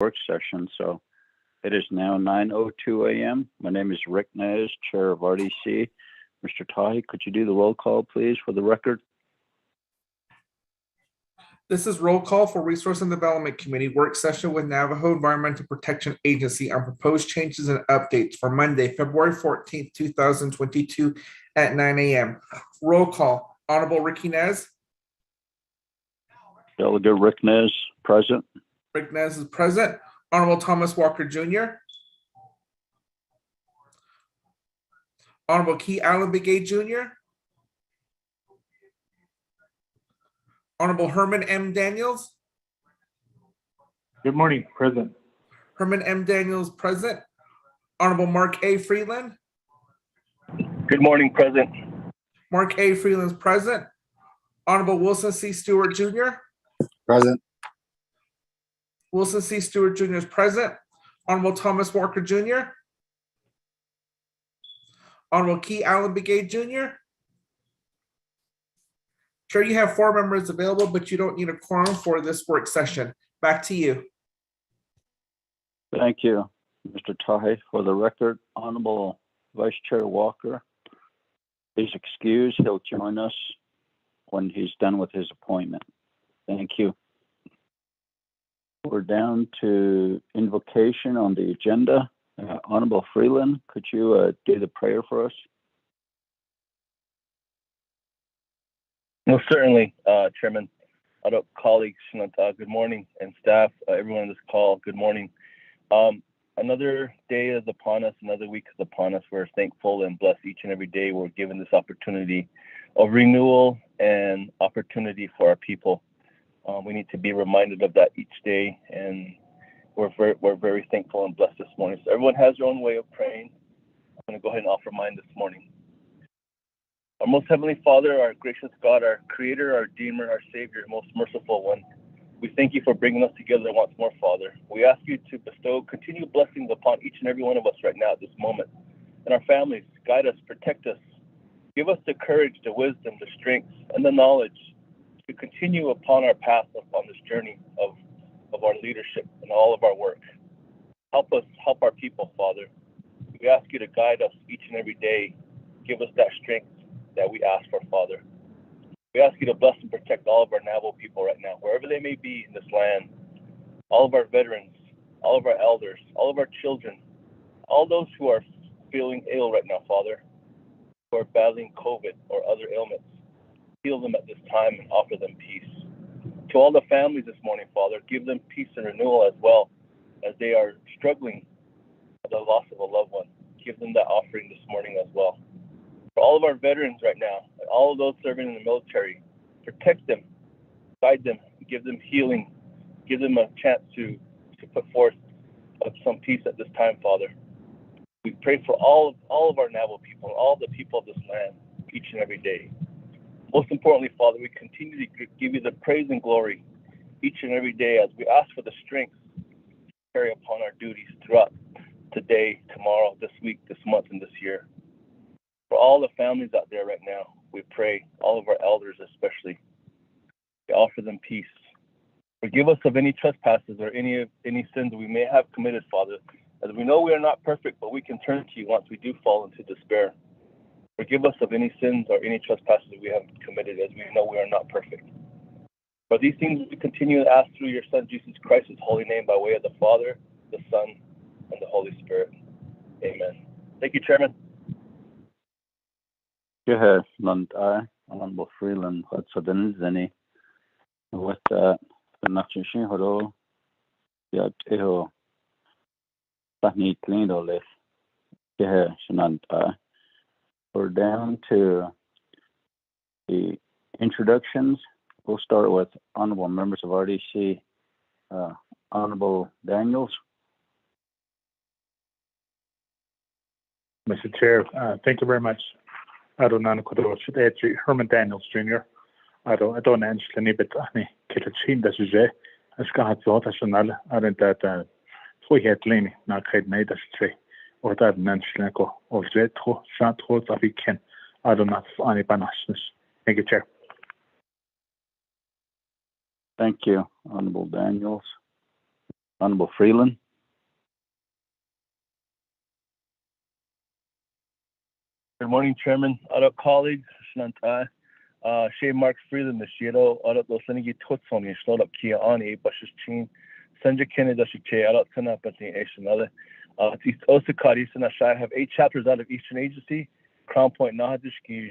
work session. So it is now 9:02 a.m. My name is Rick Nez, Chair of RDC. Mr. Tahi, could you do the roll call, please, for the record? This is roll call for Resource and Development Committee work session with Navajo Environmental Protection Agency on proposed changes and updates for Monday, February 14th, 2022 at 9 a.m. Roll call. Honorable Ricky Nez. Delegate Rick Nez, present. Rick Nez is present. Honorable Thomas Walker Jr. Honorable Key Allen Begay Jr. Honorable Herman M. Daniels. Good morning, present. Herman M. Daniels present. Honorable Mark A. Freeland. Good morning, present. Mark A. Freeland's present. Honorable Wilson C. Stewart Jr. Present. Wilson C. Stewart Jr. is present. Honorable Thomas Walker Jr. Honorable Key Allen Begay Jr. Sure, you have 4 members available, but you don't need a quorum for this work session. Back to you. Thank you, Mr. Tahi. For the record, Honorable Vice Chair Walker is excused. He'll join us when he's done with his appointment. Thank you. We're down to invocation on the agenda. Honorable Freeland, could you do the prayer for us? No, certainly, Chairman. Other colleagues, good morning, and staff, everyone on this call, good morning. Another day is upon us, another week is upon us. We're thankful and blessed each and every day we're given this opportunity of renewal and opportunity for our people. We need to be reminded of that each day, and we're very thankful and blessed this morning. So everyone has their own way of praying. I'm going to go ahead and offer mine this morning. Our most heavenly Father, our gracious God, our Creator, our Redeemer, our Savior, most merciful one, we thank you for bringing us together once more, Father. We ask you to bestow continued blessings upon each and every one of us right now at this moment, and our families. Guide us, protect us, give us the courage, the wisdom, the strength, and the knowledge to continue upon our path, upon this journey of our leadership and all of our work. Help us, help our people, Father. We ask you to guide us each and every day. Give us that strength that we ask for, Father. We ask you to bless and protect all of our Naval people right now, wherever they may be in this land, all of our veterans, all of our elders, all of our children, all those who are feeling ill right now, Father, who are battling COVID or other ailments. Heal them at this time and offer them peace. To all the families this morning, Father, give them peace and renewal as well as they are struggling with the loss of a loved one. Give them that offering this morning as well. For all of our veterans right now, and all of those serving in the military, protect them, guide them, give them healing, give them a chance to put forth some peace at this time, Father. We pray for all of our Naval people, all the people of this land, each and every day. Most importantly, Father, we continue to give you the praise and glory each and every day as we ask for the strength to carry upon our duties throughout today, tomorrow, this week, this month, and this year. For all the families out there right now, we pray, all of our elders especially, we offer them peace. Forgive us of any trespasses or any sins we may have committed, Father, as we know we are not perfect, but we can turn to you once we do fall into despair. Forgive us of any sins or any trespasses we have committed, as we know we are not perfect. For these things we continue to ask through your Son, Jesus Christ's holy name, by way of the Father, the Son, and the Holy Spirit. Amen. Thank you, Chairman. Yes, Honorable Freeland, what's the Zeni? With that, the Nachin Horo, Yat Eho, Tahni Klindo Lith, Yehe, Shananta. We're down to the introductions. We'll start with Honorable Members of RDC. Honorable Daniels. Mr. Chair, thank you very much. I don't know Herman Daniels Jr. I don't actually bit any kitchen that is a scat national. I don't that we had Lenny, not had made us say, or that Nanchlenko or Zetro, Shatro, that we can. I don't know any banashness. Thank you, Chair. Thank you, Honorable Daniels. Honorable Freeland. Good morning, Chairman. Other colleagues, Shay Mark Freeland, the Shiro, other those Senigi Tutson, Slot up Kia Ani, Bush's Chin, Sandra Kennedy, Che, Out Tana, but the Asian. It's also Kadis and I have 8 chapters out of Eastern Agency, Crown Point, Nahadishki,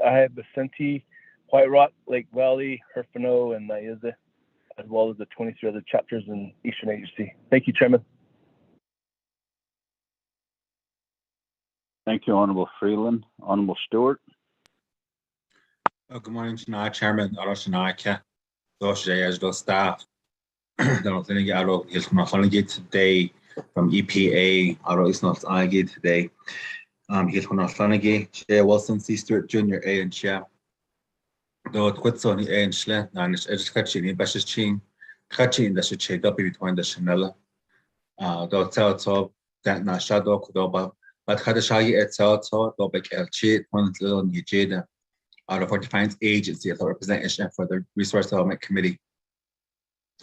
I have Vicente, White Rock, Lake Valley, Herfano, and Nayeza, as well as the 23 other chapters in Eastern Agency. Thank you, Chairman. Thank you, Honorable Freeland. Honorable Stewart. Good morning, Chairman. Aroshanaka, those as those staff. Don't think Aro is not only today from EPA. Aro is not only today. He's from Aroshanaki, Chair Wilson C. Stewart Jr. A and Chair. Though Quitson A and Schle, and it's catching in Bash's Chin, catching the Che W between the Chanela. Though tell top that not shadow Kudoba, but Hadashagi et Salto, Dobek El Chit, one little Nijeda. Out of our Defiance Agency as a representation for the Resource Development Committee.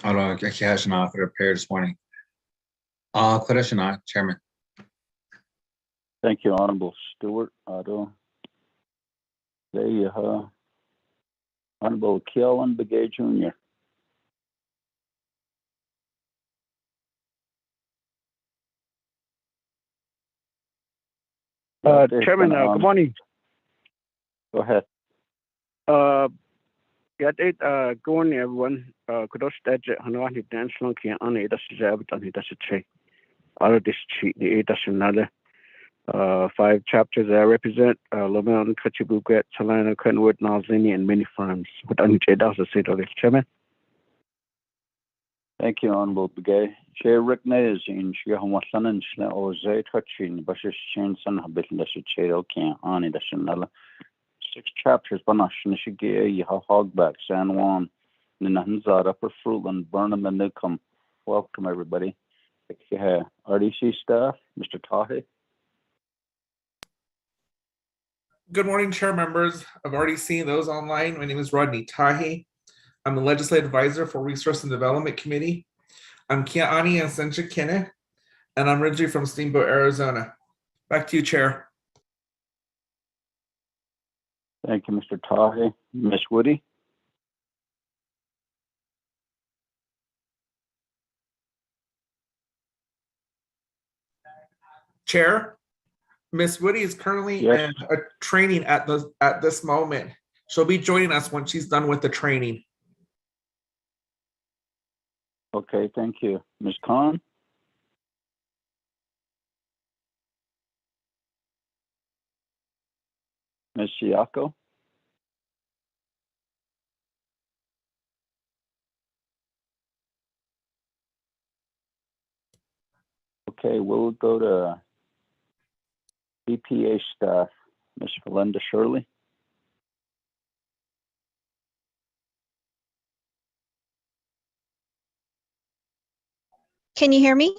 Out of Kashana for repair this morning. Kashana, Chairman. Thank you, Honorable Stewart. There you have Honorable Keelan Begay Jr. Chairman, good morning. Go ahead. Good morning, everyone. Kudos to Hanwani National Kia Ani, that's Zabit, and that's a check. Out of this cheat, the 5 chapters I represent Lamel, Kachibuket, Salina, Kenwood, Nalzini, and many farms. But I'm Jada, say to the Chairman. Thank you, Honorable Begay. Chair Rick Nays in Shiahawasan and Shna or Zay Touching, Bashir Shin San Habit, and that's a Chado Kia Ani, that's another. 6 chapters, Banash, Nishigi, Yaha Hogback, San Juan, Ninahanzad, Upper Fruitland, Burnham, and Newcomb. Welcome, everybody. RDC staff, Mr. Tahe. Good morning, Chair, members of RDC, those online. My name is Rodney Tahi. I'm the Legislative Advisor for Resource and Development Committee. I'm Kia'ani and Sencha Kenne, and I'm originally from Steamboat, Arizona. Back to you, Chair. Thank you, Mr. Tahe. Ms. Woody. Chair, Ms. Woody is currently in a training at this moment. She'll be joining us when she's done with the training. Okay, thank you. Ms. Khan. Ms. Siako. Okay, we'll go to EPA staff, Ms. Belinda Shirley. Can you hear me?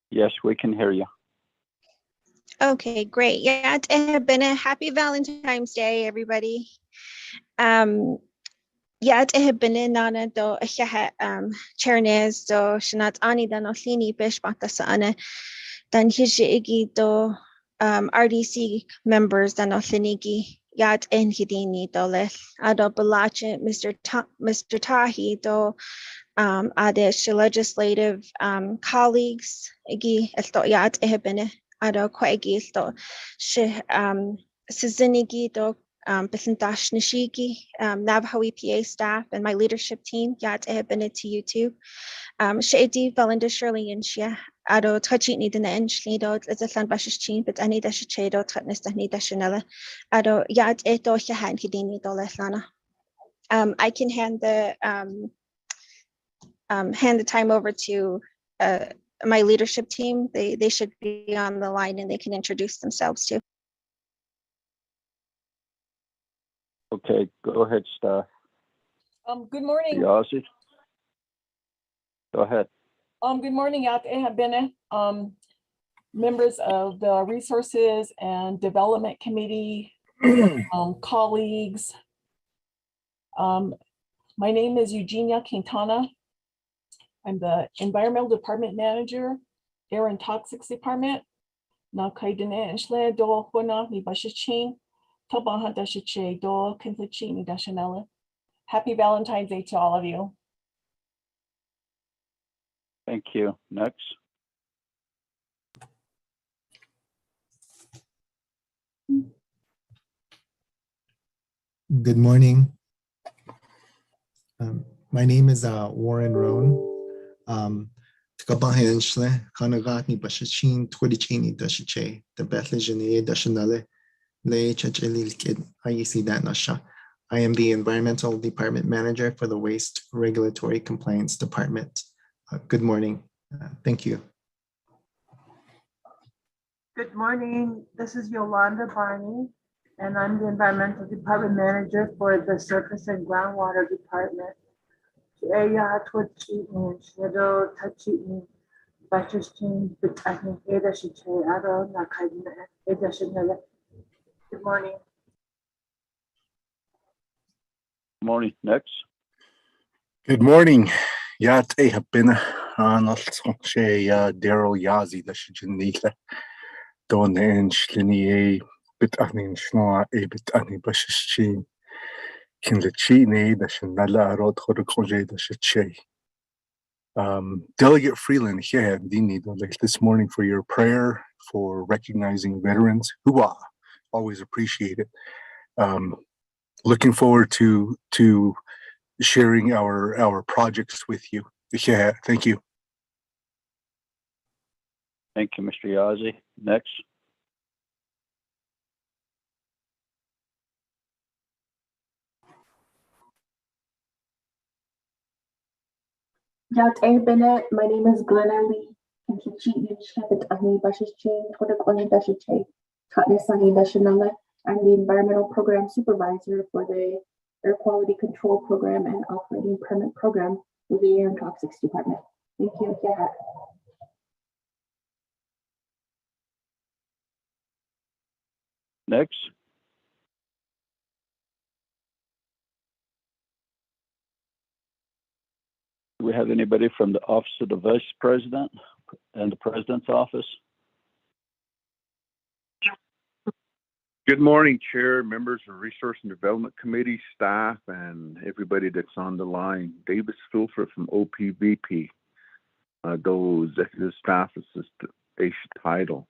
Yes, we can hear you. Okay, great. Yeah, it has been a happy Valentine's Day, everybody. Yeah, it has been in Nana do Chernes do Shanat Ani dan Oslini Bishbata Sana dan Hiji do RDC members dan Oslinigi Yat en Hidini dole Ado Balache Mr. Tahi do Adish legislative colleagues igi esto yat ehbene ado kwegi esto she Sizinigi do Bisantash Nishiki, Navajo EPA staff and my leadership team, yat ehbene to you too. Shady Valinda Shirley and Shia Ado Tachini Dina and Shlido as a San Bashish team, but any dash chedo tatness Dani Dashanella Ado yat eto Shahan Hidini do Leslana. I can hand the time over to my leadership team. They should be on the line and they can introduce themselves too. Okay, go ahead, staff. Good morning. Yazzie. Go ahead. Good morning, Yat Ehabene, members of the Resources and Development Committee, colleagues. My name is Eugenia Quintana, I'm the Environmental Department Manager, Air and Toxics Department. Na kaidene shle do hona ni bashichin, tobaha dashiche do kinflichini dashanella. Happy Valentine's Day to all of you. Thank you. Next. Good morning. My name is Warren Roan. Tkabahinshle, Kanagatni Bashachin, Twitchini Dashiche, the Bethlejane Dashanale, Le Chachelil Kid, IEC Danasha. I am the Environmental Department Manager for the Waste Regulatory Compliance Department. Good morning. Thank you. Good morning. This is Yolanda Barney, and I'm the Environmental Department Manager for the Surface and Groundwater Department. Aya Twitchy and Shadow Touchy Bashing, but I think Ada should say Ado Nakadina Ada should know that. Good morning. Good morning. Next. Good morning. Yat a have been on also say Daryl Yazi the Shinila. Don and Shlinie bit anin schnoa a bit ani bashin. Kin the chine the Shinala rod Horikoje the Shiche. Delegate Freeland here this morning for your prayer for recognizing veterans. Hoorah! Always appreciate it. Looking forward to sharing our projects with you. Yeah, thank you. Thank you, Mr. Yazzie. Next. Yat Bennett, my name is Glenna Lee. I'm the Environmental Program Supervisor for the Air Quality Control Program and Operating Permit Program with the Air and Toxics Department. Thank you. Yeah. Next. Do we have anybody from the Office of the Vice President and the President's Office? Good morning, Chair, members of Resource and Development Committee, staff, and everybody that's on the line. Davis Filfer from OPVP, those Executive Staff Assistant, H title.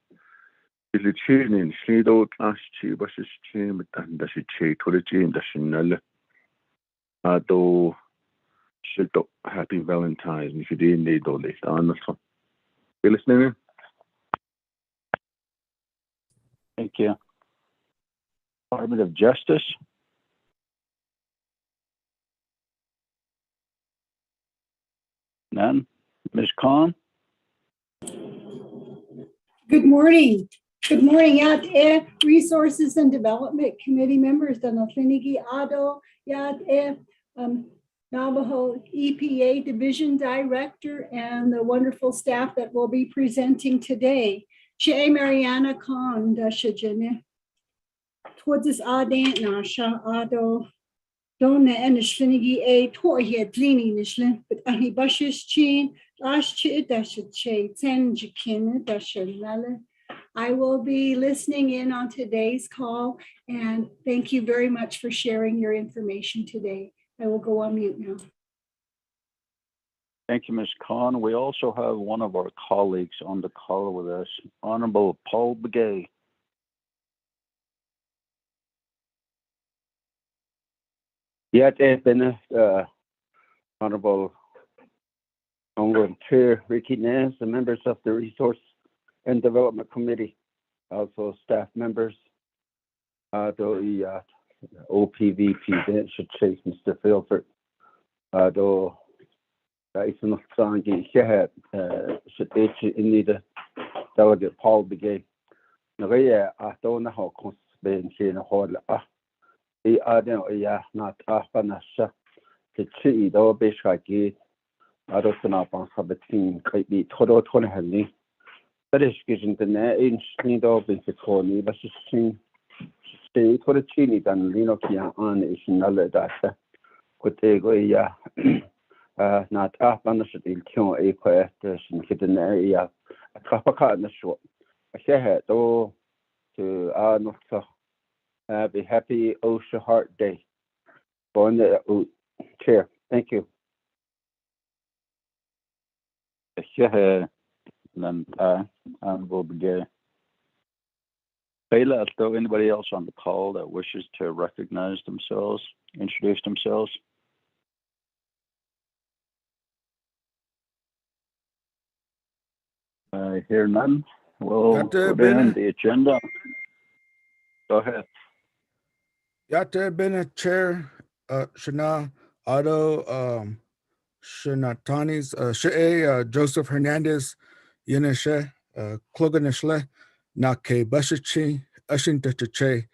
Happy Valentine's. If you didn't need all this, you listening? Thank you. Department of Justice. None. Ms. Khan. Good morning. Good morning, Yat Resources and Development Committee members, Danatlinigi Ado, Yat Navajo EPA Division Director, and the wonderful staff that will be presenting today. Che Mariana Khan, Dashajane. Towards this Adan Nasha Ado, Donna and Shinigi A Tor here, Dlini Nishlin, but Ani Bashish Chin, Ash Chi Dashache, Tenjikin, Dashanala. I will be listening in on today's call, and thank you very much for sharing your information today. I will go on mute now. Thank you, Ms. Khan. We also have one of our colleagues on the call with us, Honorable Paul Begay. Yeah, been Honorable Congress Chair Ricky Nance, the members of the Resource and Development Committee, also staff members, the OPVP, should chase Mr. Filford, though Dyson of Sangi, Citation in the Delegate Paul Begay. Naria, I don't know how constant in a hall. Not Afanasha, the tree, though Bishaki, I don't know about Sabatin, could be Todo Tonahani. That is getting the name in of the Corny, but she's stay for the chini than Linokia on is another data. Could they go, not up on the city kill a question hidden area. A trapaka in the short. I say though to not so have a happy Osha Heart Day. Born the chair. Thank you. And we'll begin. Bayla, is there anybody else on the call that wishes to recognize themselves, introduce themselves? I hear none. We'll go down the agenda. Go ahead. Yata Bena Chair, Shana Otto, Shanatanis, She'e, Joseph Hernandez, Yeneshe, Kloganishle, Nake Bashachi, Ashintache,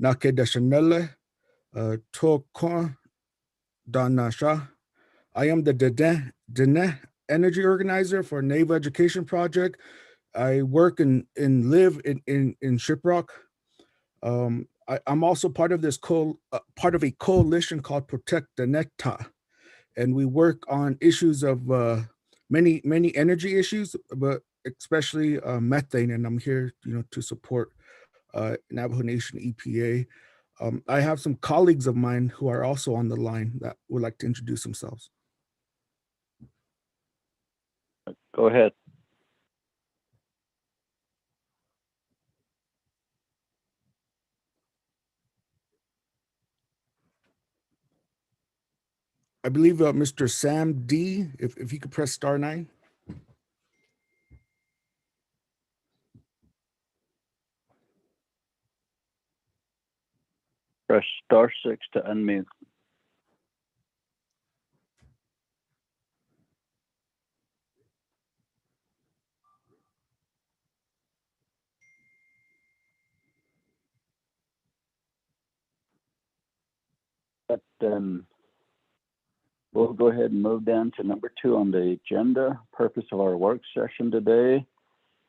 Nake Dashanele, Tokon, Danasha. I am the Dene Energy Organizer for Naval Education Project. I work and live in Shiprock. I'm also part of this part of a coalition called Protect the Neta, and we work on issues of many energy issues, but especially methane. And I'm here, to support Navajo Nation EPA. I have some colleagues of mine who are also on the line that would like to introduce themselves. Go ahead. I believe Mr. Sam D, if he could press *9. Press *6 to unmute. But we'll go ahead and move down to number 2 on the agenda. Purpose of our work session today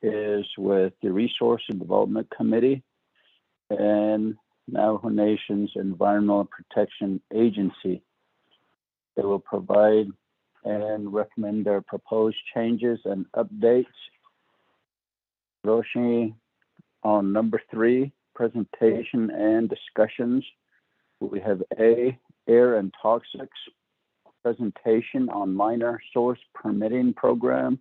is with the Resource and Development Committee and Navajo Nation's Environmental Protection Agency. They will provide and recommend their proposed changes and updates. Roshi, on number 3, presentation and discussions. We have A, air and toxics, presentation on minor source permitting program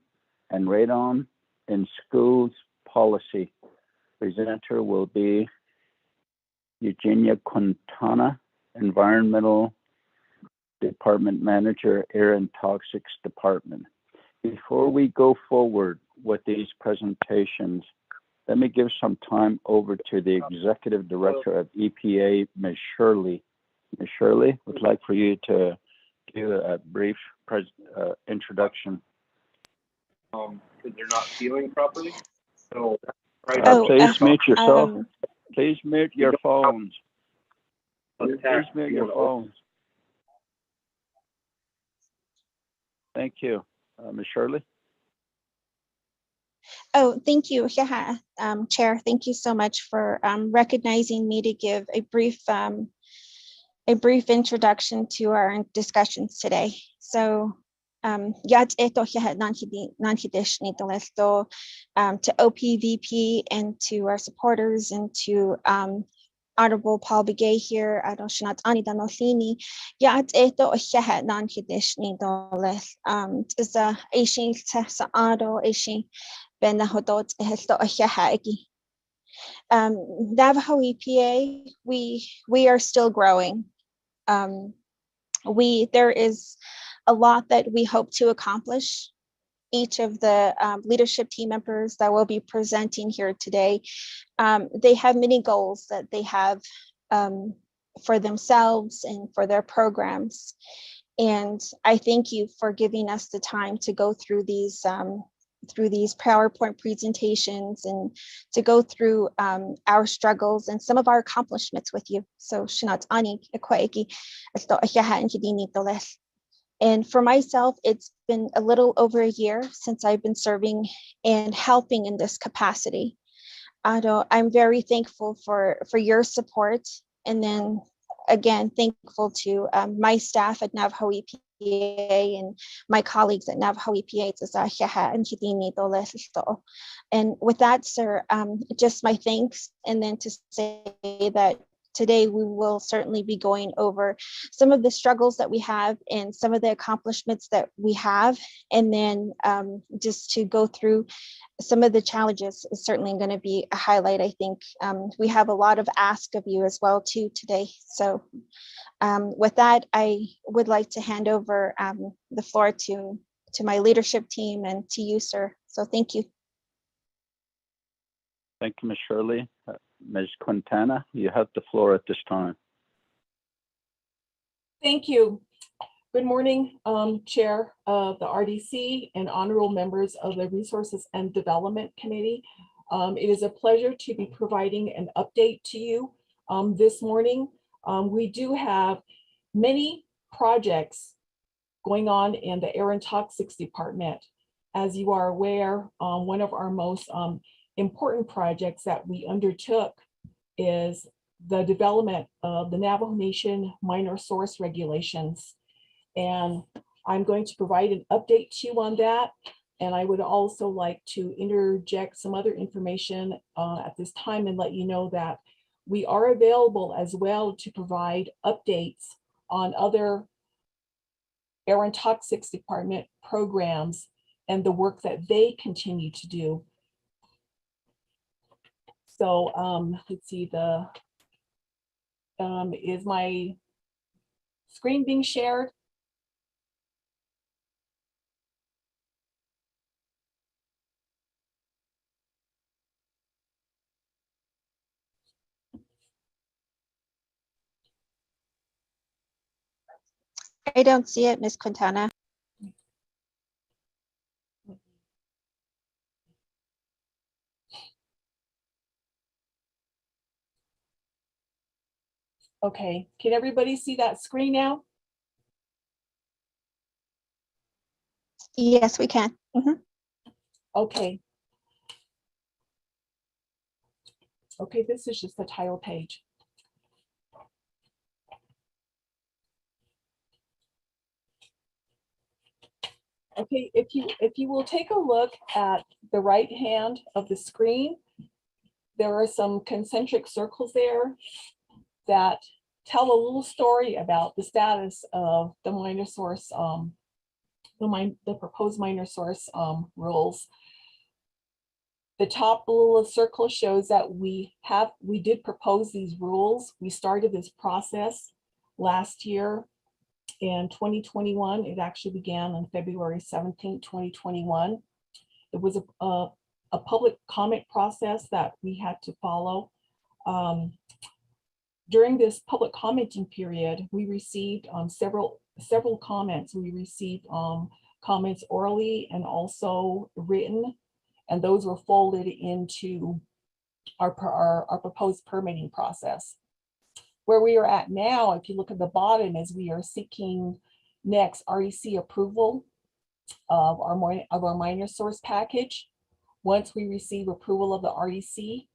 and radon in schools policy. Presenter will be Eugenia Quintana, Environmental Department Manager, Air and Toxics Department. Before we go forward with these presentations, let me give some time over to the Executive Director of EPA, Ms. Shirley. Ms. Shirley, would like for you to do a brief introduction. Because they're not feeling properly. So please mute yourself. Please mute your phones. Please mute your phones. Thank you. Ms. Shirley? Oh, thank you, Chair. Thank you so much for recognizing me to give a brief introduction to our discussions today. So, to OPVP and to our supporters and to Honorable Paul Begay here at Oshanat Anida Nothini. Is a Asian Tessa Ado, Asian Benahodot Hesto Oshahagi. Navajo EPA, we are still growing. There is a lot that we hope to accomplish. Each of the leadership team members that will be presenting here today, they have many goals that they have for themselves and for their programs. And I thank you for giving us the time to go through these PowerPoint presentations and to go through our struggles and some of our accomplishments with you. So Shinat Ani Ekwaeki, and for myself, it's been a little over a year since I've been serving and helping in this capacity. I'm very thankful for your support. And then again, thankful to my staff at Navajo and my colleagues at Navajo EPA. And with that, sir, just my thanks. And then to say that today we will certainly be going over some of the struggles that we have and some of the accomplishments that we have. And then just to go through some of the challenges is certainly going to be a highlight. I think we have a lot of ask of you as well too today. So with that, I would like to hand over the floor to my leadership team and to you, sir. So thank you. Thank you, Ms. Shirley. Ms. Quintana, you have the floor at this time. Thank you. Good morning, Chair of the RDC and honorable members of the Resources and Development Committee. It is a pleasure to be providing an update to you this morning. We do have many projects going on in the Air and Toxics Department. As you are aware, one of our most important projects that we undertook is the development of the Navajo Nation minor source regulations. And I'm going to provide an update to you on that. And I would also like to interject some other information at this time and let you know that we are available as well to provide updates on other Air and Toxics Department programs and the work that they continue to do. So let's see, is my screen being shared? I don't see it, Ms. Quintana. Okay, can everybody see that screen now? Yes, we can. Okay. Okay, this is just the title page. Okay, if you will take a look at the right hand of the screen, there are some concentric circles there that tell a little story about the status of the minor source, the proposed minor source rules. The top little circle shows that we did propose these rules. We started this process last year in 2021. It actually began on February 17, 2021. It was a public comment process that we had to follow. During this public commenting period, we received several comments. We received comments orally and also written, and those were folded into our proposed permitting process. Where we are at now, if you look at the bottom, is we are seeking next RDC approval of our minor source package. Once we receive approval of the RDC,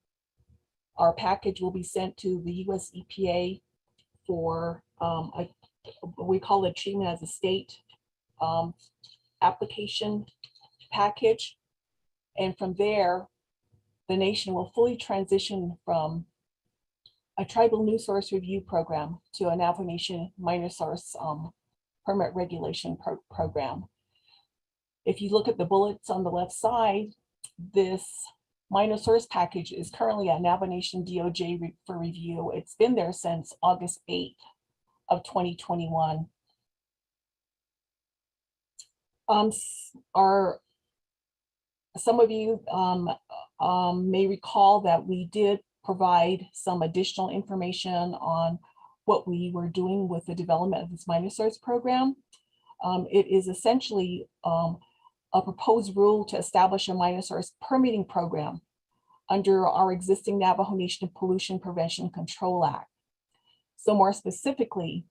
our package will be sent to the US EPA for we call it treatment as a state application package. And from there, the nation will fully transition from a tribal new source review program to a Navajo Nation minor source permit regulation program. If you look at the bullets on the left side, this minor source package is currently at Navajo Nation DOJ for review. It's been there since August 8th of 2021. Some of you may recall that we did provide some additional information on what we were doing with the development of this minor source program. It is essentially a proposed rule to establish a minor source permitting program under our existing Navajo Nation Pollution Prevention Control Act. So more specifically,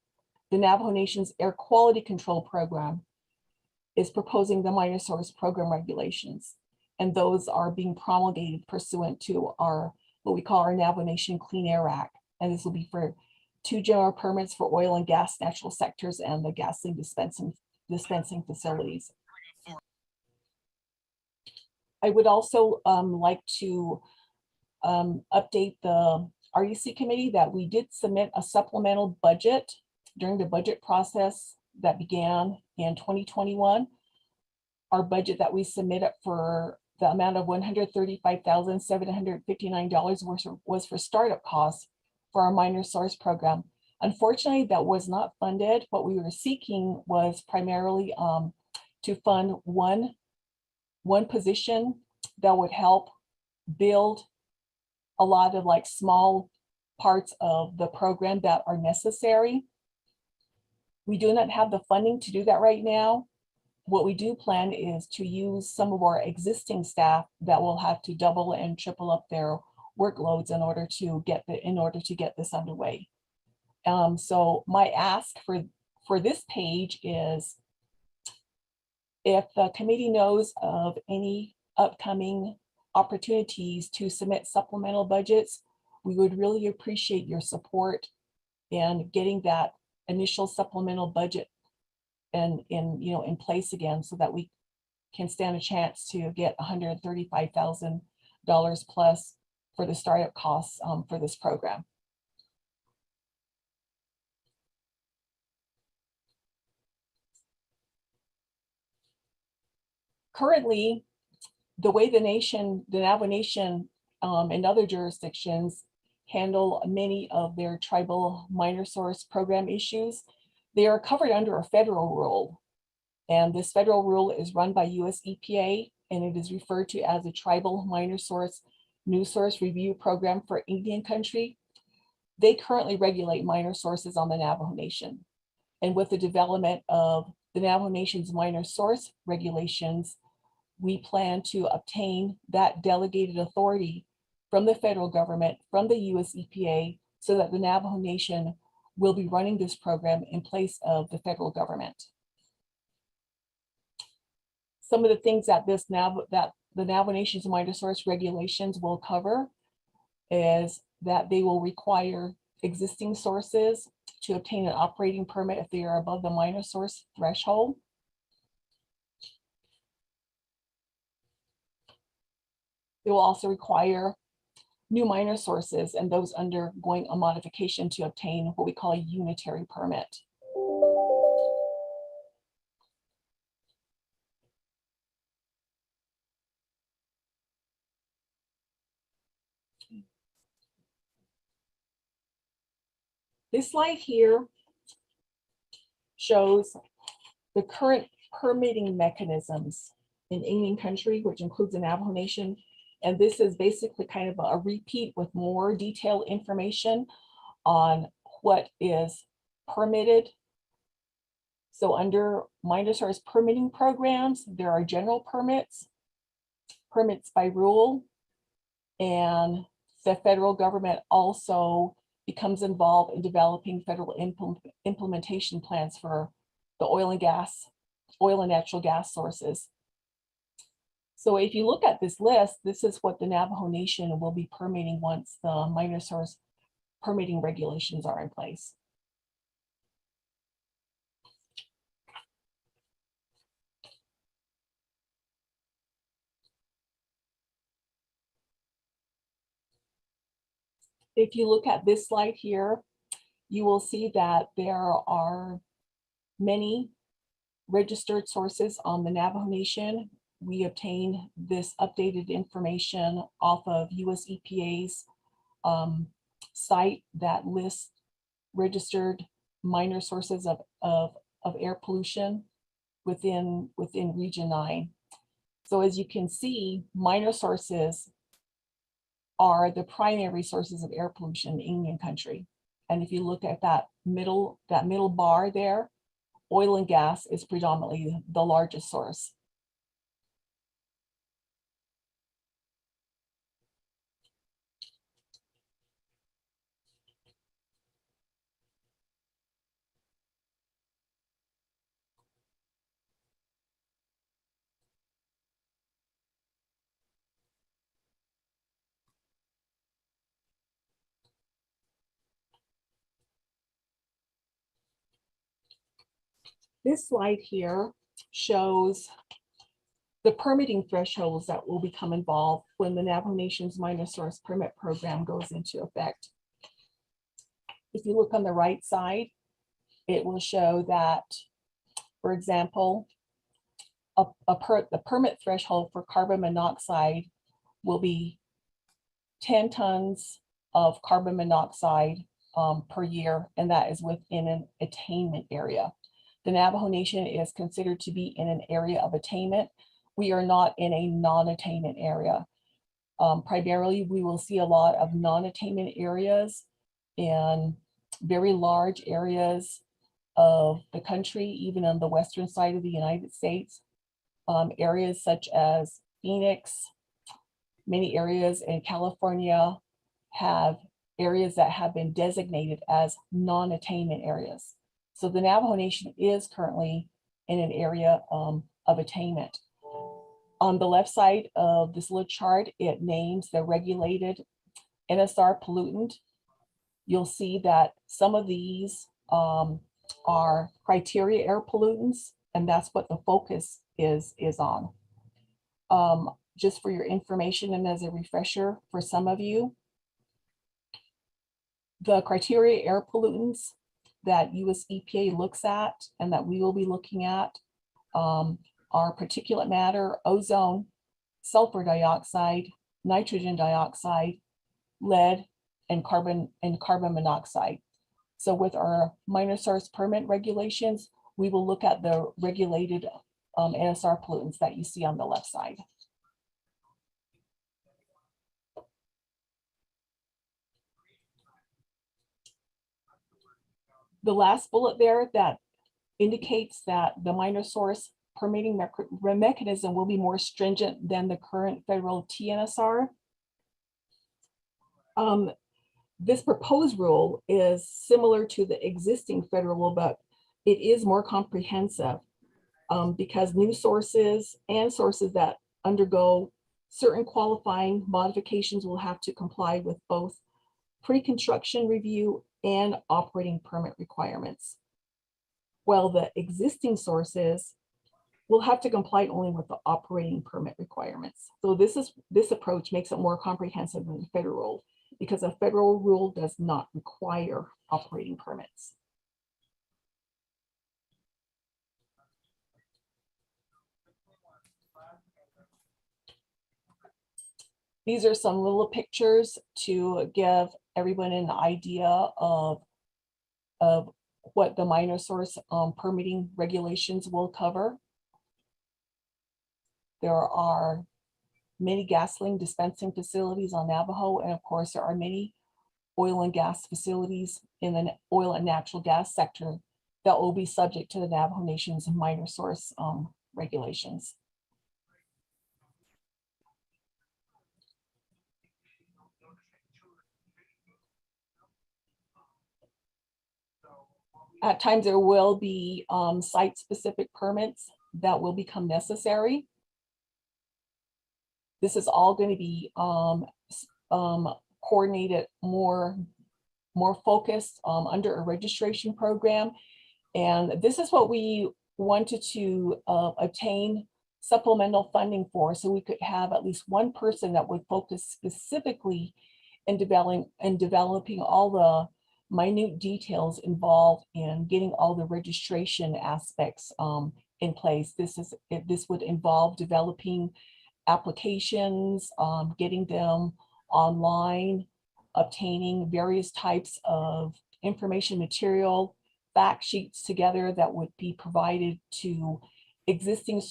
the Navajo Nation's Air Quality Control Program is proposing the minor source program regulations, and those are being promulgated pursuant to our what we call our Navajo Nation Clean Air Act. And this will be for 2 general permits for oil and gas natural sectors and the gasoline dispensing dispensing facilities. I would also like to update the RDC committee that we did submit a supplemental budget during the budget process that began in 2021. Our budget that we submitted for the amount of $135,759 was for startup costs for our minor source program. Unfortunately, that was not funded. What we were seeking was primarily to fund one position that would help build a lot of like small parts of the program that are necessary. We do not have the funding to do that right now. What we do plan is to use some of our existing staff that will have to double and triple up their workloads in order to get this underway. So my ask for this page is, if the committee knows of any upcoming opportunities to submit supplemental budgets, we would really appreciate your support in getting that initial supplemental budget in place again, so that we can stand a chance to get $135,000 plus for the startup costs for this program. Currently, the way the Navajo Nation and other jurisdictions handle many of their tribal minor source program issues, they are covered under a federal rule. And this federal rule is run by US EPA, and it is referred to as a Tribal Minor Source New Source Review Program for Indian Country. They currently regulate minor sources on the Navajo Nation. And with the development of the Navajo Nation's minor source regulations, we plan to obtain that delegated authority from the federal government, from the US EPA, so that the Navajo Nation will be running this program in place of the federal government. Some of the things that the Navajo Nation's minor source regulations will cover is that they will require existing sources to obtain an operating permit if they are above the minor source threshold. They will also require new minor sources and those undergoing a modification to obtain what we call a unitary permit. This slide here shows the current permitting mechanisms in Indian Country, which includes the Navajo Nation. And this is basically kind of a repeat with more detailed information on what is permitted. So under minor source permitting programs, there are general permits, permits by rule, and the federal government also becomes involved in developing federal implementation plans for the oil and natural gas sources. So if you look at this list, this is what the Navajo Nation will be permitting once the minor source permitting regulations are in place. If you look at this slide here, you will see that there are many registered sources on the Navajo Nation. We obtained this updated information off of US EPA's site that lists registered minor sources of air pollution within Region 9. So as you can see, minor sources are the primary sources of air pollution in Indian Country. And if you look at that middle bar there, oil and gas is predominantly the largest source. This slide here shows the permitting thresholds that will become involved when the Navajo Nation's Minor Source Permit Program goes into effect. If you look on the right side, it will show that, for example, the permit threshold for carbon monoxide will be 10 tons of carbon monoxide per year, and that is within an attainment area. The Navajo Nation is considered to be in an area of attainment. We are not in a non-attainment area. Primarily, we will see a lot of non-attainment areas in very large areas of the country, even on the western side of the United States. Areas such as Phoenix, many areas in California have areas that have been designated as non-attainment areas. So the Navajo Nation is currently in an area of attainment. On the left side of this little chart, it names the regulated NSR pollutant. You'll see that some of these are criteria air pollutants, and that's what the focus is on. Just for your information and as a refresher for some of you, the criteria air pollutants that US EPA looks at and that we will be looking at are particulate matter, ozone, sulfur dioxide, nitrogen dioxide, lead, and carbon monoxide. So with our minor source permit regulations, we will look at the regulated NSR pollutants that you see on the left side. The last bullet there that indicates that the minor source permitting mechanism will be more stringent than the current federal TNSR. This proposed rule is similar to the existing federal rule, but it is more comprehensive because new sources and sources that undergo certain qualifying modifications will have to comply with both pre-construction review and operating permit requirements. While the existing sources will have to comply only with the operating permit requirements. So this approach makes it more comprehensive than the federal rule because a federal rule does not require operating permits. These are some little pictures to give everyone an idea of what the minor source permitting regulations will cover. There are many gasoline dispensing facilities on Navajo, and of course, there are many oil and gas facilities in the oil and natural gas sector that will be subject to the Navajo Nation's minor source regulations. At times, there will be site-specific permits that will become necessary. This is all going to be coordinated more focused under a registration program. And this is what we wanted to obtain supplemental funding for, so we could have at least one person that would focus specifically in developing all the minute details involved in getting all the registration aspects in place. This would involve developing applications, getting them online, obtaining various types of information material, fact sheets together that would be provided to existing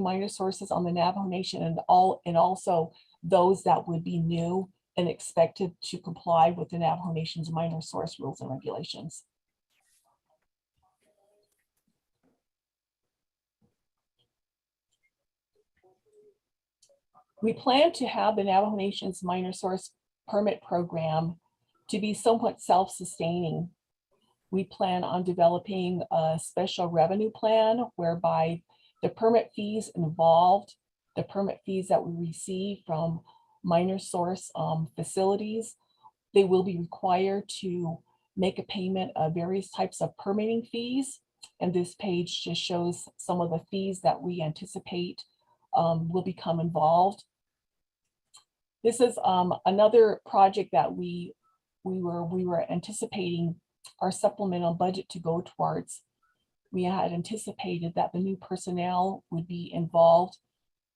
minor sources on the Navajo Nation, and also those that would be new and expected to comply with the Navajo Nation's minor source rules and regulations. We plan to have the Navajo Nation's minor source permit program to be somewhat self-sustaining. We plan on developing a special revenue plan whereby the permit fees involved, the permit fees that we receive from minor source facilities, they will be required to make a payment of various types of permitting fees. And this page just shows some of the fees that we anticipate will become involved. This is another project that we were anticipating our supplemental budget to go towards. We had anticipated that the new personnel would be involved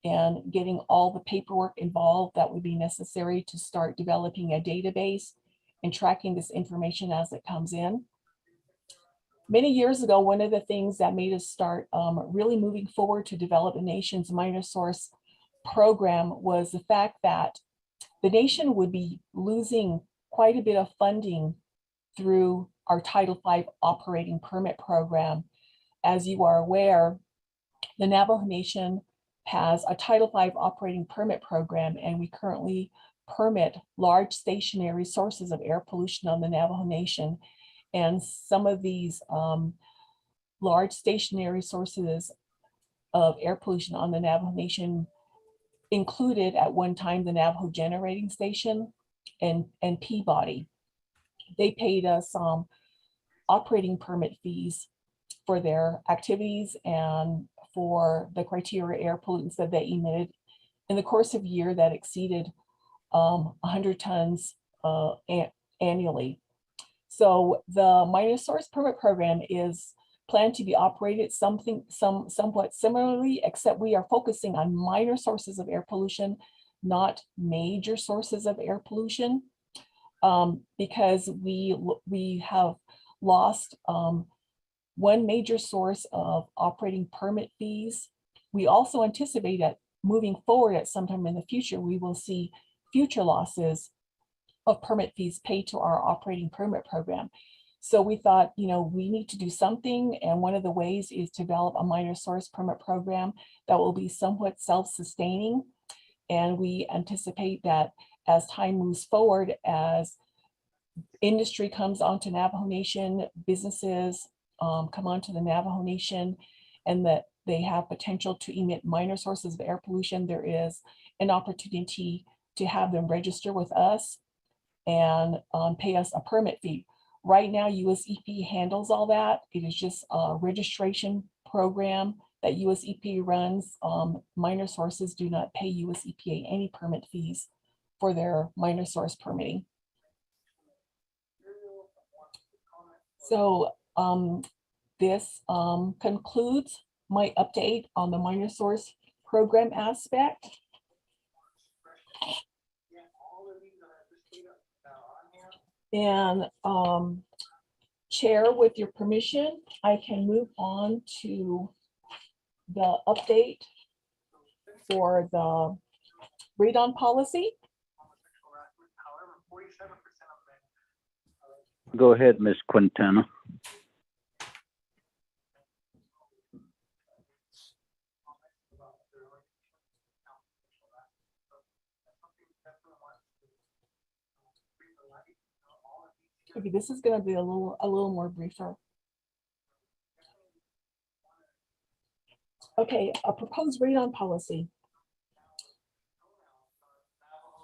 and getting all the paperwork involved that would be necessary to start developing a database and tracking this information as it comes in. Many years ago, one of the things that made us start really moving forward to develop the nation's minor source program was the fact that the nation would be losing quite a bit of funding through our Title V operating permit program. As you are aware, the Navajo Nation has a Title V operating permit program, and we currently permit large stationary sources of air pollution on the Navajo Nation. And some of these large stationary sources of air pollution on the Navajo Nation included at one time the Navajo Generating Station and Peabody. They paid us operating permit fees for their activities and for the criteria air pollutants that they emitted in the course of a year that exceeded 100 tons annually. So the minor source permit program is planned to be operated somewhat similarly, except we are focusing on minor sources of air pollution, not major sources of air pollution, because we have lost one major source of operating permit fees. We also anticipate that moving forward at some time in the future, we will see future losses of permit fees paid to our operating permit program. So we thought, we need to do something. And one of the ways is to develop a minor source permit program that will be somewhat self-sustaining. And we anticipate that as time moves forward, as industry comes onto Navajo Nation, businesses come onto the Navajo Nation, and that they have potential to emit minor sources of air pollution, there is an opportunity to have them register with us and pay us a permit fee. Right now, US EPA handles all that. It is just a registration program that US EPA runs. Minor sources do not pay US EPA any permit fees for their minor source permitting. So this concludes my update on the minor source program aspect. And Chair, with your permission, I can move on to the update for the radon policy. Go ahead, Ms. Quintana. Okay, this is going to be a little more briefer. Okay, a proposed radon policy.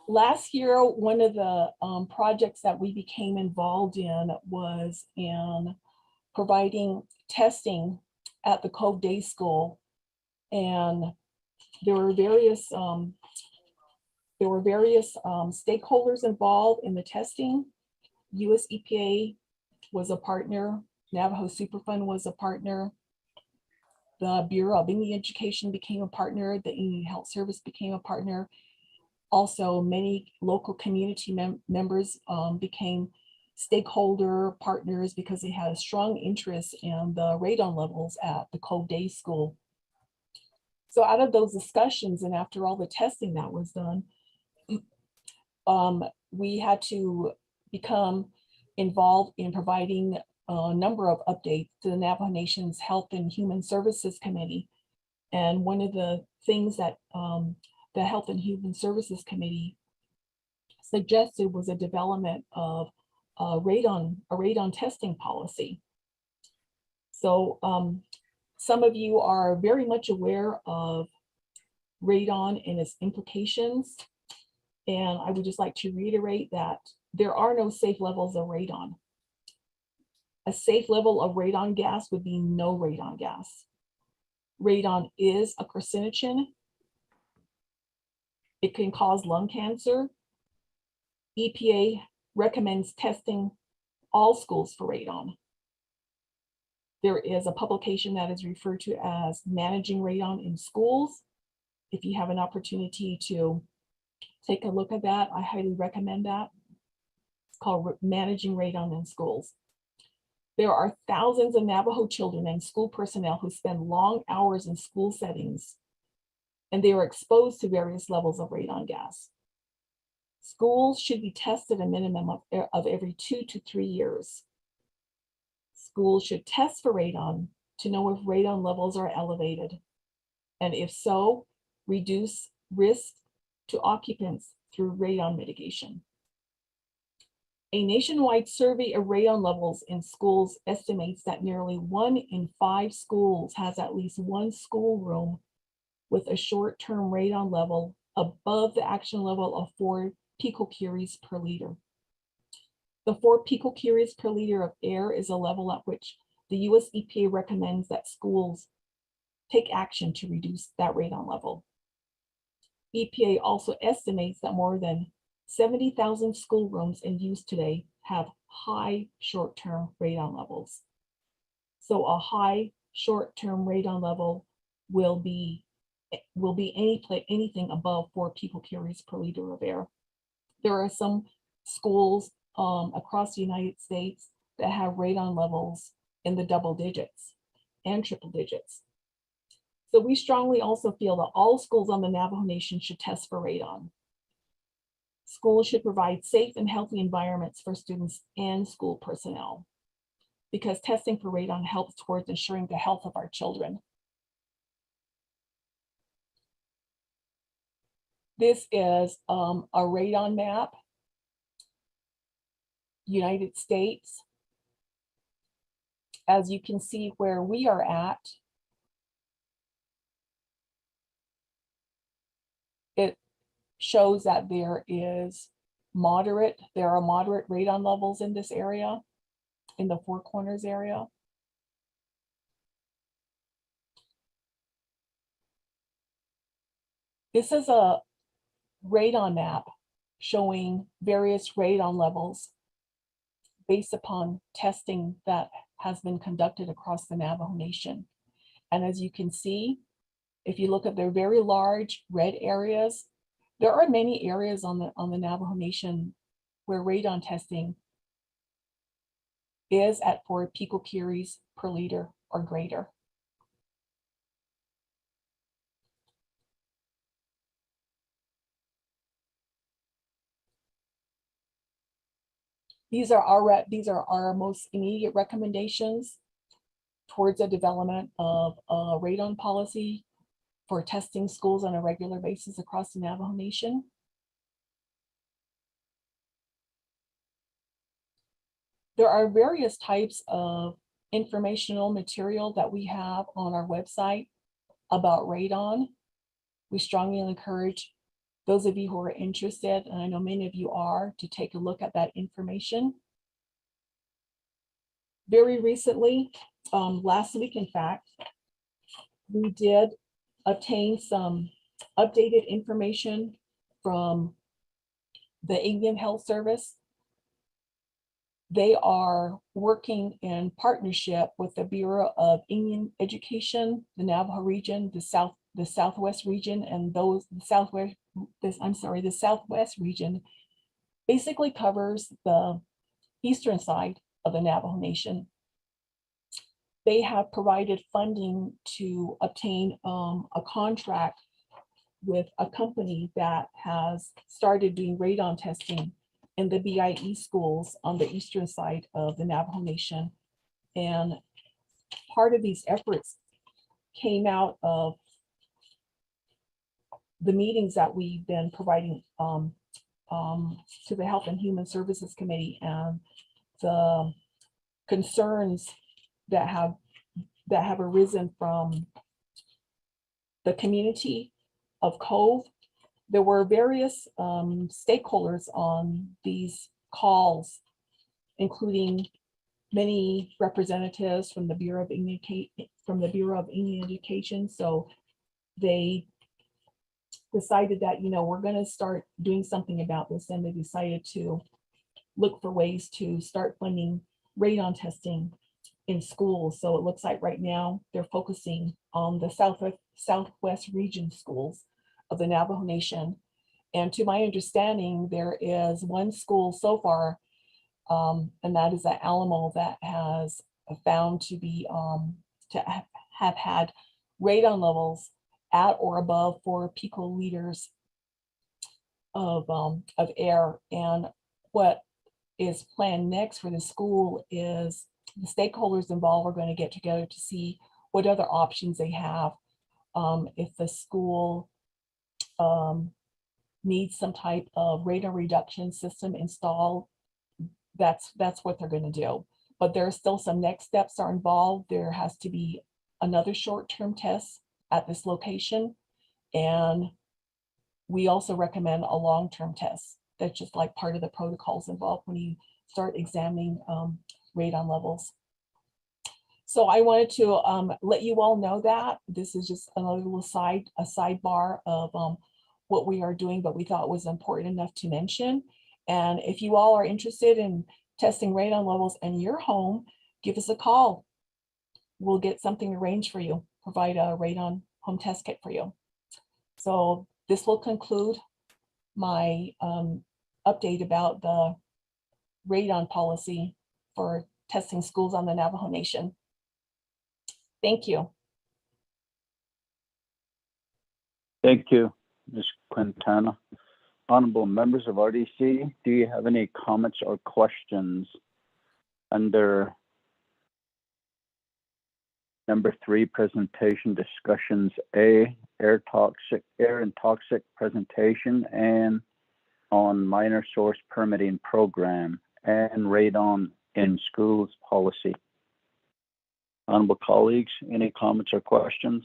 Last year, one of the projects that we became involved in was in providing testing at the Cove Day School, and there were various stakeholders involved in the testing. US EPA was a partner, Navajo Superfund was a partner, the Bureau of Indian Education became a partner, the Indian Health Service became a partner. Also, many local community members became stakeholder partners because they had a strong interest in the radon levels at the Cove Day School. So out of those discussions and after all the testing that was done, we had to become involved in providing a number of updates to the Navajo Nation's Health and Human Services Committee. And one of the things that the Health and Human Services Committee suggested was a development of a radon testing policy. So some of you are very much aware of radon and its implications. And I would just like to reiterate that there are no safe levels of radon. A safe level of radon gas would be no radon gas. Radon is a carcinogen. It can cause lung cancer. EPA recommends testing all schools for radon. There is a publication that is referred to as Managing Radon in Schools. If you have an opportunity to take a look at that, I highly recommend that. It's called Managing Radon in Schools. There are thousands of Navajo children and school personnel who spend long hours in school settings, and they are exposed to various levels of radon gas. Schools should be tested a minimum of every 2 to 3 years. Schools should test for radon to know if radon levels are elevated, and if so, reduce risk to occupants through radon mitigation. A nationwide survey of radon levels in schools estimates that nearly 1 in 5 schools has at least one schoolroom with a short-term radon level above the action level of 4 picocuries per liter. The 4 picocuries per liter of air is a level at which the US EPA recommends that schools take action to reduce that radon level. EPA also estimates that more than 70,000 schoolrooms in use today have high short-term radon levels. So a high short-term radon level will be anything above 4 picocuries per liter of air. There are some schools across the United States that have radon levels in the double digits and triple digits. So we strongly also feel that all schools on the Navajo Nation should test for radon. Schools should provide safe and healthy environments for students and school personnel, because testing for radon helps towards ensuring the health of our children. This is a radon map, United States. As you can see where we are at, it shows that there are moderate radon levels in this area, in the Four Corners area. This is a radon map showing various radon levels based upon testing that has been conducted across the Navajo Nation. And as you can see, if you look at the very large red areas, there are many areas on the Navajo Nation where radon testing is at 4 picocuries per liter or greater. These are our most immediate recommendations towards the development of a radon policy for testing schools on a regular basis across the Navajo Nation. There are various types of informational material that we have on our website about radon. We strongly encourage those of you who are interested, and I know many of you are, to take a look at that information. Very recently, last week, in fact, we did obtain some updated information from the Indian Health Service. They are working in partnership with the Bureau of Indian Education, the Navajo region, the Southwest region, and the Southwest region basically covers the eastern side of the Navajo Nation. They have provided funding to obtain a contract with a company that has started doing radon testing in the BIE schools on the eastern side of the Navajo Nation. And part of these efforts came out of the meetings that we've been providing to the Health and Human Services Committee, and the concerns that have arisen from the community of Cove. There were various stakeholders on these calls, including many representatives from the Bureau of Indian Education. So they decided that, we're going to start doing something about this, and they decided to look for ways to start funding radon testing in schools. So it looks like right now they're focusing on the Southwest region schools of the Navajo Nation. And to my understanding, there is one school so far, and that is at Alamo, that has found to be to have had radon levels at or above 4 picoliters of air. And what is planned next for the school is the stakeholders involved are going to get together to see what other options they have. If the school needs some type of radon reduction system installed, that's what they're going to do. But there are still some next steps are involved. There has to be another short-term test at this location. And we also recommend a long-term test. That's just like part of the protocols involved when you start examining radon levels. So I wanted to let you all know that this is just another little sidebar of what we are doing, but we thought it was important enough to mention. And if you all are interested in testing radon levels in your home, give us a call. We'll get something arranged for you, provide a radon home test kit for you. So this will conclude my update about the radon policy for testing schools on the Navajo Nation. Thank you. Thank you, Ms. Quintana. Honorable members of RDC, do you have any comments or questions under number 3, presentation discussions A, air and toxic presentation, and on minor source permitting program and radon in schools policy? Honorable colleagues, any comments or questions?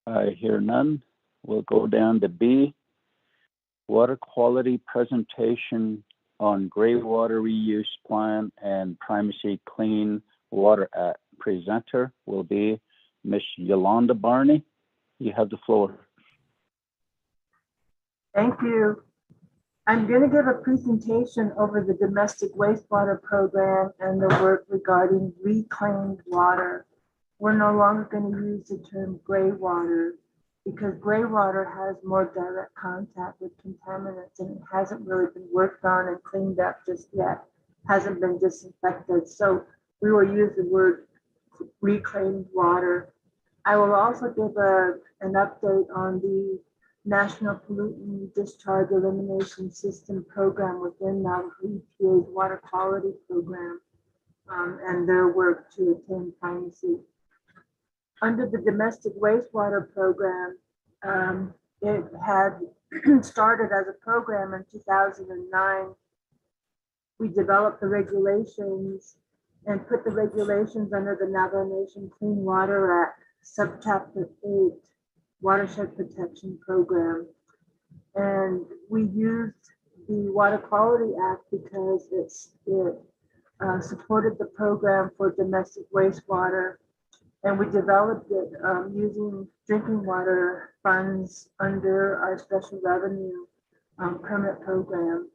I hear none. We'll go down to B, water quality presentation on gray water reuse plan and primacy clean water act. Presenter will be Ms. Yolanda Barney. You have the floor. Thank you. I'm going to give a presentation over the domestic wastewater program and the work regarding reclaimed water. We're no longer going to use the term gray water because gray water has more direct contact with contaminants and it hasn't really been worked on and cleaned up just yet, hasn't been disinfected. So we will use the word reclaimed water. I will also give an update on the National Pollutant Discharge Elimination System program within Navajo EPA's water quality program and their work to attain primacy. Under the domestic wastewater program, it had started as a program in 2009. We developed the regulations and put the regulations under the Navajo Nation Clean Water Act, Subchapter 8, Watershed Protection Program. And we used the Water Quality Act because it supported the program for domestic wastewater. And we developed it using drinking water funds under our special revenue permit program.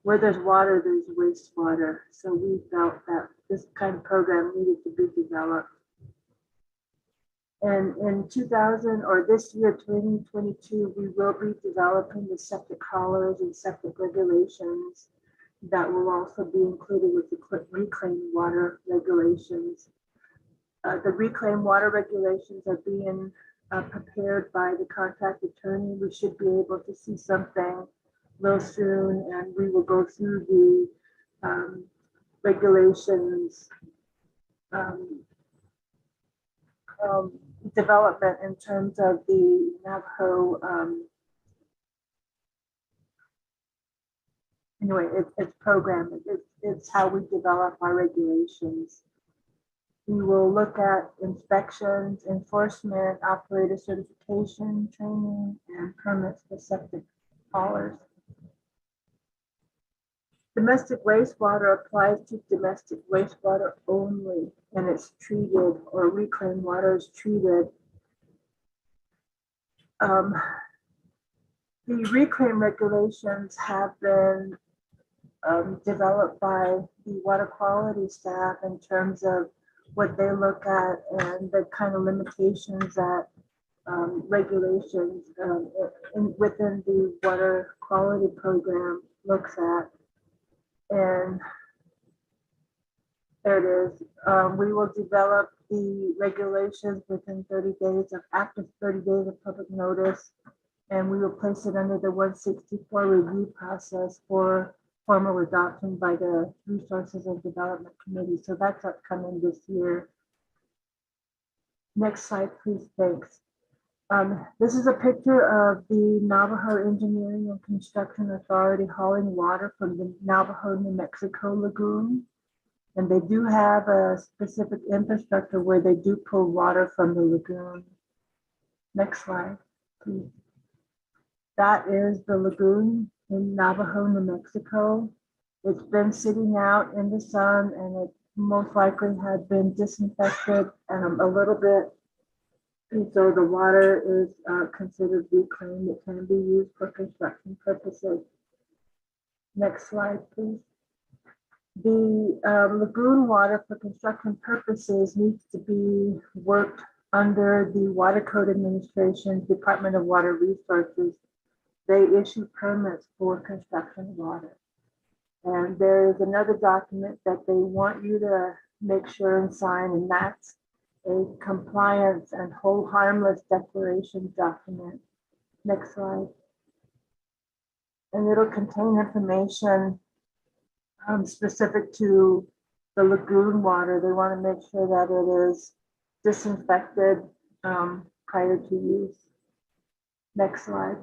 Where there's water, there's wastewater. So we felt that this kind of program needed to be developed. And in this year, 2022, we will be developing the septic collars and septic regulations that will also be included with the reclaimed water regulations. The reclaimed water regulations are being prepared by the contract attorney. We should be able to see something real soon, and we will go through the regulations development in terms of the Navajo. Anyway, it's program. It's how we develop our regulations. We will look at inspections, enforcement, operator certification, training, and permits for septic haulers. Domestic wastewater applies to domestic wastewater only, and it's treated, or reclaimed water is treated. The reclaim regulations have been developed by the water quality staff in terms of what they look at and the kind of limitations that regulations within the water quality program looks at. And there it is. We will develop the regulations within 30 days of, after 30 days of public notice, and we will place it under the 164 review process for formal adoption by the Resources and Development Committee. So that's upcoming this year. Next slide, please. Thanks. This is a picture of the Navajo Engineering and Construction Authority hauling water from the Navajo, New Mexico Lagoon. And they do have a specific infrastructure where they do pull water from the lagoon. Next slide, please. That is the lagoon in Navajo, New Mexico. It's been sitting out in the sun, and it most likely had been disinfected a little bit. And so the water is considered reclaimed. It can be used for construction purposes. Next slide, please. The lagoon water for construction purposes needs to be worked under the Water Code Administration, Department of Water Resources. They issue permits for construction water. And there is another document that they want you to make sure and sign, and that's a compliance and hold harmless declaration document. Next slide. And it'll contain information specific to the lagoon water. They want to make sure that it is disinfected prior to use. Next slide.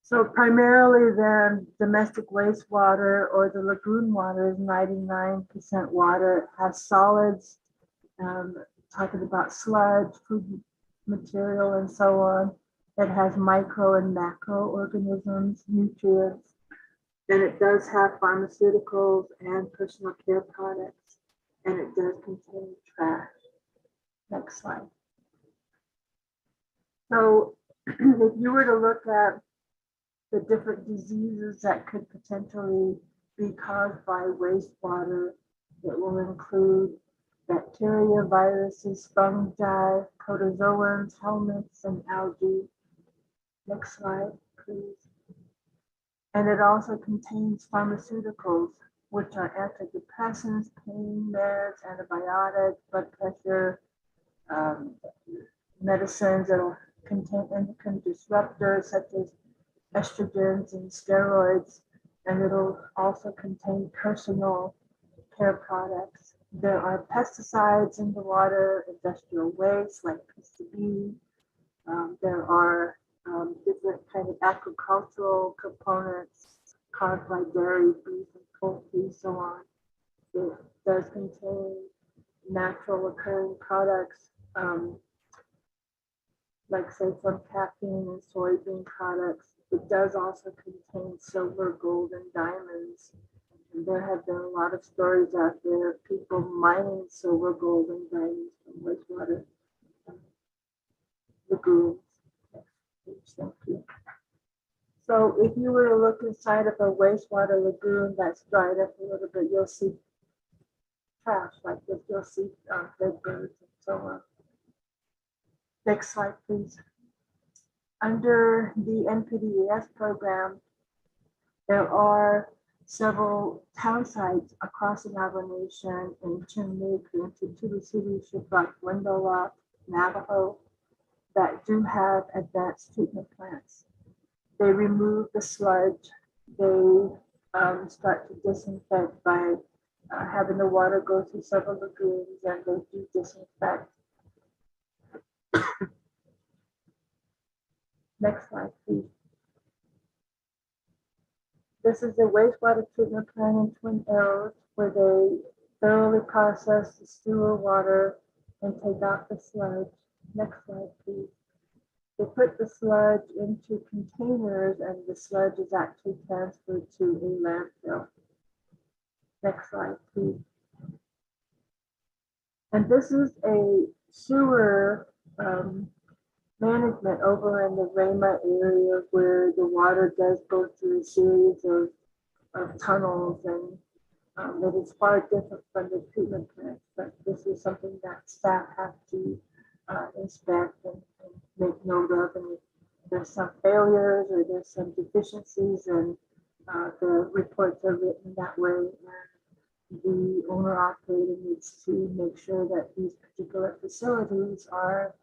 So primarily then domestic wastewater or the lagoon water is 99% water. It has solids, talking about sludge, food material, and so on. It has micro and macroorganisms, nutrients, and it does have pharmaceuticals and personal care products, and it does contain trash. Next slide. So if you were to look at the different diseases that could potentially be caused by wastewater, it will include bacteria, viruses, fungi, protozoans, helminths, and algae. Next slide, please. And it also contains pharmaceuticals, which are antidepressants, pain meds, antibiotics, blood pressure, medicines that will contain endocrine disruptors such as estrogens and steroids, and it'll also contain personal care products. There are pesticides in the water, industrial waste like PCB. There are different kind of agricultural components caused by dairy, beef, and poultry, so on. It does contain natural occurring products, like say from caffeine and soybean products. It does also contain silver, gold, and diamonds. And there have been a lot of stories out there of people mining silver, gold, and diamonds from wastewater lagoons. Thank you. So if you were to look inside of a wastewater lagoon that's dried up a little bit, you'll see trash like this. You'll see dead birds and so on. Next slide, please. Under the NPDES program, there are several town sites across the Navajo Nation in Chimney, Tuba City, Shiprock, Wendell, Navajo, that do have advanced treatment plants. They remove the sludge. They start to disinfect by having the water go through several lagoons, and they do disinfect. Next slide, please. This is the wastewater treatment plant in Twin Arrows, where they thoroughly process the sewer water and take out the sludge. Next slide, please. they put the sludge into containers and the sludge is actually transferred to a landfill. Next slide, please. And this is a sewer management over in the Rama area where the water does go through a series of tunnels, and it is far different from the treatment plant, but this is something that staff have to inspect and make note of. And if there's some failures or there's some deficiencies, and the reports are written that way. And the owner operator needs to make sure that these particular facilities are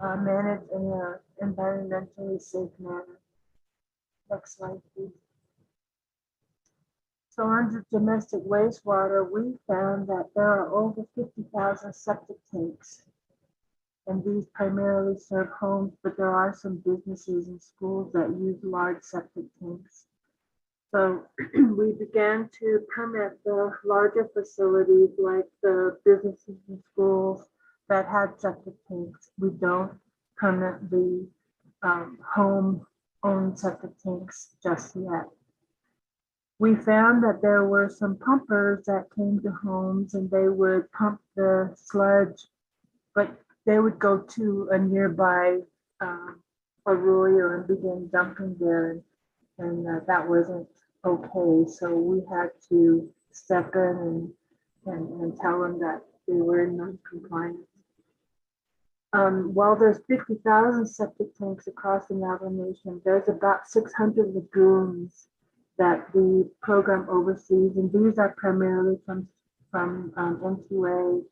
managed in an environmentally safe manner. Next slide, please. So under domestic wastewater, we found that there are over 50,000 septic tanks. And these primarily serve homes, but there are some businesses and schools that use large septic tanks. So we began to permit the larger facilities like the businesses and schools that had septic tanks. We don't permit the home-owned septic tanks just yet. We found that there were some pumpers that came to homes and they would pump the sludge, but they would go to a nearby arroyo and begin dumping there, and that wasn't okay. So we had to step in and tell them that they were in non-compliance. While there's 50,000 septic tanks across the Navajo Nation, there's about 600 lagoons that the program oversees, and these are primarily from NQA,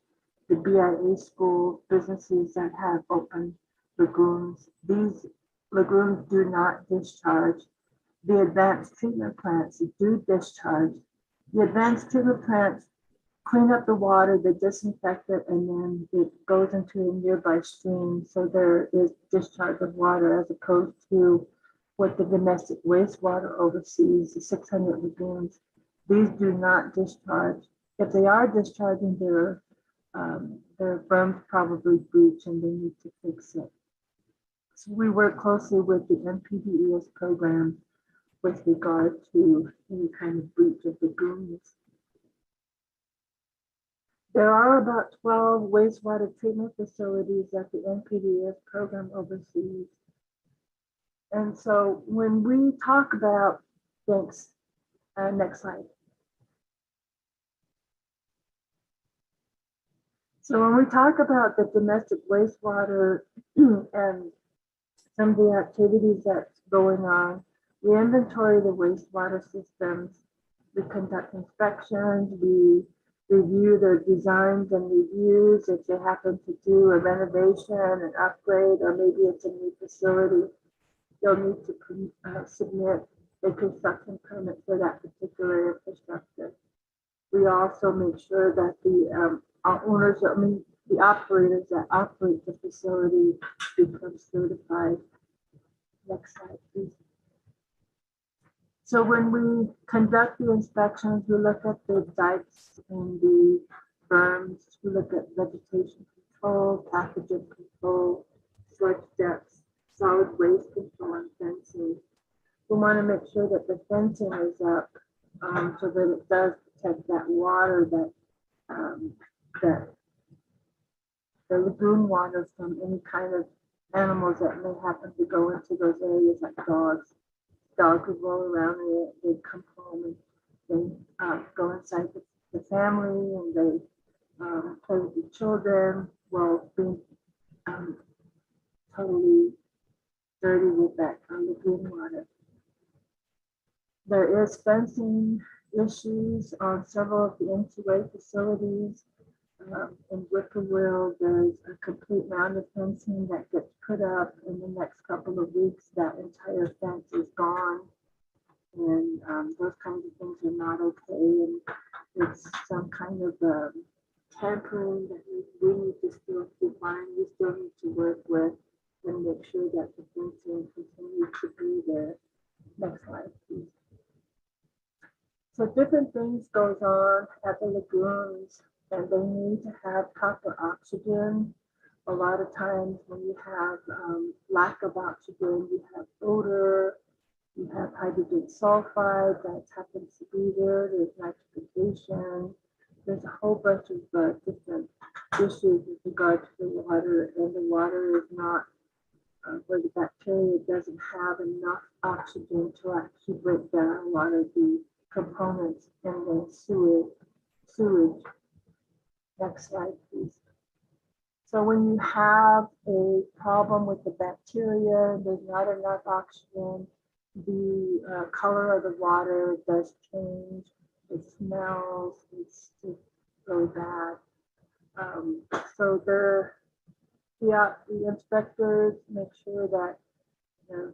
the BIA school, businesses that have open lagoons. These lagoons do not discharge. The advanced treatment plants do discharge. The advanced treatment plants clean up the water, they disinfect it, and then it goes into a nearby stream. So there is discharge of water as opposed to what the domestic wastewater oversees, the 600 lagoons. These do not discharge. If they are discharging, their berms probably breach and they need to fix it. So we work closely with the NPDES program with regard to any kind of breach of lagoons. There are about 12 wastewater treatment facilities that the NPDES program oversees. And so when we talk about, thanks, next slide. So when we talk about the domestic wastewater and some of the activities that's going on, we inventory the wastewater systems, we conduct inspections, we review their designs and reviews. If they happen to do a renovation, an upgrade, or maybe it's a new facility, they'll need to submit a construction permit for that particular infrastructure. We also make sure that the owners, the operators that operate the facility become certified. Next slide, please. So when we conduct the inspections, we look at the dikes and the berms, we look at vegetation control, pathogen control, sludge depths, solid waste control, and fencing. We want to make sure that the fencing is up so that it does protect that water, that the lagoon water from any kind of animals that may happen to go into those areas, like dogs. Dogs would roll around and they'd come home and they go inside the family and they play with the children while being totally dirty with that lagoon water. There is fencing issues on several of the NQA facilities. In Whippoorwill, there's a complete round of fencing that gets put up in the next couple of weeks. That entire fence is gone. And those kinds of things are not okay. And it's some kind of tampering that we need to still define. We still need to work with and make sure that the fencing continues to be there. Next slide, please. So different things goes on at the lagoons, and they need to have proper oxygen. A lot of times when you have lack of oxygen, you have odor, you have hydrogen sulfide that happens to be there, there's nitrification, there's a whole bunch of different issues with regard to the water, and the water is not where the bacteria doesn't have enough oxygen to actually break down a lot of the components in the sewage. Next slide, please. So when you have a problem with the bacteria, there's not enough oxygen, the color of the water does change, it smells, it's really bad. So the inspectors make sure that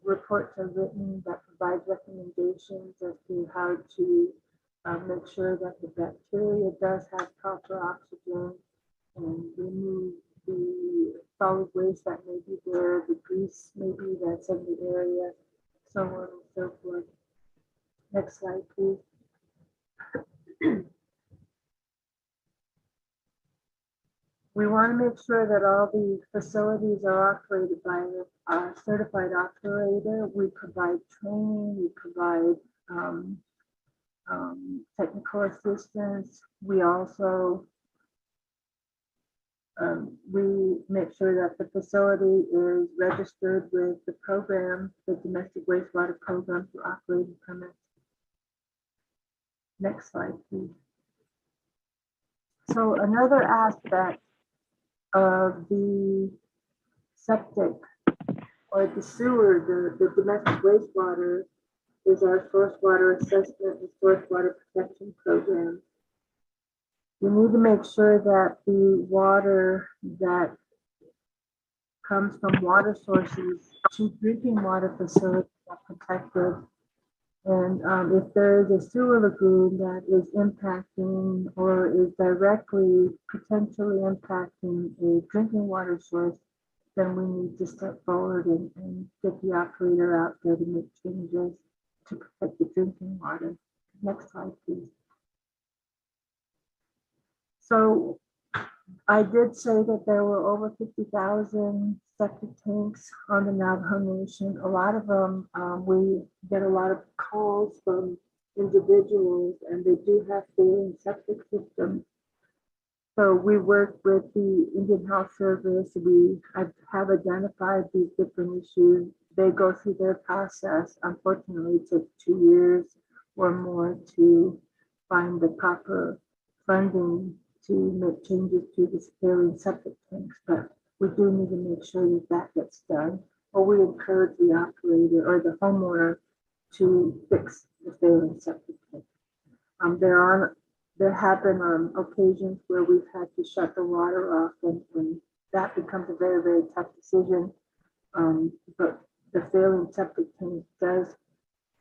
reports are written that provide recommendations as to how to make sure that the bacteria does have proper oxygen and remove the solid waste that may be there, the grease maybe that's in the area, so on and so forth. Next slide, please. We want to make sure that all the facilities are operated by a certified operator. We provide training, we provide technical assistance. We also we make sure that the facility is registered with the program, the domestic wastewater program for operating permits. Next slide, please. So another aspect of the septic or the sewer, the domestic wastewater, is our source water assessment and source water protection program. We need to make sure that the water that comes from water sources to drinking water facilities are protected. And if there is a sewer lagoon that is impacting or is directly potentially impacting a drinking water source, then we need to step forward and get the operator out there to make changes to protect the drinking water. Next slide, please. So I did say that there were over 50,000 septic tanks on the Navajo Nation. A lot of them, we get a lot of calls from individuals, and they do have failing septic systems. So we work with the Indian Health Service. We have identified these different issues. They go through their process. Unfortunately, it took 2 years or more to find the proper funding to make changes to the failing septic tanks, but we do need to make sure that that gets done, or we encourage the operator or the homeowner to fix the failing septic tank. There have been occasions where we've had to shut the water off, and that becomes a very, very tough decision. But the failing septic tank does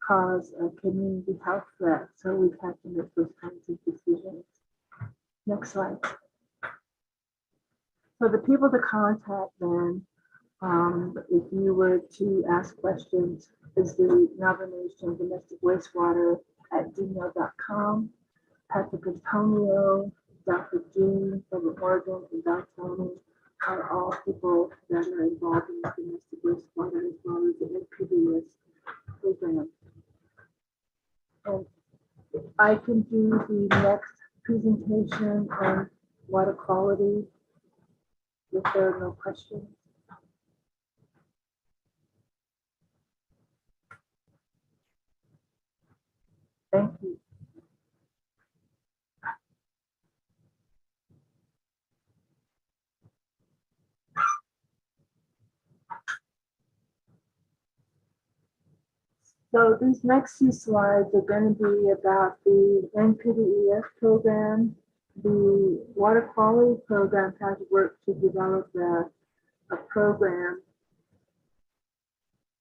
cause a community health threat, so we've had to make those kinds of decisions. Next slide. So the people to contact then, if you were to ask questions, is the Navajo Nation Domestic Wastewater at gmail.com. Patrick Antonio, Dr. Jean, Robert Morgan, and Dr. Tony are all people that are involved in the domestic wastewater as well as the NPDES program. And I can do the next presentation on water quality if there are no questions. Thank you. So these next few slides are going to be about the NPDES program. The water quality program has worked to develop a program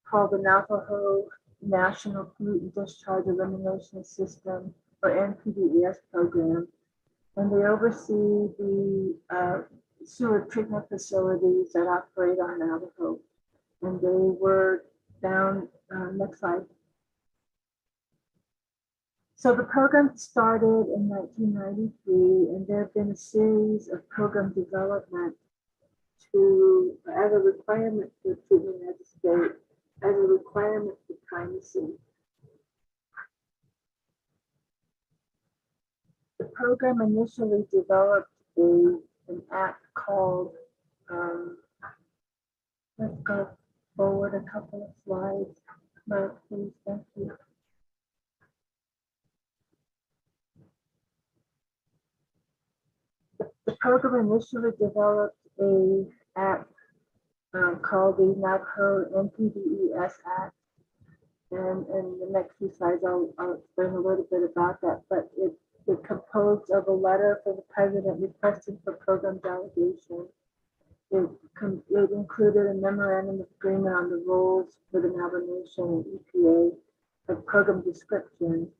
called the Navajo National Pollutant Discharge Elimination System, or NPDES program. And they oversee the sewer treatment facilities that operate on Navajo. And they were down, next slide. So the program started in 1993, and there have been a series of program development to as a requirement for treatment as a state, as a requirement for primacy. The program initially developed an act called, let's go forward a couple of slides. Mark, please, thank you. The program initially developed a act called the Navajo NPDES Act. And in the next few slides, I'll explain a little bit about that, but it composed of a letter from the president requesting for program delegation. It included a memorandum of agreement on the rules for the Navajo Nation and EPA, a program description,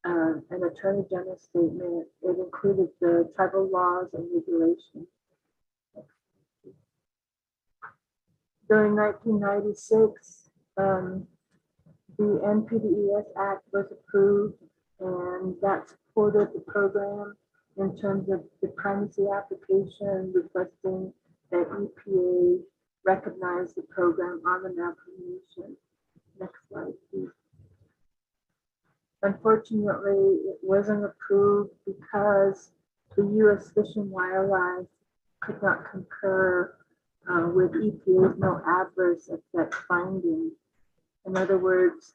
an attorney general statement. It included the tribal laws and regulations. During 1996, the NPDES Act was approved, and that supported the program in terms of the primacy application requesting that EPA recognize the program on the Navajo Nation. Next slide, please. Unfortunately, it wasn't approved because the U.S. Fish and Wildlife could not concur with EPA's no adverse effect finding. In other words,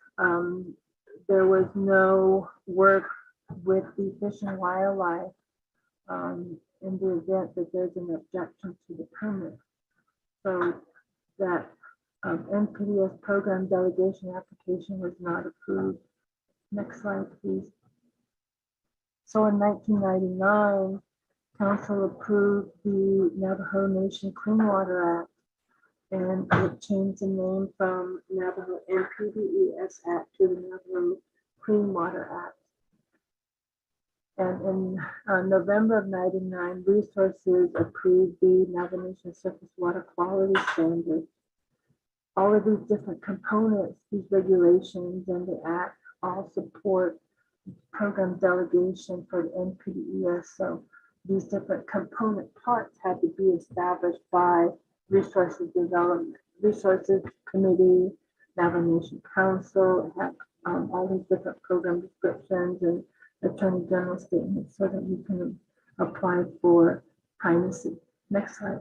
there was no work with the Fish and Wildlife in the event that there's an objection to the permit. So that NPDES program delegation application was not approved. Next slide, please. So in 1999, Council approved the Navajo Nation Clean Water Act, and it changed the name from Navajo NPDES Act to the Navajo Clean Water Act. And in November of '99, Resources approved the Navajo Nation Surface Water Quality Standard. All of these different components, these regulations and the act all support program delegation for the NPDES. So these different component parts had to be established by Resources Development, Resources Committee, Navajo Nation Council, have all these different program descriptions and Attorney General statements so that you can apply for primacy. Next slide.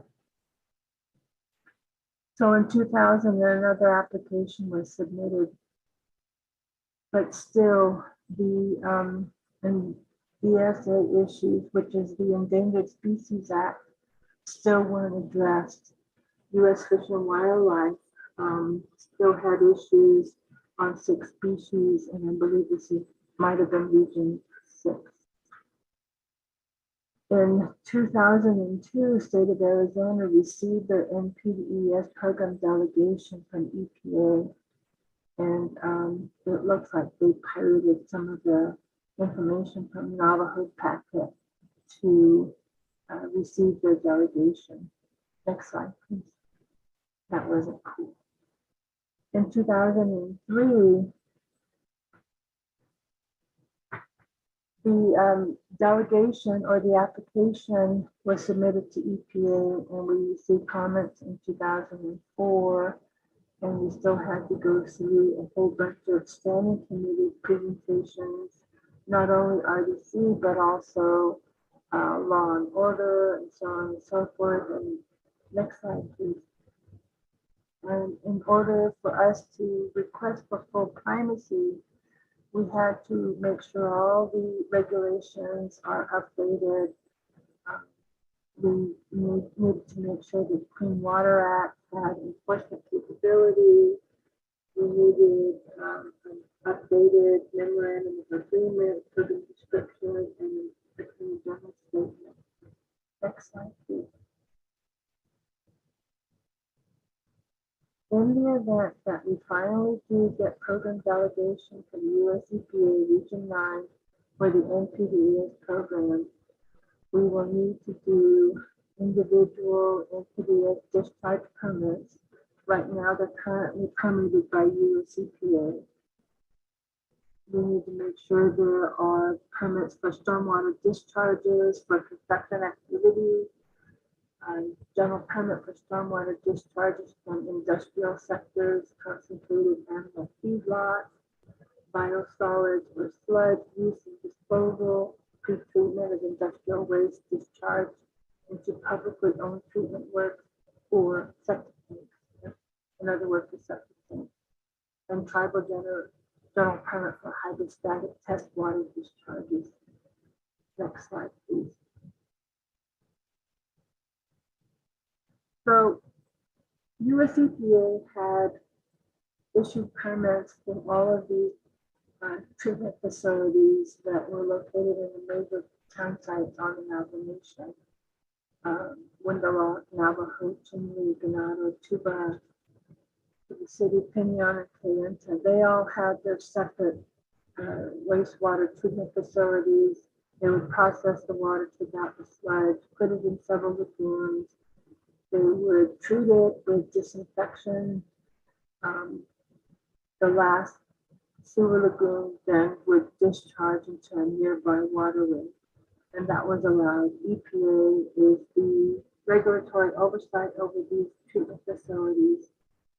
So in 2000, another application was submitted, but still the ESA issues, which is the Endangered Species Act, still weren't addressed. U.S. Fish and Wildlife still had issues on 6 species, and I believe this might have been Region 6. In 2002, State of Arizona received their NPDES program delegation from EPA, and it looks like they pirated some of the information from Navajo packet to receive their delegation. Next slide, please. That wasn't cool. In 2003, the delegation or the application was submitted to EPA, and we received comments in 2004, and we still had to go through a whole bunch of standing committee presentations, not only RDC, but also law and order, and so on and so forth. And next slide, please. And in order for us to request for full primacy, we had to make sure all the regulations are updated. We needed to make sure the Clean Water Act had enforcement capability. We needed an updated memorandum of agreement, program description, and Attorney General statement. Next slide, please. In the event that we finally do get program delegation from US EPA Region 9 for the NPDES program, we will need to do individual NPDES discharge permits. Right now, they're currently permitted by US EPA. We need to make sure there are permits for stormwater discharges, for construction activity, General permit for stormwater discharges from industrial sectors, concentrated animal feedlots, biosolids or sludge use and disposal, pre-treatment of industrial waste discharge into publicly owned treatment works or septic tanks. Another word for septic tanks. And tribal general permit for hydrostatic test water discharges. Next slide, please. So US EPA had issued permits in all of these treatment facilities that were located in the major town sites on the Navajo Nation. Window, Navajo, Chinle, Ganado, Tuba, the city, Pinon, and Kayenta. They all had their separate wastewater treatment facilities. They would process the water, take out the sludge, put it in several lagoons. They would treat it with disinfection. The last sewer lagoon then would discharge into a nearby waterway, and that was allowed. EPA is the regulatory oversight over these treatment facilities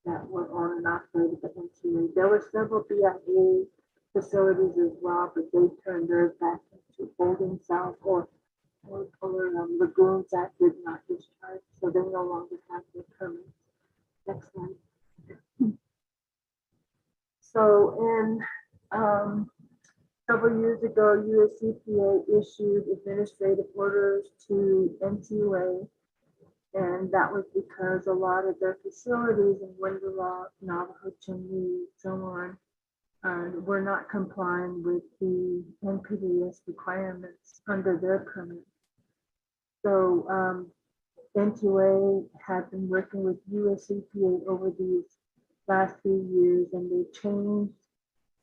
that were on and operated by NTA. There were several BIA facilities as well, but they turned theirs back into holding cells or lagoons that did not discharge, so they no longer have their permits. Next slide. So in several years ago, US EPA issued administrative orders to NTA, and that was because a lot of their facilities in Window, Navajo, Chinle, so on, were not complying with the NPDES requirements under their permit. So NTA had been working with US EPA over these last few years, and they changed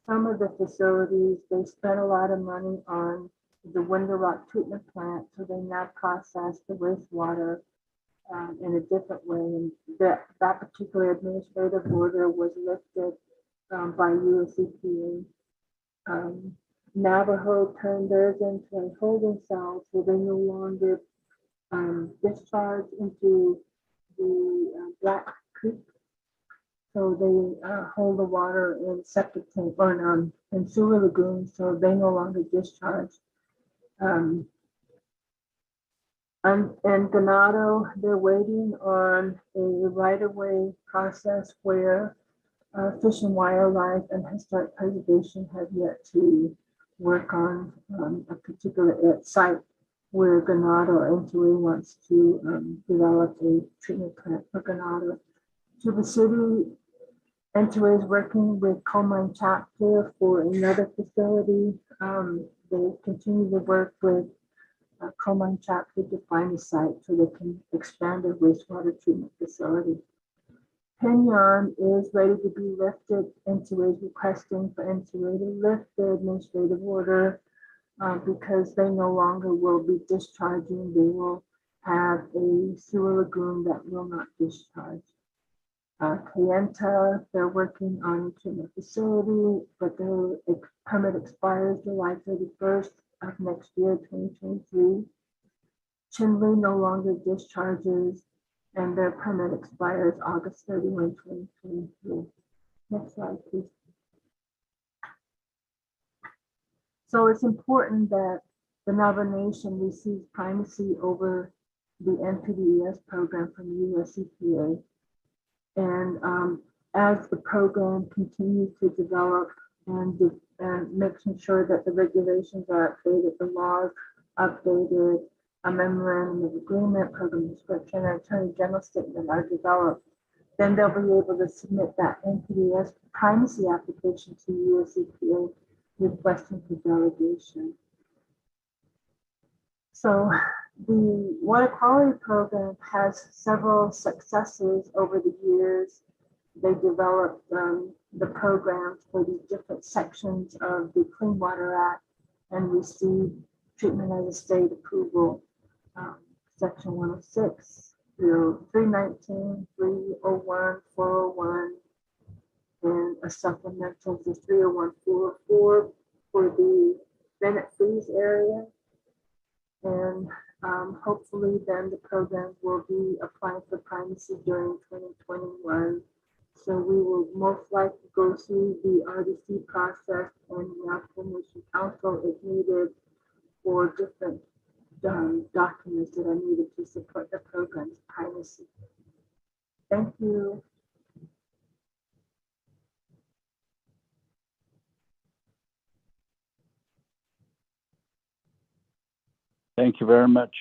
some of the facilities. They spent a lot of money on the Window Rock treatment plant, so they now process the wastewater in a different way. And that particular administrative order was lifted by US EPA. Navajo turned theirs into a holding cell, so they no longer discharge into the Black Creek. So they hold the water in septic tank or in sewer lagoons, so they no longer discharge. And Ganado, they're waiting on a right-of-way process where Fish and Wildlife and Historic Preservation have yet to work on a particular site where Ganado NTA wants to develop a treatment plant for Ganado. To the city, NTA is working with Coal Mine Chapter for another facility. They continue to work with Coal Mine Chapter to find a site so they can expand their wastewater treatment facility. Pinon is ready to be lifted. NTA is requesting for NTA to lift the administrative order because they no longer will be discharging. They will have a sewer lagoon that will not discharge. Kayenta, they're working on a treatment facility, but their permit expires July 31st of next year, 2023. Chinle no longer discharges, and their permit expires August 31, 2023. Next slide, please. So it's important that the Navajo Nation receives primacy over the NPDES program from the US EPA. And as the program continues to develop and making sure that the regulations are updated, the laws updated, a memorandum of agreement, program description, and attorney general statement are developed, then they'll be able to submit that NPDES primacy application to US EPA requesting for delegation. So the water quality program has several successes over the years. They developed the programs for the different sections of the Clean Water Act and received treatment as a state approval. Section 106, 319, 301, 401, and a supplemental to 301, 404 for the Bennett Freeze area. And Hopefully then the program will be applying for primacy during 2021. So we will most likely go through the RDC process and the Affirmation Council if needed for different documents that are needed to support the program's primacy. Thank you. Thank you very much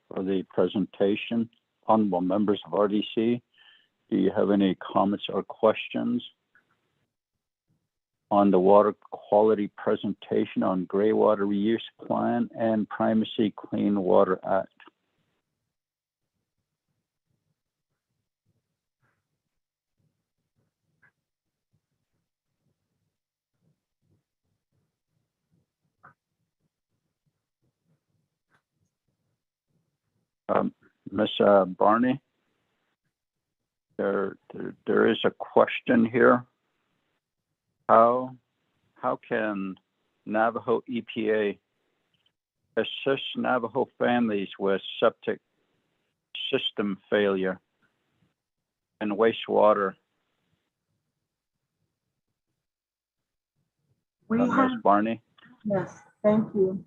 for the presentation. Honorable members of RDC, do you have any comments or questions on the water quality presentation on gray water reuse plan and primacy Clean Water Act? Ms. Barney, there is a question here. How can Navajo EPA assist Navajo families with septic system failure and wastewater? Ms. Barney? Yes, thank you.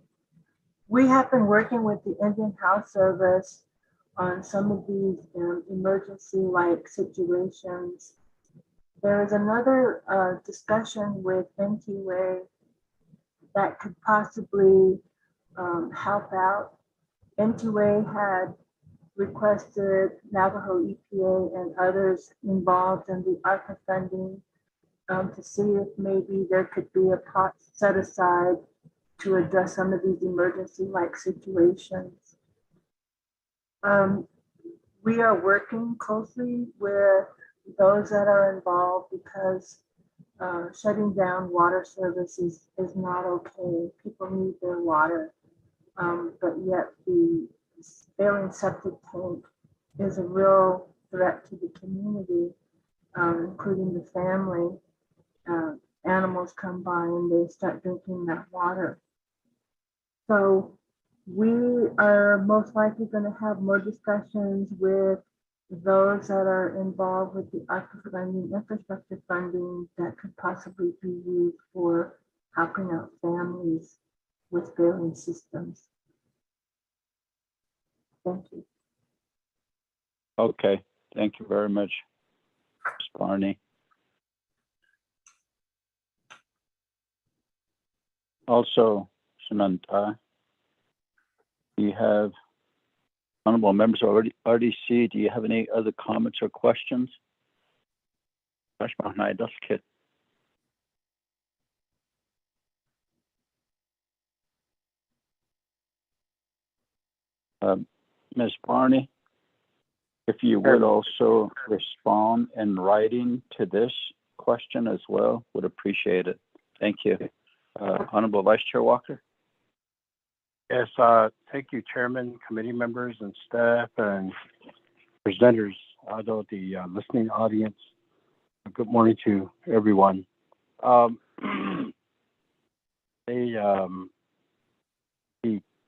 We have been working with the Indian Health Service on some of these emergency-like situations. There is another discussion with NTWA that could possibly help out. NTWA had requested Navajo EPA and others involved in the ARPA funding to see if maybe there could be a pot set aside to address some of these emergency-like situations. We are working closely with those that are involved because shutting down water services is not okay. People need their water, but yet the failing septic tank is a real threat to the community, including the family. Animals come by and they start drinking that water. So we are most likely going to have more discussions with those that are involved with the ARPA funding, infrastructure funding that could possibly be used for helping out families with failing systems. Thank you. Okay, thank you very much, Ms. Barney. Also, Samantha, do you have, honorable members of RDC, do you have any other comments or questions? Ms. Barney, if you would also respond in writing to this question as well, would appreciate it. Thank you. Honorable Vice Chair Walker. Yes, thank you, Chairman, committee members, and staff, and presenters, although the listening audience. Good morning to everyone. The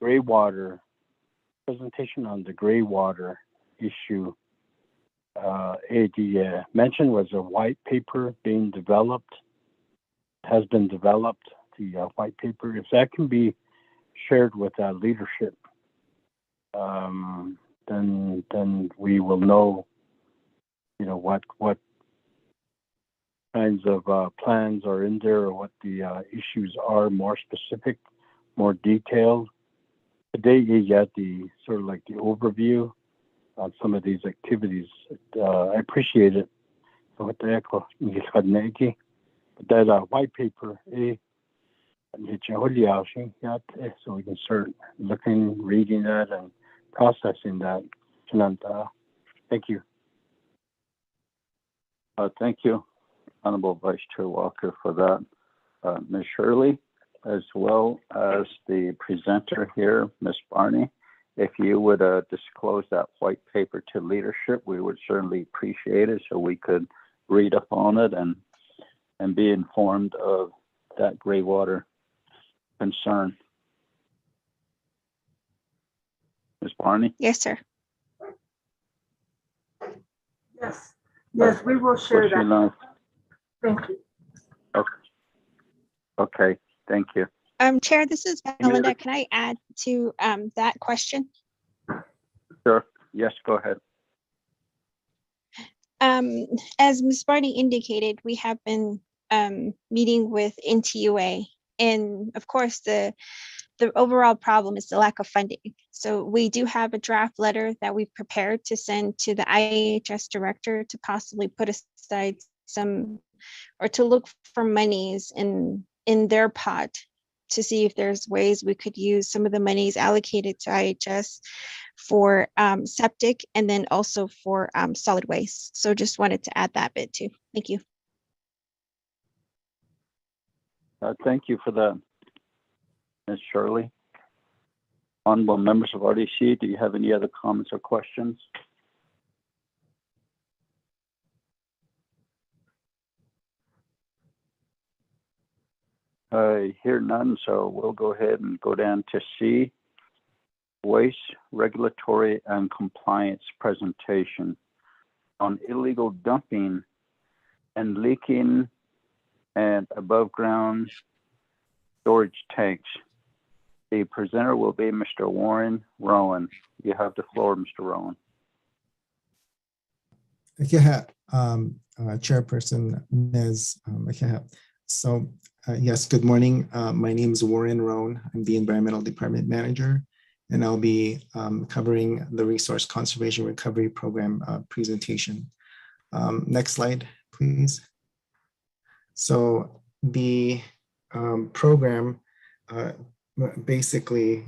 gray water presentation on the gray water issue, the mention was a white paper being developed, has been developed, the white paper. If that can be shared with leadership, then we will know, what kinds of plans are in there, or what the issues are, more specific, more detailed. Today you get the sort of like the overview on some of these activities. I appreciate it. But that white paper, so we can start looking, reading that, and processing that. Thank you. Thank you, Honorable Vice Chair Walker, for that. Ms. Shirley, as well as the presenter here, Ms. Barney, if you would disclose that white paper to leadership, we would certainly appreciate it so we could read up on it and be informed of that gray water concern. Ms. Barney? Yes, sir. Yes, yes, we will share What's your that. last? Thank you. Okay, thank you. Chair, this is Melinda. Can I add to that question? Sure. Yes, go ahead. As Ms. Barney indicated, we have been meeting with NTUA, and of course, the overall problem is the lack of funding. So we do have a draft letter that we've prepared to send to the IHS director to possibly put aside some, or to look for monies in their pot to see if there's ways we could use some of the monies allocated to IHS for septic and then also for solid waste. So just wanted to add that bit too. Thank you. Thank you for that, Ms. Shirley. Honorable members of RDC, do you have any other comments or questions? I hear none, so we'll go ahead and go down to C, Waste Regulatory and Compliance Presentation on illegal dumping and leaking and above ground storage tanks. The presenter will be Mr. Warren Rowan. You have the floor, Mr. Rowan. Chairperson Ms. So yes, good morning. My name is Warren Rowan. I'm the Environmental Department Manager, and I'll be covering the Resource Conservation Recovery Program presentation. Next slide, please. So the program basically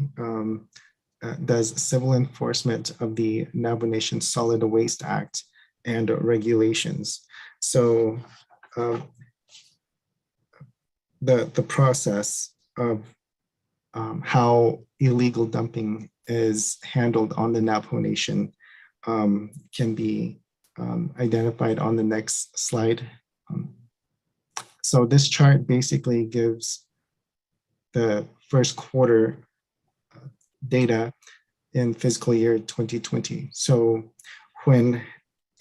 does civil enforcement of the Navajo Nation Solid Waste Act and regulations. So the process of how illegal dumping is handled on the Navajo Nation can be identified on the next slide. So this chart basically gives the first quarter data in fiscal year 2020. So when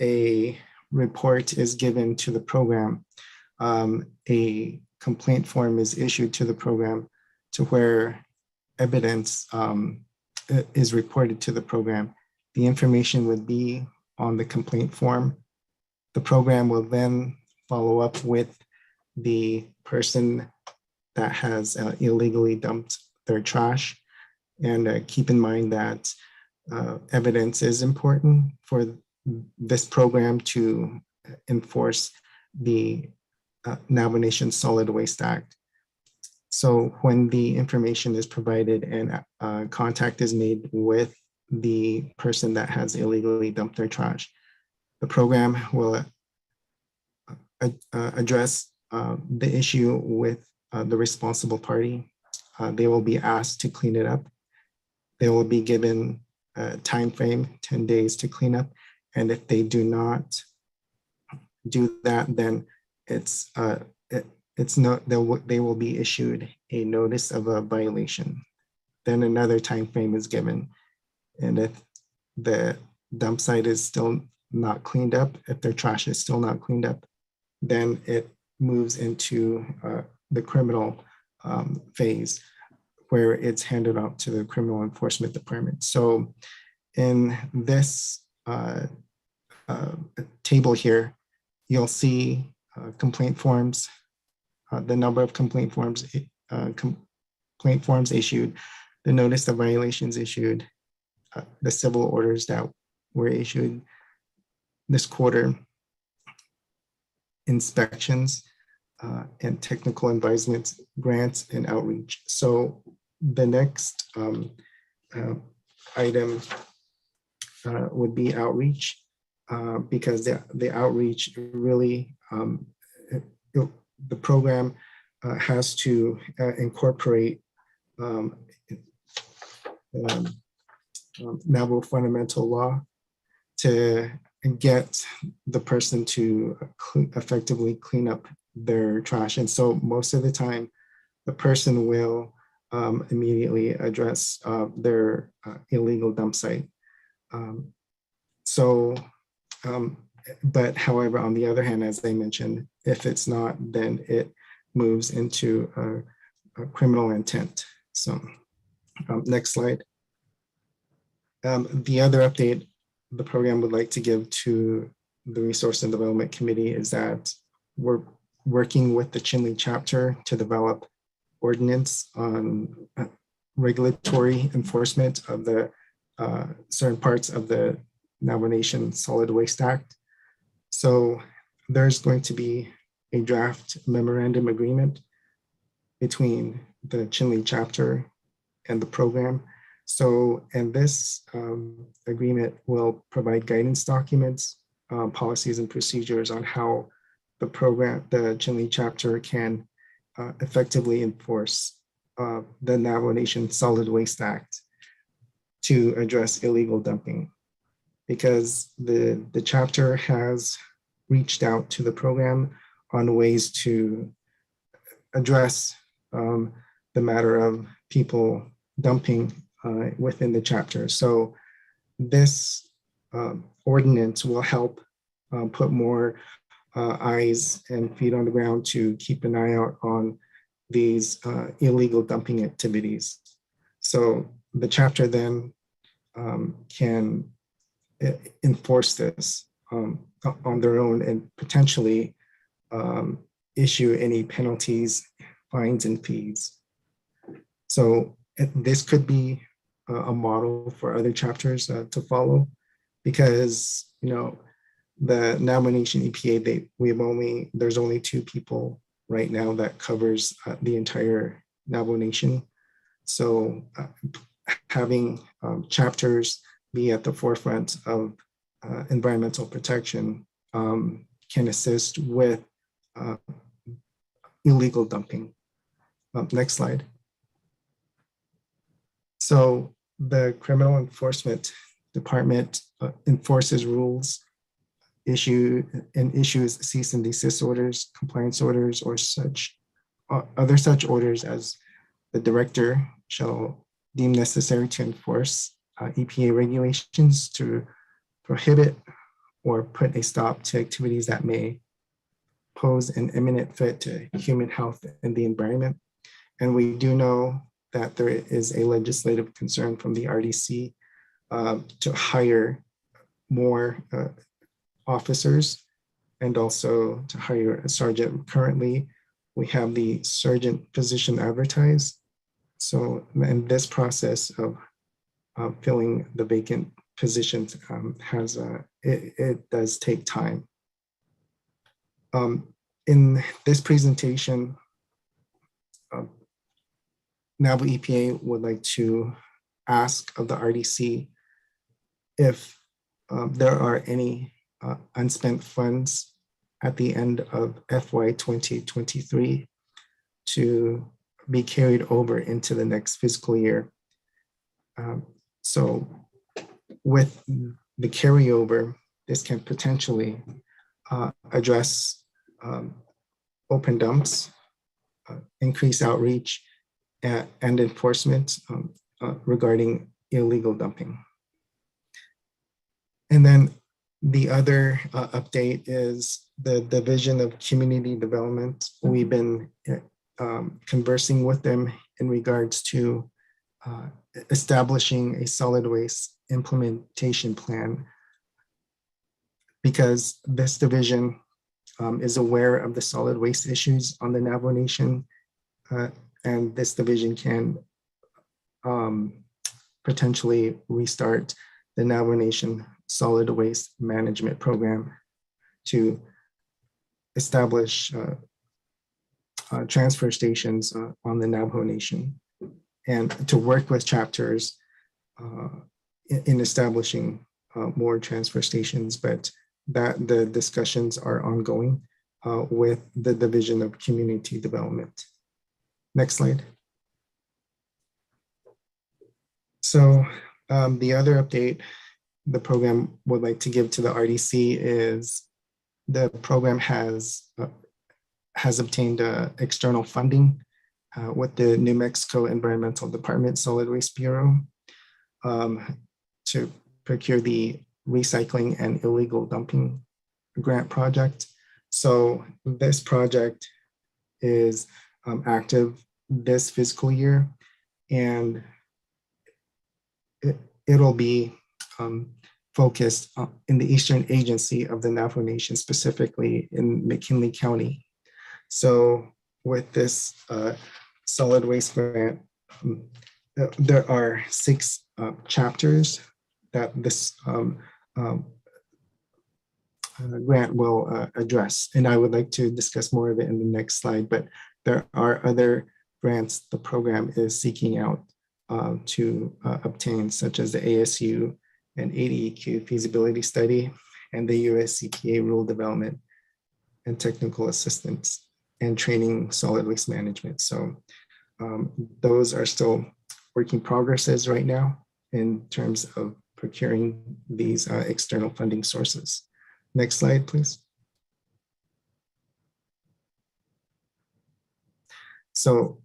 a report is given to the program, a complaint form is issued to the program to where evidence is reported to the program. The information would be on the complaint form. The program will then follow up with the person that has illegally dumped their trash. And keep in mind that evidence is important for this program to enforce the Navajo Nation Solid Waste Act. So when the information is provided and contact is made with the person that has illegally dumped their trash, the program will address the issue with the responsible party. They will be asked to clean it up. They will be given a time frame, 10 days to clean up. And if they do not do that, then they will be issued a notice of a violation. Then another time frame is given. And if the dump site is still not cleaned up, if their trash is still not cleaned up, then it moves into the criminal phase, where it's handed off to the Criminal Enforcement Department. So in this table here, you'll see complaint forms, the number of complaint forms issued, the notice of violations issued, the civil orders that were issued this quarter, inspections, and technical advisements, grants, and outreach. So the next item would be outreach, because the outreach really, the program has to incorporate Navajo fundamental law to get the person to effectively clean up their trash. And so most of the time, the person will immediately address their illegal dump site. But however, on the other hand, as I mentioned, if it's not, then it moves into a criminal intent. So next slide. The other update the program would like to give to the Resource and Development Committee is that we're working with the Chinle chapter to develop ordinance on regulatory enforcement of the certain parts of the Navajo Nation Solid Waste Act. So there's going to be a draft memorandum agreement between the Chinle chapter and the program. So, and this agreement will provide guidance documents, policies and procedures on how the program, the Chinle chapter can effectively enforce the Navajo Nation Solid Waste Act to address illegal dumping. Because the chapter has reached out to the program on ways to address the matter of people dumping within the chapter. So this ordinance will help put more eyes and feet on the ground to keep an eye out on these illegal dumping activities. So the chapter then can enforce this on their own and potentially issue any penalties, fines, and fees. So this could be a model for other chapters to follow, because the Navajo Nation EPA, there's only 2 people right now that covers the entire Navajo Nation. So having chapters be at the forefront of environmental protection can assist with illegal dumping. Next slide. So the Criminal Enforcement Department enforces rules, issues cease and desist orders, compliance orders, or other such orders as the director shall deem necessary to enforce EPA regulations to prohibit or put a stop to activities that may pose an imminent threat to human health and the environment. And we do know that there is a legislative concern from the RDC to hire more officers and also to hire a sergeant. Currently, we have the sergeant position advertised. So in this process of filling the vacant positions it does take time. In this presentation, Naval EPA would like to ask of the RDC if there are any unspent funds at the end of FY 2023 to be carried over into the next fiscal year. So with the carryover, this can potentially address open dumps, increase outreach, and enforcement regarding illegal dumping. And then the other update is the Division of Community Development. We've been conversing with them in regards to establishing a solid waste implementation plan, because this division is aware of the solid waste issues on the Navajo Nation, and this division can potentially restart the Navajo Nation Solid Waste Management Program to establish transfer stations on the Navajo Nation, and to work with chapters in establishing more transfer stations, but that the discussions are ongoing with the Division of Community Development. Next slide. So the other update the program would like to give to the RDC is the program has obtained external funding with the New Mexico Environmental Department Solid Waste Bureau to procure the recycling and illegal dumping grant project. So this project is active this fiscal year, and it'll be focused in the Eastern Agency of the Navajo Nation, specifically in McKinley County. So with this solid waste grant, there are 6 chapters that this grant will address. And I would like to discuss more of it in the next slide, but there are other grants the program is seeking out to obtain, such as the ASU and ADEQ feasibility study and the US EPA rule development and technical assistance and training solid waste management. So those are still working progresses right now in terms of procuring these external funding sources. Next slide, please. So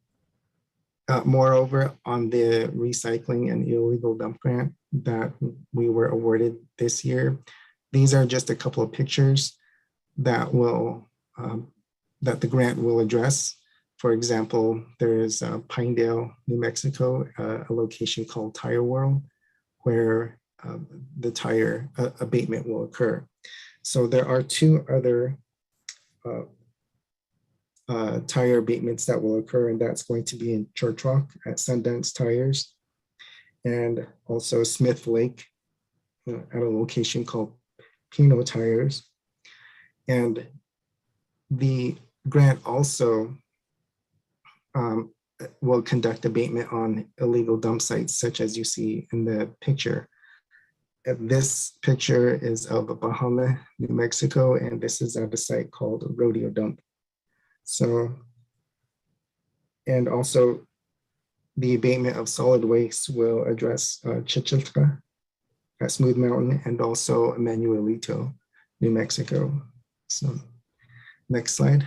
moreover, on the recycling and illegal dump grant that we were awarded this year, these are just a couple of pictures that will that the grant will address. For example, there is Pinedale, New Mexico, a location called Tire World, where the tire abatement will occur. So there are 2 other tire abatements that will occur, and that's going to be in Church Rock at Sundance Tires, and also Smith Lake at a location called Pino Tires. And the grant also will conduct abatement on illegal dump sites, such as you see in the picture. This picture is of Bahama, New Mexico, and this is at a site called Rodeo Dump. So, and also the abatement of solid waste will address Chichilca at Smooth Mountain and also Manuelito, New Mexico. So next slide.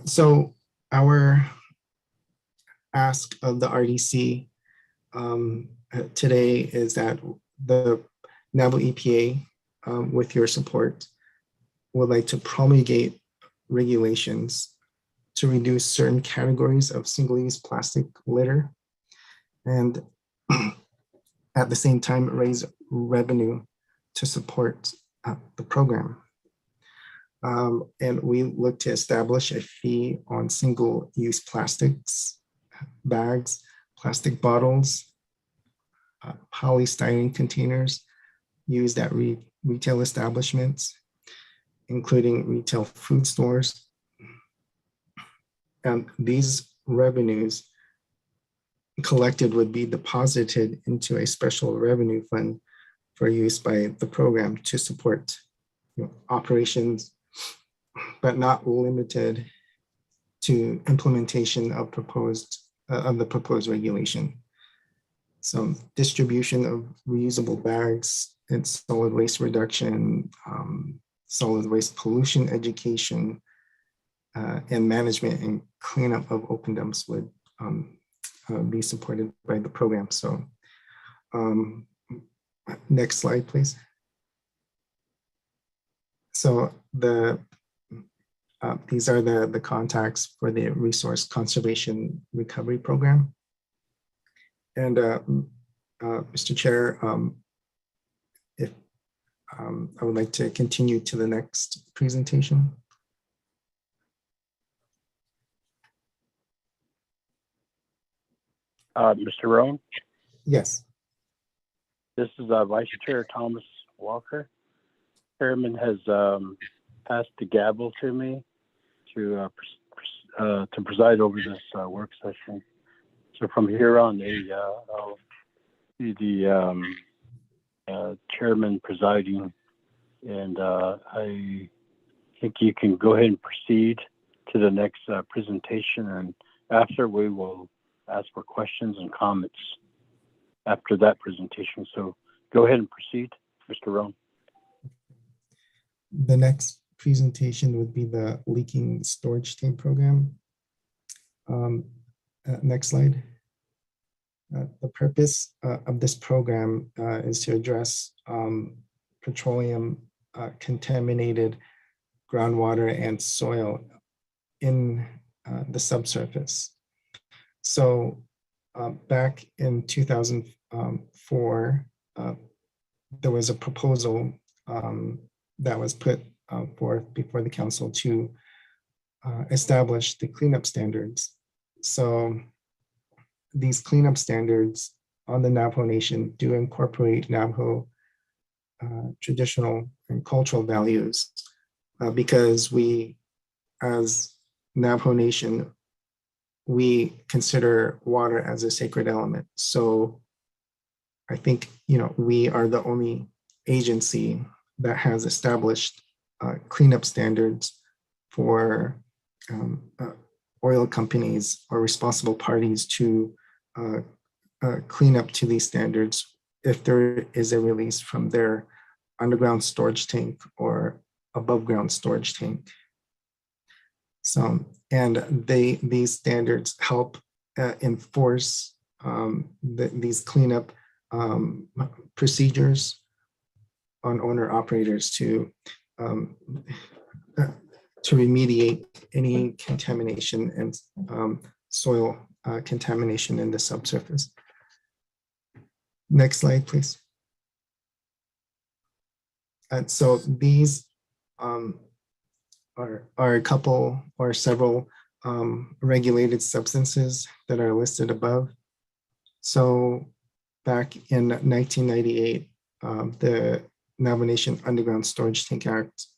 So our ask of the RDC today is that the Naval EPA, with your support, would like to promulgate regulations to reduce certain categories of single-use plastic litter, and at the same time raise revenue to support the program. And we look to establish a fee on single-use plastics, bags, plastic bottles, polystyrene containers used at retail establishments, including retail food stores. And these revenues collected would be deposited into a special revenue fund for use by the program to support operations, but not limited to implementation of the proposed regulation. So distribution of reusable bags and solid waste reduction, solid waste pollution education, and management and cleanup of open dumps would be supported by the program. So next slide, please. So these are the contacts for the Resource Conservation Recovery Program. And Mr. Chair, if I would like to continue to the next presentation. Mr. Rowan? Yes. This is Vice Chair Thomas Walker. Chairman has passed the gavel to me to preside over this work session. So from here on, I'll be the chairman presiding, and I think you can go ahead and proceed to the next presentation, and after we will ask for questions and comments after that presentation. So go ahead and proceed, Mr. Rowan. The next presentation would be the leaking storage tank program. Next slide. The purpose of this program is to address petroleum contaminated groundwater and soil in the subsurface. So back in 2004, there was a proposal that was put forth before the council to establish the cleanup standards. So these cleanup standards on the Navajo Nation do incorporate Navajo traditional and cultural values because we, as Navajo Nation, we consider water as a sacred element. So I think, we are the only agency that has established cleanup standards for oil companies or responsible parties to clean up to these standards if there is a release from their underground storage tank or above ground storage tank. So, and these standards help enforce these cleanup procedures on owner operators to remediate any contamination and soil contamination in the subsurface. Next slide, please. And so these are a couple or several regulated substances that are listed above. So back in 1998, the Navajo Nation Underground Storage Tank Act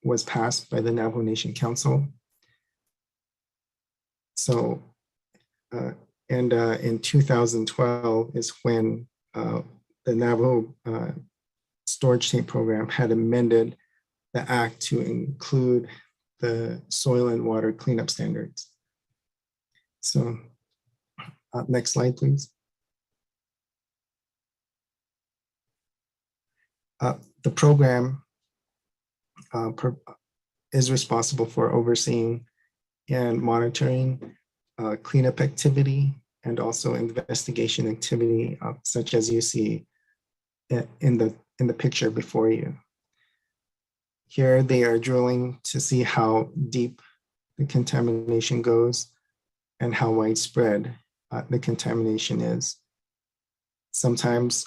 was passed by the Navajo Nation Council. So, in 2012 is when the Navajo Storage Tank Program had amended the act to include the soil and water cleanup standards. So, next slide, please. The program is responsible for overseeing and monitoring cleanup activity and also investigation activity, such as you see in the picture before you. Here they are drilling to see how deep the contamination goes and how widespread the contamination is. Sometimes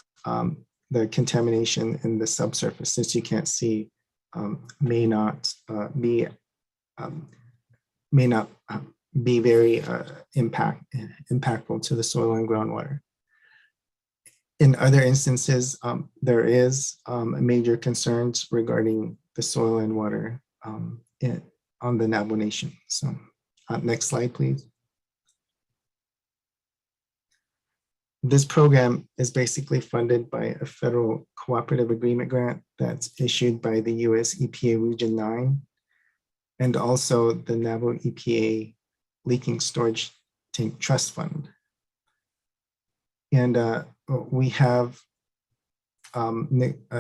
the contamination in the subsurface, since you can't see, may not be very impactful to the soil and groundwater. In other instances, there is major concerns regarding the soil and water on the Navajo Nation. So next slide, please. This program is basically funded by a federal cooperative agreement grant that's issued by the US EPA Region 9 and also the Navajo EPA Leaking Storage Tank Trust Fund. And we have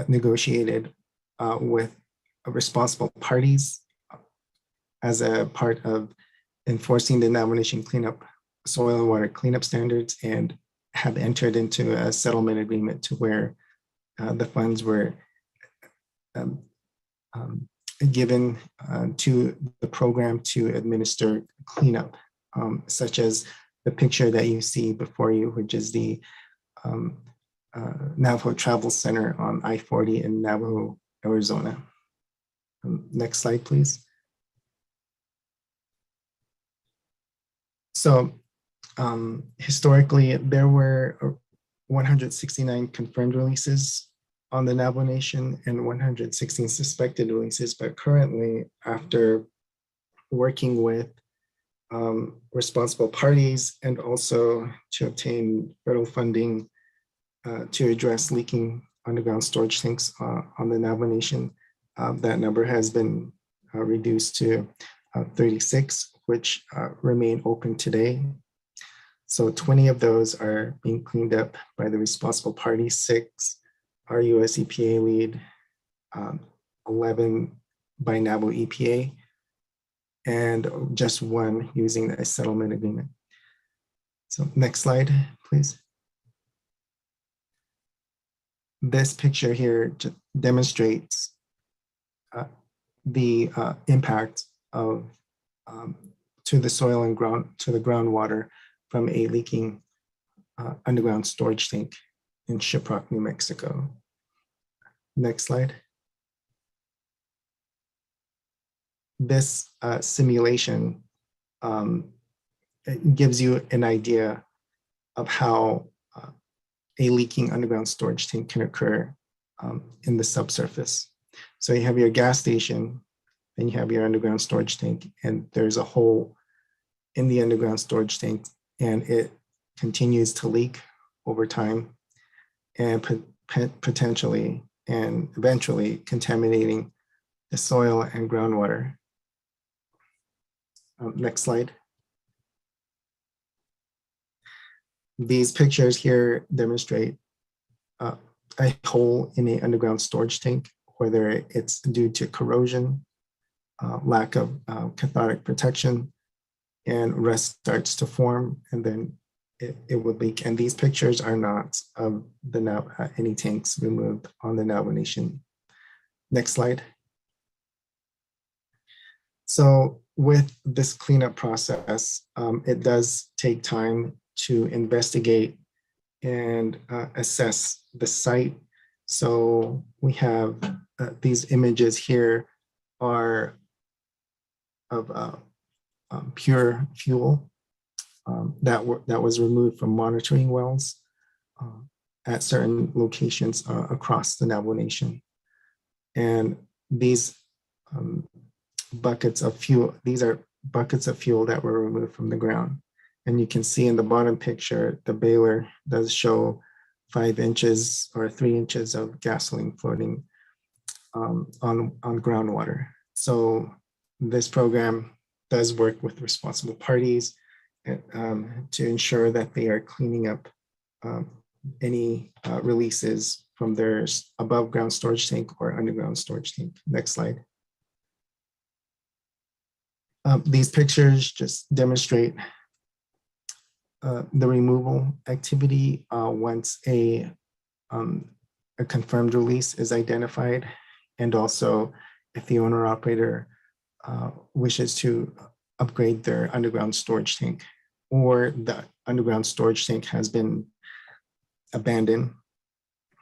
negotiated with responsible parties as a part of enforcing the Navajo Nation cleanup, soil and water cleanup standards, and have entered into a settlement agreement to where the funds were given to the program to administer cleanup, such as the picture that you see before you, which is the Navajo Travel Center on I-40 in Navajo, Arizona. Next slide, please. So historically, there were 169 confirmed releases on the Navajo Nation and 116 suspected releases, but currently, after working with responsible parties and also to obtain federal funding to address leaking underground storage tanks on the Navajo Nation, that number has been reduced to 36, which remain open today. So 20 of those are being cleaned up by the responsible party, 6 are US EPA lead, 11 by Naval EPA, and just one using a settlement agreement. So next slide, please. This picture here demonstrates the impact of to the soil and groundwater from a leaking underground storage tank in Shiprock, New Mexico. Next slide. This simulation it gives you an idea of how a leaking underground storage tank can occur in the subsurface. So you have your gas station, then you have your underground storage tank, and there's a hole in the underground storage tank, and it continues to leak over time and potentially and eventually contaminating the soil and groundwater. Next slide. These pictures here demonstrate a hole in an underground storage tank, whether it's due to corrosion, lack of cathodic protection, and rust starts to form, and then it would leak. And these pictures are not of the any tanks removed on the Navajo Nation. Next slide. So with this cleanup process, it does take time to investigate and assess the site. So we have these images here are of pure fuel that was removed from monitoring wells at certain locations across the Navajo Nation. And these buckets of fuel, these are buckets of fuel that were removed from the ground. And you can see in the bottom picture, the baler does show 5 inches or 3 inches of gasoline floating on groundwater. So this program does work with responsible parties to ensure that they are cleaning up any releases from their above ground storage tank or underground storage tank. Next slide. These pictures just demonstrate the removal activity once a confirmed release is identified, and also if the owner operator wishes to upgrade their underground storage tank, or the underground storage tank has been abandoned.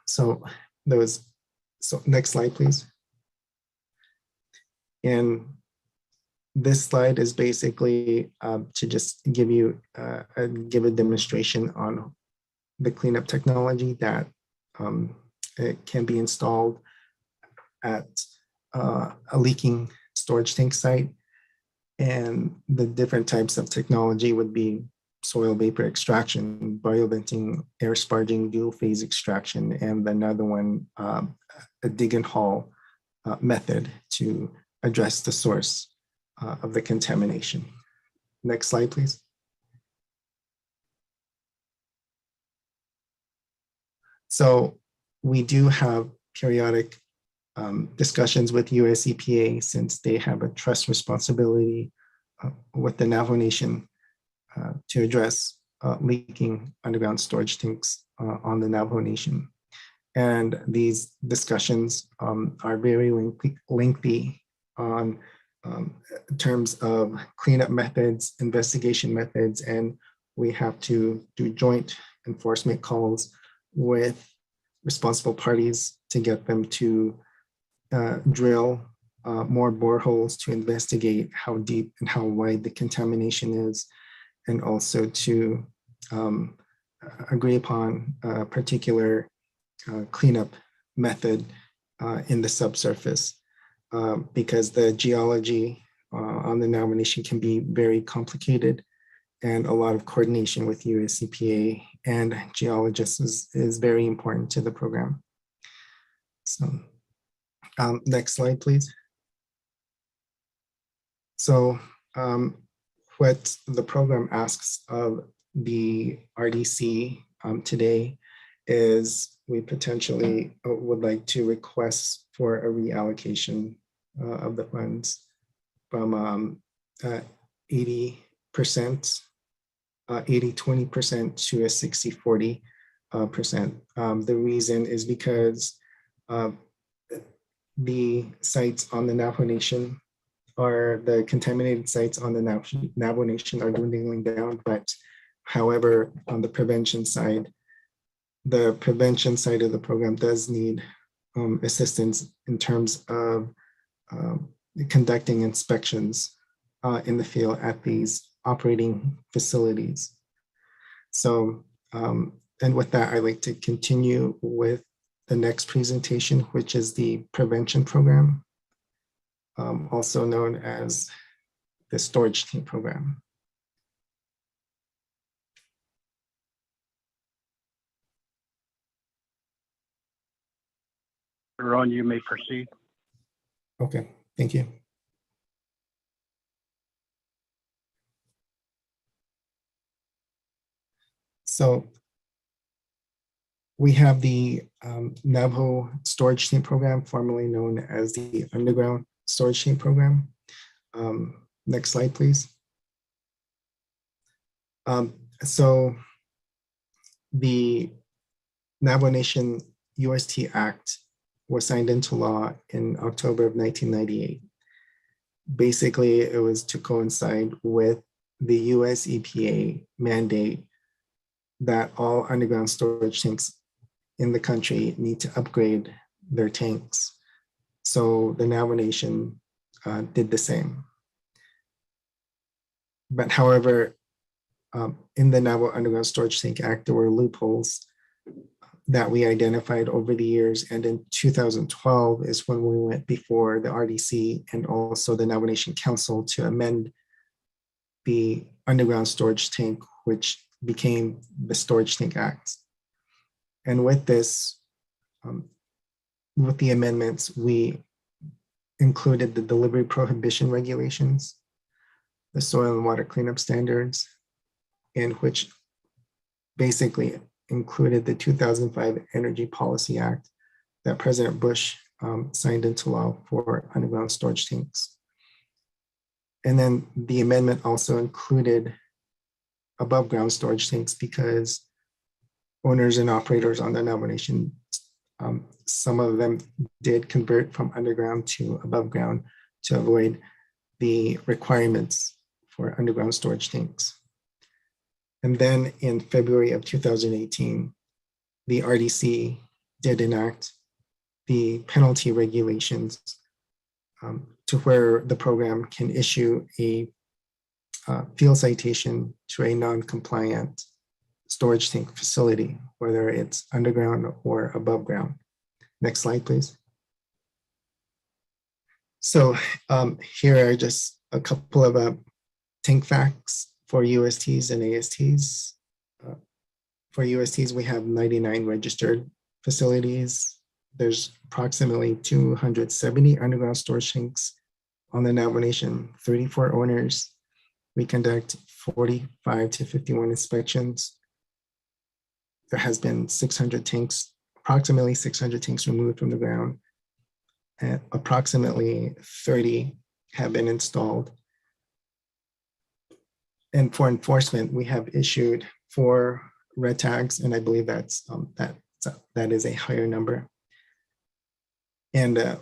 So next slide, please. And this slide is basically to just give you give a demonstration on the cleanup technology that it can be installed at a leaking storage tank site. And the different types of technology would be soil vapor extraction, bioventing, air sparging, dual phase extraction, and another one, a dig and haul method to address the source of the contamination. Next slide, please. So we do have periodic discussions with US EPA, since they have a trust responsibility with the Navajo Nation to address leaking underground storage tanks on the Navajo Nation. And these discussions are very lengthy on terms of cleanup methods, investigation methods, and we have to do joint enforcement calls with responsible parties to get them to drill more boreholes to investigate how deep and how wide the contamination is, and also to agree upon a particular cleanup method in the subsurface, because the geology on the Navajo Nation can be very complicated, and a lot of coordination with US EPA and geologists is very important to the program. So next slide, please. So what the program asks of the RDC today is we potentially would like to request for a reallocation of the funds from 80%, 80-20% to a 60-40%. The reason is because the sites on the Navajo Nation, or the contaminated sites on the Navajo Nation, are dwindling down. But however, on the prevention side of the program does need assistance in terms of conducting inspections in the field at these operating facilities. So, and with that, I'd like to continue with the next presentation, which is the prevention program, also known as the storage tank program. Ron, you may proceed. Okay, thank you. So we have the Navajo storage tank program, formerly known as the underground storage tank program. Next slide, please. So the Navajo Nation UST Act was signed into law in October of 1998. Basically, it was to coincide with the US EPA mandate that all underground storage tanks in the country need to upgrade their tanks. So the Navajo Nation did the same. But however, in the Navajo Underground Storage Tank Act, there were loopholes that we identified over the years. And in 2012 is when we went before the RDC and also the Navajo Nation Council to amend the underground storage tank, which became the Storage Tank Act. And with this, with the amendments, we included the delivery prohibition regulations, the soil and water cleanup standards, and which basically included the 2005 Energy Policy Act that President Bush signed into law for underground storage tanks. And then the amendment also included above ground storage tanks because owners and operators on the Navajo Nation, some of them did convert from underground to above ground to avoid the requirements for underground storage tanks. And then in February of 2018, the RDC did enact the penalty regulations to where the program can issue a field citation to a non-compliant storage tank facility, whether it's underground or above ground. Next slide, please. So here are just a couple of tank facts for USTs and ASTs. For USTs, we have 99 registered facilities. There's approximately 270 underground storage tanks on the Navajo Nation, 34 owners. We conduct 45 to 51 inspections. There has been 600 tanks, approximately 600 tanks removed from the ground, and approximately 30 have been installed. And for enforcement, we have issued 4 red tags, and I believe that is a higher number. And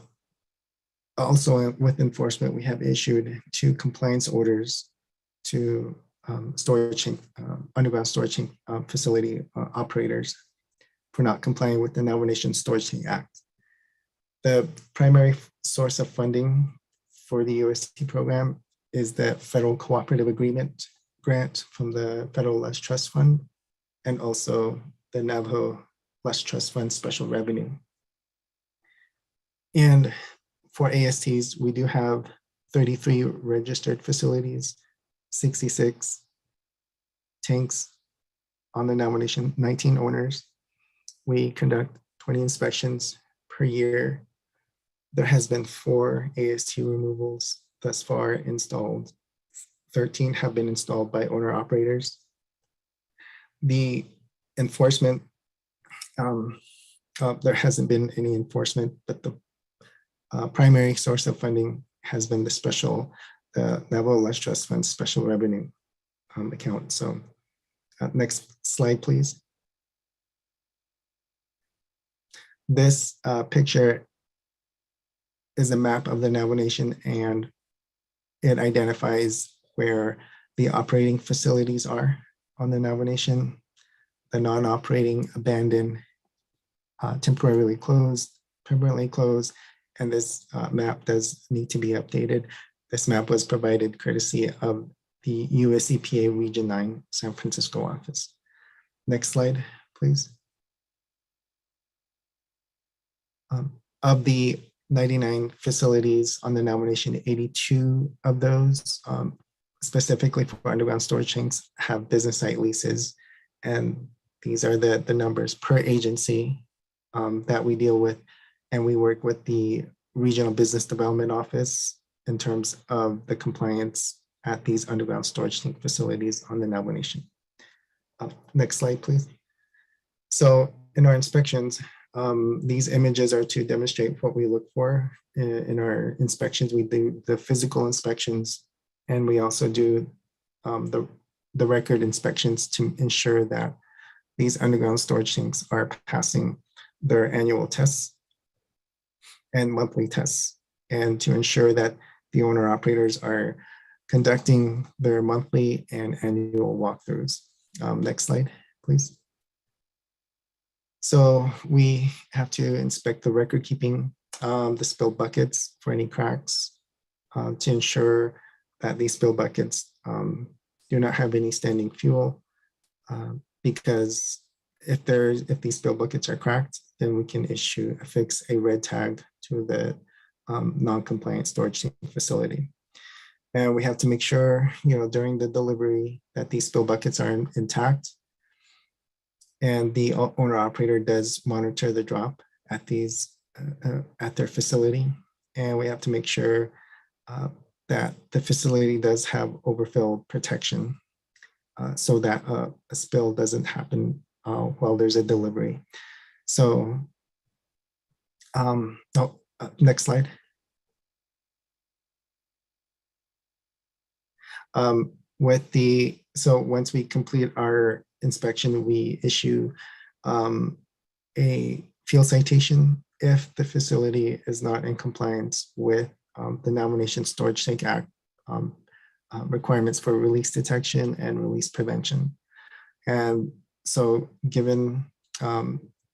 also with enforcement, we have issued 2 compliance orders to storage tank, underground storage tank facility operators for not complying with the Navajo Nation Storage Tank Act. The primary source of funding for the UST program is the Federal Cooperative Agreement grant from the Federal Less Trust Fund and also the Navajo Less Trust Fund Special Revenue. And for ASTs, we do have 33 registered facilities, 66 tanks on the Navajo Nation, 19 owners. We conduct 20 inspections per year. There has been 4 AST removals thus far installed. 13 have been installed by owner operators. The enforcement, there hasn't been any enforcement, but the primary source of funding has been the Naval Less Trust Fund Special Revenue account. So next slide, please. This picture is a map of the Navajo Nation, and it identifies where the operating facilities are on the Navajo Nation, the non-operating, abandoned, temporarily closed, permanently closed, and this map does need to be updated. This map was provided courtesy of the US EPA Region 9 San Francisco office. Next slide, please. Of the 99 facilities on the Navajo Nation, 82 of those, specifically for underground storage tanks, have business site leases. And these are the numbers per agency that we deal with. And we work with the Regional Business Development Office in terms of the compliance at these underground storage tank facilities on the Navajo Nation. Next slide, please. So in our inspections, these images are to demonstrate what we look for in our inspections. We do the physical inspections, and we also do the record inspections to ensure that these underground storage tanks are passing their annual tests and monthly tests, and to ensure that the owner operators are conducting their monthly and annual walkthroughs. Next slide, please. So we have to inspect the record keeping, the spill buckets for any cracks, to ensure that these spill buckets do not have any standing fuel, because if these spill buckets are cracked, then we can affix a red tag to the non-compliant storage tank facility. And we have to make sure, during the delivery that these spill buckets are intact. And the owner operator does monitor the drop at at their facility. And we have to make sure that the facility does have overfill protection so that a spill doesn't happen while there's a delivery. So, next slide. So once we complete our inspection, we issue a field citation if the facility is not in compliance with the Navajo Nation Storage Tank Act requirements for release detection and release prevention. And so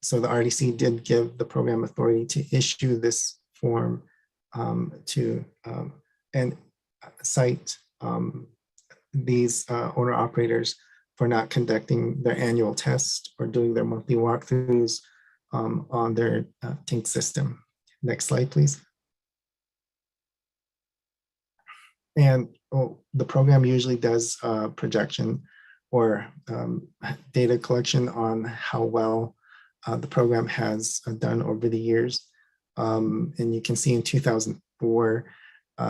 so the RDC did give the program authority to issue this form and cite these owner operators for not conducting their annual test or doing their monthly walkthroughs on their tank system. Next slide, please. And the program usually does projection or data collection on how well the program has done over the years. And you can see in 2004,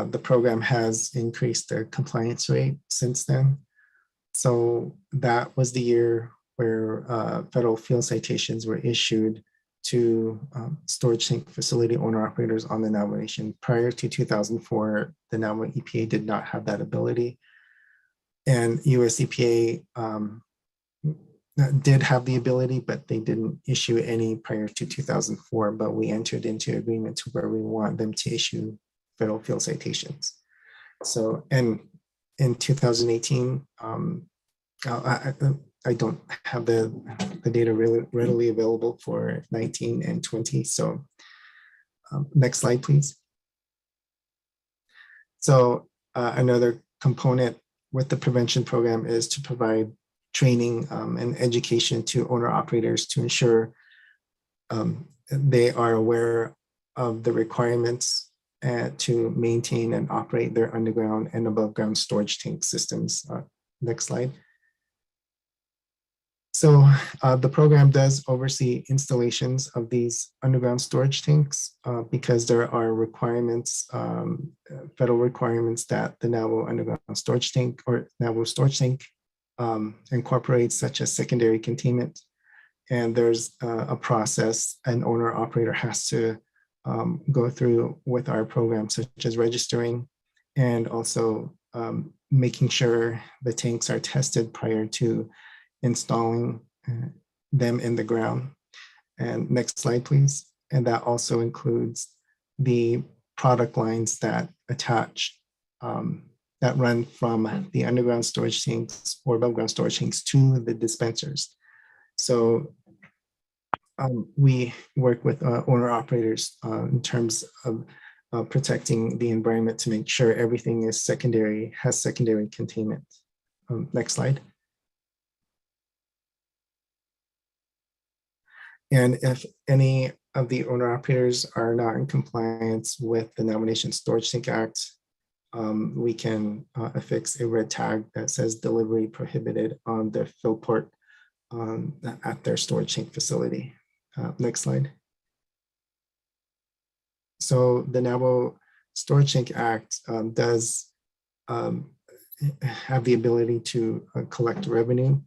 the program has increased their compliance rate since then. So that was the year where federal field citations were issued to storage tank facility owner operators on the Navajo Nation. Prior to 2004, the Navajo EPA did not have that ability. And US EPA did have the ability, but they didn't issue any prior to 2004, but we entered into agreement to where we want them to issue federal field citations. So, and in 2018, I don't have the data really readily available for 19 and 20. So next slide, please. So another component with the prevention program is to provide training and education to owner operators to ensure they are aware of the requirements to maintain and operate their underground and above ground storage tank systems. Next slide. So the program does oversee installations of these underground storage tanks because there are requirements, federal requirements that the Naval underground storage tank or Naval storage tank incorporates, such as secondary containment. And there's a process an owner operator has to go through with our programs, such as registering and also making sure the tanks are tested prior to installing them in the ground. And next slide, please. And that also includes the product lines that attach, that run from the underground storage tanks or above ground storage tanks to the dispensers. So we work with owner operators in terms of protecting the environment to make sure everything is secondary, has secondary containment. Next slide. And if any of the owner operators are not in compliance with the Nomination Storage Tank Act, we can affix a red tag that says delivery prohibited on their fill port at their storage tank facility. Next slide. So the Naval Storage Tank Act does have the ability to collect revenue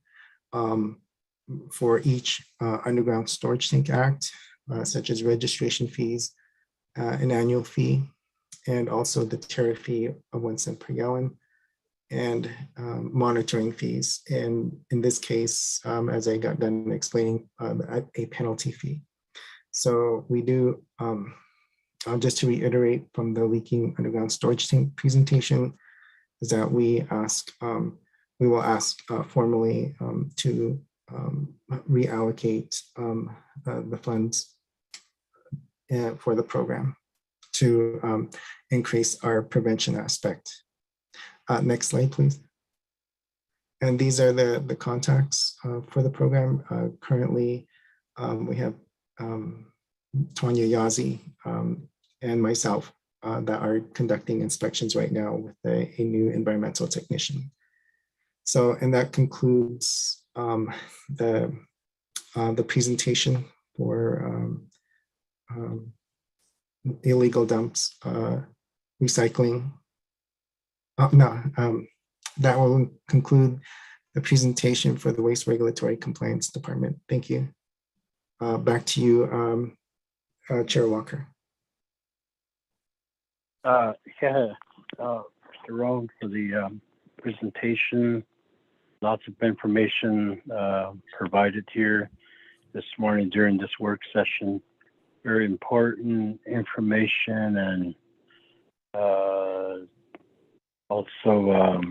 for each underground storage tank act, such as registration fees, an annual fee, and also the tariff fee of 1 cent per gallon, and monitoring fees. And in this case, as I got done explaining, a penalty fee. So we do, just to reiterate from the leaking underground storage tank presentation, is that we will ask formally to reallocate the funds for the program to increase our prevention aspect. Next slide, please. And these are the contacts for the program. Currently, we have Tanya Yazi and myself that are conducting inspections right now with a new environmental technician. So, and that concludes the presentation for illegal dumps, recycling. That will conclude the presentation for the Waste Regulatory Compliance Department. Thank you. Back to you, Chair Walker. Mr. Rohn, for the presentation. Lots of information provided here this morning during this work session. Very important information, and also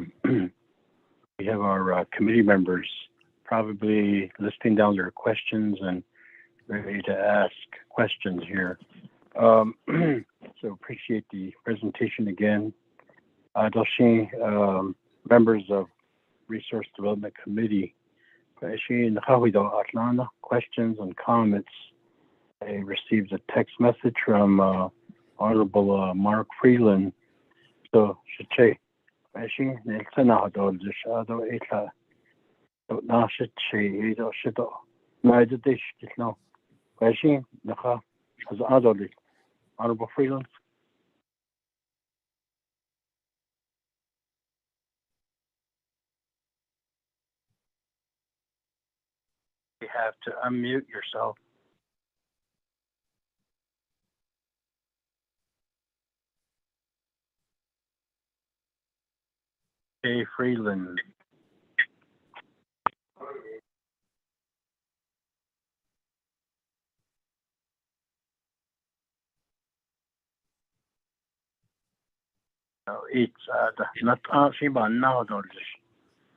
we have our committee members probably listing down their questions and ready to ask questions here. So appreciate the presentation again. Doshi, members of Resource Development Committee, questions and comments. I received a text message from Honorable Mark Freeland. So, Honorable Freeland. You have to unmute yourself. Hey, Freeland. No, it's not actually about now,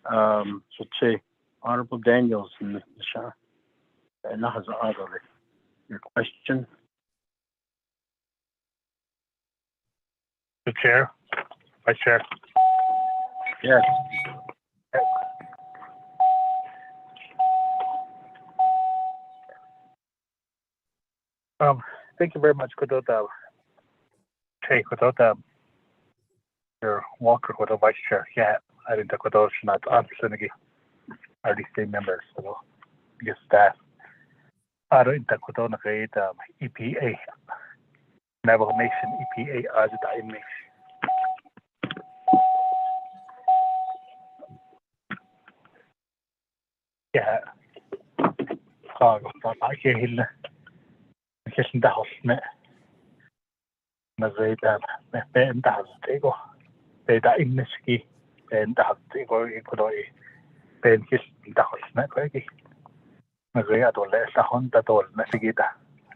so say Honorable Daniels and your question. The chair, Vice Chair. Yes. Thank you very much, Kodota. Okay, Kodota, your Walker, Kodota Vice Chair. Yeah, I didn't talk about not opportunity. RDC members, so your staff. I don't talk about EPA. Naval Nation EPA as the image. Yeah. I can't hear. I can't Nagayda ben dahastego beda inniski ben dahastego ikodoi ben kis dahasna kogi nagaya dole sa honda dol nasigita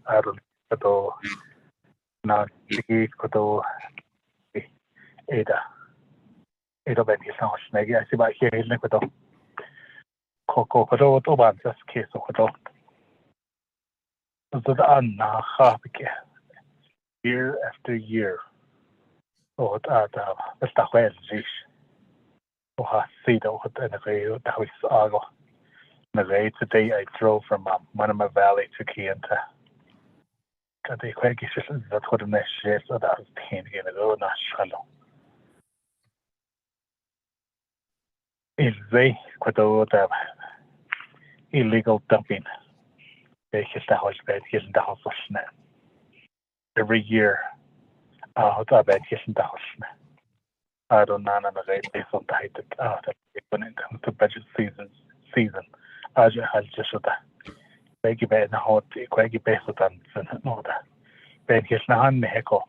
arun to na sigi koto eda ben kis dahasna gi asiba hele koto koto to ban sas keso koto so da anna khapike year after year. Oh, that's the way it is. Oh, see the what in the way that we saw. The way today I drove from Manama Valley to Kianta. Got the quite kisses. That's what the next year. So that was 10 again ago. Not shallow. Is they quite the illegal dumping? They kiss the house bed, kiss the house of snap every year. That bed kiss the house. I don't know the rate based on the height when it comes to budget season. I just that. Begi bed na hot, quite based on no that. Ben kiss na hand heko.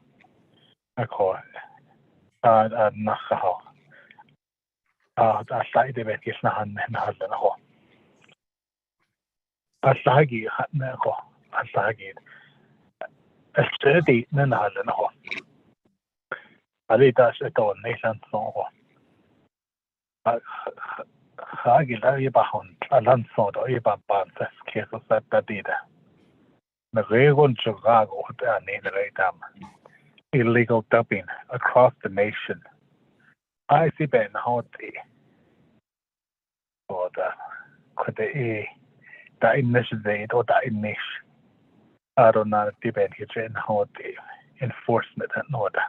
I call Navajo. That side the bed kiss na hand na hand na ho. Asagi hat na ho. Asagi. A steady na hand na ho. Ali das ito nation so hagi la iba hon alan so do iba ban tas keso sa tadida na regon Chicago ta ni dam illegal dumping across the nation. I see ben hoti or the could the da initiate or da inish I don't know the ben hitchen hoti enforcement and order.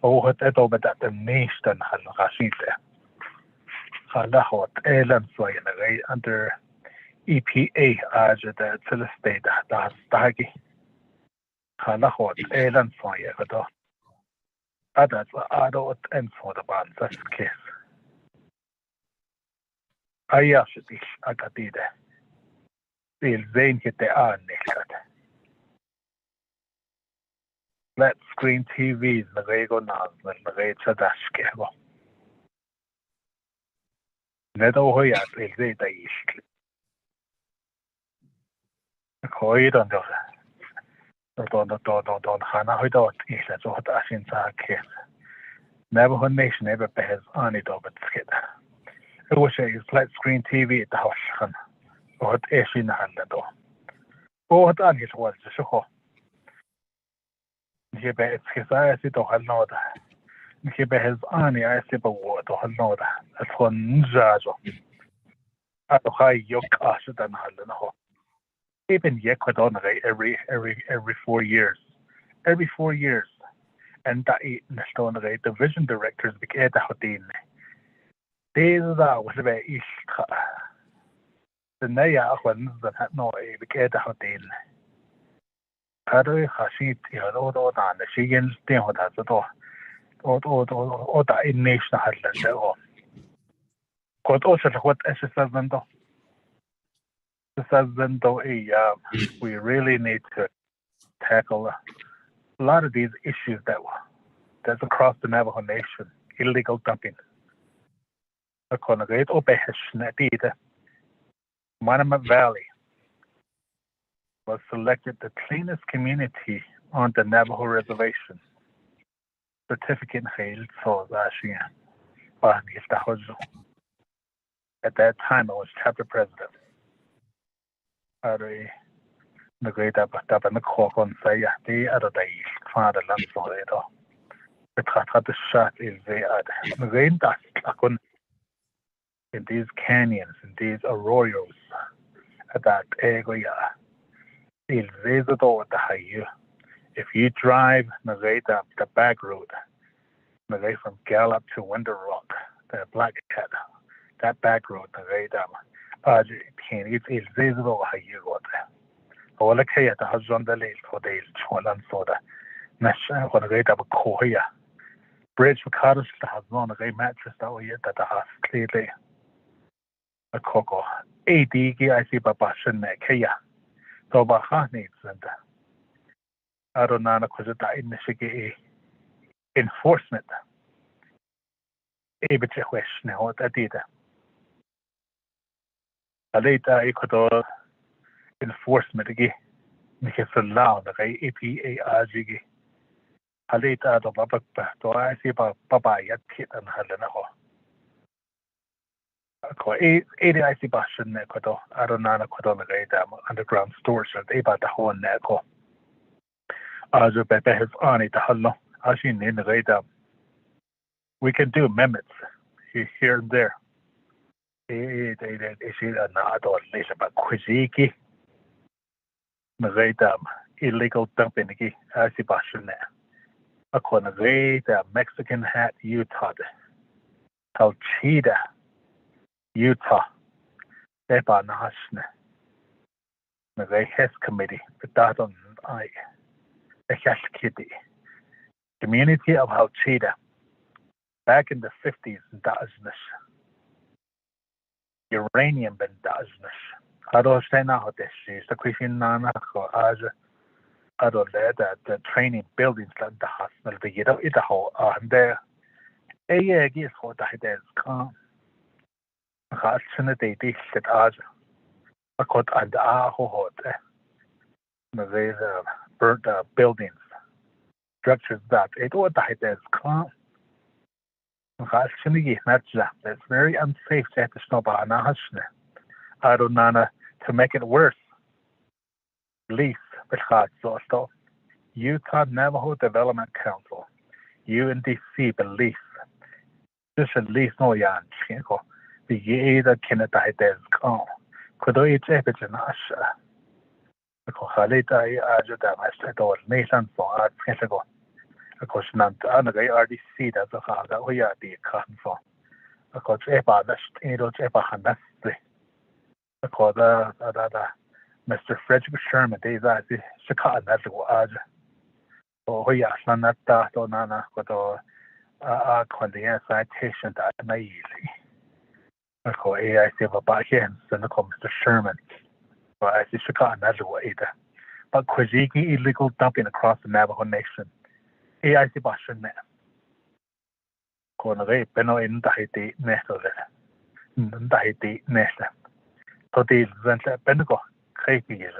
Oh, that over that the nation has Rashida. Halahot, Elan Soyan, under EPA, as the Celestate, that's Dagi. Halahot, Elan Soya, but others are adult and for the band, that's the case. Ayashiti, Agatida. They'll zain hit the arm, flat screen TVs Navajo Nazman Navajo Dashkego. Nedo Hoyat is the East. Hoy don't Hana Hoydot is as what Ashinsa case. Navajo Nation never bears on it over the skid. It was a flat screen TV at the house. What Eshin Handado. Oh, what on his was the show. He bet his eyes to Hanoda. He bet his army eyes to Hanoda. As one Zazo. At the high yoke asher than Hallanaho. Even Yekwadona every 4 years. Every 4 years. And that Nastona division directors became the Hodin. These are was about East. The Naya ones that had no became the Hodin. Other Hashit, or the Shigens, they would have the door. Or the in nation had let go. Quite also what SSL we really need to tackle a lot of these issues that's across the Navajo Nation. Illegal dumping. According to Manama Valley was selected the cleanest community on the Navajo reservation. Certificate held for at that time I was chapter president. The great up in the court on say the other day father land for it all. The the shot is the rain dust in these canyons, in these arroyos at that area. If you drive the back road, from Gallup to Winter Rock, the Black Cat, that back road, it's visible how you go there. All the Kaya has on the lake for days, Chwalan Soda, National for the rate of a Koya. Bridge for Carlos has on a mattress that way that the house clearly a cocoa. AD, I see Babashan Kaya. So Bahani and I don't know because of that in the Shiki enforcement. Ebitje question what adida. Aleta ikodo enforcement agi. Mike verlaag de EPA agigi. Aleta do babak to I see baba yat kit and halena ho. Ko edi I see bashin ne kodo arona kodo na gaita underground storage at eba the ho ne ko. Azu bebe has on it hallo. Ashin in the gaita. We can do amendments here and there. Is it not all nation but quiziki? Magaita illegal dumping again as a bashune. A conagata Mexican hat Utah. Talchida Utah. Epa Nahashne. Magay Hess Committee, but that on I. A cash kitty. Community of Halchida. Back in the 50s, Daznish. Uranium been Daznish. I don't say now this is the question Nana as I don't let that the training buildings like the hospital, the get out the whole and there. A year is what I did come. Hatching the dish that as I caught and hot. There's burnt buildings, structures that it what I did come. It's very unsafe to have to stop on a husne. I don't know to make it worse. Leaf, Utah Navajo Development Council, UNDC belief. Just a leaf no yan chinko. The ye that can die des con. Could I eat epigen asha? The Kohalita Ajada Master Nathan for art Pentagon. Of course, not another RDC that's a hard that we are the council. Of course, Epa, that's Edo Epa Hanasti. Of course, Mr. Frederick Sherman, they are the Chicago, that's what oh, we are not that or Nana, but the citation that may easy. Of course, AIC about him, and of course, Mr. Sherman. But I see Chicago, that's what either. But Kwajiki illegal dumping across the Navajo Nation. AIC Bashan. Conaway, Beno in Tahiti, Nestle. Tahiti, Nestle. So these Benego, creepy is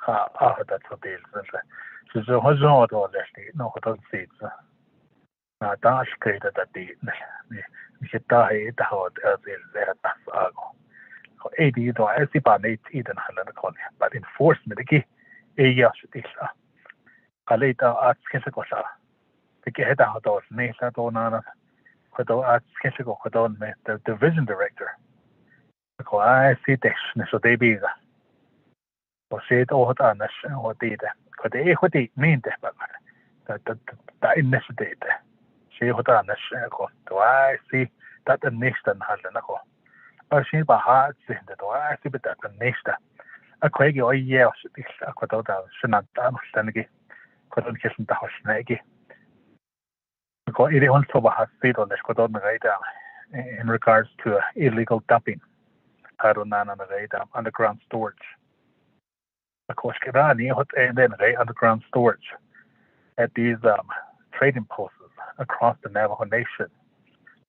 that's what these. So the Hozon or Leslie, no, don't see it. Now, Dash created that the Hitahi, the hot as is there at Ago. 80 to Esibanate Eden Helen Colony, but enforcement again, a year should be. Kaleta Arts Kensakosha. The head out of Nasa Donana, Kodo Arts Kensako Kodon, the division director. I see this, so they be the. Or say it all on us or did. Could they what they mean that initiative. See what on us. Do I see that the next and Halanako? Or see by heart, do I see that the next. A quaggy or yes, a Kododa, Shanatan, Stanagi, Kodon Kissin the House Nagi. Because it also has said on the Kodon radar in regards to illegal dumping. Aronan on the radar, underground storage. Of course, Kirani, and then underground storage at these trading posts across the Navajo Nation.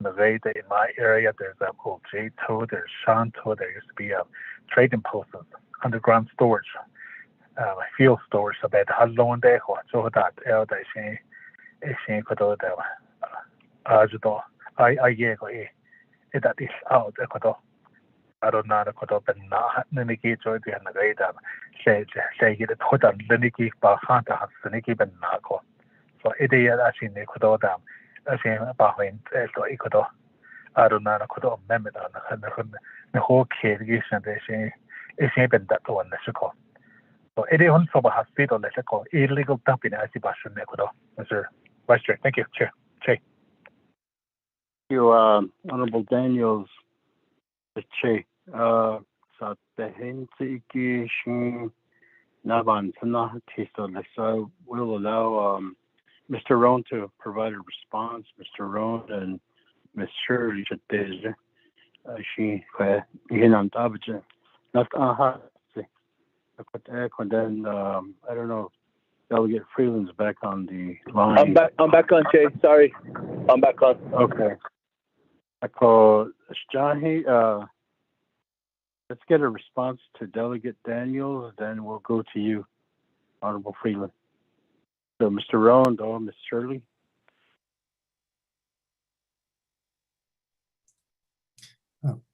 The radar in my area, there's a Ojito, there's Shanto, there used to be a trading posts, underground storage, field storage, about how long they got, so that she could do the Ajudo. I go that is out, I don't know could open not Niki joy behind the radar. Say it put on Liniki, but Hunter has Niki Ben Nako. So it is actually Nikodo dam. As in behind Ecuador. I don't know could amendment on the whole case and they say it's even that one Mexico. So it is also has feet on the illegal dumping as the Bashan Ecuador. Mr. Vice Chair. Thank you, Chair. Chair. You, Honorable Daniels, the Chair. So the Hensiki Navan so we'll allow Mr. Rohn to provide a response. Mr. Rohn and Ms. Shirley she on Dabajan. Not and then I don't know Delegate Freeland's back on the line. I'm back on, Jay. Sorry. I'm back on. Okay. Ako, Jahi, let's get a response to Delegate Daniels, then we'll go to you, Honorable Freeland. So, Mr. Rowan, Ms. Shirley.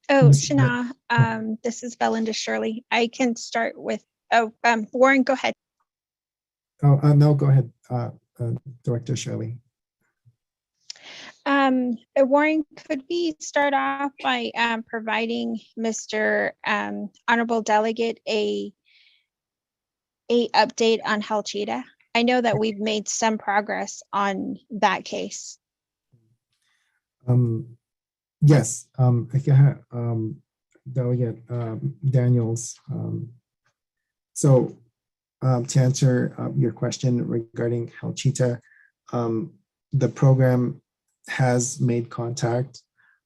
Oh, Shana, this is Belinda Shirley. I can start with, Warren, go ahead. Oh, no, go ahead, Director Shirley. Warren, could we start off by providing Mr. Honorable Delegate a update on Halchita? I know that we've made some progress on that case. Yes, Delegate Daniels. So to answer your question regarding Halchita, the program has made contact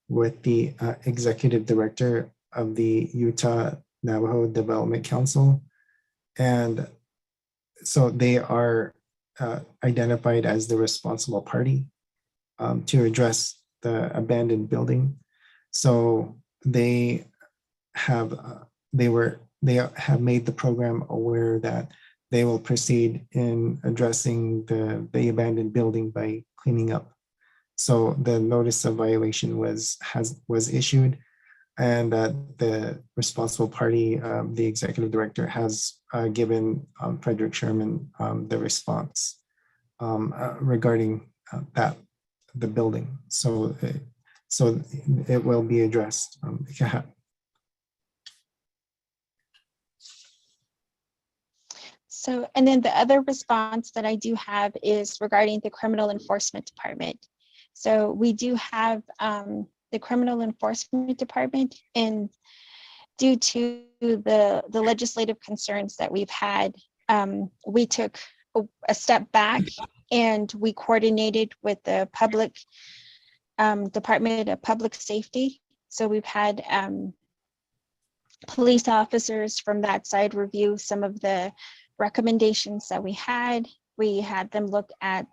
with the executive director of the Utah Navajo Development Council. And so they are identified as the responsible party to address the abandoned building. So they have made the program aware that they will proceed in addressing the abandoned building by cleaning up. So the notice of violation was issued, and the responsible party, the executive director, has given Frederick Sherman the response regarding the building. So it will be addressed. So, and then the other response that I do have is regarding the Criminal Enforcement Department. So we do have the Criminal Enforcement Department, and due to the legislative concerns that we've had, we took a step back and we coordinated with the public Department of Public Safety. So we've had police officers from that side review some of the recommendations that we had. We had them look at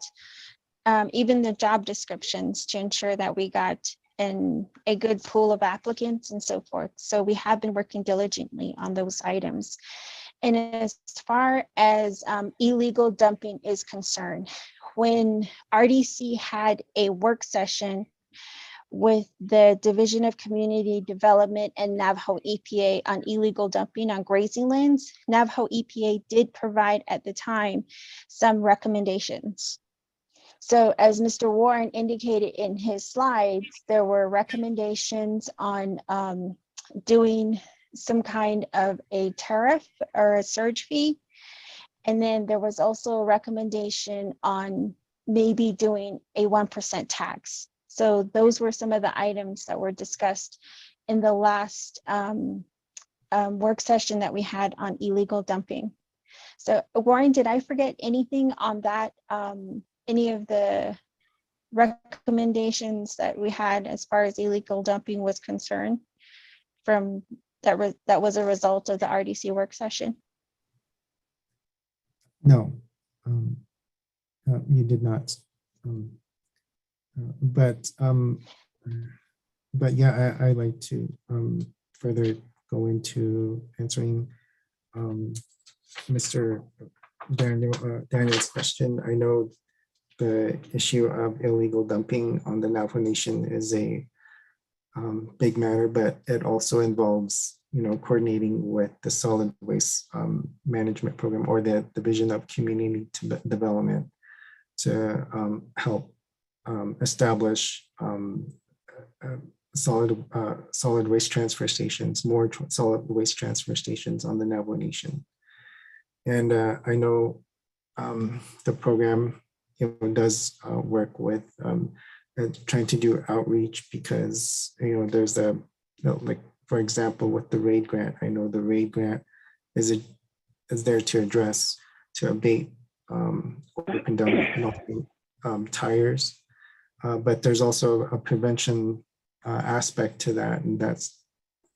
even the job descriptions to ensure that we got a good pool of applicants and so forth. So we have been working diligently on those items. And as far as illegal dumping is concerned, when RDC had a work session with the Division of Community Development and Navajo EPA on illegal dumping on grazing lands, Navajo EPA did provide at the time some recommendations. So as Mr. Warren indicated in his slides, there were recommendations on doing some kind of a tariff or a surge fee. And then there was also a recommendation on maybe doing a 1% tax. So those were some of the items that were discussed in the last work session that we had on illegal dumping. So Warren, did I forget anything on that? Any of the recommendations that we had as far as illegal dumping was concerned from that was a result of the RDC work session? No, you did not. But yeah, I like to further go into answering Mr. Daniel's question. I know the issue of illegal dumping on the Navajo Nation is a big matter, but it also involves, coordinating with the solid waste management program or the Division of Community Development to help establish solid waste transfer stations, more solid waste transfer stations on the Navajo Nation. And I know the program does work with trying to do outreach because there's like, for example, with the RAID grant, I know the RAID grant is there to abate open dumping tires, but there's also a prevention aspect to that, and that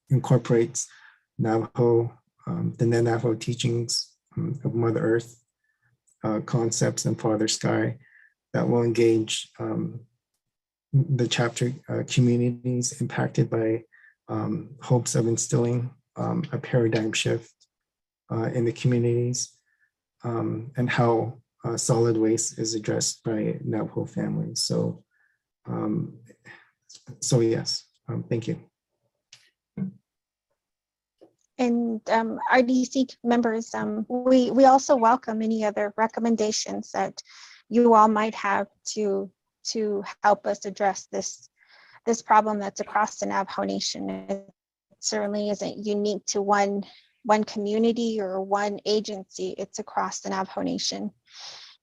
incorporates Navajo, the Navajo teachings of Mother Earth, concepts and Father Sky that will engage the chapter communities impacted by hopes of instilling a paradigm shift in the communities, and how solid waste is addressed by Navajo families. So, yes, thank you. And RDC members, we also welcome any other recommendations that you all might have to help us address this problem that's across the Navajo Nation. It certainly isn't unique to one community or one agency. It's across the Navajo Nation,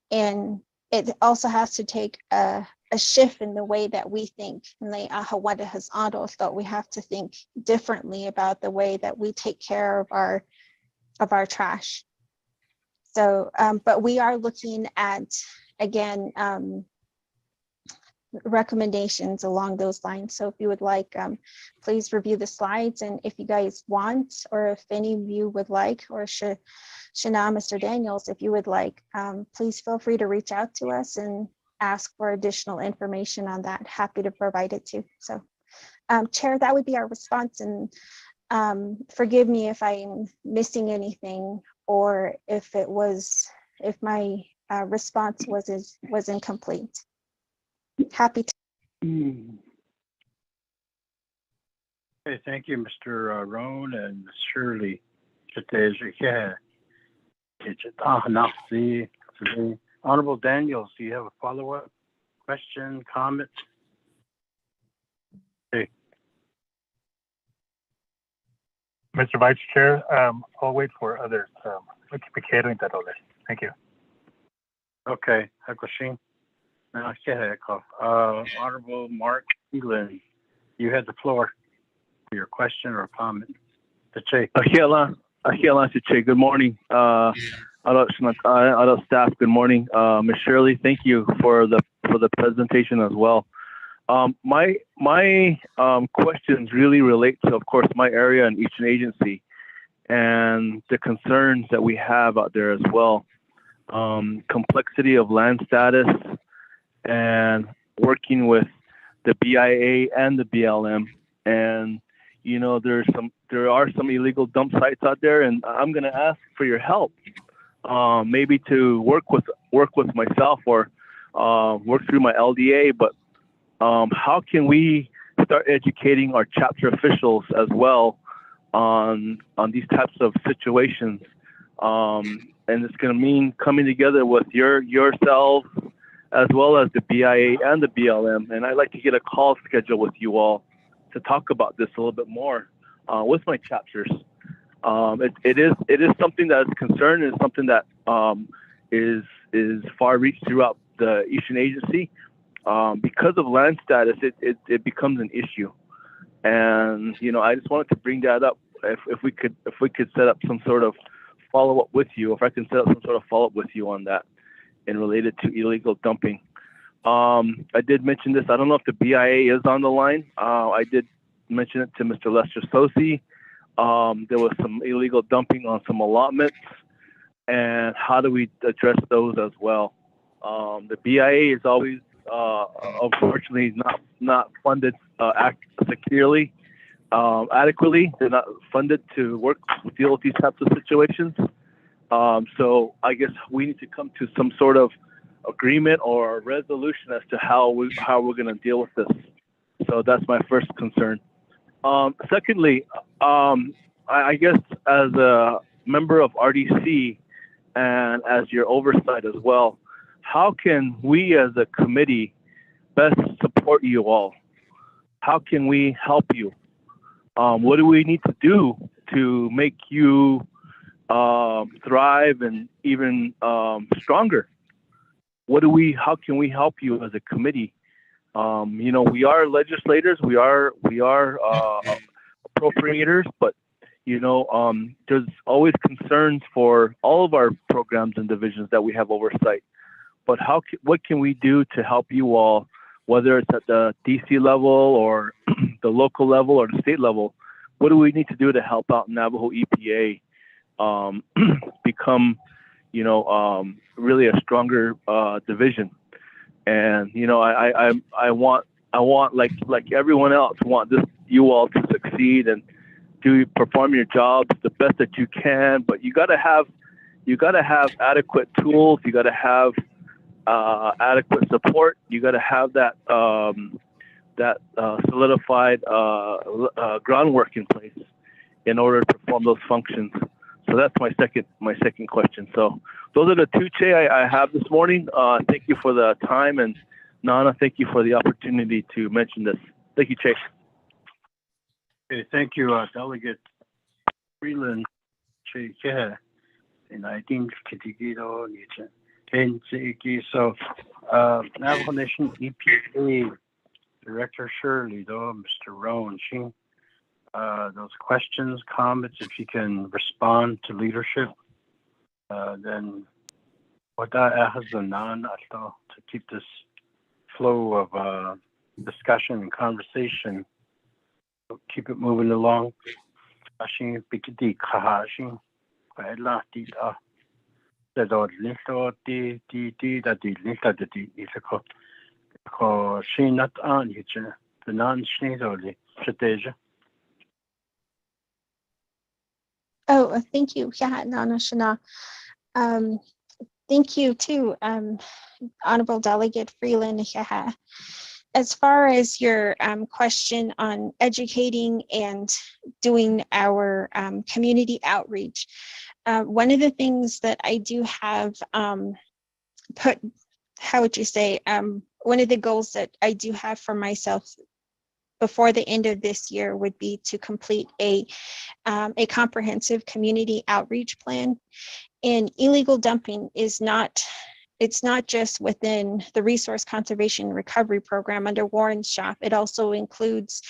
and it also has to take a shift in the way that we think. And that we have to think differently about the way that we take care of our trash. So, but we are looking at, again, recommendations along those lines. So if you would like, please review the slides. And if you guys want, or if any of you would like, or Shana, Mr. Daniels, if you would like, please feel free to reach out to us and ask for additional information on that. Happy to provide it too. So Chair, that would be our response. And forgive me if I'm missing anything, or if my response was incomplete. Happy to. Okay, thank you, Mr. Roan and Ms. Shirley. Honorable Daniels, do you have a follow-up question, comment? Okay. Mr. Vice Chair, I'll wait for others. Thank you. Okay, Honorable Mark England, you had the floor for your question or comment. Good morning. Other staff, good morning. Ms. Shirley, thank you for the presentation as well. My questions really relate to, of course, my area and each agency and the concerns that we have out there as well. Complexity of land status and working with the BIA and the BLM. And, you know, there are some illegal dump sites out there, and I'm going to ask for your help. Maybe to work with myself or work through my LDA, but how can we start educating our chapter officials as well on these types of situations? And it's going to mean coming together with yourselves as well as the BIA and the BLM. And I'd like to get a call scheduled with you all to talk about this a little bit more with my chapters. It is something that is concerned, and something that is far reach throughout the Eastern Agency. Because of land status, it becomes an issue, and you know, I just wanted to bring that up. If we could set up some sort of follow up with you, if I can set up some sort of follow up with you on that, and related to illegal dumping. I did mention this. I don't know if the BIA is on the line. I did mention it to Mr. Lester Sosi. There was some illegal dumping on some allotments, and how do we address those as well? The BIA is always, unfortunately, not funded securely, adequately. They're not funded to deal with these types of situations. So I guess we need to come to some sort of agreement or resolution as to how we're going to deal with this. So that's my first concern. Secondly, I guess as a member of RDC and as your oversight as well, how can we as a committee best support you all? How can we help you? What do we need to do to make you thrive and even stronger? How can we help you as a committee? You know, we are legislators, we are appropriators, but you know, there's always concerns for all of our programs and divisions that we have oversight. But what can we do to help you all, whether it's at the DC level or the local level or the state level? What do we need to do to help out Navajo EPA become, really a stronger division. And I want like everyone else, want you all to succeed and perform your jobs the best that you can. But you got to have adequate tools. You got to have adequate support. You got to have that solidified groundwork in place in order to perform those functions. So that's my second question. So those are the two, Che, I have this morning. Thank you for the time, and Nana, thank you for the opportunity to mention this. Thank you, Che. Okay, thank you, Delegate Freeland. Che, and I think so Navajo Nation EPA Director Shirley, though, Mr. Rowan, those questions, comments, if you can respond to leadership, then what has the non to keep this flow of discussion and conversation, keep it moving along. Oh, thank you. Yeah, Nana Shana. Thank you too, Honorable Delegate Freeland. As far as your question on educating and doing our community outreach, one of the things that I do have put, how would you say, one of the goals that I do have for myself before the end of this year would be to complete a comprehensive community outreach plan. And illegal dumping is not, it's not just within the Resource Conservation Recovery Program under Warren's shop. It also includes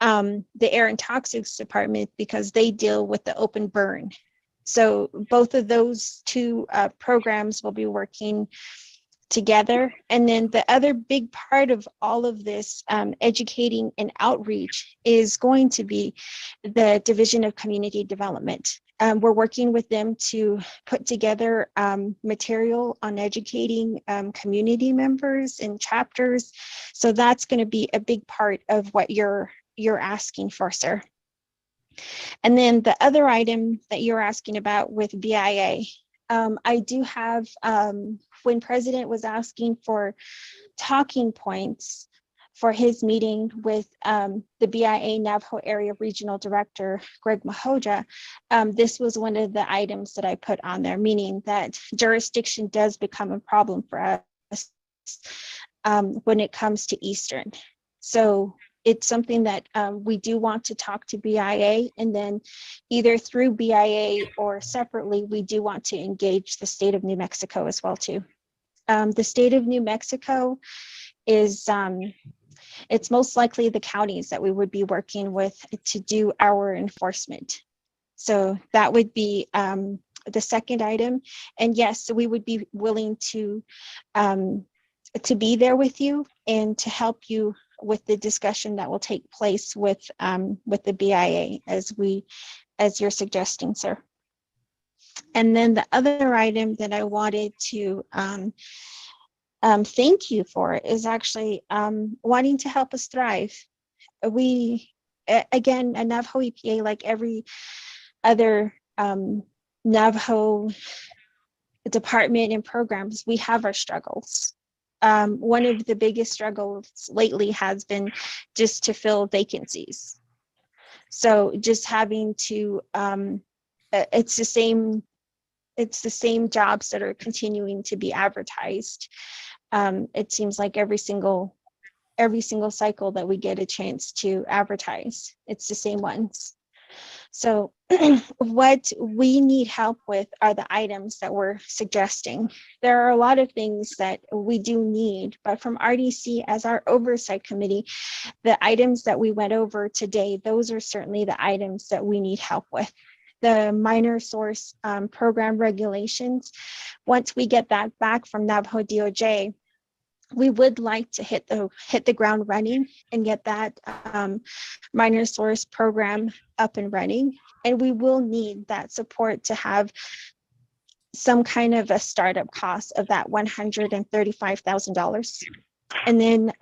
the Air and Toxics Department, because they deal with the open burn. So both of those two programs will be working together. And then the other big part of all of this educating and outreach is going to be the Division of Community Development. We're working with them to put together material on educating community members and chapters. So that's going to be a big part of what you're asking for, sir. And then the other item that you're asking about with BIA, I do have, when President was asking for talking points for his meeting with the BIA Navajo Area Regional Director, Greg Mahoja, this was one of the items that I put on there, meaning that jurisdiction does become a problem for us when it comes to Eastern. So it's something that we do want to talk to BIA, and then either through BIA or separately, we do want to engage the state of New Mexico as well too. The state of New Mexico is, it's most likely the counties that we would be working with to do our enforcement. So that would be the second item. And yes, so we would be willing to be there with you and to help you with the discussion that will take place with the BIA as you're suggesting, sir. And then the other item that I wanted to thank you for is actually wanting to help us thrive. We, again, a Navajo EPA, like every other Navajo department and programs, we have our struggles. One of the biggest struggles lately has been just to fill vacancies. So just having to, it's the same jobs that are continuing to be advertised. It seems like every single cycle that we get a chance to advertise, it's the same ones. So what we need help with are the items that we're suggesting. There are a lot of things that we do need, but from RDC as our oversight committee, the items that we went over today, those are certainly the items that we need help with. The minor source program regulations, once we get that back from Navajo DOJ, we would like to hit the ground running and get that minor source program up and running. And we will need that support to have some kind of a startup cost of that $135,000. And then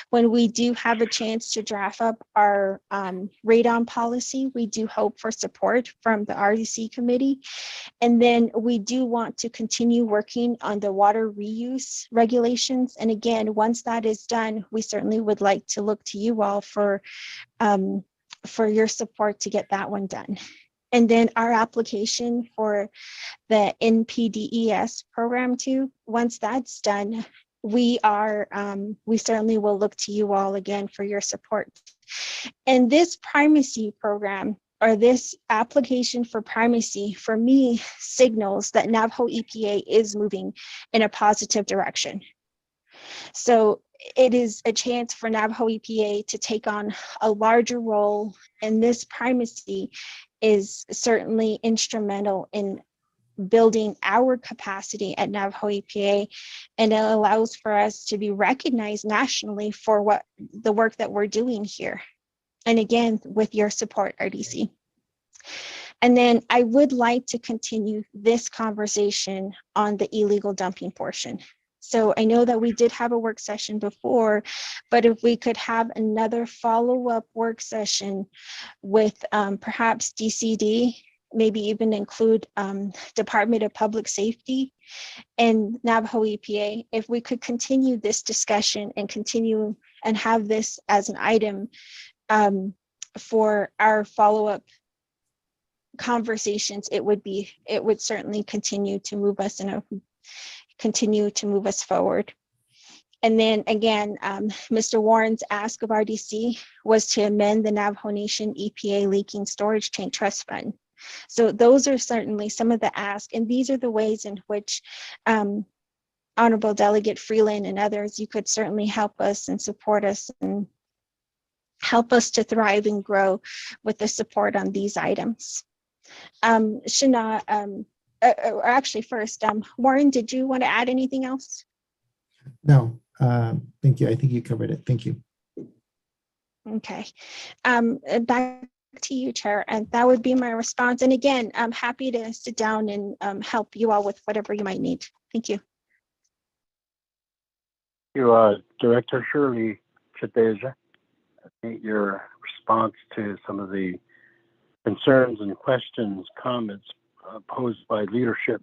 when we do have a chance to draft up our radon policy, we do hope for support from the RDC committee. And then we do want to continue working on the water reuse regulations. And again, once that is done, we certainly would like to look to you all for your support to get that one done. And then our application for the NPDES program too, once that's done, we certainly will look to you all again for your support. And this primacy program, or this application for primacy, for me, signals that Navajo EPA is moving in a positive direction. So it is a chance for Navajo EPA to take on a larger role, and this primacy is certainly instrumental in building our capacity at Navajo EPA, and it allows for us to be recognized nationally for the work that we're doing here. And again, with your support, RDC. And then I would like to continue this conversation on the illegal dumping portion. So I know that we did have a work session before, but if we could have another follow-up work session with perhaps DCD, maybe even include Department of Public Safety and Navajo EPA, if we could continue this discussion and continue and have this as an item for our follow-up conversations, it would certainly continue to move us forward. And then again, Mr. Warren's ask of RDC was to amend the Navajo Nation EPA Leaking Storage Tank Trust Fund. So those are certainly some of the asks, and these are the ways in which Honorable Delegate Freeland and others, you could certainly help us and support us and help us to thrive and grow with the support on these items. Shana, or actually first, Warren, did you want to add anything else? No, thank you. I think you covered it. Thank you. Okay. Back to you, Chair, and that would be my response. And again, I'm happy to sit down and help you all with whatever you might need. Thank you. You, Director Shirley Chadeja, I think your response to some of the concerns and questions, comments posed by leadership,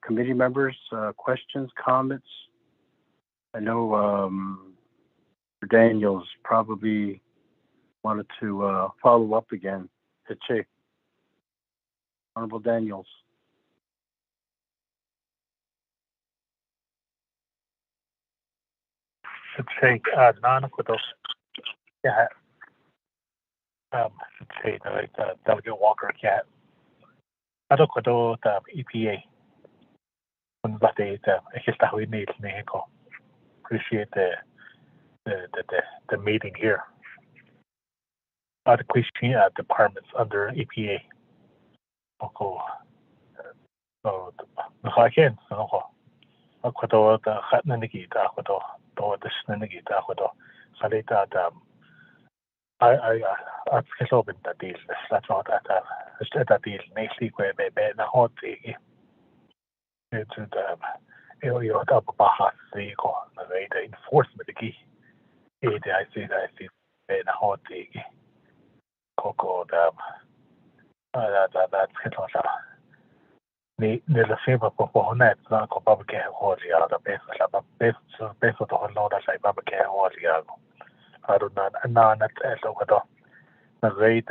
committee members, questions, comments. I know Daniels probably wanted to follow up again. Honorable Daniels. Should say yeah. Should say Delegate Walker cat. I don't know the EPA. But they we need appreciate the meeting here. The question departments under EPA. So again, the I feel open that deal. That's not that deal. Nicely, where the hot it's you up Baja the enforcement key. I see the hot cocoa that's the favor for net, not public care or the other base of the whole load as I public care or the other. I don't know, and now not as over the rate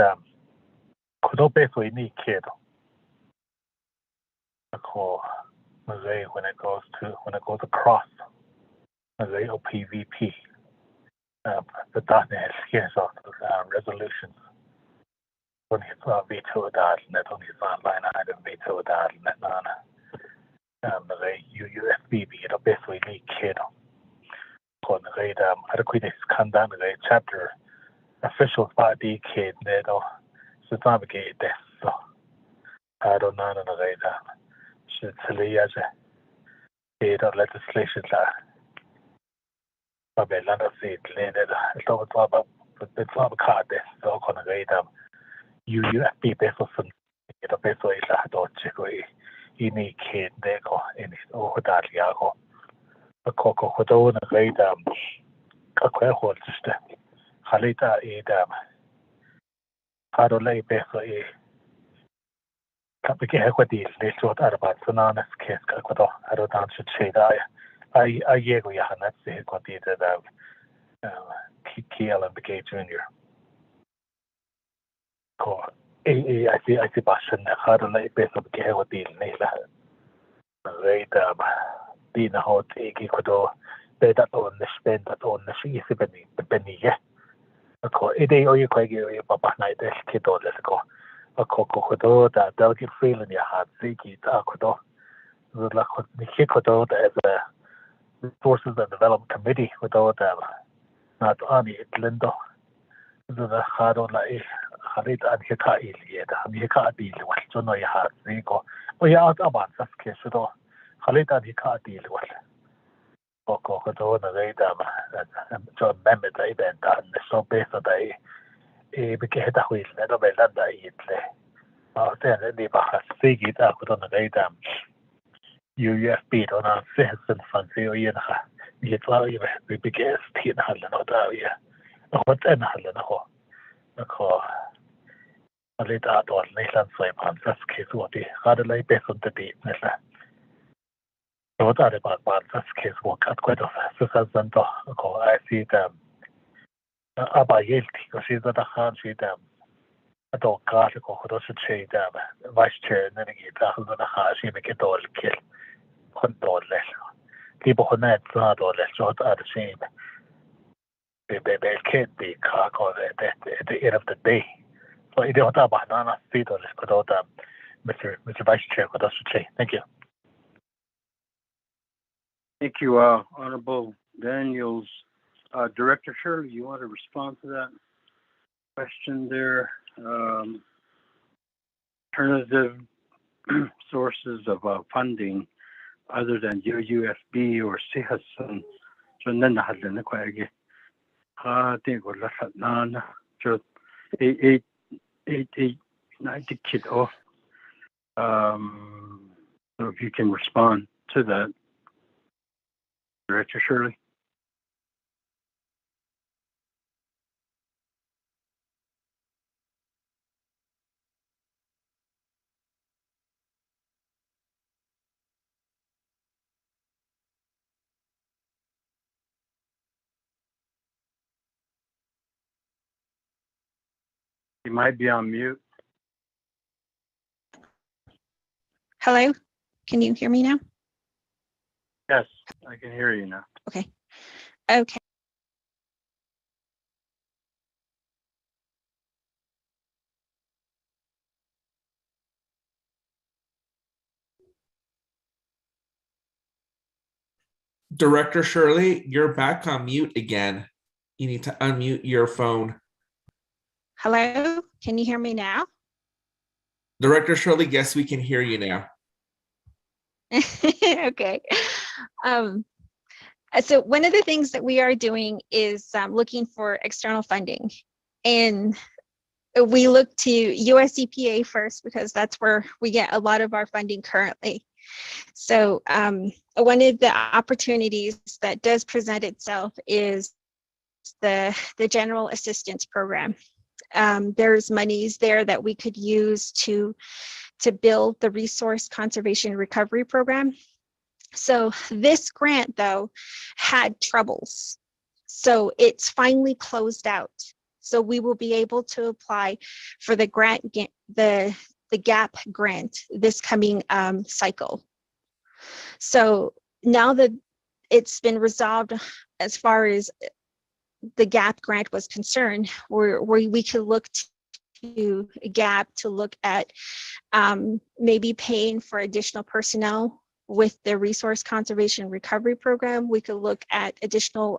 could pay for any kid. When it goes across the OPVP, the darkness scares off resolutions. When it's veto that, not only is online item veto that, the UFBB, the best way need kid. On the rate, adequate conduct the chapter official party kid, so navigate this. So I don't know the rate. Should tell as a legislation that Babylon of it landed. It's all about card this. So on the rate, UUFB peso sun ito peso ila doche ko ini kende ko ini hodali ako ako hodo na gaida akwa holste halita ida haro lai peso kapike ko di le chot arba sunana kes ka ko haro dan cheda ai yego ya hanat se ko di da Kiel and Begay Junior. Ko I see passion na haro lai peso ke ko di nila gaida di na hot iki ko do that on the spend that on the sea beni ye ko ide o ye ko ge papa na ide kito le ko ko do da delicate feeling ya hat siki ta ko do la ko ni ko do as a resources and development committee with all that not only lindo the haro la harit an hika ili da mi hika di le wa so no ya hat siko o ya aban sa ke so do harit an hika di le wa ko do na gaida so member da event da so besa da bike heta huil na do bela da itle te di ba sigi da ko na gaida UUFB do na citizen fund o yen ha ni tla i bike sti na hala no da ya ko ten hala na ko ale da do ni lan sai pan sa ke so di ha da lai be so di na la so da de ba sa ke so ka ko do sa san do ko I see them aber yelti ko si da ha si them do ka ko do se che da vice chair na ni da ha ha si me ke do ke kon do le ti bo na ta do le so da si be ke di ka ko at the end of the day so I don't have banana feed or ko do Mr. Vice Chair ko do se che. Thank you. Thank you, Honorable Daniels. Director Shirley, you want to respond to that question there? Alternative sources of funding other than UUFB or CHSN. So then I had the question. I think we're looking at so 90 kiddo. So if you can respond to that. Director Shirley. You might be on mute. Hello, can you hear me now? Yes, I can hear you now. Okay. Director Shirley, you're back on mute again. You need to unmute your phone. Hello, can you hear me now? Director Shirley, yes, we can hear you now. Okay. So one of the things that we are doing is looking for external funding, and we look to US EPA first because that's where we get a lot of our funding currently. So one of the opportunities that does present itself is the General Assistance Program. There's monies there that we could use to build the Resource Conservation Recovery Program. So this grant, though, had troubles. So it's finally closed out. So we will be able to apply for the grant, the GAP grant this coming cycle. So now that it's been resolved as far as the GAP grant was concerned, we could look to GAP to look at maybe paying for additional personnel with the Resource Conservation Recovery Program. We could look at additional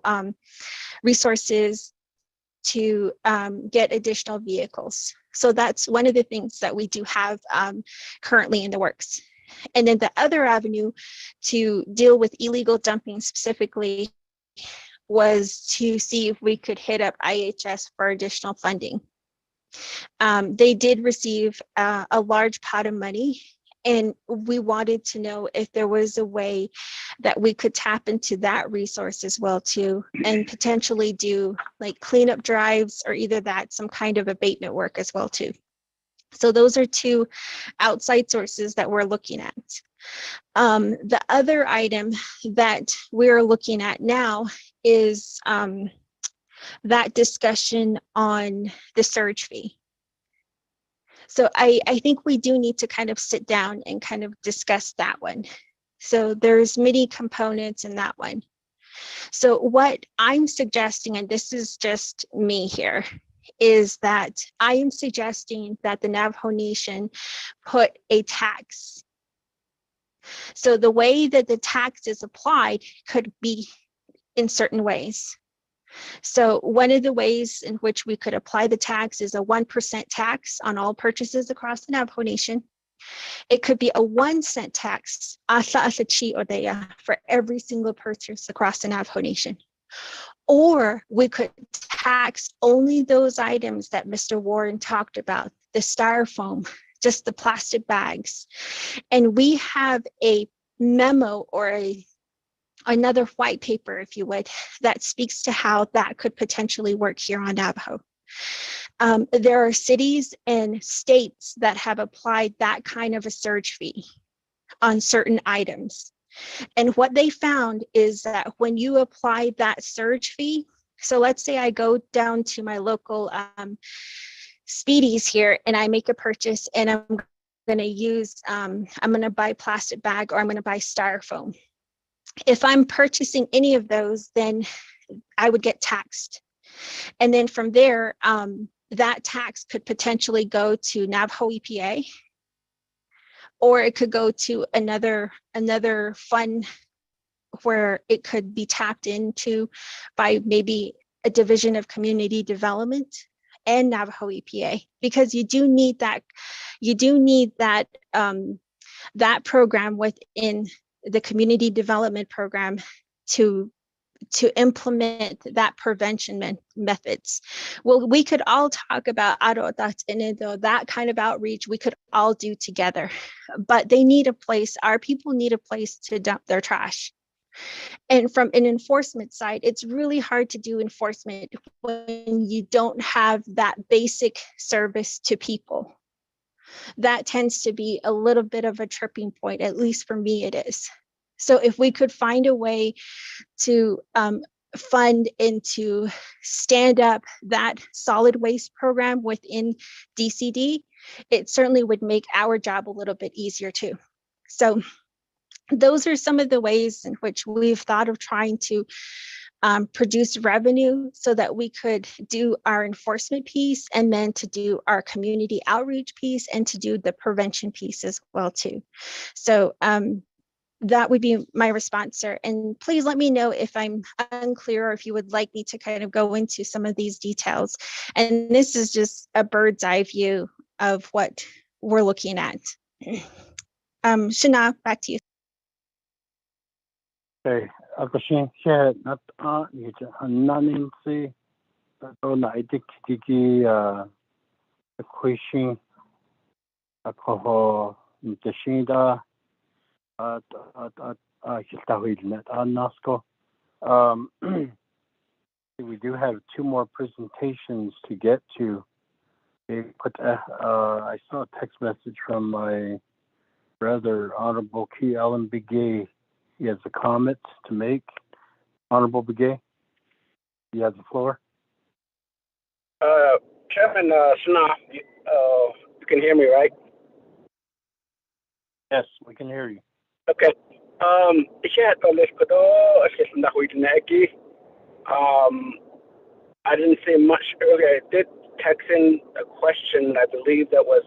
resources to get additional vehicles. So that's one of the things that we do have currently in the works. And then the other avenue to deal with illegal dumping specifically was to see if we could hit up IHS for additional funding. They did receive a large pot of money, and we wanted to know if there was a way that we could tap into that resource as well too, and potentially do like cleanup drives or either that, some kind of abatement work as well too. So those are two outside sources that we're looking at. The other item that we're looking at now is that discussion on the surge fee. So I think we do need to kind of sit down and kind of discuss that one. So there's many components in that one. So what I'm suggesting, and this is just me here, is that I am suggesting that the Navajo Nation put a tax. So the way that the tax is applied could be in certain ways. So one of the ways in which we could apply the tax is a 1% tax on all purchases across the Navajo Nation. It could be a 1 cent tax for every single purchase across the Navajo Nation. Or we could tax only those items that Mr. Warren talked about, the styrofoam, just the plastic bags. And we have a memo or another white paper, if you would, that speaks to how that could potentially work here on Navajo. There are cities and states that have applied that kind of a surge fee on certain items. And what they found is that when you apply that surge fee, so let's say I go down to my local Speedies here and I make a purchase and I'm going to use, I'm going to buy plastic bag or I'm going to buy styrofoam. If I'm purchasing any of those, then I would get taxed. And then from there, that tax could potentially go to Navajo EPA, or it could go to another fund where it could be tapped into by maybe a division of community development and Navajo EPA, because you do need that that program within the community development program to implement that prevention methods. Well, we could all talk about that kind of outreach we could all do together, but they need a place, our people need a place to dump their trash. And from an enforcement side, it's really hard to do enforcement when you don't have that basic service to people. That tends to be a little bit of a tripping point, at least for me it is. So if we could find a way to fund and to stand up that solid waste program within DCD, it certainly would make our job a little bit easier too. So those are some of the ways in which we've thought of trying to produce revenue so that we could do our enforcement piece and then to do our community outreach piece and to do the prevention piece as well too. So that would be my response, sir. And please let me know if I'm unclear or if you would like me to kind of go into some of these details. And this is just a bird's eye view of what we're looking at. Shana, back to you. Okay, ako siya not naninsi ato na idik tiki question ako mtashinda we do have 2 more presentations to get to. I saw a text message from my brother, Honorable Key Allen Begay. He has a comment to make. Honorable Begay, you have the floor. Chairman Shana, you can hear me, right? Yes, we can hear you. Okay. I didn't say much earlier. I did text in a question. I believe that was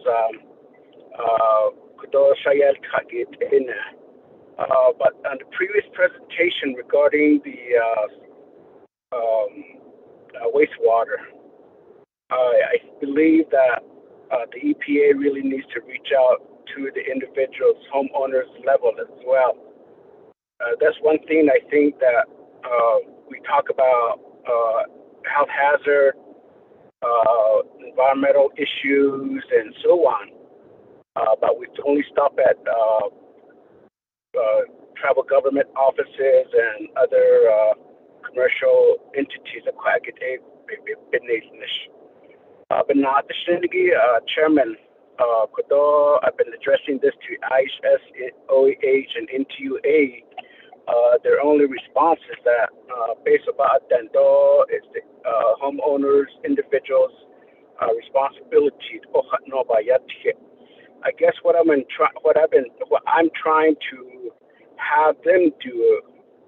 but on the previous presentation regarding the wastewater, I believe that the EPA really needs to reach out to the individuals, homeowners level as well. That's one thing I think that we talk about health hazard, environmental issues and so on. But we only stop at tribal government offices and other commercial entities. But not the Chairman, I've been addressing this to IHS, OEH, and NTUA. Their only response is that based about Dando is the homeowners, individuals' responsibility. I guess what I'm trying to have them do,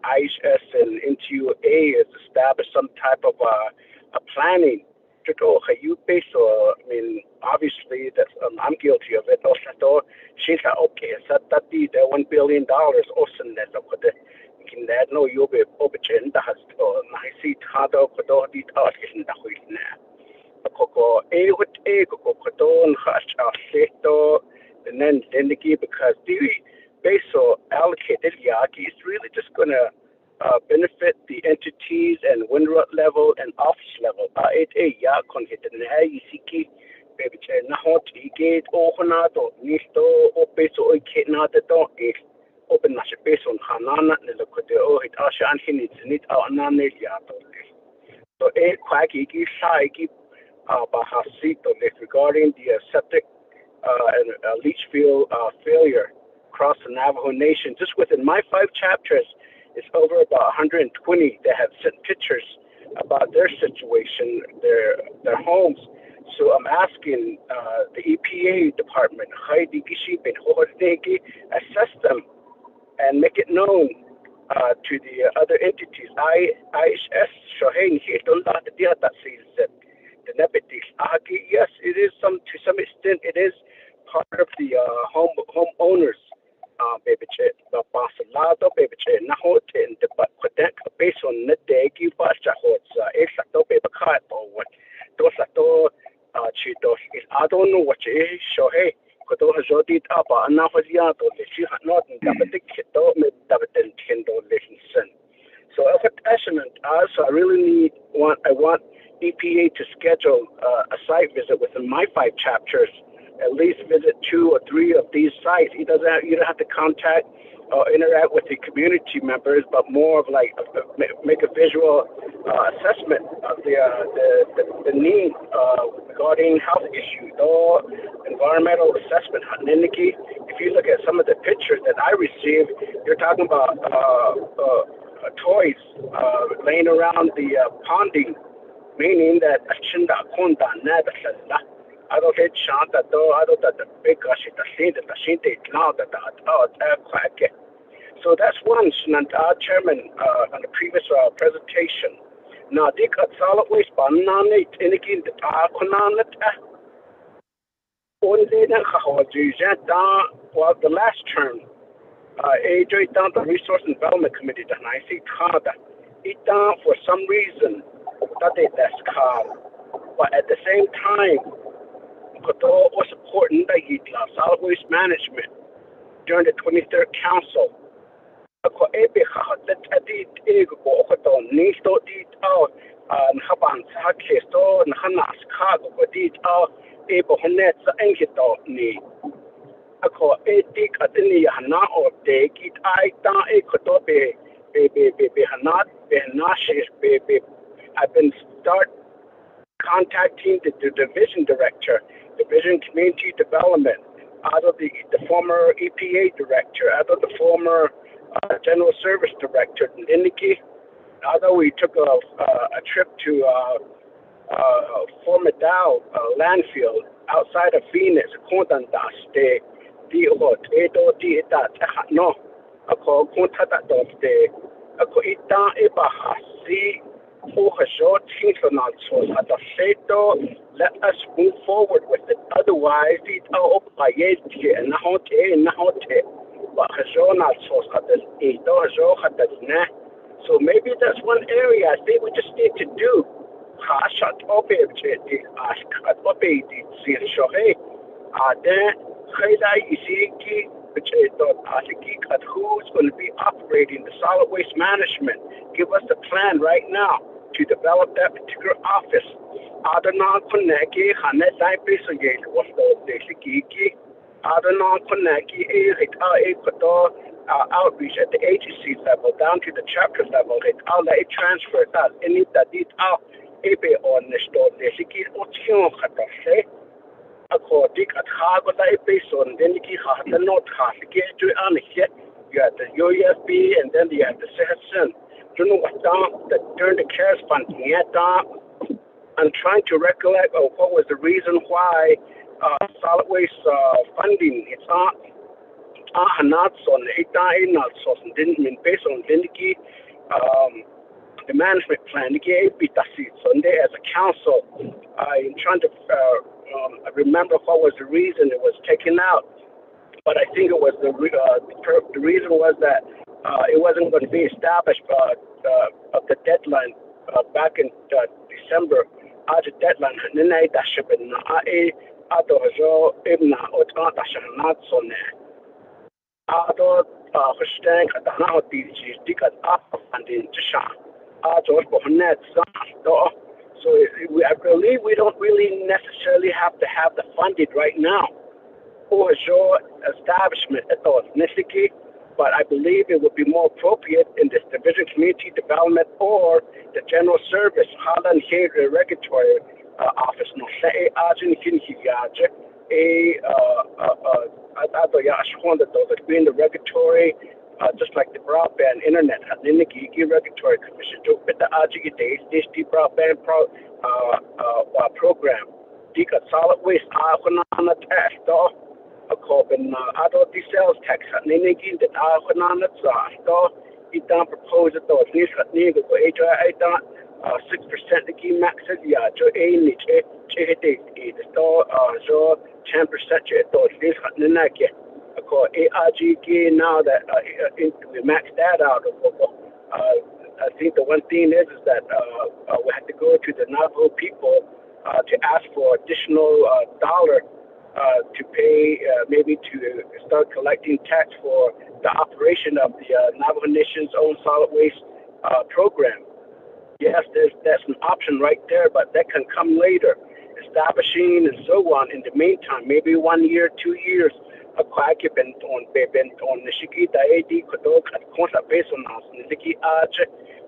IHS and NTUA, is establish some type of a planning. I mean, obviously, that's I'm guilty of it. She's like, okay, so that the $1 billion also that can that no you be open the has to I see Tado Kodo the in the Huina. Coco a what a coco codon hush seto and then because the base allocated yaki is really just gonna benefit the entities and windrot level and office level. It a ya hit and IEC baby chair Nahot gate or Honato Nisto or peso or Kenata don't open Nash base on Hanana and the Kodeo hit Ashan Hinits and it out Nane Yato. So a quacky saiki Bahasito regarding the septic and leach field failure across the Navajo Nation. Just within my 5 chapters, it's over about 120 that have sent pictures about their situation, their homes. So I'm asking the EPA department, assess them and make it known to the other entities. IHS, yes, it is to some extent it is part of the homeowners. Basilado Babiche Nahote and the Quebec based on the Degi Basha Hotza, Exato Babakat or what Dosato Chitos. I don't know what you is, so hey, Kodo has already up enough as Yato, she had not in Dabadik, don't make Dabadan Tindo listen. So as a testament, also I really I want EPA to schedule a site visit within my 5 chapters. At least visit 2 or 3 of these sites. You don't have to contact or interact with the community members, but more of like make a visual assessment of the need regarding health issues or environmental assessment. If you look at some of the pictures that I received, you're talking about toys laying around the ponding, meaning that I don't get shot at though. I don't that the big shit now that so that's one Chairman on the previous presentation. Now they got solid waste banana in again the the last term AJ down the Resource and Development Committee and I see Canada it down for some reason that that's called, but at the same time was important that he solid waste management during the 23rd Council. I've been contacting the division director, Division Community Development, out of the former EPA director, out of the former General Service Director, Nindiki. Although we took a trip to former Dow landfill outside of Phoenix, let us move forward with it. Otherwise, so maybe that's one area I think we just need to do. Who's going to be operating the solid waste management? Give us a plan right now to develop that particular office. Adana Koneki, Hanet Ipiso Gate was the Kiki. Adana Koneki is a outreach at the agency level down to the chapter level. It all it transfers that any that it out ebe on the store the Siki Otion Hatase. According at Hago Episode, then you have the note half get to Aniket. You have the USB and then you have the session. You know what down that during the CARES funding yet I'm trying to recollect what was the reason why solid waste funding it's not on it didn't mean based on the management plan to get Sunday as a council. I'm trying to remember what was the reason it was taken out, but I think it was the reason was that it wasn't going to be established of the deadline back in December. The deadline and then that should be so I believe we don't really necessarily have to have the funded right now for your establishment at all, but I believe it would be more appropriate in this division community development or the general service, Holland here, the regulatory office, no say, agent, in the regulatory, just like the broadband internet, and then the regulatory commission to put the RG days, this broadband program. Dika solid waste, on a test, a carbon adult sales tax, and then again that on a test, it don't propose it, though, at least at Nigo, 6% the key max, yeah, to a niche, the store, so 10% to at least at the neck. ARG now that we maxed that out. I think the one thing is that we have to go to the Navajo people to ask for additional dollar to pay, maybe to start collecting tax for the operation of the Navajo Nation's own solid waste program. Yes, that's an option right there, but that can come later. Establishing and so on. In the meantime, maybe 1 year, 2 years. A quack bent on the Shiki Daedi Kodok at Consa based on us, Niki Arch,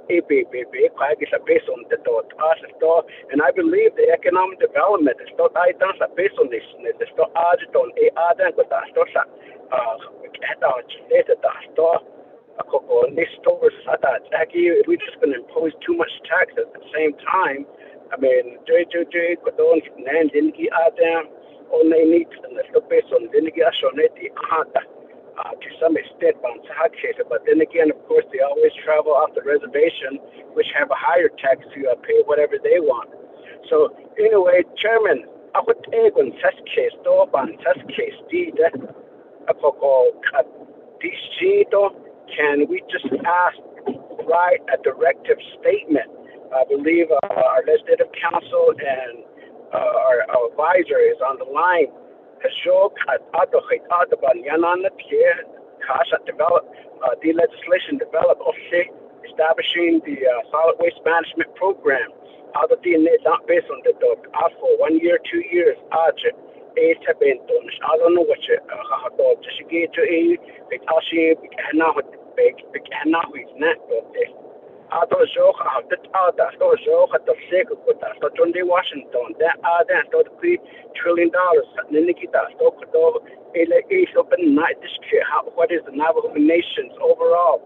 a baby, quack is based on the door, and I believe the economic development is not I dance based on this, the store Arch on a other, but that's not at our later store. This stores if we're just going to impose too much tax at the same time, I mean, JJ, Kodon, and Niki Adam. On they need to based on the to some extent, but then again, of course, they always travel off the reservation, which have a higher tax to pay whatever they want. So, anyway, Chairman, I would take on test case, can we just write a directive statement? I believe our legislative council and our advisor is on the line. The legislation developed establishing the solid waste management program. Not based on the for 1 year, 2 years. I don't know what Washington, that $3 trillion. What is the Navajo Nation's overall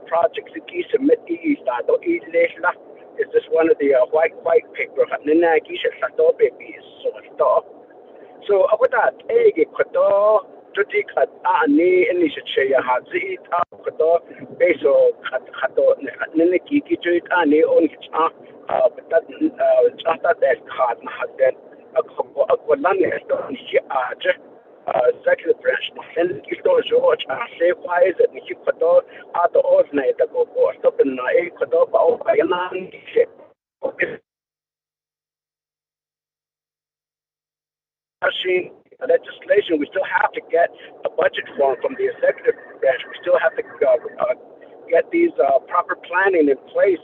projects? Is this one of the white paper? So, about that, Tutika ani initiative hazi kato beso kato niki kijuit ani on but that card haden akwalan esto ni aje executive branch and kisto George say why is it niki kato ato osna ita go stop in na kato ba o yana legislation, we still have to get a budget form from the executive branch. We still have to get these proper planning in place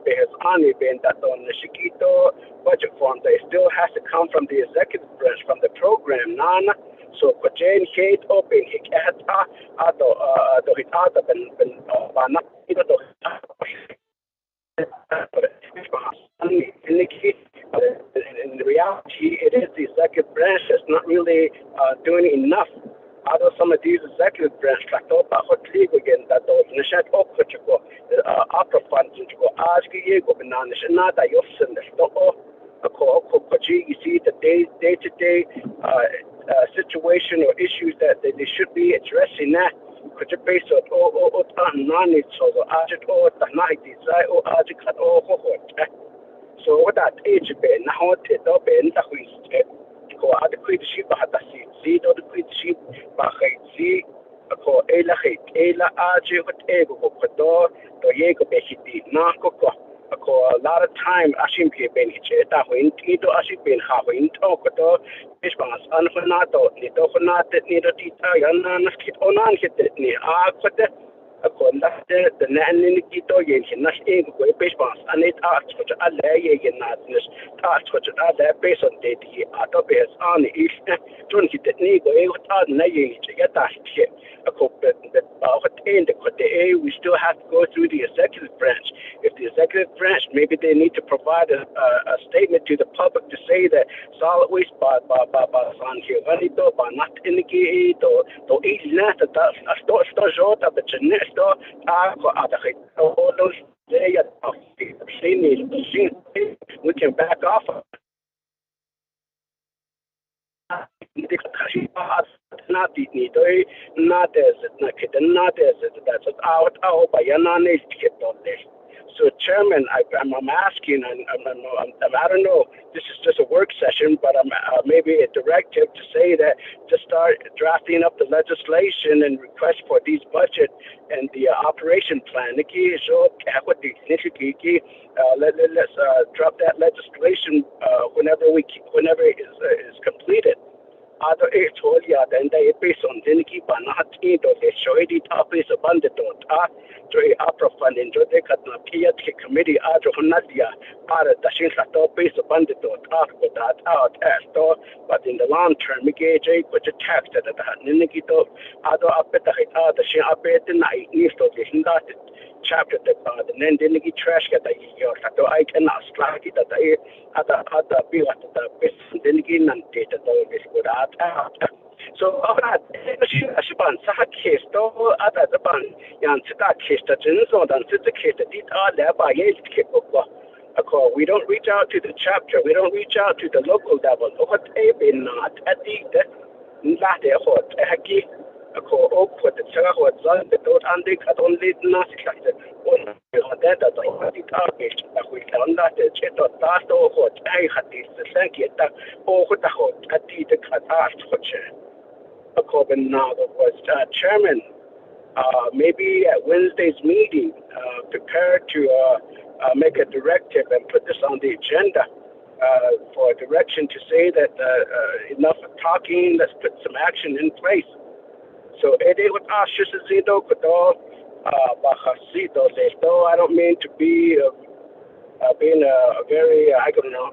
Because only being that on the Shikito budget form, they still has to come from the executive branch, from the program, Nana. So, Jane Hate open, he can't, the hit out of not even in reality, it is the executive branch that's not really doing enough. Although some of these executive branch like hot league again that those nishat opera opera funds to go ask you go banana nada yosin the you see the day-to-day situation or issues that they should be addressing that could you base on non so ajit or the night desire or ajit so what that age been now it up in the ko adequate sheep hata si do adequate sheep ba si ko ela aje hot ego ko do yego be hiti na ko a lot of time ashim ke ben hiche ta hoin ti do ashim ben ha hoin to ko do is bangas an na to ni do na te ni do ti ta yan na skit onan hit ni a ko de ko na the nan ni ki to yen na e ko be bangas an it a ko a le ye na nis ta ko a le based on the to be as on is tun ki te ni go e ta na ye ya ta hit ko we still have to go through the executive branch. If the executive branch, maybe they need to provide a statement to the public to say that solid waste by on here, by not indicate or each net that jota but all those we can back off of. Not the not as that's out by Yanane skip on this. So, Chairman, I'm asking, and I don't know, this is just a work session, but I'm maybe a directive to say that to start drafting up the legislation and request for these budget and the operation plan. Let's drop that legislation whenever it is completed. Other area then they based on Diniki Banat into the Shoedi Tapis abundant to opera fund in Jode Katnapia committee Adronadia Para Dashin Sato based abundant with that out as though, but in the long term, Mikaja put a tax that Ninikito Ado Apeta the Shin Apet and I east of the Hindat chapter that the Nendiniki trash get I cannot strike it that I other bill at the best Diniki and data this good out. So, Shiban Saha case, though, other the ban, Yan Sita case, the Jinso, and Sita case, the detail there by we don't reach out to the chapter, we don't reach out to the local level. What a been not at the not a hot, a haki, a co oak for the Sarah, the dot and they cut only not that at the target, that we found that the chet or last or hot, I had this, the Sanketa, or what the hot, at the cut asked for chair. Corbin now was chairman. Maybe at Wednesday's meeting, prepare to make a directive and put this on the agenda for a direction to say that enough of talking, let's put some action in place. So it would I don't mean to be being a very I don't know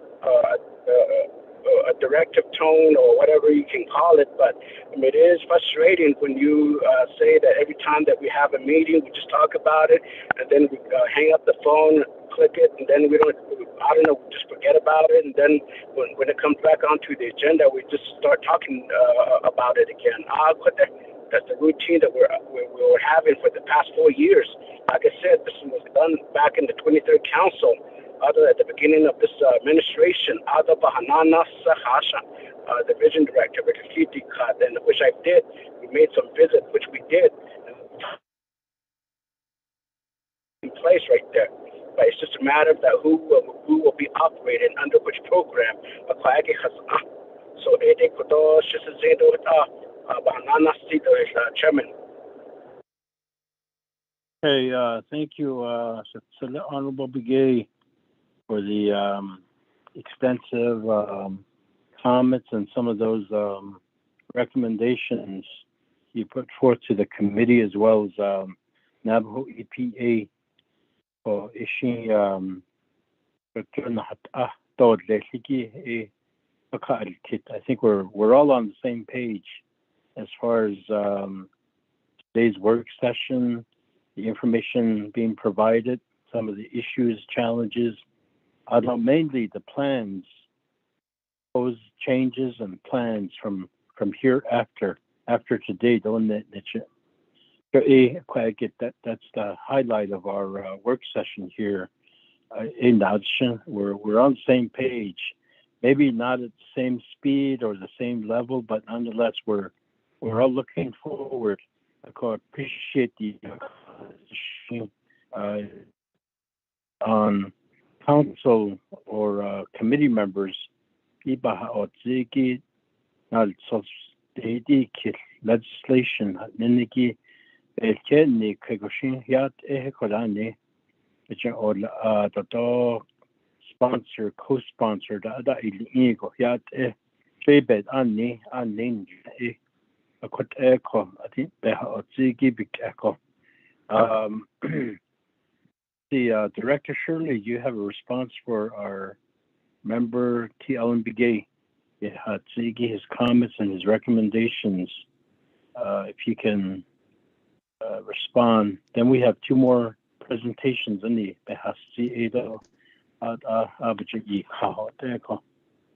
a directive tone or whatever you can call it, but it is frustrating when you say that every time that we have a meeting, we just talk about it, and then we hang up the phone, click it, and then we just forget about it, and then when it comes back onto the agenda, we just start talking about it again. That's the routine that we were having for the past 4 years. Like I said, this was done back in the 23rd Council. At the beginning of this administration, the division director, which I did. We made some visits, which we did in place right there. But it's just a matter of that who will be operating under which program. So Chairman. Hey, thank you, Honorable Begay, for the extensive comments and some of those recommendations you put forth to the committee, as well as Navajo EPA o ishi dod leki I think we're all on the same page as far as today's work session, the information being provided, some of the issues, challenges, mainly the plans, those changes and plans from here after today. That's the highlight of our work session here in Addition. We're on the same page, maybe not at the same speed or the same level, but nonetheless we're all looking forward. I appreciate the on council or committee members legislation sponsor, co-sponsor the Director Shirley, you have a response for our member T. Ellen Begay. His comments and his recommendations. If you can respond, then we have two more presentations in the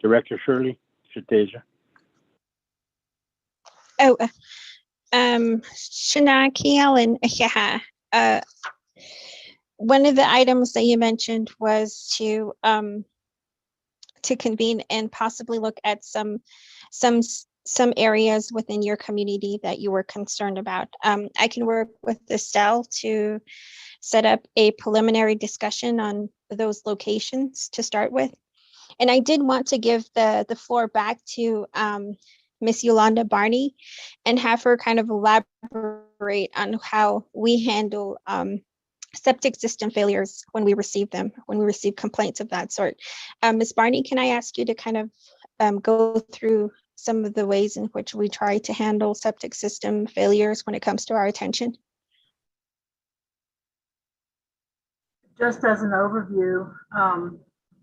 Director Shirley, Shana Kialan, one of the items that you mentioned was to convene and possibly look at some areas within your community that you were concerned about. I can work with Estelle to set up a preliminary discussion on those locations to start with. And I did want to give the floor back to Miss Yolanda Barney and have her kind of elaborate on how we handle septic system failures when we receive them, when we receive complaints of that sort. Ms. Barney, can I ask you to kind of go through some of the ways in which we try to handle septic system failures when it comes to our attention? Just as an overview,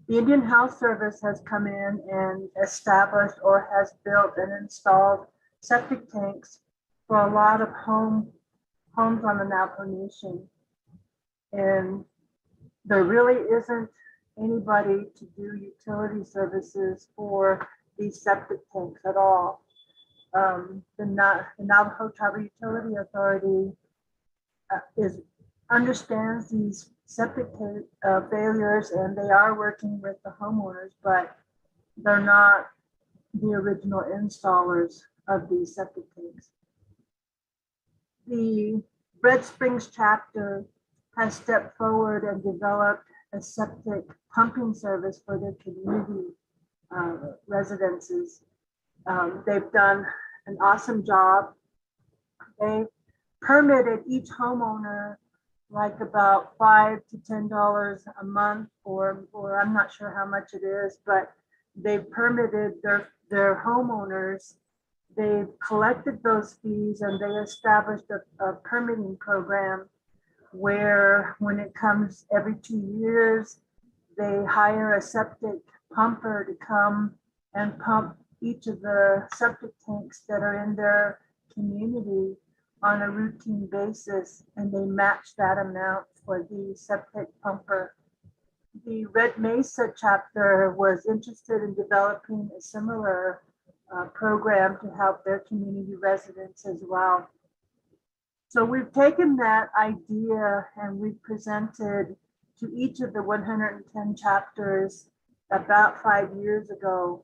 the Indian Health Service has come in and established or has built and installed septic tanks for a lot of homes on the Navajo Nation. And there really isn't anybody to do utility services for these septic tanks at all. The Navajo Tribal Utility Authority understands these septic tank failures, and they are working with the homeowners, but they're not the original installers of these septic tanks. The Red Springs chapter has stepped forward and developed a septic pumping service for their community residences. They've done an awesome job. They permitted each homeowner like about $5 to $10 a month, or I'm not sure how much it is, but they've permitted their homeowners. They've collected those fees and they established a permitting program where when it comes every 2 years, they hire a septic pumper to come and pump each of the septic tanks that are in their community on a routine basis, and they match that amount for the septic pumper. The Red Mesa chapter was interested in developing a similar program to help their community residents as well. So we've taken that idea and we've presented to each of the 110 chapters about 5 years ago.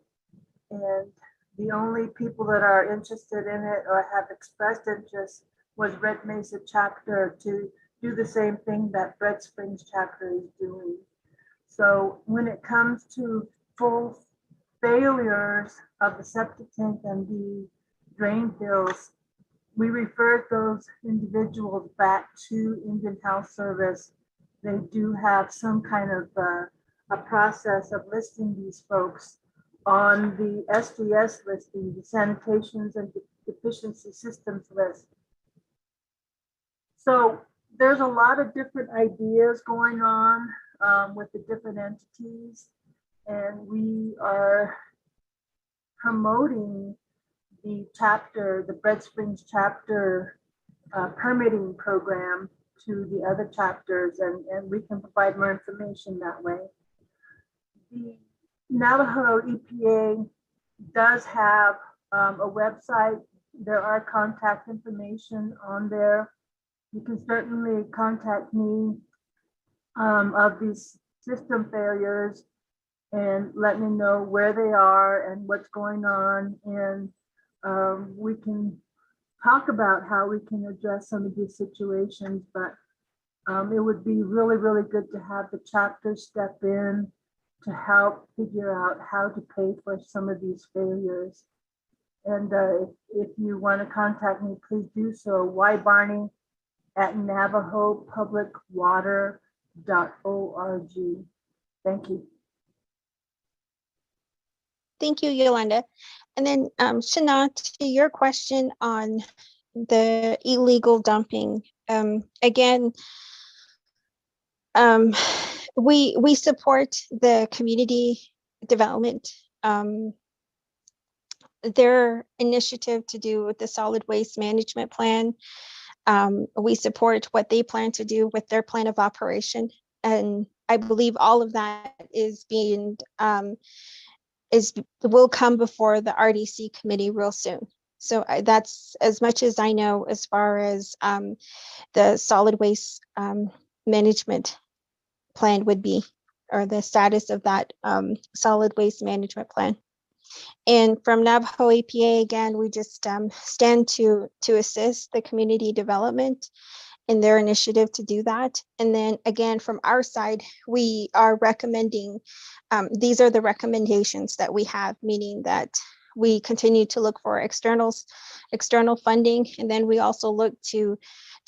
And the only people that are interested in it or have expressed interest was Red Mesa chapter to do the same thing that Red Springs chapter is doing. So when it comes to full failures of the septic tank and the drain fields, we referred those individuals back to Indian Health Service. They do have some kind of a process of listing these folks on the SDS listing, the Sanitations and Deficiency Systems list. So there's a lot of different ideas going on with the different entities, and we are promoting the chapter, the Bread Springs chapter permitting program to the other chapters, and we can provide more information that way. The Navajo EPA does have a website. There are contact information on there. You can certainly contact me of these system failures and let me know where they are and what's going on, and we can talk about how we can address some of these situations. But it would be really, really good to have the chapter step in to help figure out how to pay for some of these failures. And if you want to contact me, please do so. ybarney@navajopublicwater.org. Thank you. Thank you, Yolanda. And then Shana, to your question on the illegal dumping, again, we support the community development, their initiative to do with the solid waste management plan. We support what they plan to do with their plan of operation. And I believe all of that is being, will come before the RDC committee real soon. So that's as much as I know as far as the solid waste management plan would be, or the status of that solid waste management plan. And from Navajo EPA, again, we just stand to assist the community development in their initiative to do that. And then again, from our side, we are recommending, these are the recommendations that we have, meaning that we continue to look for external funding. And then we also look to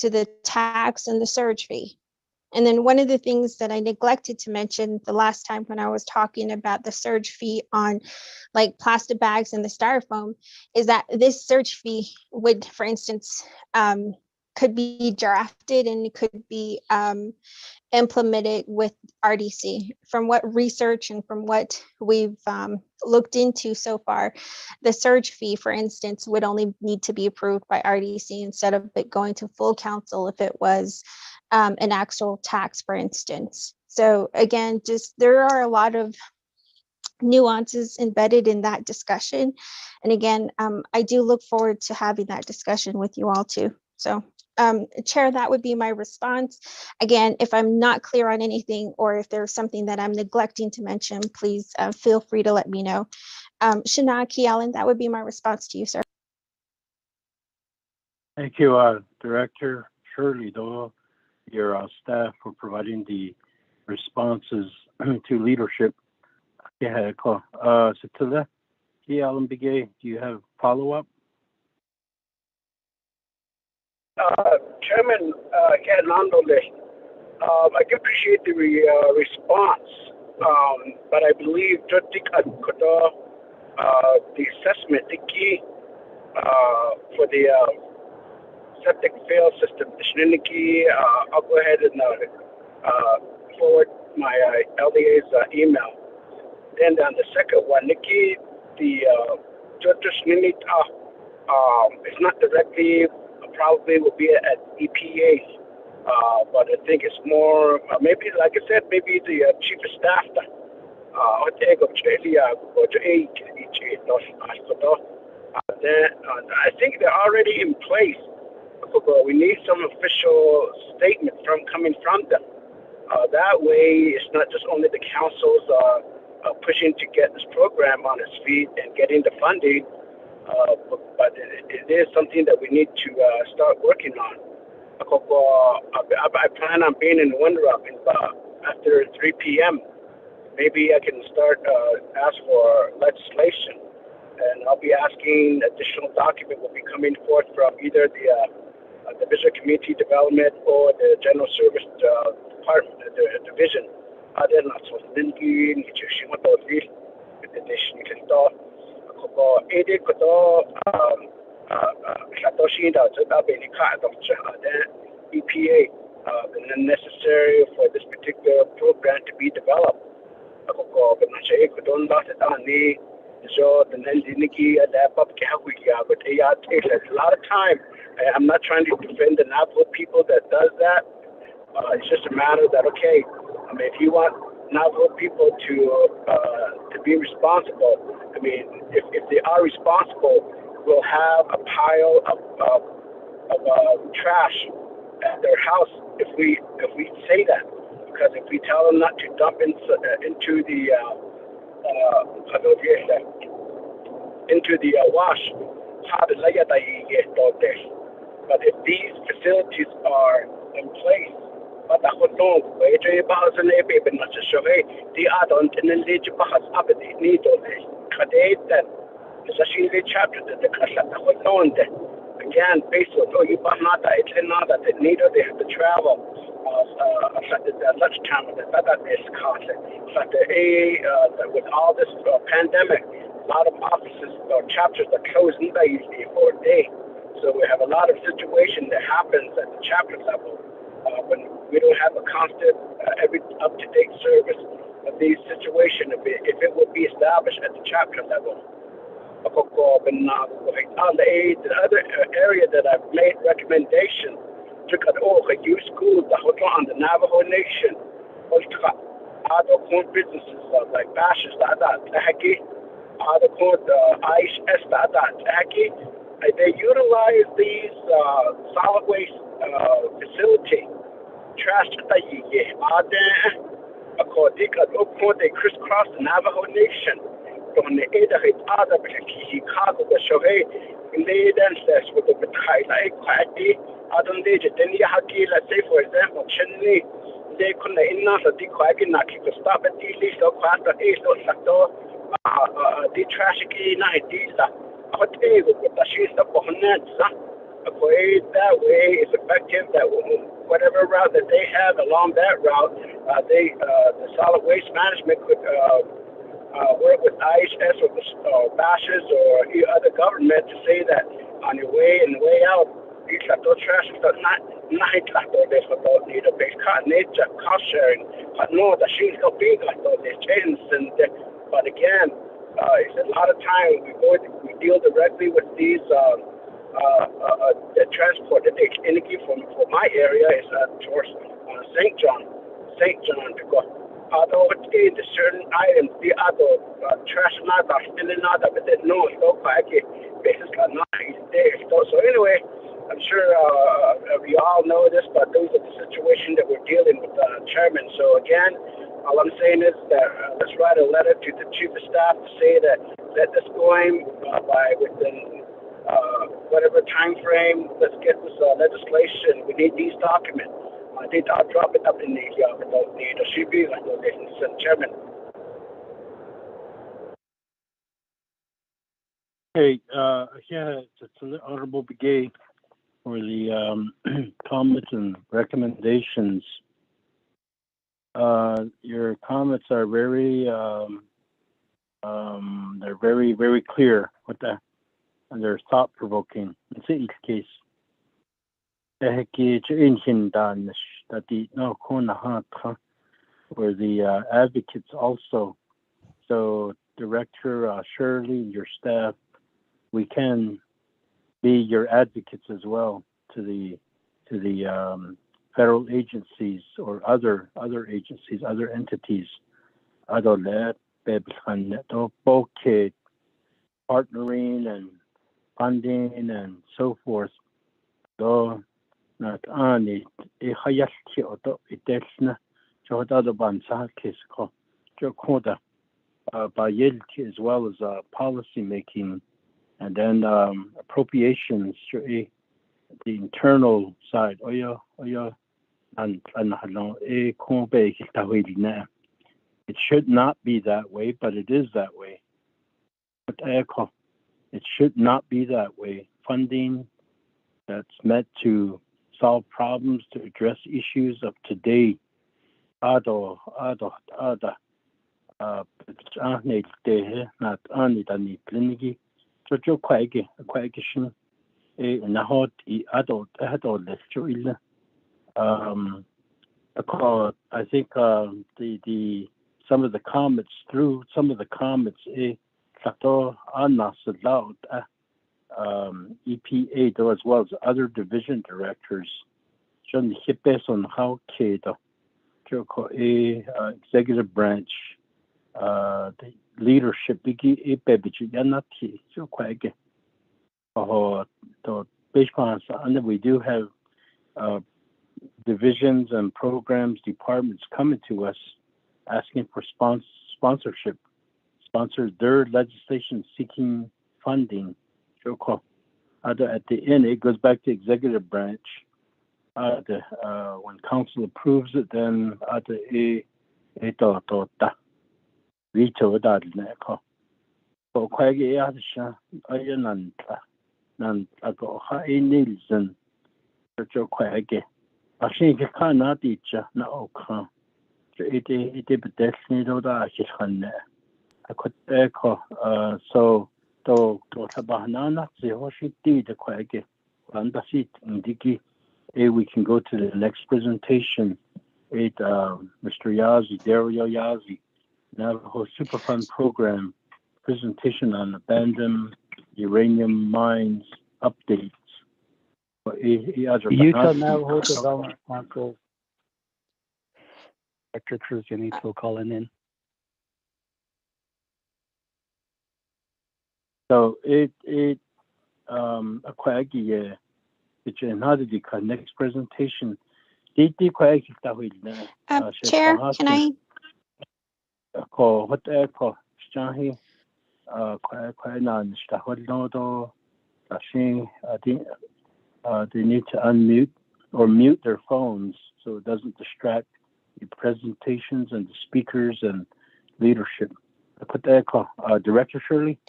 the tax and the surge fee. And then one of the things that I neglected to mention the last time when I was talking about the surge fee on like plastic bags and the styrofoam is that this surge fee would, for instance, could be drafted and it could be implemented with RDC. From what research and from what we've looked into so far, the surge fee, for instance, would only need to be approved by RDC instead of it going to full council if it was an actual tax, for instance. So again, just there are a lot of nuances embedded in that discussion. And again, I do look forward to having that discussion with you all too. So Chair, that would be my response. Again, if I'm not clear on anything or if there's something that I'm neglecting to mention, please feel free to let me know. Shana Kialan, that would be my response to you, sir. Thank you, Director Shirley Doyle, your staff for providing the responses to leadership. Yeah, cool. Satila, Kialan Bigay, do you have follow-up? Chairman Ken Nandole, I can appreciate the response, but I believe the assessment, the key for the septic fail system, I'll go ahead and forward my LDA's email. Then on the second one, Nikki, it's not directly, probably will be at EPA, but I think it's more, maybe, like I said, maybe the chief of staff, then I think they're already in place, but we need some official statement coming from them. That way, it's not just only the councils pushing to get this program on its feet and getting the funding, but it is something that we need to start working on. I plan on being in Windrup after 3 p.m. Maybe I can start ask for legislation, and I'll be asking additional document will be coming forth from either the Division of Community Development or the General Service Department, the division. EPA and necessary for this particular program to be developed. Ako but ko don ba ta ni so the Nendiniki but it takes a lot of time. I'm not trying to defend the Navajo people that does that. It's just a matter that if you want Navajo people to be responsible, if they are responsible, we'll have a pile of trash at their house if we say that. Because if we tell them not to dump into the wash, but if these facilities are in place, again, based on the need they have to travel. Lunchtime with all this pandemic, a lot of offices or chapters are closing usually for a day. So we have a lot of situation that happens at the chapter level when we don't have a constant, every up-to-date service of these situations. If it would be established at the chapter level. The other area that I've made recommendations to use schools on the Navajo Nation. Other businesses like bashes, other they utilize these solid waste facility trash they crisscross the Navajo Nation. From the other Chicago, the Shohei, in the ancestors with the I don't need it. Then you have to, let's say, for example, Chinese, they couldn't enough of the Quagina to stop at these so fast that is no sector, the traffic in Idisa. What day with the sheets of Bohonets, that way is effective that whatever route that they have along that route, the solid waste management could work with IHS or bashes or other government to say that on your way and way out, these trash is not this about need a base nature cost sharing, but no, the she's got big change but again, it's a lot of time we deal directly with these the transport that takes energy from my area is towards St. John to go. Although the certain items, the other trash not still not, but they know so quite basis not there. So anyway, I'm sure we all know this, but those are the situations that we're dealing with, Chairman. So again, all I'm saying is that let's write a letter to the Chief of Staff to say that let this going by within whatever time frame. Let's get this legislation. We need these documents. I think I'll drop it up in the CB, Chairman. Hey, yeah, it's an honorable brigade for the comments and recommendations. Your comments are very, they're very, very clear with that, and they're thought-provoking. It's each case. Where the advocates also. So Director Shirley and your staff, we can be your advocates as well to the federal agencies or other agencies, other entities. Partnering and funding and so forth. So not only a higher itexna Jota Bansa Kisko Jokoda by Yelki as well as policy making and then appropriations the internal side. And it should not be that way, but it is that way. But it should not be that way. Funding that's meant to solve problems, to address issues of today. Not only the clinic, so your question a adult lecture I think the some of the comments Kato Anas allowed EPA though, as well as other division directors. John the Hippes on how Kato executive branch the leadership bigi epebichi yanati so quite to based and we do have divisions and programs departments coming to us asking for sponsorship, sponsor their legislation seeking funding. At the end, it goes back to executive branch. When council approves it, then at the veto that. So quite nan ago Nielsen quite I think you cannot teach na okay. It definitely do that I could echo so to banana the hoshi did quite and that's it indiki we can go to the next presentation. Mr. Dario Yazzie, Navajo Superfund Program presentation on abandoned uranium mines updates. Utah Navajo Development Council Director Cruz Janito calling in. So Aquagi it's another next presentation. Chair, can I? What Shahi they need to unmute or mute their phones so it doesn't distract the presentations and the speakers and leadership. Director Shirley?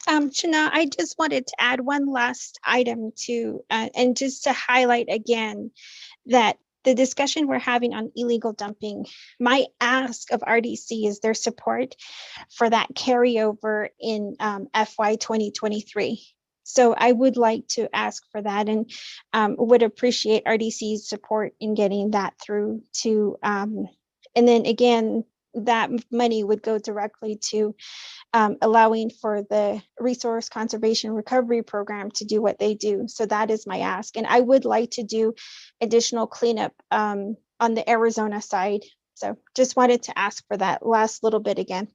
Shana, I just wanted to add one last item to, and just to highlight again that the discussion we're having on illegal dumping, my ask of RDC is their support for that carryover in FY 2023. So I would like to ask for that and would appreciate RDC's support in getting that through to, and then again, that money would go directly to allowing for the Resource Conservation Recovery Program to do what they do. So that is my ask. And I would like to do additional cleanup on the Arizona side. So just wanted to ask for that last little bit again.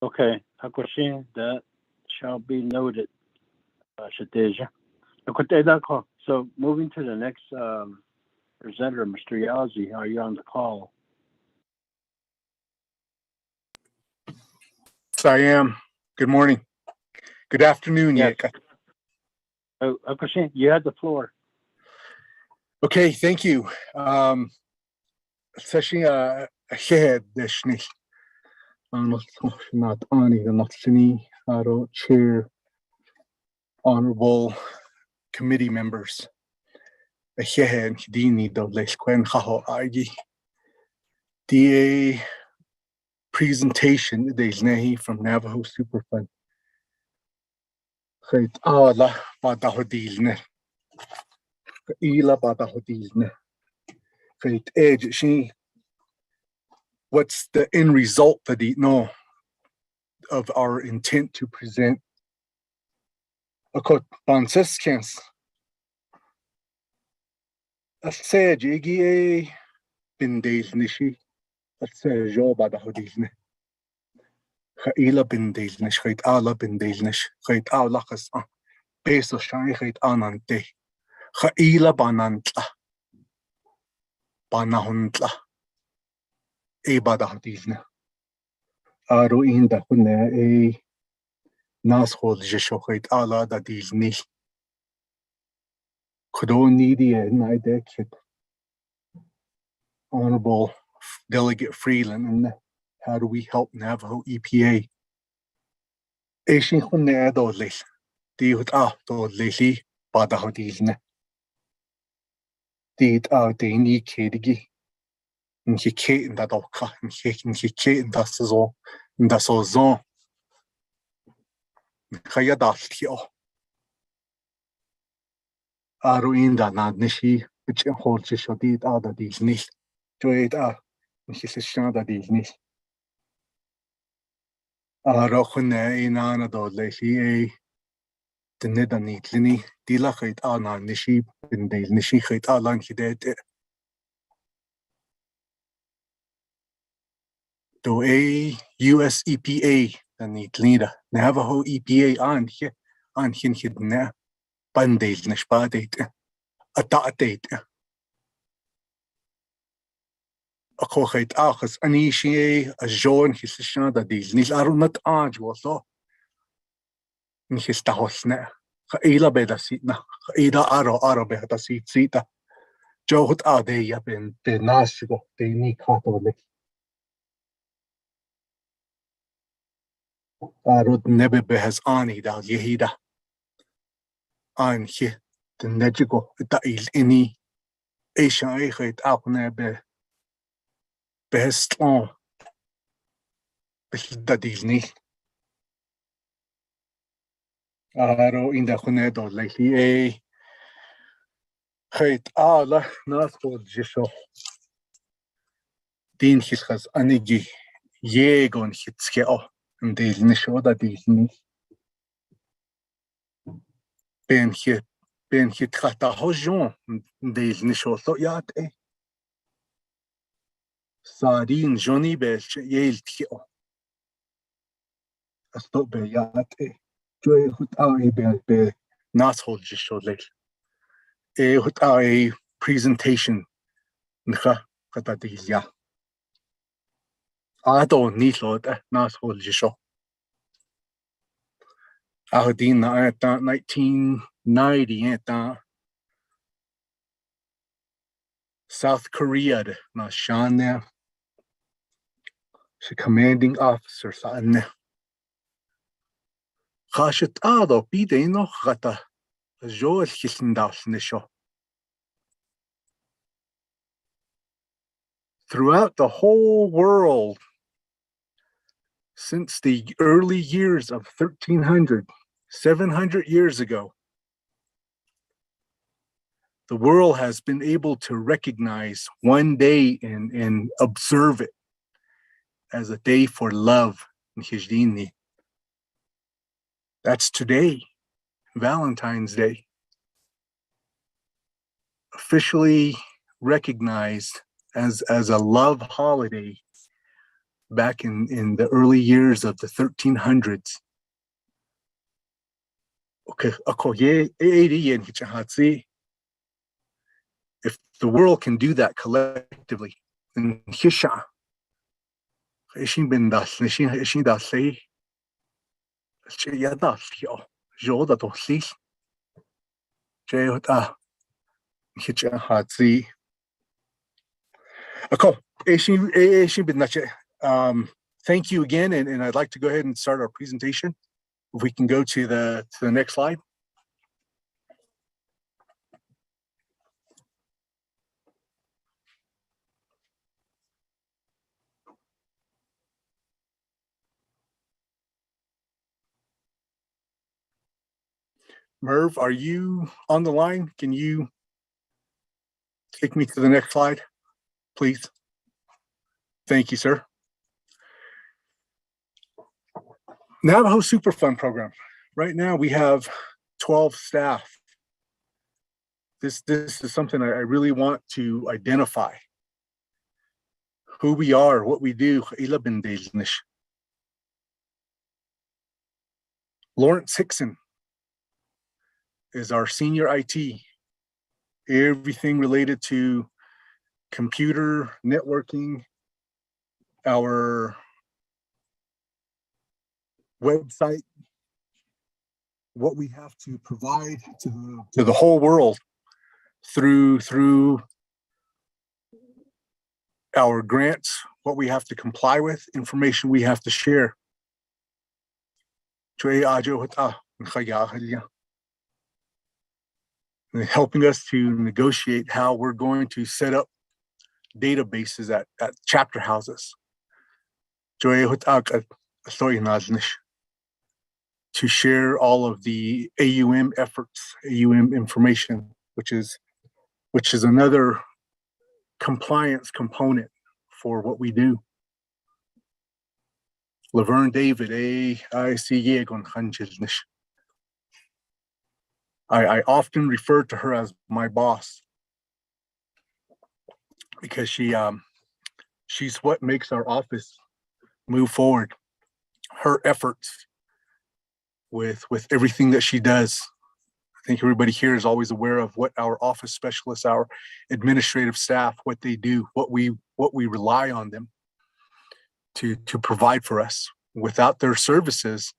Okay, Hakushin, that shall be noted. So moving to the next presenter, Mr. Yazzie, are you on the call? Yes, I am. Good morning. Good afternoon, yes. Yeka. Oh, Hakushin, you had the floor. Okay, thank you. Session ahead deshni. Not Ani, not Sini, Chair, Honorable Committee members. Ahead, Dini, Dobles, Quen Haho Agi. DA presentation, there's Nahi from Navajo Superfund. Khait ala Badahodilne. Ila Badahodilne. Khait edge, she. What's the end result that you know of our intent to present a quote Banseskens? A said Jigi Bindales Nishi, a said Joba Hodisne. Haila Bindales Nish, Hait Ala Bindales Nish, Hait Alakas, Beso Shai Hait Anante, Haila Banantla, Banahuntla. Badahadizne. Aro inda kunne nashol jeshochait ala da dizni. Kudoni di naidekit. Honorable Delegate Freeland, and how do we help Navajo EPA? Eshin kunne do lis. Di hut do lisi badahadizne. Di ni kedigi. He can't that oka, he can't that's all, and that's all zone. Kaya dashtio. Aro inda na nishi which holds shadid ada these nis. Joy Nishishanda these nis. Aro khune inana do leshi the Nedani Lini, Dilachit Ana Nishi, in the Nishikit Alan Hidet. To a US EPA, the Nit Lida, Navajo EPA on here, on Hin Hidna, Bandate Nishpadate, a date. A cochate achas, Anishi, a John, his shanda deals, Nis Arunat Aj was so. In his tahosne, Ela Bedasitna, Eda Aro Bedasit Sita. Johut Ade Yapin, the Nashiko, the Nikatolik. Arud nebe behas ani da yehida an he the nejigo da il ini Asia eget ap nebe best on da dil ni aro in da hunedo lehi het ala naspod jisho din his anigi yegon hitske o del nisho da dil ni ben hit khata hojon del nisho so yat Sarin Johnny Belch Yale Tio. A stop be yat Joy hut be Nashol Jisholek. Hut a presentation Ncha Katadilya. I don't need Lord Nashol Jisho. Ahadin at 1990 at South Korea na Shan she commanding officer San Khashat Ado Pideno Gata Joel Hisendal Nisho. Throughout the whole world, since the early years of 1300, 700 years ago, the world has been able to recognize one day and observe it as a day for love in Hijdini. That's today, Valentine's Day, officially recognized as a love holiday back in the early years of the 1300s. Okay, if the world can do that collectively, then Hisha, Hishin bin das, Hishin das say, Yadas, Joda dosis, Jota, Hitcha Hatsi. Thank you again, and I'd like to go ahead and start our presentation. If we can go to the next slide. Merv, are you on the line? Can you take me to the next slide, please? Thank you, sir. Navajo Superfund program. Right now we have 12 staff. This is something I really want to identify. Who we are, what we do. Lawrence Hickson is our senior IT. Everything related to computer, networking, our website, what we have to provide to the whole world through our grants, what we have to comply with, information we have to share. Helping us to negotiate how we're going to set up databases at chapter houses. To share all of the AUM efforts, AUM information which is another compliance component for what we do. Laverne David, I often refer to her as my boss because she's what makes our office move forward. Her efforts with everything that she does. I think everybody here is always aware of what our office specialists, our administrative staff, what they do, what we rely on them to provide for us. Without their services,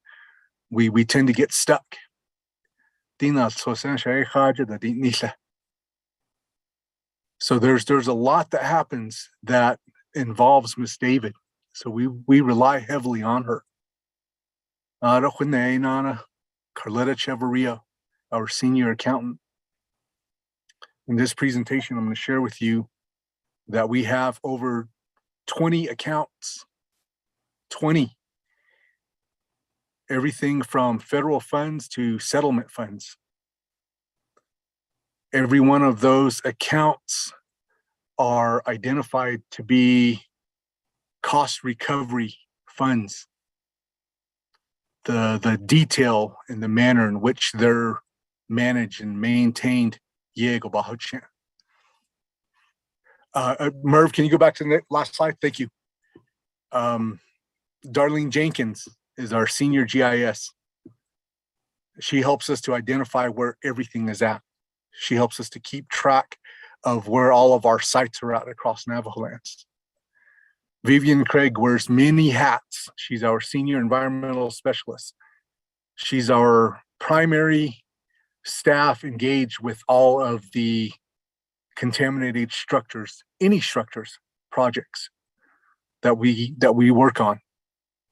we tend to get stuck. So there's a lot that happens that involves Miss David. So we rely heavily on her. Carletta Cheveria, our senior accountant. In this presentation, I'm going to share with you that we have over 20 accounts, 20. Everything from federal funds to settlement funds. Every one of those accounts are identified to be cost recovery funds. The detail and the manner in which they're managed and maintained. Merv, can you go back to the last slide? Thank you. Darlene Jenkins is our senior GIS. She helps us to identify where everything is at. She helps us to keep track of where all of our sites are at across Navajo lands. Vivian Craig wears many hats. She's our senior environmental specialist. She's our primary staff engaged with all of the contaminated structures, any structures, projects that we work on.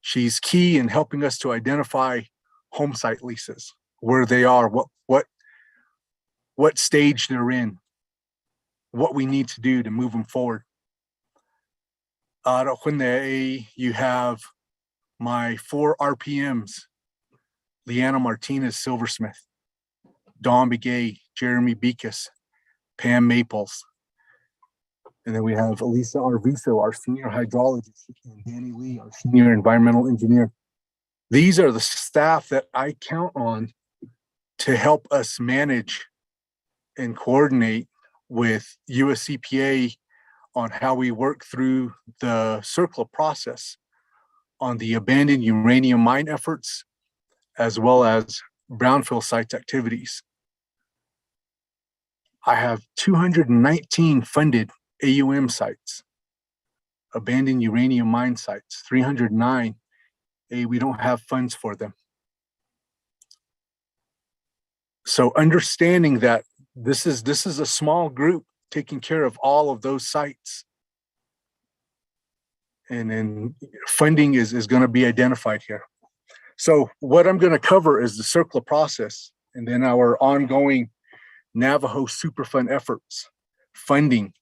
She's key in helping us to identify home site leases, where they are, what stage they're in, what we need to do to move them forward. You have my 4 RPMs, Leanna Martinez Silversmith, Dawn Begay, Jeremy Beekes, Pam Maples. And then we have Elisa Arviso, our senior hydrologist, and Danny Lee, our senior environmental engineer. These are the staff that I count on to help us manage and coordinate with US EPA on how we work through the CERCLA process on the abandoned uranium mine efforts, as well as brownfield sites activities. I have 219 funded AUM sites, abandoned uranium mine sites, 309. We don't have funds for them. So understanding that this is a small group taking care of all of those sites. And then funding is going to be identified here. So what I'm going to cover is the CERCLA process, and then our ongoing Navajo Superfund efforts, funding,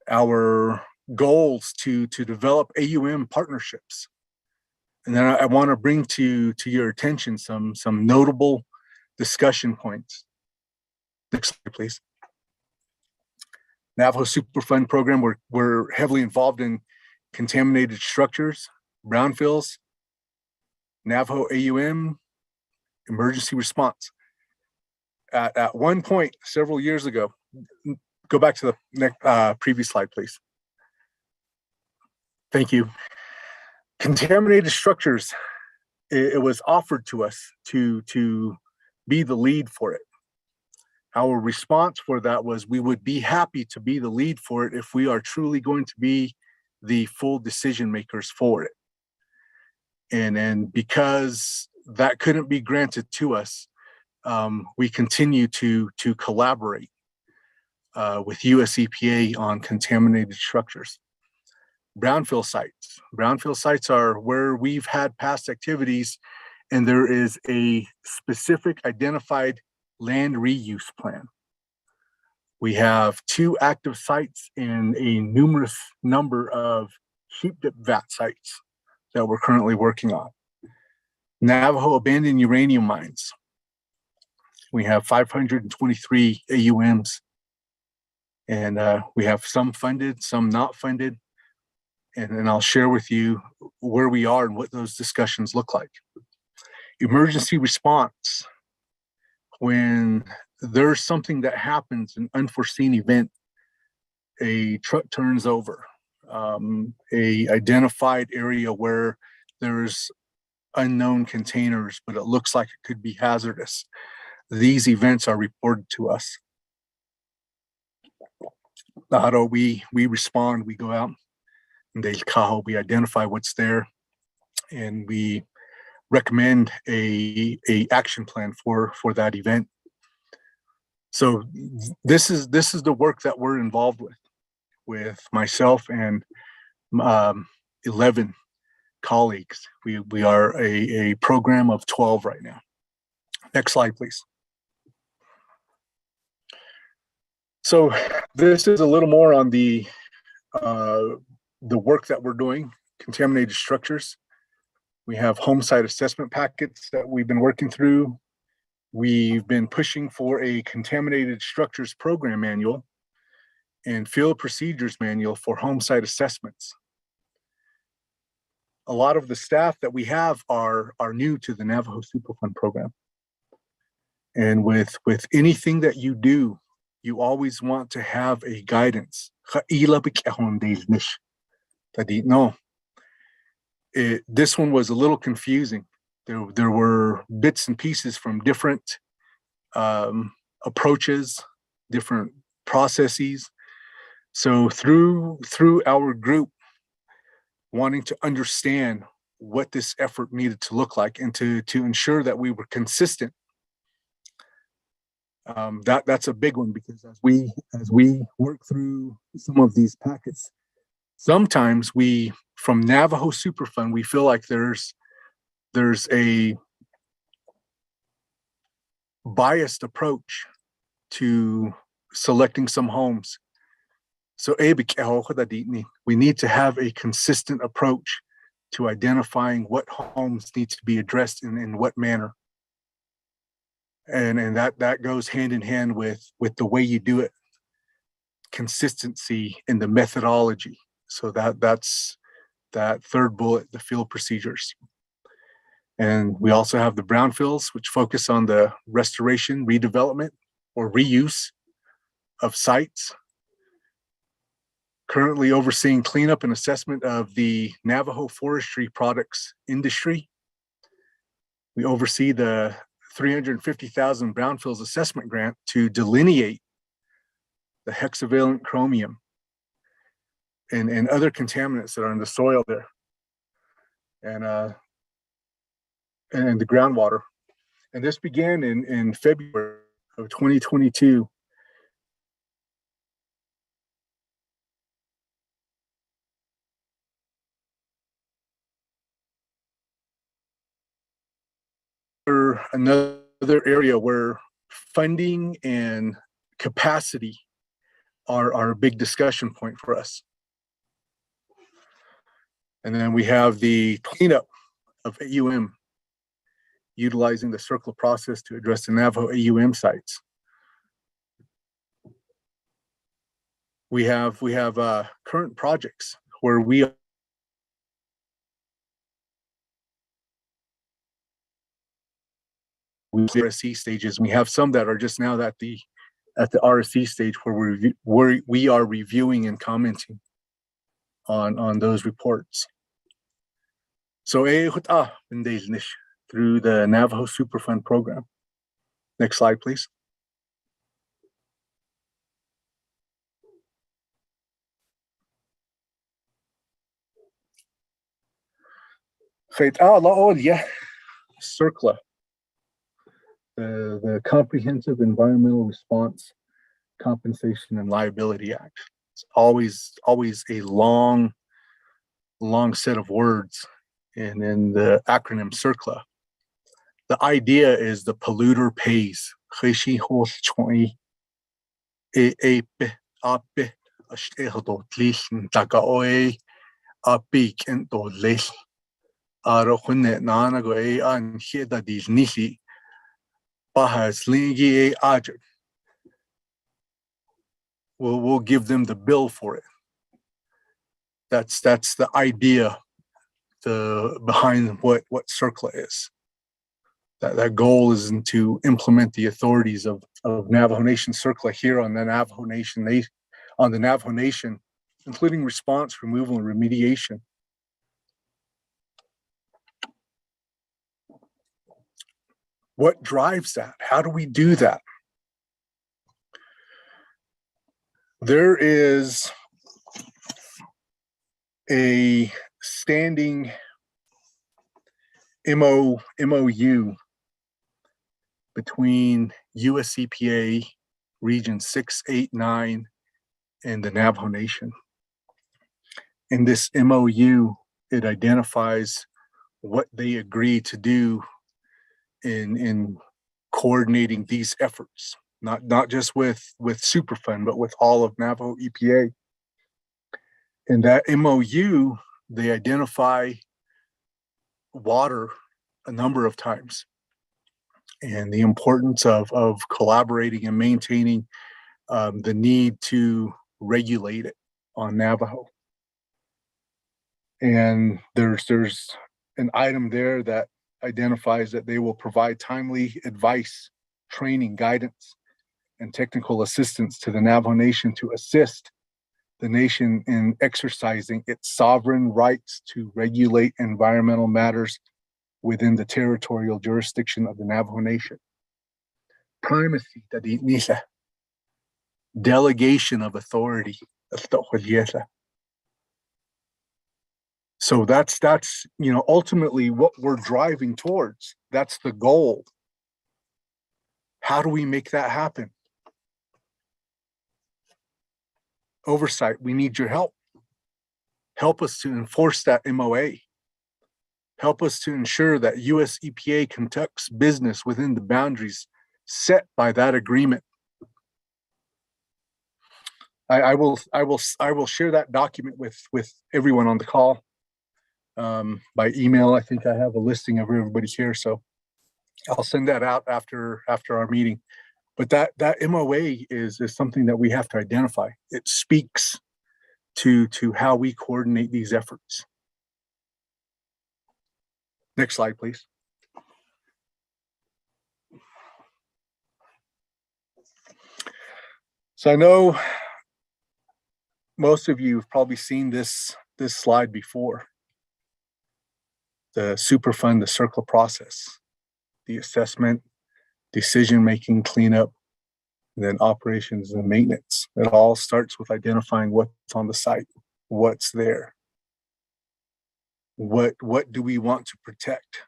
our goals to develop AUM partnerships. And then I want to bring to your attention some notable discussion points. Next slide, please. Navajo Superfund program, we're heavily involved in contaminated structures, brownfields, Navajo AUM, emergency response. At one point, several years ago, go back to the next previous slide, please. Thank you. Contaminated structures, it was offered to us to be the lead for it. Our response for that was we would be happy to be the lead for it if we are truly going to be the full decision makers for it. And because that couldn't be granted to us, we continue to collaborate with US EPA on contaminated structures. Brownfield sites. Brownfield sites are where we've had past activities and there is a specific identified land reuse plan. We have 2 active sites and a numerous number of sheep dip vat sites that we're currently working on. Navajo abandoned uranium mines. We have 523 AUMs, and we have some funded, some not funded. And I'll share with you where we are and what those discussions look like. Emergency response. When there's something that happens, an unforeseen event, a truck turns over, a identified area where there's unknown containers, but it looks like it could be hazardous. These events are reported to us. How do we respond? We go out and we identify what's there, and we recommend a action plan for that event. So this is the work that we're involved with myself and 11 colleagues. We are a program of 12 right now. Next slide, please. So this is a little more on the work that we're doing, contaminated structures. We have home site assessment packets that we've been working through. We've been pushing for a contaminated structures program manual and field procedures manual for home site assessments. A lot of the staff that we have are new to the Navajo Superfund program. And with anything that you do, you always want to have a guidance. No, this one was a little confusing. There were bits and pieces from different approaches, different processes. So through our group, wanting to understand what this effort needed to look like and to ensure that we were consistent. That's a big one, because as we work through some of these packets, sometimes from Navajo Superfund, we feel like there's a biased approach to selecting some homes. So we need to have a consistent approach to identifying what homes need to be addressed in what manner. And that goes hand in hand with the way you do it, consistency in the methodology. So that's that third bullet, the field procedures. And we also have the brownfields, which focus on the restoration, redevelopment, or reuse of sites. Currently overseeing cleanup and assessment of the Navajo forestry products industry. We oversee the $350,000 brownfields assessment grant to delineate the hexavalent chromium and other contaminants that are in the soil there, and the groundwater. And this began in February of 2022. Another area where funding and capacity are a big discussion point for us. And then we have the cleanup of AUM, utilizing the circular process to address the Navajo AUM sites. We have current projects where we RSC stages. We have some that are just now at the RSC stage where we are reviewing and commenting on those reports. So through the Navajo Superfund program. Next slide, please. CERCLA, the Comprehensive Environmental Response, Compensation and Liability Act. It's always a long set of words, and in the acronym CERCLA, the idea is the polluter pays. bahas lingi ajer. We'll give them the bill for it. That's the idea behind what CERCLA is. That goal is to implement the authorities of Navajo Nation CERCLA here on the Navajo Nation, including response, removal, and remediation. What drives that? How do we do that? There is a standing MOU between US EPA Region 689 and the Navajo Nation. In this MOU, it identifies what they agree to do in coordinating these efforts, not just with Superfund, but with all of Navajo EPA. In that MOU, they identify water a number of times and the importance of collaborating and maintaining the need to regulate it on Navajo. And there's an item there that identifies that they will provide timely advice, training, guidance, and technical assistance to the Navajo Nation to assist the nation in exercising its sovereign rights to regulate environmental matters within the territorial jurisdiction of the Navajo Nation. Primacy, delegation of authority. So that's ultimately what we're driving towards. That's the goal. How do we make that happen? Oversight, we need your help. Help us to enforce that MOA. Help us to ensure that US EPA conducts business within the boundaries set by that agreement. I will share that document with everyone on the call by email. I think I have a listing of everybody here, so I'll send that out after our meeting. But that MOA is something that we have to identify. It speaks to how we coordinate these efforts. Next slide, please. So I know most of you have probably seen this slide before. The Superfund, the CERCLA process, the assessment, decision-making, cleanup, and then operations and maintenance. It all starts with identifying what's on the site, what's there. What do we want to protect?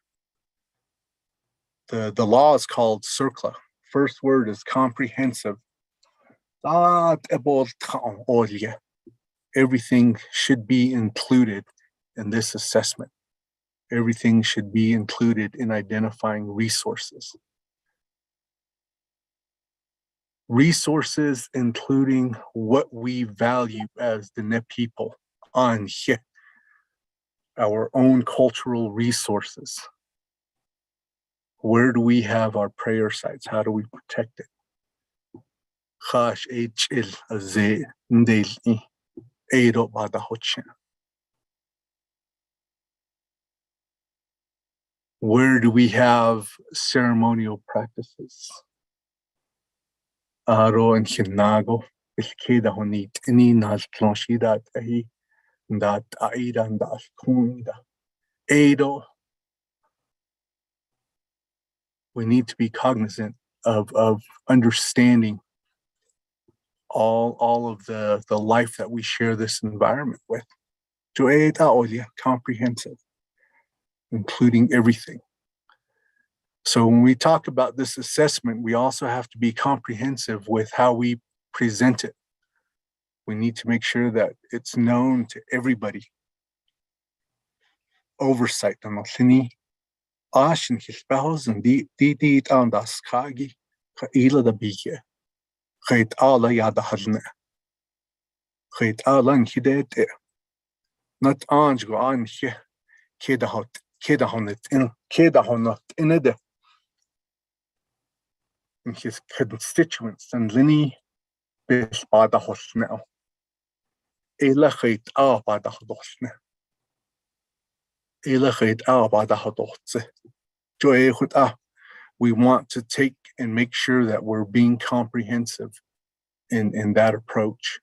The law is called CERCLA. First word is comprehensive. Everything should be included in this assessment. Everything should be included in identifying resources. Resources including what we value as the Ne people, our own cultural resources. Where do we have our prayer sites? How do we protect it? Where do we have ceremonial practices? Aro and Hinago, Ilkeda Honit, Ini Nas Planshidat Ahi, that Aida and Das Kunda. Edo. We need to be cognizant of understanding all of the life that we share this environment with. Comprehensive, including everything. So when we talk about this assessment, we also have to be comprehensive with how we present it. We need to make sure that it's known to everybody. Oversight. Ashin Hisbahos and Didi Andas Kagi, Kaila the Bike, Kate Ala Yadahadne, Kate Alan Hidete, not Anj go on here, Kedahot, Kedahonet, in Kedahonot, in a and his constituents and Linny Bish Bada Hosnell. Elachit A Bada Hodosne. Elachit A Bada Hodotze. Joy Huta. We want to take and make sure that we're being comprehensive in that approach.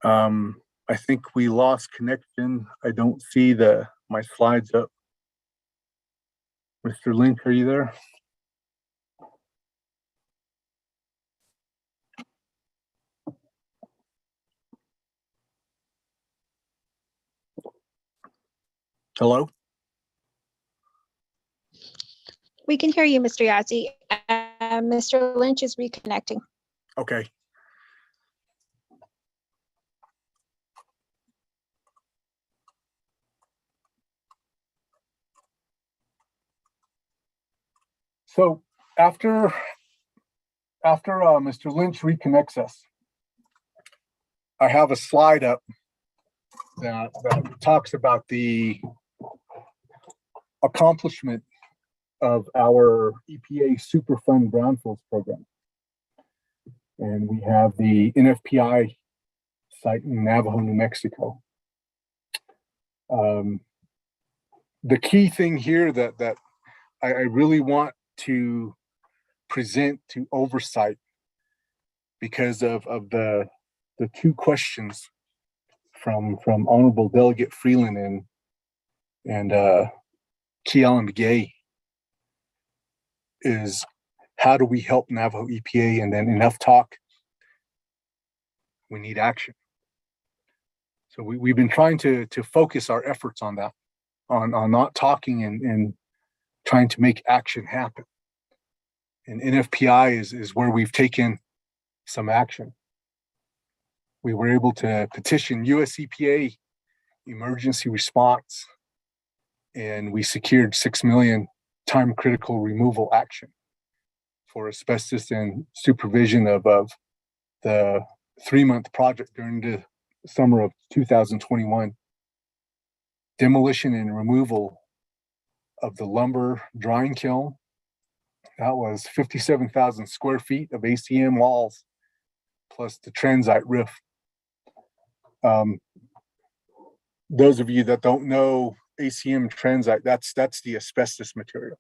I think we lost connection. I don't see my slides up. Mr. Link, are you there? Hello? We can hear you, Mr. Yazzie. Mr. Lynch is reconnecting. Okay. So after Mr. Lynch reconnects us, I have a slide up that talks about the accomplishment of our EPA Superfund Brownfields program. And we have the NFPI site in Navajo, New Mexico. The key thing here that I really want to present to oversight, because of the two questions from Honorable Delegate Freeland and Kealan McGay, is how do we help Navajo EPA? And then enough talk, we need action. So we've been trying to focus our efforts on that, on not talking and trying to make action happen. And NFPI is where we've taken some action. We were able to petition US EPA emergency response, and we secured $6 million time critical removal action for asbestos and supervision of the 3-month project during the summer of 2021. Demolition and removal of the lumber drying kiln. That was 57,000 square feet of ACM walls, plus the transite roof. Those of you that don't know ACM transite, that's the asbestos material.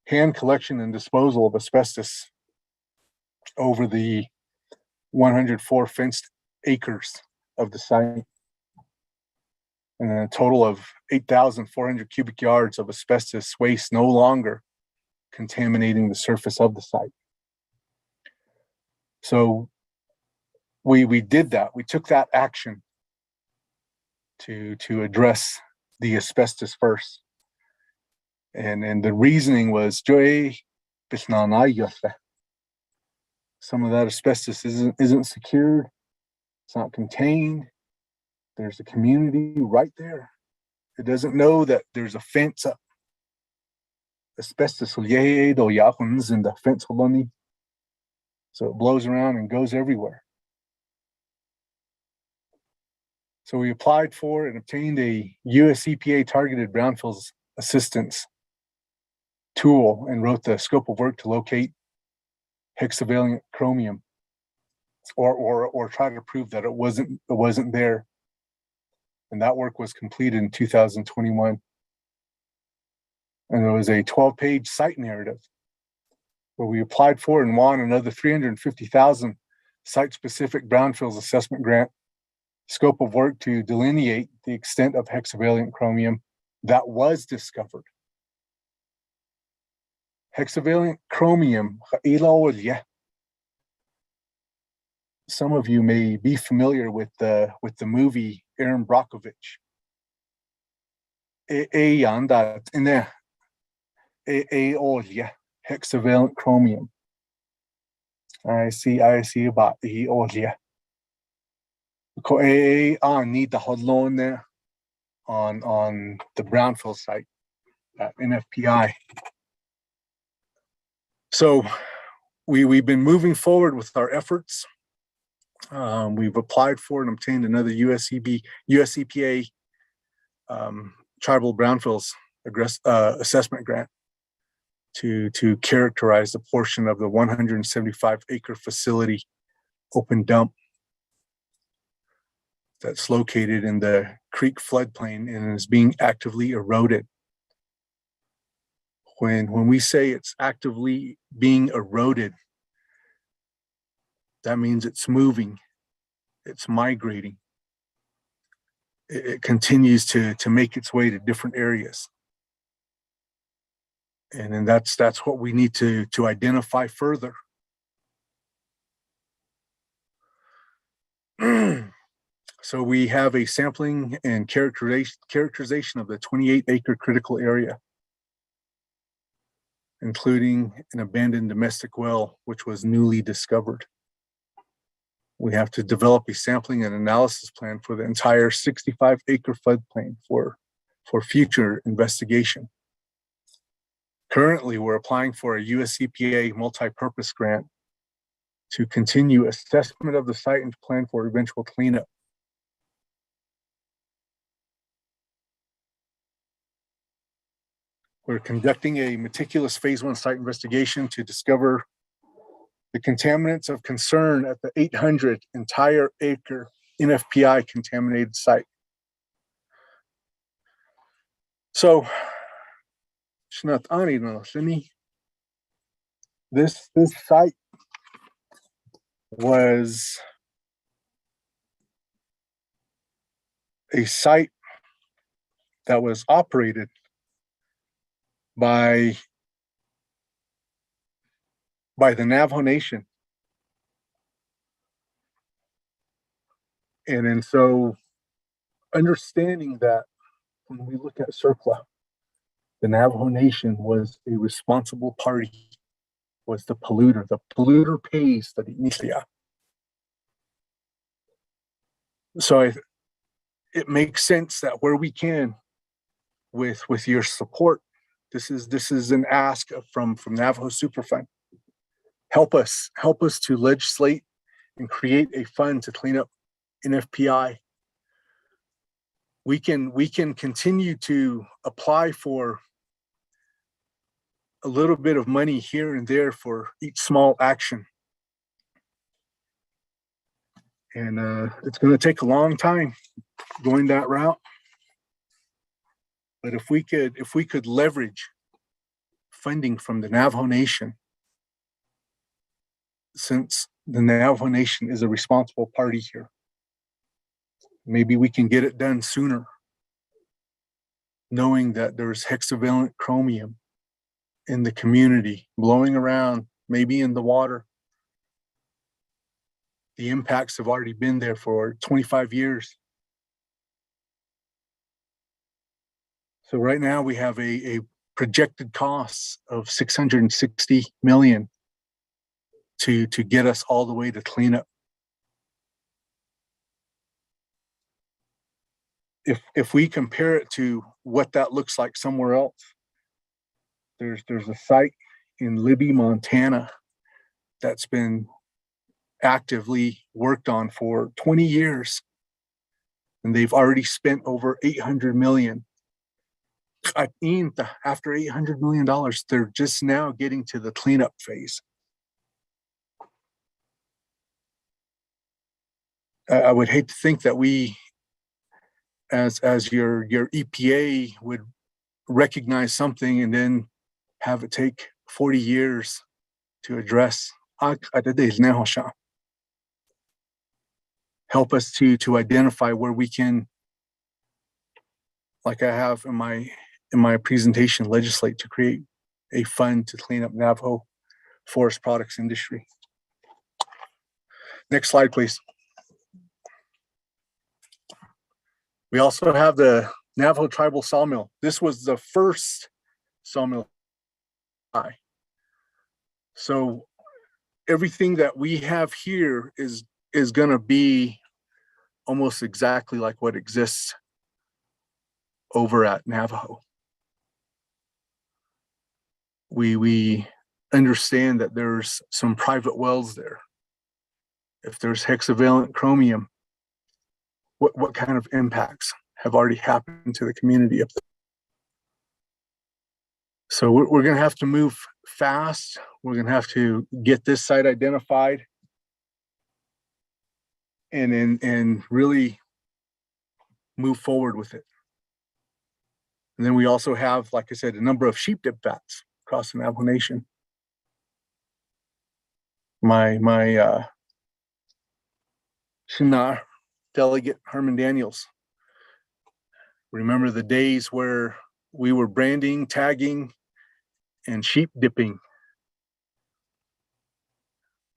Hand collection and disposal of asbestos over the 104 fenced acres of the site, and then a total of 8,400 cubic yards of asbestos waste no longer contaminating the surface of the site. So we did that. We took that action to address the asbestos first. And the reasoning was some of that asbestos isn't secured, it's not contained. There's a community right there. It doesn't know that there's a fence up. Asbestos in the fence, so it blows around and goes everywhere. So we applied for and obtained a US EPA targeted brownfields assistance tool and wrote the scope of work to locate hexavalent chromium, or try to prove that it wasn't there. And that work was completed in 2021. And there was a 12-page site narrative where we applied for and won another $350,000 site-specific brownfields assessment grant, scope of work to delineate the extent of hexavalent chromium that was discovered. Hexavalent chromium, some of you may be familiar with the movie Aaron Brockovich. Hexavalent chromium. I see about the olia. Need the hodlon there on the brownfield site at NFPI. So we've been moving forward with our efforts. We've applied for and obtained another US EPA tribal brownfields assessment grant to characterize the portion of the 175-acre facility open dump that's located in the creek floodplain and is being actively eroded. When we say it's actively being eroded, that means it's moving, it's migrating. It continues to make its way to different areas. And then that's what we need to identify further. So we have a sampling and characterization of the 28-acre critical area, including an abandoned domestic well, which was newly discovered. We have to develop a sampling and analysis plan for the entire 65-acre floodplain for future investigation. Currently, we're applying for a US EPA multi-purpose grant to continue assessment of the site and plan for eventual cleanup. We're conducting a meticulous phase 1 site investigation to discover the contaminants of concern at the 800 entire acre NFPI contaminated site. So, this site was a site that was operated by the Navajo Nation. And so understanding that when we look at CERCLA, the Navajo Nation was a responsible party, was the polluter. The polluter pays the inicia. So it makes sense that where we can, with your support, this is an ask from Navajo Superfund. Help us to legislate and create a fund to clean up NFPI. We can continue to apply for a little bit of money here and there for each small action. And it's going to take a long time going that route. But if we could leverage funding from the Navajo Nation, since the Navajo Nation is a responsible party here, maybe we can get it done sooner, knowing that there's hexavalent chromium in the community blowing around, maybe in the water. The impacts have already been there for 25 years. So right now we have a projected cost of 660 million to get us all the way to cleanup. If we compare it to what that looks like somewhere else, there's a site in Libby, Montana that's been actively worked on for 20 years, and they've already spent over 800 million. After $800 million, they're just now getting to the cleanup phase. I would hate to think that we, as your EPA, would recognize something and then have it take 40 years to address. Help us to identify where we can, like I have in my presentation, legislate to create a fund to clean up Navajo forest products industry. Next slide, please. We also have the Navajo Tribal Sawmill. This was the first sawmill. So everything that we have here is going to be almost exactly like what exists over at Navajo. We understand that there's some private wells there. If there's hexavalent chromium, what kind of impacts have already happened to the community up there? So we're going to have to move fast. We're going to have to get this site identified and really move forward with it. And then we also have, like I said, a number of sheep dip vats across the Navajo Nation. My Shinar delegate Herman Daniels. Remember the days where we were branding, tagging, and sheep dipping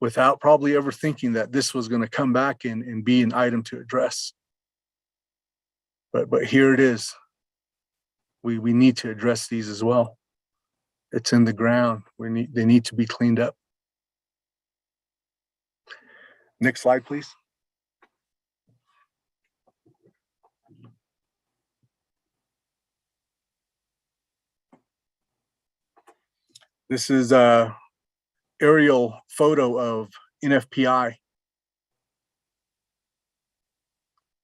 without probably ever thinking that this was going to come back and be an item to address. But here it is. We need to address these as well. It's in the ground. They need to be cleaned up. Next slide, please. This is a aerial photo of NFPI.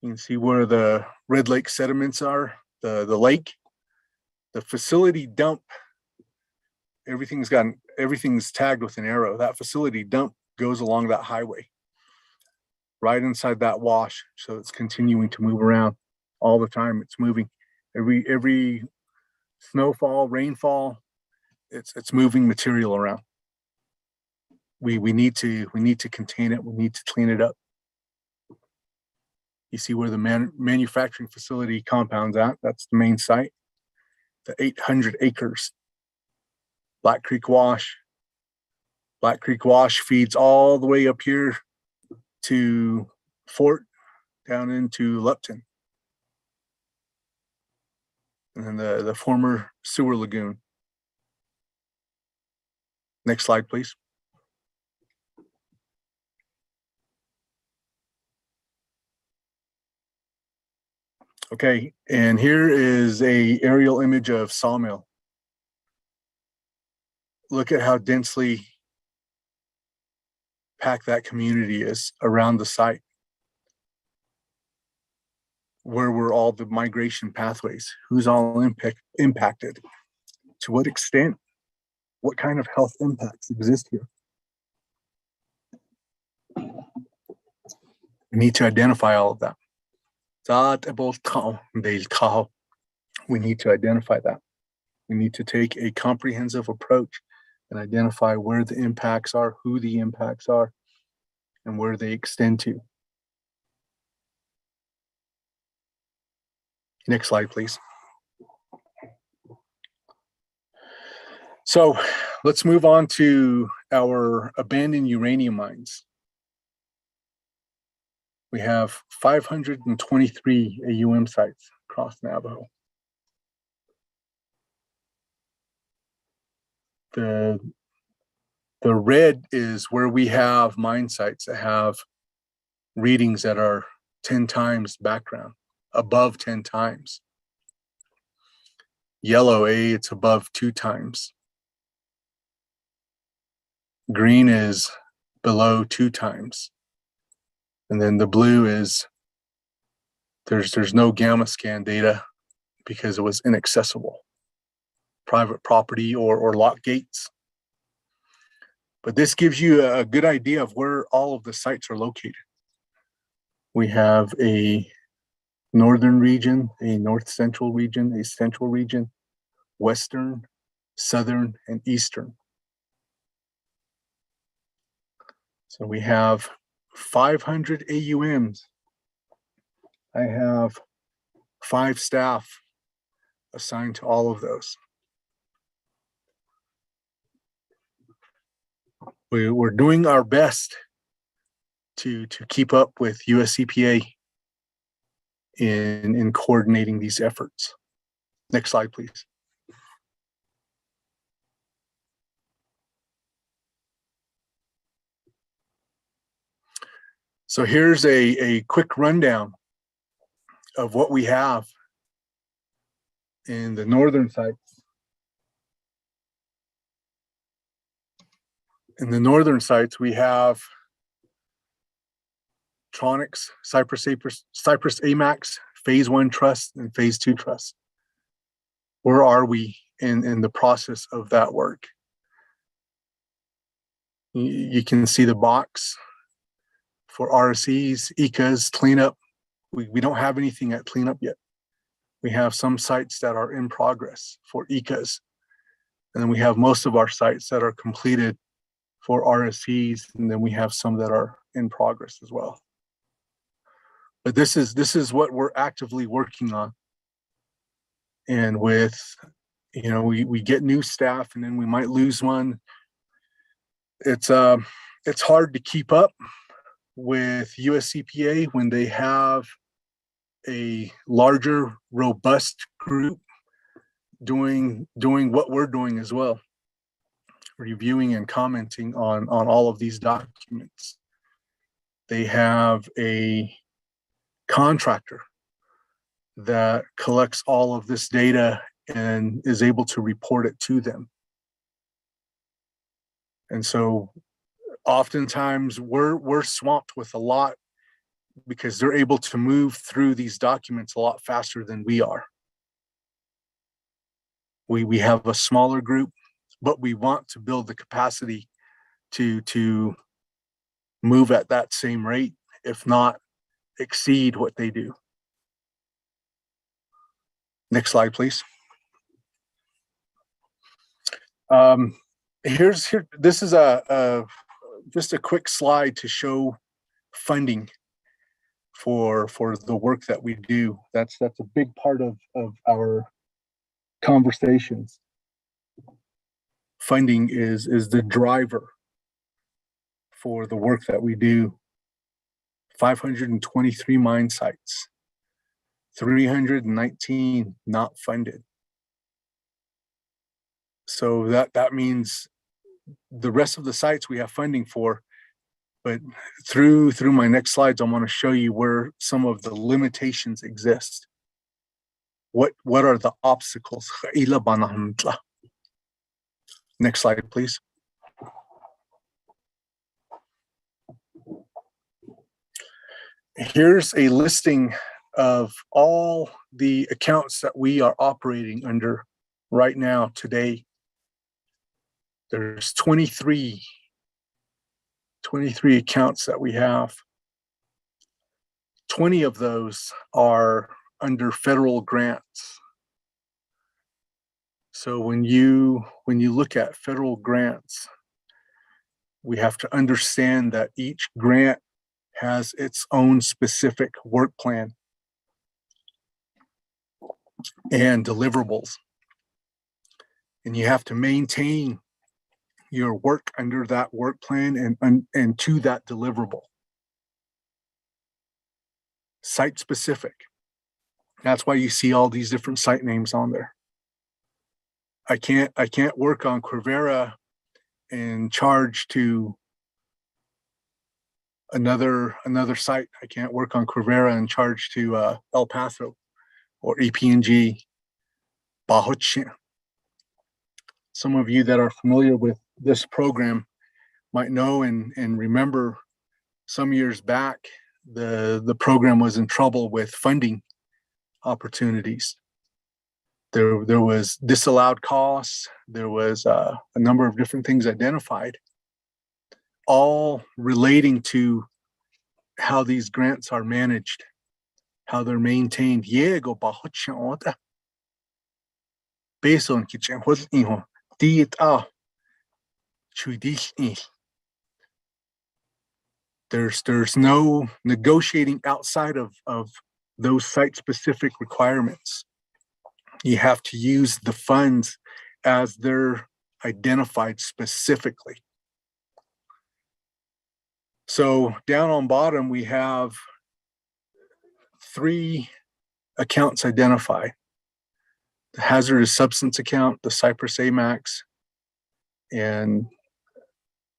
You can see where the Red Lake sediments are, the lake, the facility dump. Everything's tagged with an arrow. That facility dump goes along that highway, right inside that wash. So it's continuing to move around all the time. It's moving. Every snowfall, rainfall, it's moving material around. We need to contain it. We need to clean it up. You see where the manufacturing facility compound's at. That's the main site. The 800 acres. Black Creek Wash. Black Creek Wash feeds all the way up here to Fort, down into Lupton. And then the former sewer lagoon. Next slide, please. Okay, and here is an aerial image of Sawmill. Look at how densely packed that community is around the site. Where were all the migration pathways? Who's all impacted? To what extent? What kind of health impacts exist here? We need to identify all of that. We need to identify that. We need to take a comprehensive approach and identify where the impacts are, who the impacts are, and where they extend to. Next slide, please. So let's move on to our abandoned uranium mines. We have 523 AUM sites across Navajo. The red is where we have mine sites that have readings that are 10 times background, above 10 times. Yellow, it's above 2 times. Green is below 2 times. And then the blue is there's no gamma scan data because it was inaccessible. Private property or lock gates. But this gives you a good idea of where all of the sites are located. We have a northern region, a north central region, a central region, western, southern, and eastern. So we have 500 AUMs. I have 5 staff assigned to all of those. We're doing our best to keep up with US EPA in coordinating these efforts. Next slide, please. So here's a quick rundown of what we have in the northern sites. In the northern sites, we have Tronics, Cypress AMAX, Phase 1 Trust, and Phase 2 Trust. Where are we in the process of that work. You can see the box for RSEs, ECAs, cleanup. We don't have anything at cleanup yet. We have some sites that are in progress for ECAs. And then we have most of our sites that are completed for RSEs, and then we have some that are in progress as well. But this is what we're actively working on. And with, you know, we get new staff and then we might lose one. It's hard to keep up with USCPA when they have a larger, robust group doing what we're doing as well, reviewing and commenting on all of these documents. They have a contractor that collects all of this data and is able to report it to them. And so oftentimes we're swamped with a lot because they're able to move through these documents a lot faster than we are. We have a smaller group, but we want to build the capacity to move at that same rate, if not exceed what they do. Next slide, please. This is just a quick slide to show funding for the work that we do. That's a big part of our conversations. Funding is the driver for the work that we do. 523 mine sites, 319 not funded. So that means the rest of the sites we have funding for, but through my next slides, I want to show you where some of the limitations exist. What are the obstacles? Next slide, please. Here's a listing of all the accounts that we are operating under right now today. There's 23 accounts that we have. 20 of those are under federal grants. So when you look at federal grants, we have to understand that each grant has its own specific work plan and deliverables. And you have to maintain your work under that work plan and to that deliverable. Site specific. That's why you see all these different site names on there. I can't work on Quivira and charge to another site. I can't work on Quivira and charge to El Paso or EPNG, Bahoche. Some of you that are familiar with this program might know and remember some years back, the program was in trouble with funding opportunities. There was disallowed costs. There was a number of different things identified, all relating to how these grants are managed, how they're maintained. There's no negotiating outside of those site-specific requirements. You have to use the funds as they're identified specifically. So down on bottom, we have 3 accounts identified. The hazardous substance account, the Cypress AMAX, and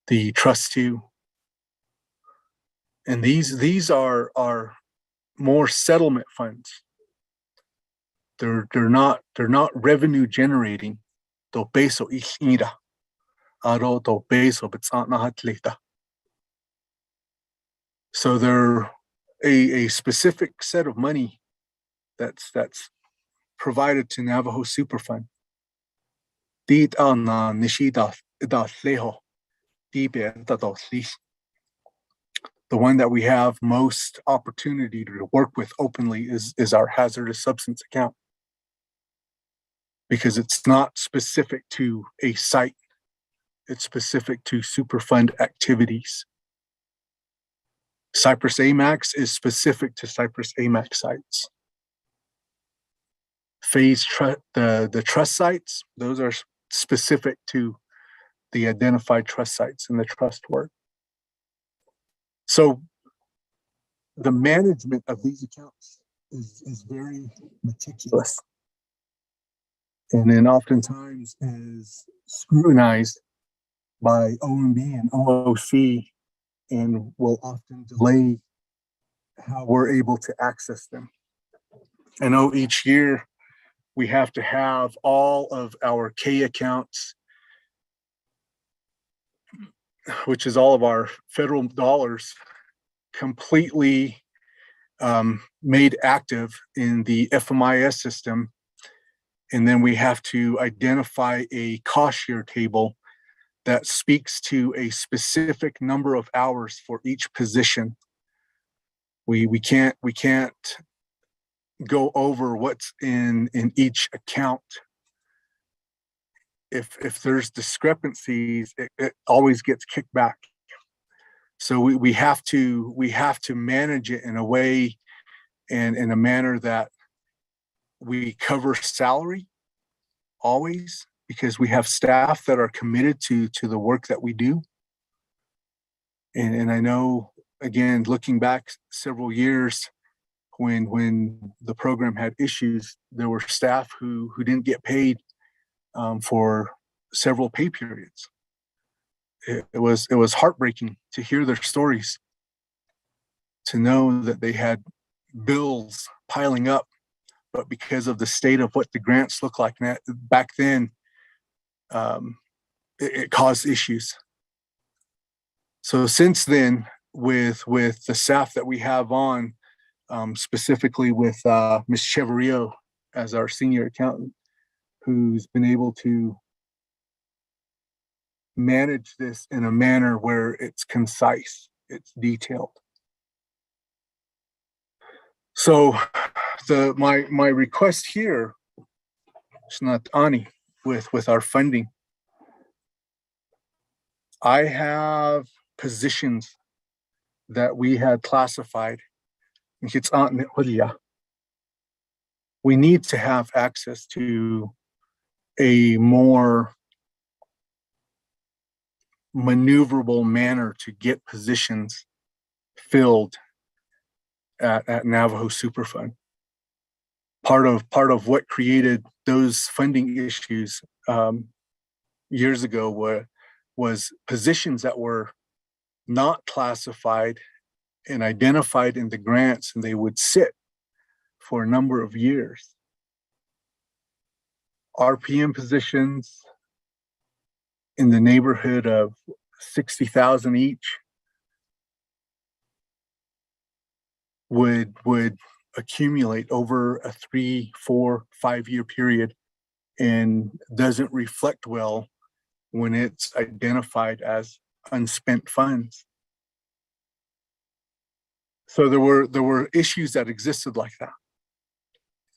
the Trust 2. And these are more settlement funds. They're not revenue generating. So they're a specific set of money that's provided to Navajo Superfund. Di na nishi da leho. Di be da the one that we have most opportunity to work with openly is our hazardous substance account, because it's not specific to a site. It's specific to Superfund activities. Cypress AMAX is specific to Cypress AMAX sites. The trust sites, those are specific to the identified trust sites and the trust work. So the management of these accounts is very meticulous, and then oftentimes is scrutinized by OMB and OOC, and will often delay how we're able to access them. I know each year we have to have all of our K accounts, which is all of our federal dollars, completely made active in the FMIS system. And then we have to identify a cost share table that speaks to a specific number of hours for each position. We can't go over what's in each account. If there's discrepancies, it always gets kicked back. So we have to manage it in a way and in a manner that we cover salary always, because we have staff that are committed to the work that we do. And I know, again, looking back several years, when the program had issues, there were staff who didn't get paid for several pay periods. It was heartbreaking to hear their stories, to know that they had bills piling up, but because of the state of what the grants look like back then, it caused issues. So since then, with the staff that we have on, specifically with Ms. Cheverio as our senior accountant, who's been able to manage this in a manner where it's concise, it's detailed. So my request here is not Ani with our funding. I have positions that we had classified. We need to have access to a more maneuverable manner to get positions filled at Navajo Superfund. Part of what created those funding issues years ago was positions that were not classified and identified in the grants, and they would sit for a number of years. RPM positions in the neighborhood of 60,000 each would accumulate over a 3, 4, 5 year period, and doesn't reflect well when it's identified as unspent funds. So there were issues that existed like that,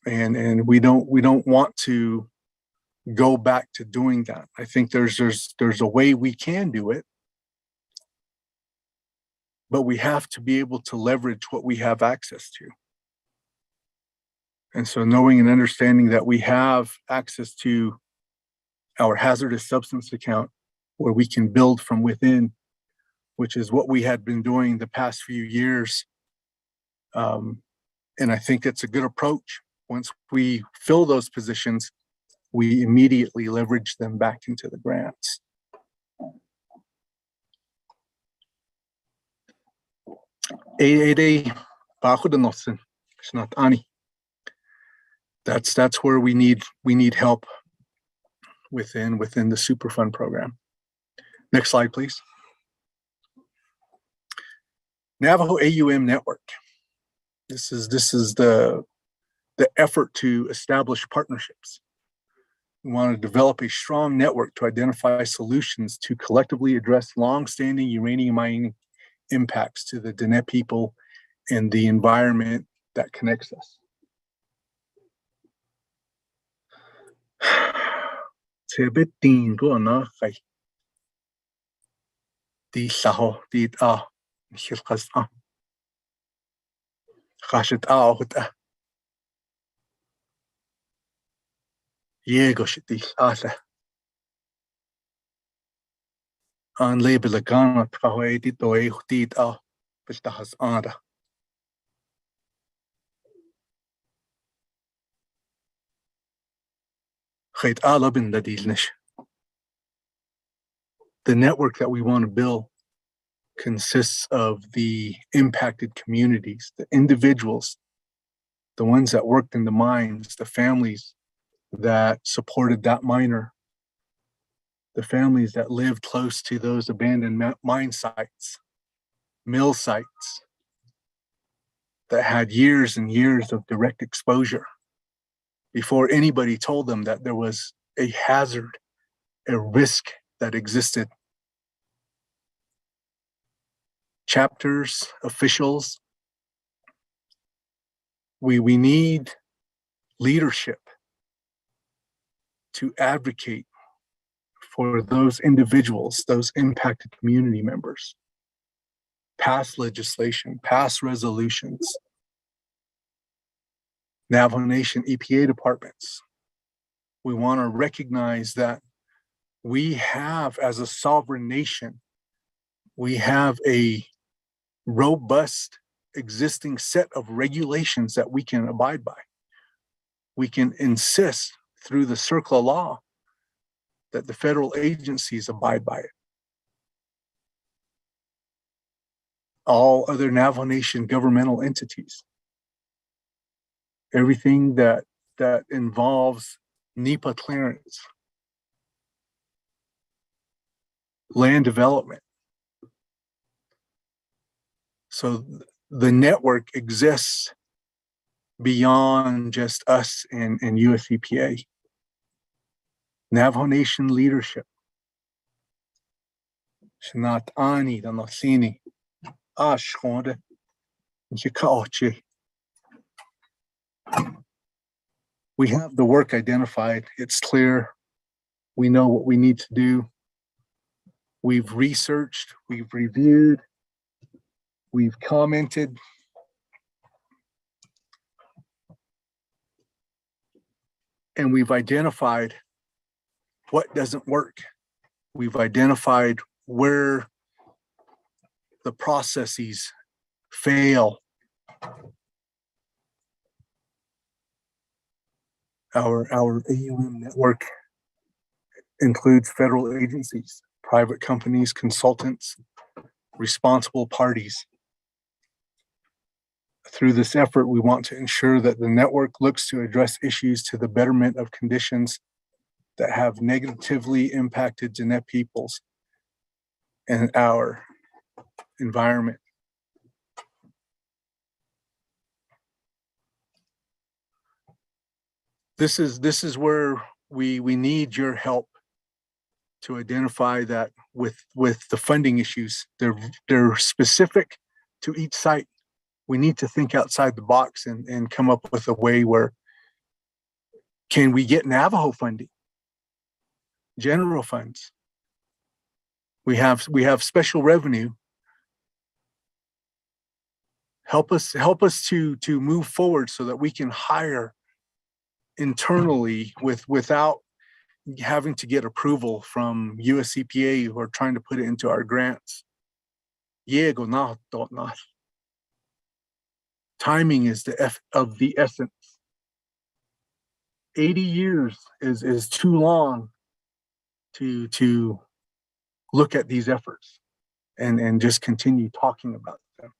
and we don't want to go back to doing that. I think there's a way we can do it, but we have to be able to leverage what we have access to. And so knowing and understanding that we have access to our hazardous substance account, where we can build from within, which is what we had been doing the past few years. And I think it's a good approach. Once we fill those positions, we immediately leverage them back into the grants. That's where we need help within the Superfund program. Next slide, please. Navajo AUM network. This is the effort to establish partnerships. We want to develop a strong network to identify solutions to collectively address long-standing uranium mining impacts to the Diné people and the environment that connects us. Tebetin go na kay di saho di hilkas khashit hut Yego shiti ala an label a gana trahoedi do e hutid biltahas ada. Khait ala bin the dilnish. The network that we want to build consists of the impacted communities, the individuals, the ones that worked in the mines, the families that supported that miner, the families that lived close to those abandoned mine sites, mill sites that had years and years of direct exposure before anybody told them that there was a hazard, a risk that existed. Chapters, officials, we need leadership to advocate for those individuals, those impacted community members. Pass legislation, pass resolutions. Navajo Nation EPA departments. We want to recognize that we have, as a sovereign nation, we have a robust existing set of regulations that we can abide by. We can insist through the circle of law that the federal agencies abide by it. All other Navajo Nation governmental entities. Everything that involves NEPA clearance, land development. So the network exists beyond just us and US EPA. Navajo Nation leadership. Shnat ani da nosini. Ashkonde. Jikaoche. We have the work identified. It's clear. We know what we need to do. We've researched, we've reviewed, we've commented. And we've identified what doesn't work. We've identified where the processes fail. Our AUM network includes federal agencies, private companies, consultants, responsible parties. Through this effort, we want to ensure that the network looks to address issues to the betterment of conditions that have negatively impacted Diné peoples and our environment. This is where we need your help to identify that with the funding issues. They're specific to each site. We need to think outside the box and come up with a way where can we get Navajo funding, general funds. We have special revenue. Help us to move forward so that we can hire internally without having to get approval from US EPA who are trying to put it into our grants. Timing is of the essence. 80 years is too long to look at these efforts and just continue talking about them.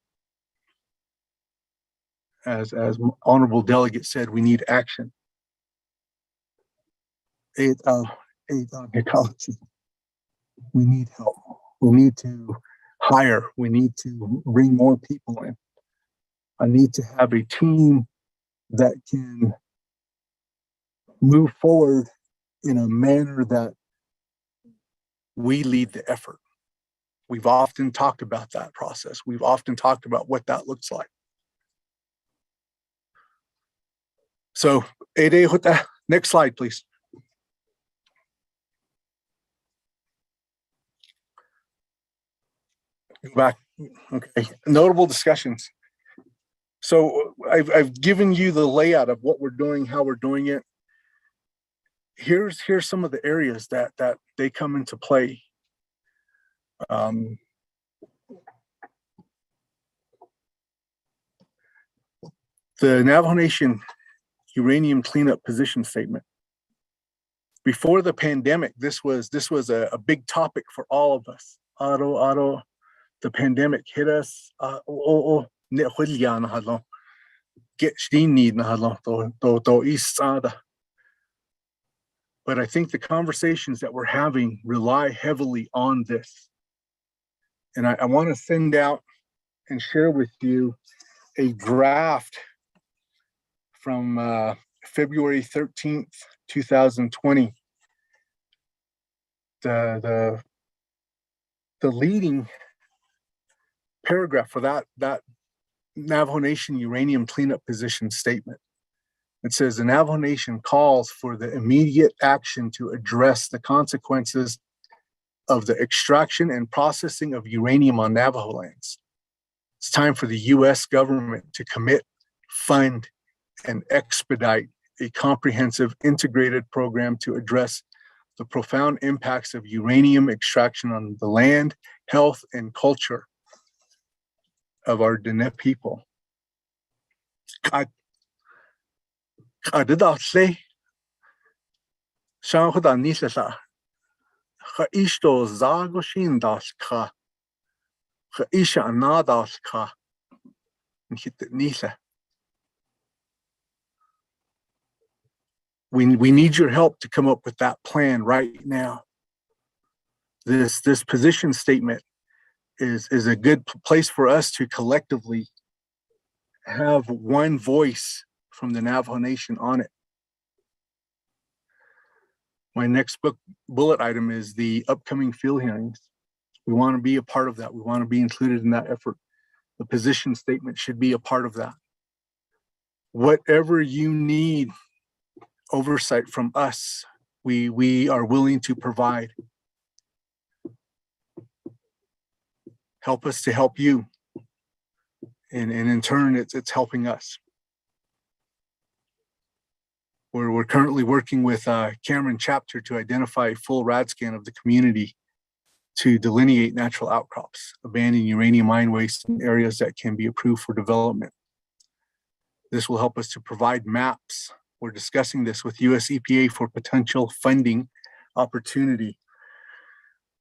As Honorable Delegate said, we need action. We need help. We need to hire. We need to bring more people in. I need to have a team that can move forward in a manner that we lead the effort. We've often talked about that process. We've often talked about what that looks like. So, next slide, please. Go back. Okay. Notable discussions. So I've given you the layout of what we're doing, how we're doing it. Here's some of the areas that they come into play. The Navajo Nation uranium cleanup position statement. Before the pandemic, this was a big topic for all of us. The pandemic hit us. But I think the conversations that we're having rely heavily on this. And I want to send out and share with you a draft from February 13th, 2020. The leading paragraph for that Navajo Nation uranium cleanup position statement. It says the Navajo Nation calls for the immediate action to address the consequences of the extraction and processing of uranium on Navajo lands. It's time for the U.S. government to commit, fund, and expedite a comprehensive integrated program to address the profound impacts of uranium extraction on the land, health, and culture of our Dene people. We need your help to come up with that plan right now. This position statement is a good place for us to collectively have one voice from the Navajo Nation on it. My next bullet item is the upcoming field hearings. We want to be a part of that. We want to be included in that effort. The position statement should be a part of that. Whatever you need oversight from us, we are willing to provide. Help us to help you. And in turn, it's helping us. We're currently working with Cameron Chapter to identify a full rad scan of the community to delineate natural outcrops, abandoned uranium mine waste in areas that can be approved for development. This will help us to provide maps. We're discussing this with US EPA for potential funding opportunity.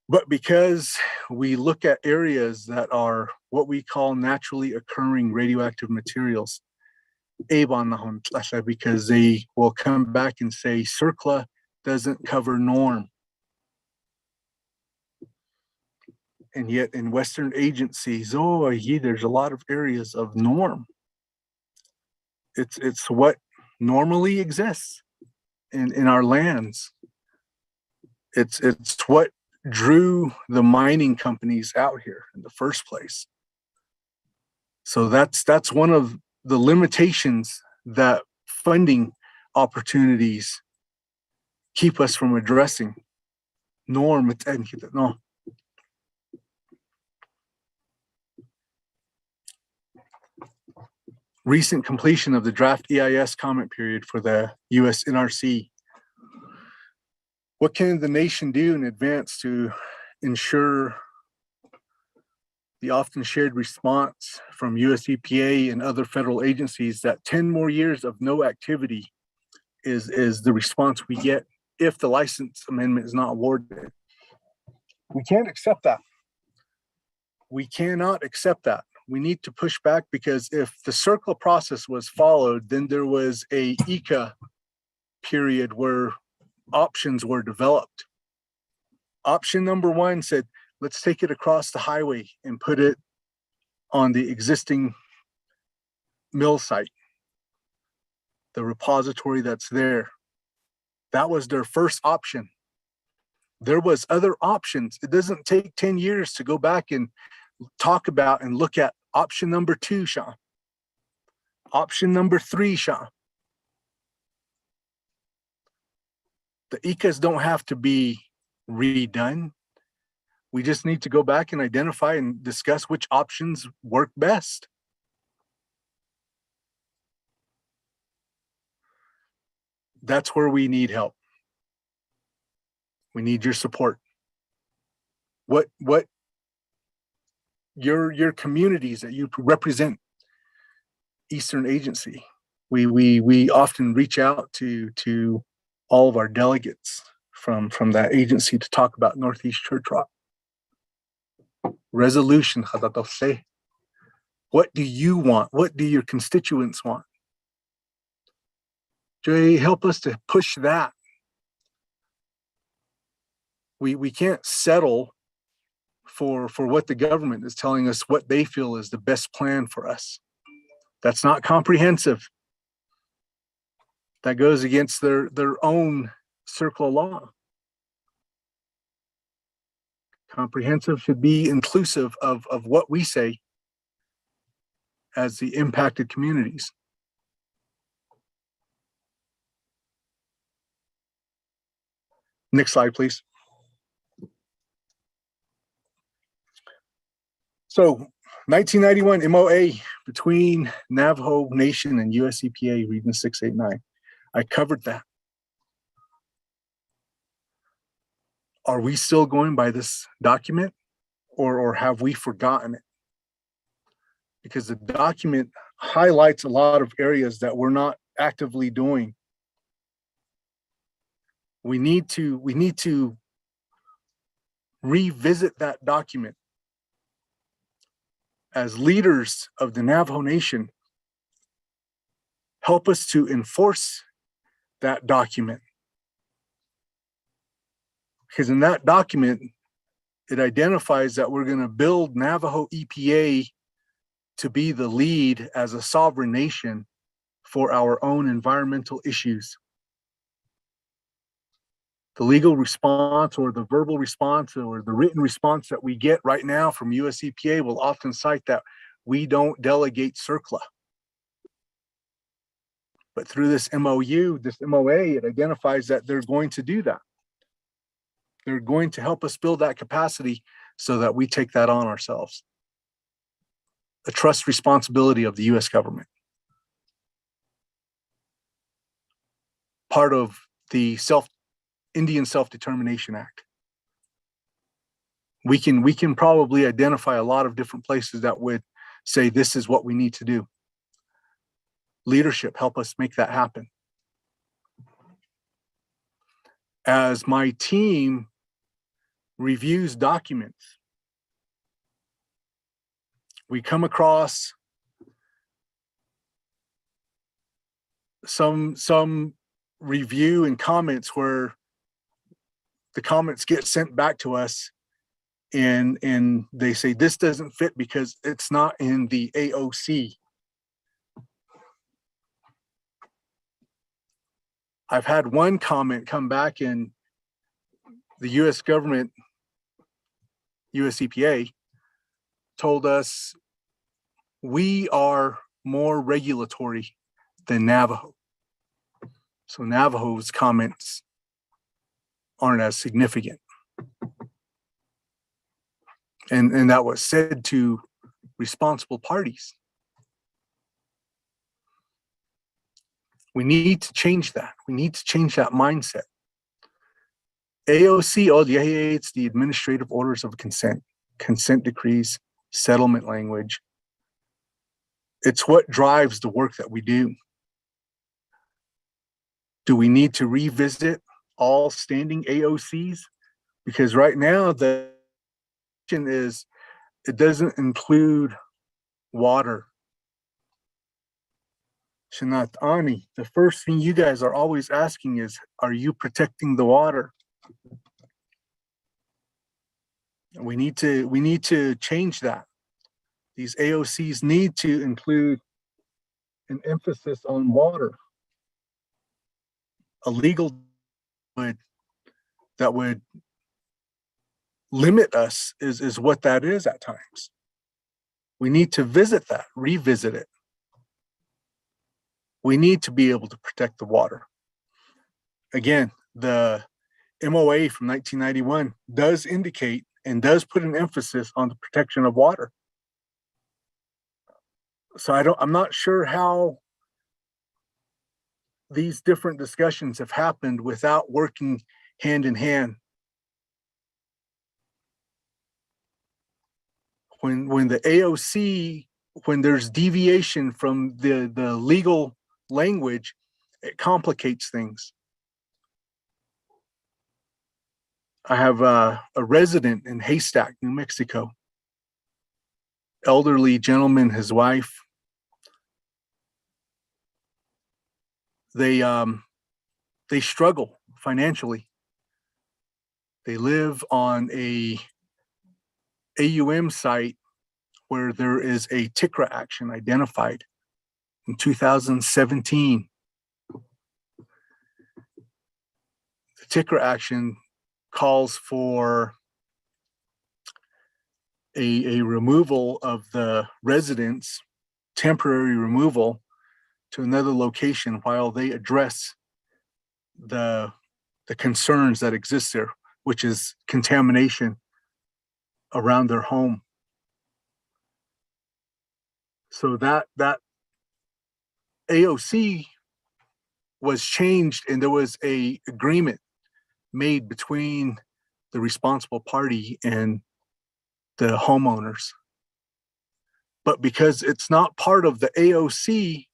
But because we look at areas that are what we call naturally occurring radioactive materials, because they will come back and say CERCLA doesn't cover norm. And yet in Western agencies, there's a lot of areas of norm. It's what normally exists in our lands. It's what drew the mining companies out here in the first place. So that's one of the limitations that funding opportunities keep us from addressing. Norm. Recent completion of the draft EIS comment period for the US NRC. What can the nation do in advance to ensure the often shared response from US EPA and other federal agencies that 10 more years of no activity is the response we get if the license amendment is not awarded? We can't accept that. We cannot accept that. We need to push back, because if the CERCLA process was followed, then there was a ECA period where options were developed. Option number one said, let's take it across the highway and put it on the existing mill site, the repository that's there. That was their first option. There was other options. It doesn't take 10 years to go back and talk about and look at option number 2, Sean. Option number 3, Sean. The ECAs don't have to be redone. We just need to go back and identify and discuss which options work best. That's where we need help. We need your support. What your communities that you represent, Eastern Agency. We often reach out to all of our delegates from that agency to talk about Northeast Church Rock. Resolution, what do you want? What do your constituents want? Jay, help us to push that. We can't settle for what the government is telling us what they feel is the best plan for us. That's not comprehensive. That goes against their own circle of law. Comprehensive should be inclusive of what we say as the impacted communities. Next slide, please. So 1991 MOA between Navajo Nation and US EPA, Region 689. I covered that. Are we still going by this document, or have we forgotten it? Because the document highlights a lot of areas that we're not actively doing. We need to revisit that document. As leaders of the Navajo Nation, help us to enforce that document. Because in that document, it identifies that we're going to build Navajo EPA to be the lead as a sovereign nation for our own environmental issues. The legal response or the verbal response or the written response that we get right now from US EPA will often cite that we don't delegate CERCLA. But through this MOU, this MOA, it identifies that they're going to do that. They're going to help us build that capacity so that we take that on ourselves. A trust responsibility of the US government. Part of the Indian Self-Determination Act. We can probably identify a lot of different places that would say this is what we need to do. Leadership, help us make that happen. As my team reviews documents, we come across some review and comments where the comments get sent back to us and they say this doesn't fit because it's not in the AOC. I've had one comment come back and the US government, US EPA, told us we are more regulatory than Navajo. So Navajo's comments aren't as significant. And that was said to responsible parties. We need to change that. We need to change that mindset. AOC, it's the administrative orders of consent, consent decrees, settlement language. It's what drives the work that we do. Do we need to revisit all standing AOCs? Because right now the is it doesn't include water. Shanat Ani, the first thing you guys are always asking is, are you protecting the water? We need to change that. These AOCs need to include an emphasis on water. A legal that would limit us is what that is at times. We need to visit that, revisit it. We need to be able to protect the water. Again, the MOA from 1991 does indicate and does put an emphasis on the protection of water. So I'm not sure how these different discussions have happened without working hand in hand. When the AOC, when there's deviation from the legal language, it complicates things. I have a resident in Haystack, New Mexico. Elderly gentleman, his wife. They struggle financially. They live on a AUM site where there is a TICRA action identified in 2017. The TICRA action calls for a removal of the residents, temporary removal to another location while they address the concerns that exist there, which is contamination around their home. So that AOC was changed, and there was a agreement made between the responsible party and the homeowners. But because it's not part of the AOC,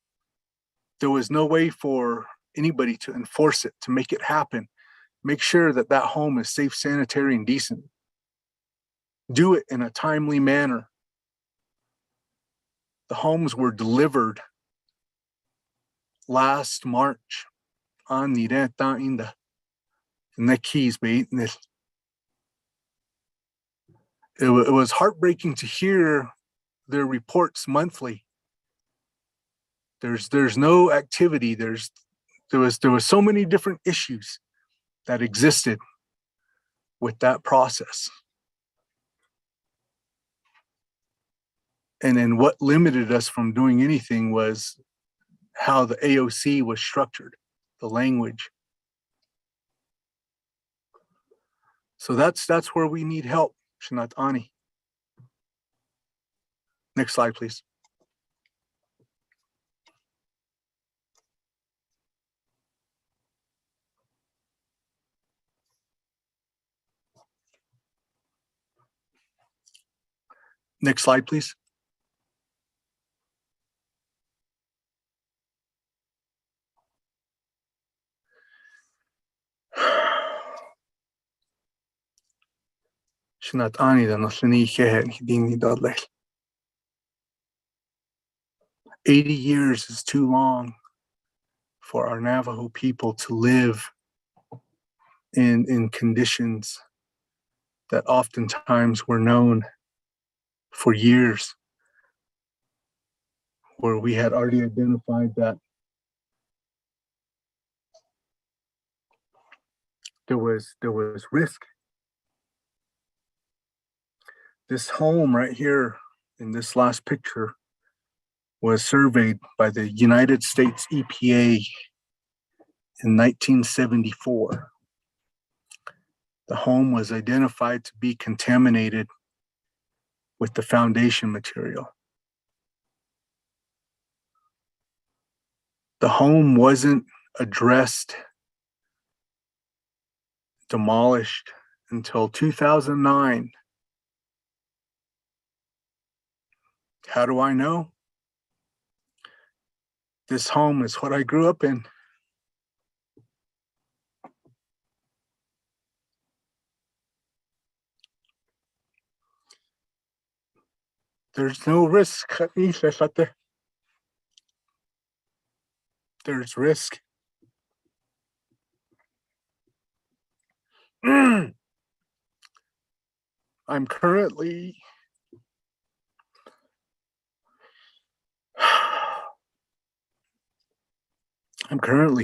there was no way for anybody to enforce it, to make it happen. Make sure that that home is safe, sanitary, and decent. Do it in a timely manner. The homes were delivered last March. It was heartbreaking to hear their reports monthly. There's no activity. There was so many different issues that existed with that process. And then what limited us from doing anything was how the AOC was structured, the language. So that's where we need help, Shanat Ani. Next slide, please. Next slide, please. Shanat Ani da naslani shehe hidini dodlech. 80 years is too long for our Navajo people to live in conditions that oftentimes were known for years, where we had already identified that there was risk. This home right here in this last picture was surveyed by the United States EPA in 1974. The home was identified to be contaminated with the foundation material. The home wasn't addressed, demolished until 2009. How do I know? This home is what I grew up in. There's no risk. There's risk. I'm currently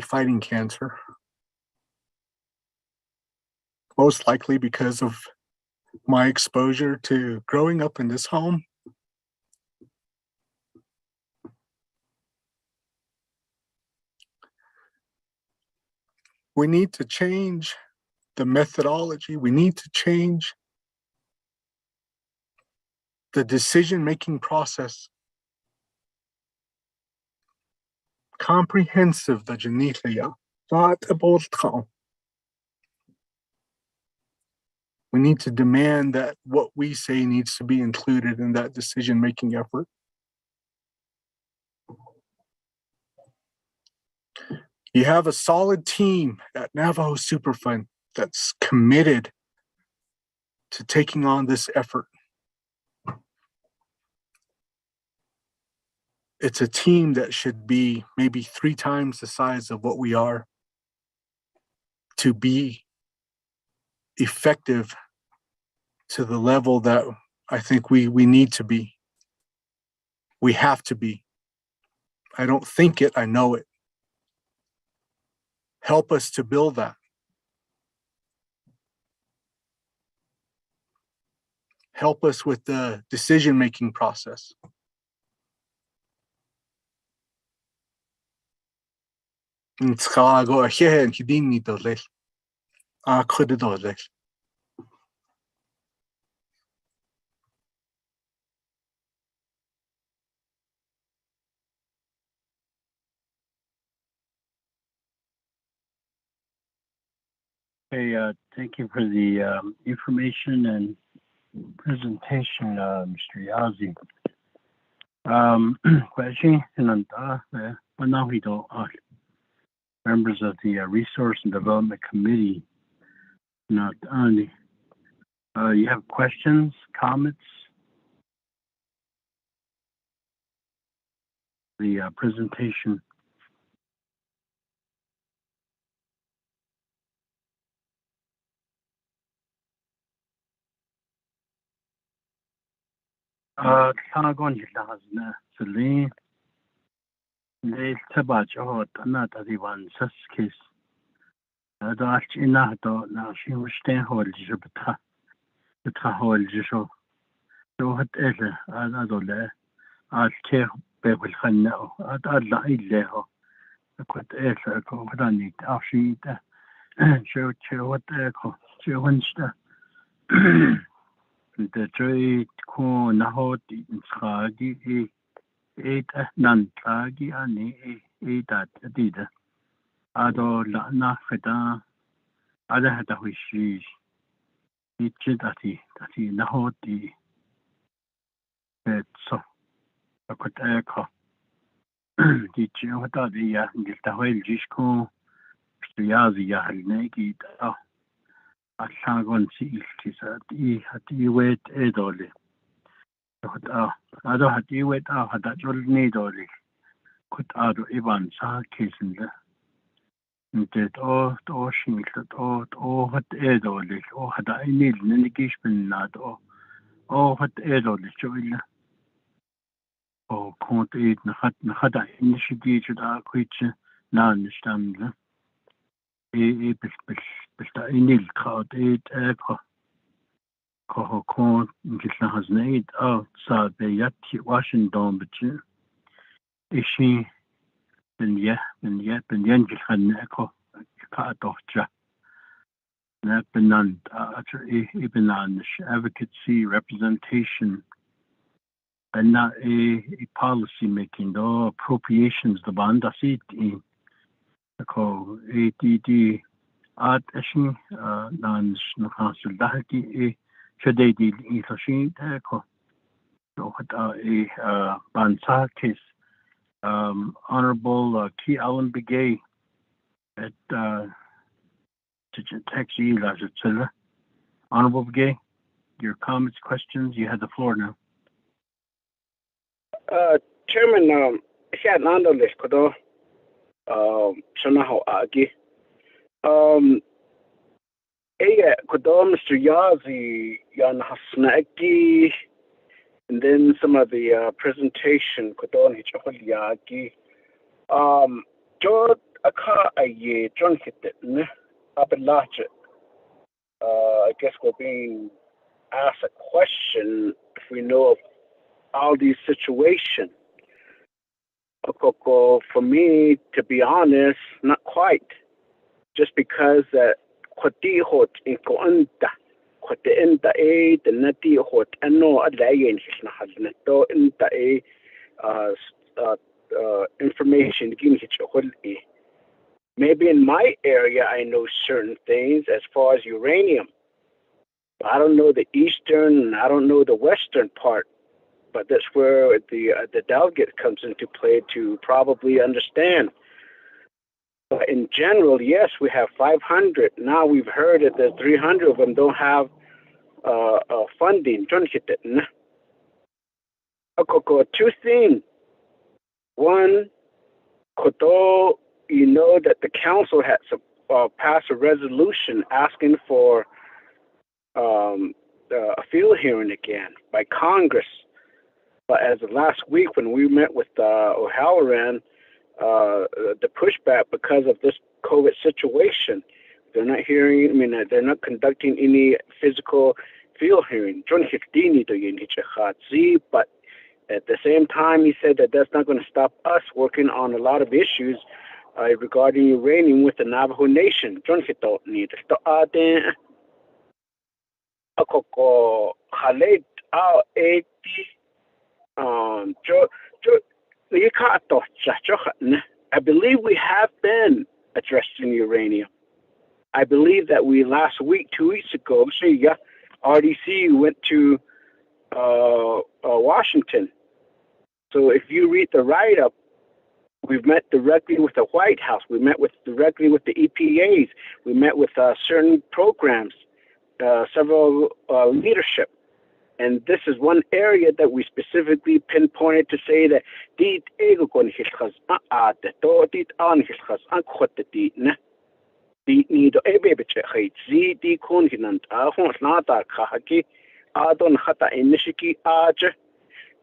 fighting cancer. most likely because of my exposure to growing up in this home. We need to change the methodology. We need to change the decision-making process. Comprehensive the Janithia, not about town. We need to demand that what we say needs to be included in that decision-making effort. You have a solid team at Navajo Superfund that's committed to taking on this effort. It's a team that should be maybe 3 times the size of what we are to be effective to the level that I think we need to be. We have to be. I don't think it, I know it. Help us to build that. Help us with the decision-making process. Hey, thank you for the information and presentation, Mr. Yazzie. Question members of the Resource and Development Committee. Not only you have questions, comments? The presentation. Can I go on Celine? They tabat oh not at the one such case. That's enough to now she was staying hold Jupiter. The hold Jisho. So what is it? I don't know. I'll take back with her now. I'd like it. I could ask her what I need. I'll see that. Show what I call. Show what's that. The trade corn hot in Skagi. 8 nantlagi ani 8 adida ado la na feda ada hada wishi ichidati na hoti so akot eko di chota dia gilta hoel jishko yazi ya halnegi da asagon si ilkisa di hati wet edole I don't have to wait out that you'll need all this. Could add even sa kissing the did all shingles all what aid all this, or had I need an indication not all what aid all this, or can't eat had I initiated our creature, now understand the I need crowd 8 echo. Kohokon has need outside the Yati Washington, but is she and yet Yankee had echo cut off Jack. Napanant even on advocacy representation and not a policy making though appropriations the band I see in the call ADD art issue non solidarity today the information so a Bansa case Honorable Key Allen Begay at taxi Honorable Begay, your comments, questions, you have the floor now. Chairman, siya nando les kodo Shanaho Agi. Kodo Mr. Yazzie Yan Hasnaki, and then some of the presentation Kodo Hichol Yagi. Jod Aka Aye John hit it, Abelache. I guess we're being asked a question if we know of all these situations. For me, to be honest, not quite. Just because that kwati hot in koanta, kwati inta the nati hot ano adayin hisna hasneto inta information gin hitchaholi. Maybe in my area I know certain things as far as uranium. But I don't know the eastern and I don't know the western part. But that's where the delegate comes into play to probably understand. But in general, yes, we have 500. Now we've heard that there's 300 of them don't have funding. Two things. One, you know that the council had passed a resolution asking for a field hearing again by Congress. But as of last week, when we met with O'Halloran, the pushback because of this COVID situation, they're not hearing. I mean, they're not conducting any physical field hearing. But at the same time, he said that that's not going to stop us working on a lot of issues regarding uranium with the Navajo Nation. I believe we have been addressing uranium. I believe that we last week, 2 weeks ago, RDC went to Washington. So if you read the write-up, we've met directly with the White House. We met directly with the EPAs. We met with certain programs, several leadership. And this is one area that we specifically pinpointed to say that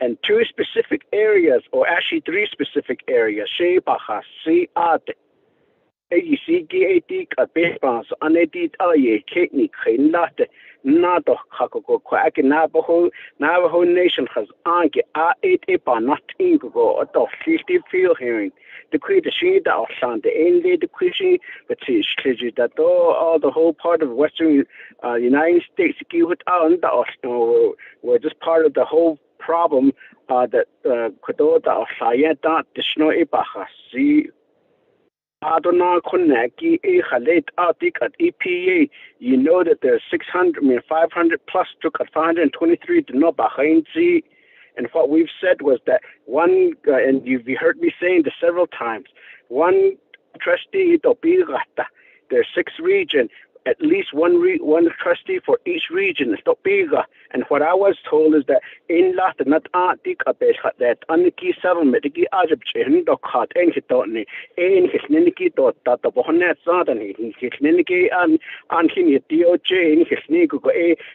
and two specific areas, or actually three specific areas, Navajo Nation has anke not field hearing. The creed the Oshant, the Ende, the Christian, but that all the whole part of Western United States, were just part of the whole problem that Kodota Sayeta, the Snow Ebahasi. Adona Konaki, Halet Arctic at EPA, you know that there's 500 plus took at 523 to know behind Z. And what we've said was that one, and you've heard me saying this several times, one trustee, there's 6 regions, at least one trustee for each region. And what I was told is that in Latin, not Arctic, that Aniki settlement, the Ajab Chin, the Cat, and Hitoni, and his Niniki, that the Bohonet Zan, his Niniki, and him, DOJ, and his Nigo,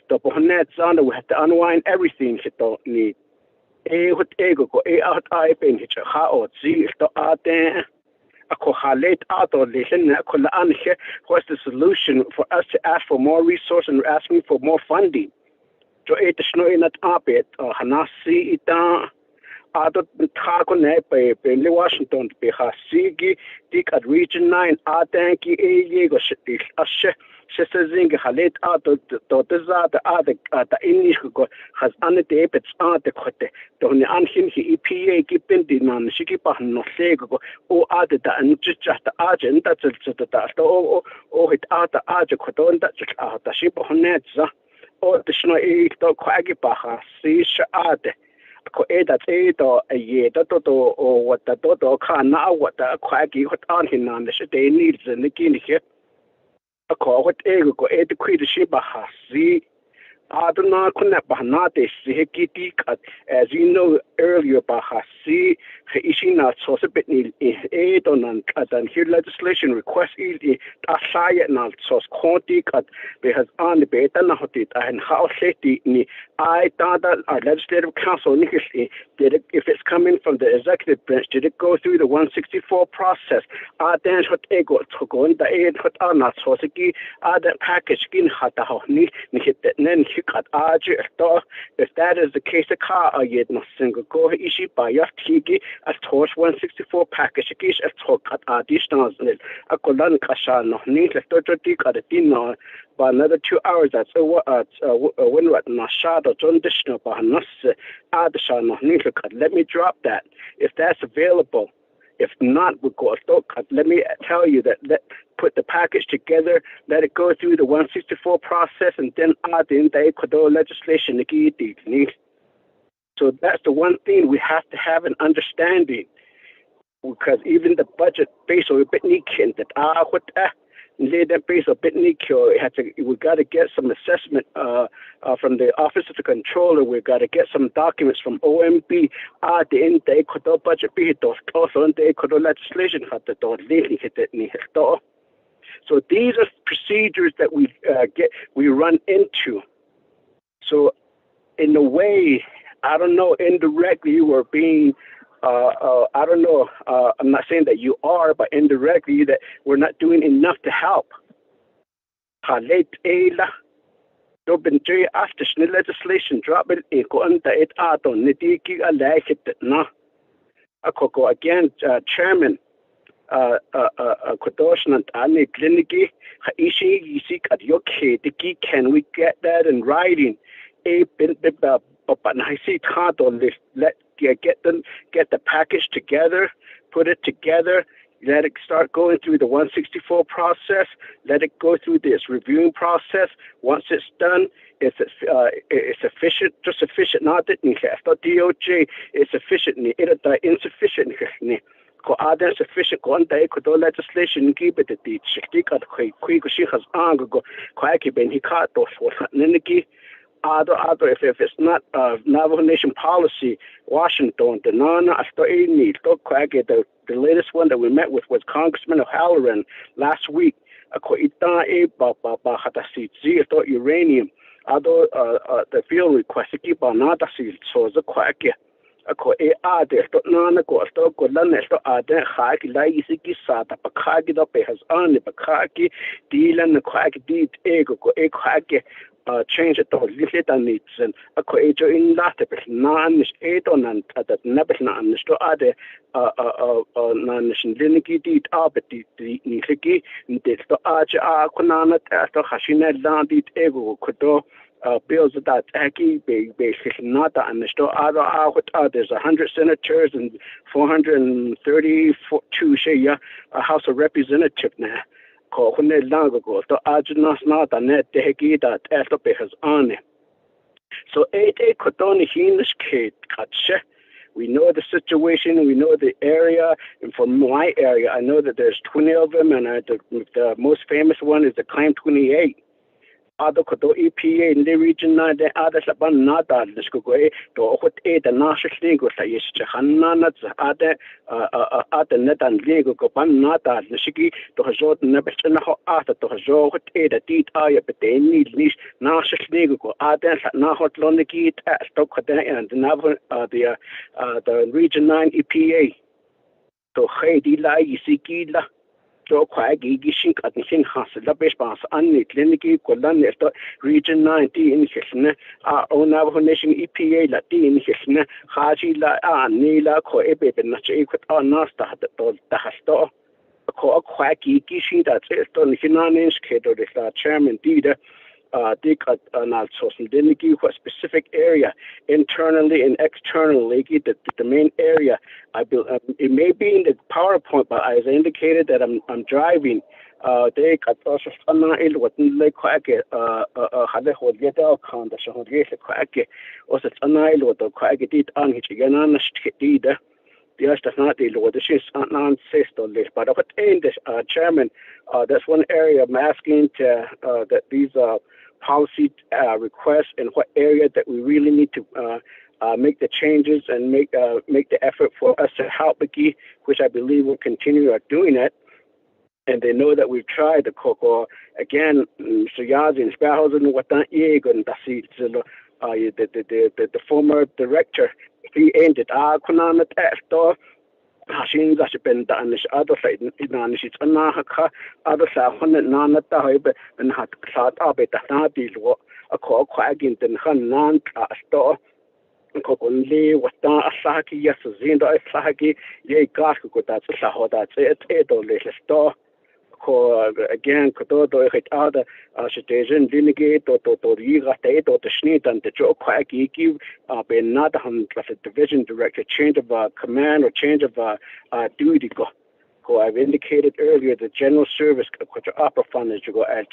the Bohonet Zan, we have to unwind everything he don't need. What ego go out, I been hitch a how, see, the art. What's the solution for us to ask for more resources and asking for more funding? So it is not it Hanasi ita other Takone by Washington be Hasigi, Dick at Region 9, Atanki, Ego Shizing Halet out of the other English has undebated the Kote. Don't unhim he EPA keeping the non Shikipa no Sego or other than just the agent that's oh it out the agent Koton that's out the ship on Netza or the Snow Quagipaha, see Shade. A year or what the Dodo can now, what the Quaggy, what on him on the Shade needs and the Guinea here. A call what ego go a the quid shiba has see. I do not connect Bahanate, Hiki, as you know earlier, Bahasi, Ishi na so a bit need aid on and here legislation request is a shy na so county cut because on the beta na hotit and how safety ni I thought that our legislative council did it, if it's coming from the executive branch, did it go through the 164 process? Then hot ego to go in the aid hot on that so that package in hot ni hit that then he cut if that is the case a car yet no single go ishi by your tiki as torch 164 package is a talk at additional a colon kasha no need to tik at a dinner by another 2 hours that's when what na shadow traditional by nas no need to cut. Let me drop that if that's available. If not, we go cut. Let me tell you that put the package together, let it go through the 164 process, and then add in the Ecuador legislation. So that's the one thing we have to have an understanding, because even the budget based on a bit that based on bit we got to get some assessment from the Office of the Controller. We got to get some documents from OMB. The Ecuador budget also in the Ecuador legislation. So these are procedures that we run into. So in a way, I don't know, indirectly you are being, I don't know, I'm not saying that you are, but indirectly that we're not doing enough to help. Legislation drop it again, Chairman. Can we get that in writing? But I see get the package together, put it together, let it start going through the 164 process, let it go through this reviewing process. Once it's done, it's sufficient, just sufficient, not that DOJ is sufficient, it's insufficient. Sufficient Ecuador legislation keep it the other if it's not Navajo Nation policy, Washington, the latest one that we met with was Congressman O'Halloran last week. Uranium, the field request keep on another seat, so the quack. Change it to little needs and a coajo in latte, non is 8 on and that never non to other non liniki deed arbity niki, and this to Aja Konana to Hashina landed ego could do bills that Aki basically not understood other there's 100 senators and 432 share a House of Representatives now. So 8 we know the situation, we know the area, and from my area, I know that there's 20 of them, and the most famous one is the Claim 28. Other EPA in the region, the other Sabanata, the Skogoe, to what 8 and national legal, Hanana, other net and legal, Copanata, the Shiki, to resort never after to resort 8 a deed eye, but they need least national legal, other Nahot Loniki, Stockade, and the Naval, the Region 9 EPA. To Heidi La, Isikila. So quite gishing at the same house, the best pass, and clinic, Colan, Region 19 in Hisne, our own Navajo Nation EPA, Latin Hisne, Haji La, Nila, Coebe, and Nachi, or Nasta, the Hasto, a quack gishing that's it on Hinan's Kato, the chairman did. Dick also for a specific area internally and externally the main area it may be in the PowerPoint, but as I indicated that I'm driving they got also what like quack had the whole get out count the shot get quack also what the quack did on his again did the other not the Lord, this is non system list, but what in this chairman, that's one area I'm asking to that these policy requests and what area that we really need to make the changes and make the effort for us to help Biki, which I believe will continue doing it. And they know that we've tried the cocoa again. So Yazin Spahausen what that Yegon the former director he ended Konana Testo. Hashin that been done this other side in it's anahaka other side on nana taib and had cloud up at the deal a call quagging than Hanan store. Only what that Asaki yes Zinda Asaki ye gas could that's a that's it or little store. Again, Kododo hit other citation, delegate or Riga State or the Schnitt and the Joe Quacky give been not a division director, change of command or change of duty. I've indicated earlier the general service, which upper fund is to go at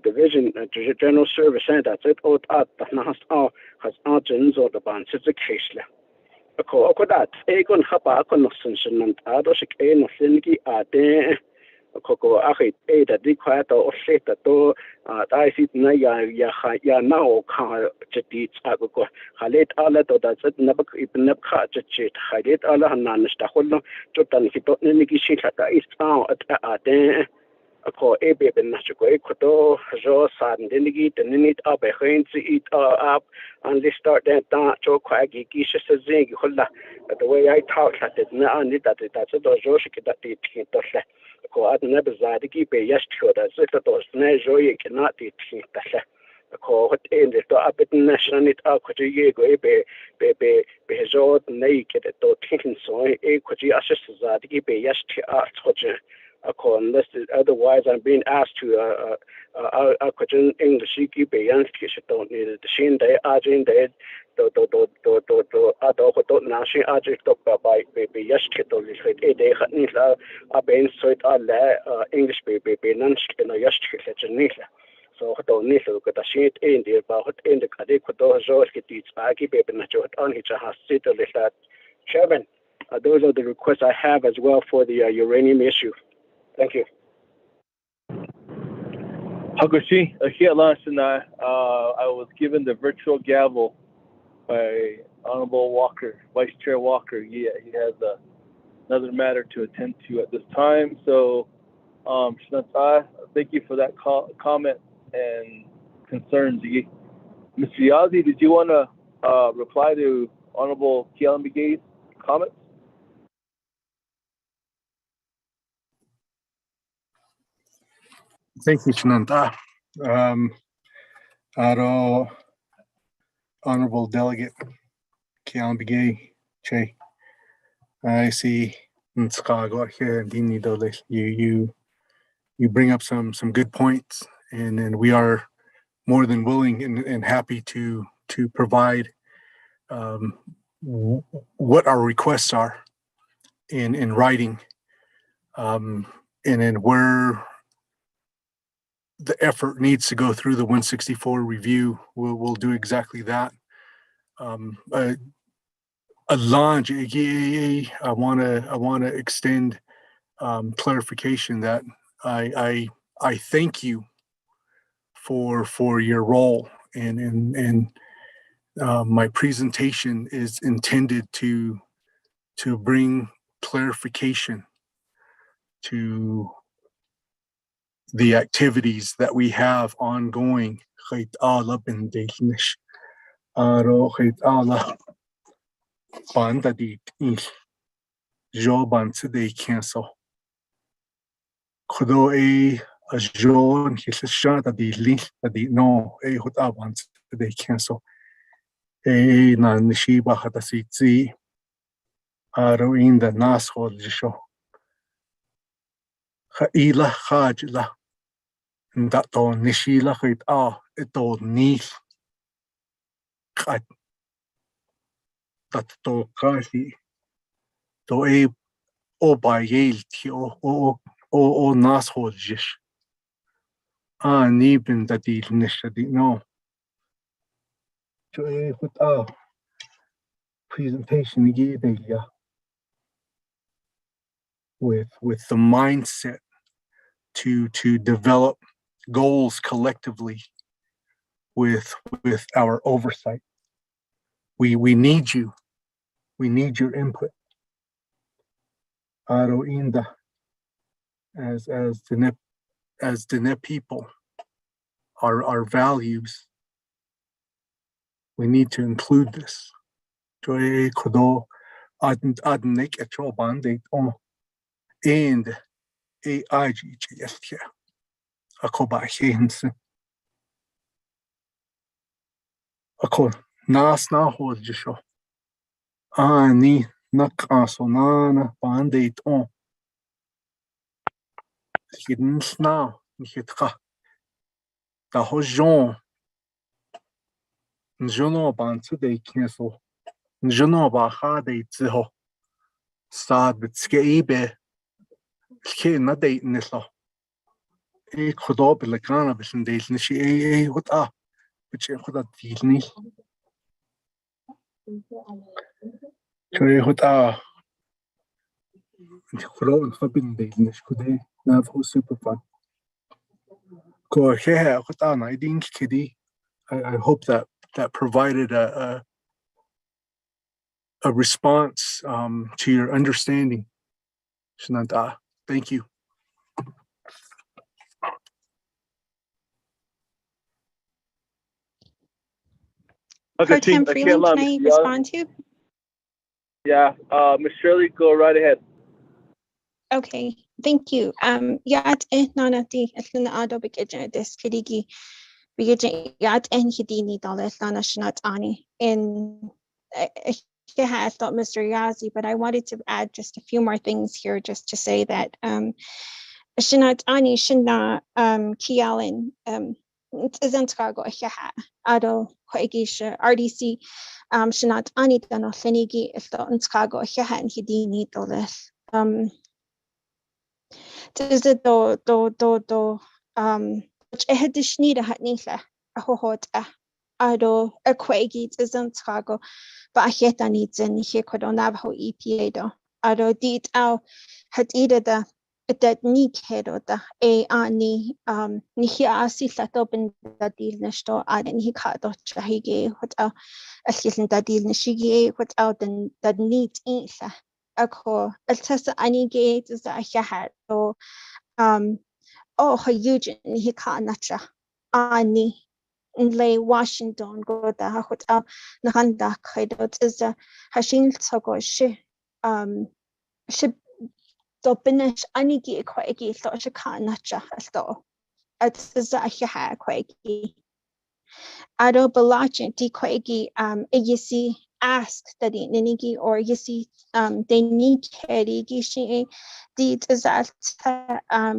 division, general service, and that's it. Or at the last has agents or the bands, it's a case. That Egon Hapa, Connoissance, and others, a no Sinki are there. Coco Ahit, that required or set that door, I see Naya now car cheats. I go Halet Allah, that's it, never even never catch a cheat. Halet Allah and Nanastaholo, Jotan Hito Niki at the East Town at there. A call a baby and Nachuko, Koto, Jo, San Denigi, the Ninit up a hand to eat up, and they start that down, Joe Quaggy, Gisha Zing, Hola. The way I talk at it, now need that that's a Joshik that they can't. I'd never said to keep a yes to that. If it was no you cannot eat that. A call what ended to up at national it out could you go be his old naked at the taking so a could you assist that to keep a yes to art such a call unless otherwise I'm being asked to I could in English keep a young kiss don't need it. The same day, Arjun dead. Other don't now she Arjun talk by baby yes to the day had been so it all English baby none in a yes to so I don't need to look at the sheet in the about in the Kadik with those get these baggy baby natural on each has sit a little Chairman. Those are the requests I have as well for the uranium issue. Thank you. Hakushi, I was given the virtual gavel by Honorable Walker, Vice Chair Walker. He has another matter to attend to at this time. So, Shnata, thank you for that comment and concerns. Mr. Yazzie, did you want to reply to Honorable Kialambigay's comments? Thank you, Shananta. Honorable Delegate Kialambigay, Che. I see in Chicago here in you bring up some good points, and we are more than willing and happy to provide what our requests are in writing, and then where the effort needs to go through the 164 review. We'll do exactly that. A launch, I want to extend clarification that I thank you for your role, and my presentation is intended to bring clarification to the activities that we have ongoing. Joban today cancel. Kudo a John his shot at the link at the no a hot abans today cancel. A nan shiba hatasitzi aro in the nashol show. Haila hajla. That to nishila hit it all neath. That to kasi to a by Yale o nashol jish. Nibin that the nishadi no. To a with presentation with the mindset to develop goals collectively with our oversight. We need you. We need your input. Aro inda as the net people, our values. We need to include this. Joy kodo adnek etro bandit on and AI GHS akoba hens ako nas na hodjisho ani nakasonana bandit on hidden sna hitka the hojon njono bantu de kinso njono ba ha de ziho sad bitskeibe ke na de nislo e kodo bilakana bisin de nishi e hota which khoda dilni joy hota khro khabin de nish kude Navajo super fun ko he hota na idin kidi. I hope that provided a response to your understanding. Shananta, thank you. Okay, Pro Tem Chief, I can't Freeland, allow can I Mr. respond to? Yeah, Ms. Shirley, go right ahead. Okay, thank you. Yat nanati atluna ado bigija this kidigi bigija yat hidini dollars lana shnat ani in I thought Mr. Yazi, but I wanted to add just a few more things here just to say that shnat ani shina kialin isn't cargo ado hoigisha RDC shnat ani dano lenigi if the unskago and hidini dollars Tizda do ehedishnida hatnila ahohot ado equagi tisn't cargo but aheta needs in here could on Navajo EPA do ado dit au had either that ni kedo da a ani ni asi set up in the deal nesto and he cut do chahige what a skillin da deal nishigi what out then that need insa ako altasa ani gate is a hat so oh huge he cut nacha ani in lay Washington go da what out nahanda kaidot is a hashin togo shi shi so binish anigi quagi so shikanacha so it's a ha quagi ado balachin di quagi yisi ask that ninigi or yisi they need kerigi shi the is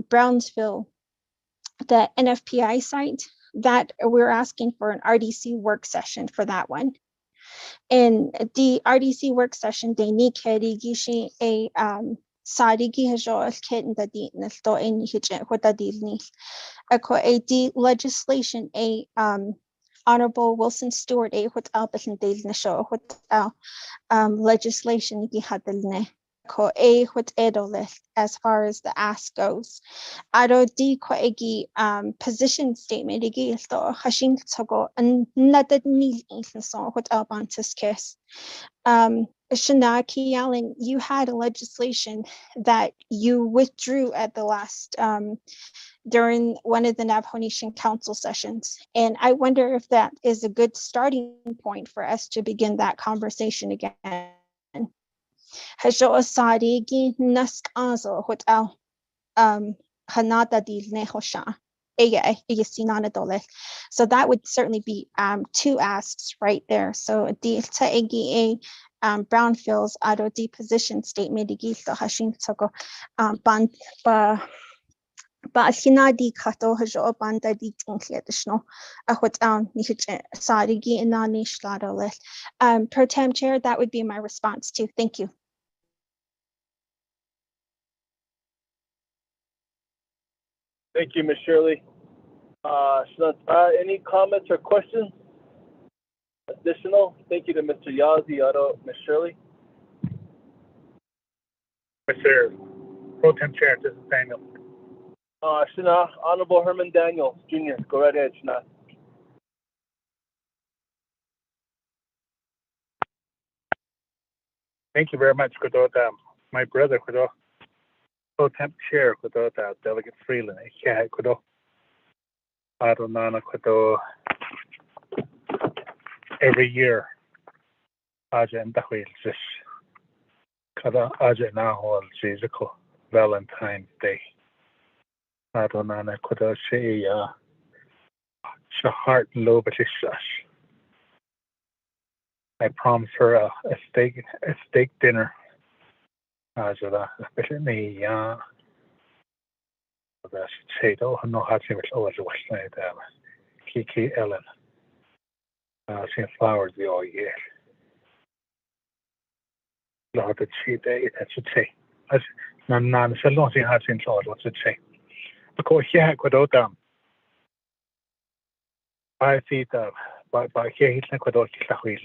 Brownsville the NFPI site that we're asking for an RDC work session for that one. In the RDC work session, they need kerigi shi a Sadigi hajo as kitten that the nesto in hitch what that is ako a legislation a Honorable Wilson Stewart a what alpin days na show what legislation he had the ko a what edolith as far as the ask goes. Ado di ko egi position statement igi sto hashin togo and not that need so what albantis kiss. Shanaki Allen, you had a legislation that you withdrew at the last during one of the Navajo Nation Council sessions. And I wonder if that is a good starting point for us to begin that conversation again. Hasho Asadi Nask Azo Hotel Hanada di Nehosha. So that would certainly be two asks right there. So the Taegi Brownfields Ado deposition statement Gito Hashin Toko Band ba Hinadi Kato Hajo Banda di Tinky additional what Sadigi and Nani Shlado list. Pro Tem Chair, that would be my response to. Thank you. Thank you, Ms. Shirley. Any comments or questions? Additional? Thank you to Mr. Yazi, Otto, Ms. Shirley. Mr. Pro Tem Chair, this is Daniel. Shana, Honorable Herman Daniels, Jr. Go right ahead, Shana. Thank you very much, Kudo. My brother, Kudo. Temp chair, Kudo, Delegate Freeland. Yeah, Kudo. Adonana, Kudo. Every year, Aja and Dahil just Kada Aja Nahol Jiziko Valentine's Day. Adonana, Kudo, she, Shahart Lobatishash. I promised her a steak dinner. Aja, especially that's Chato, no hatching which always was like Kiki Ellen. Seeing flowers the all year. Lord, the cheat day, that's a say. As none, so long as hatching Lord, what's it say? Because here, Quadodam. I see that by here, he's like Quadot Kislahil.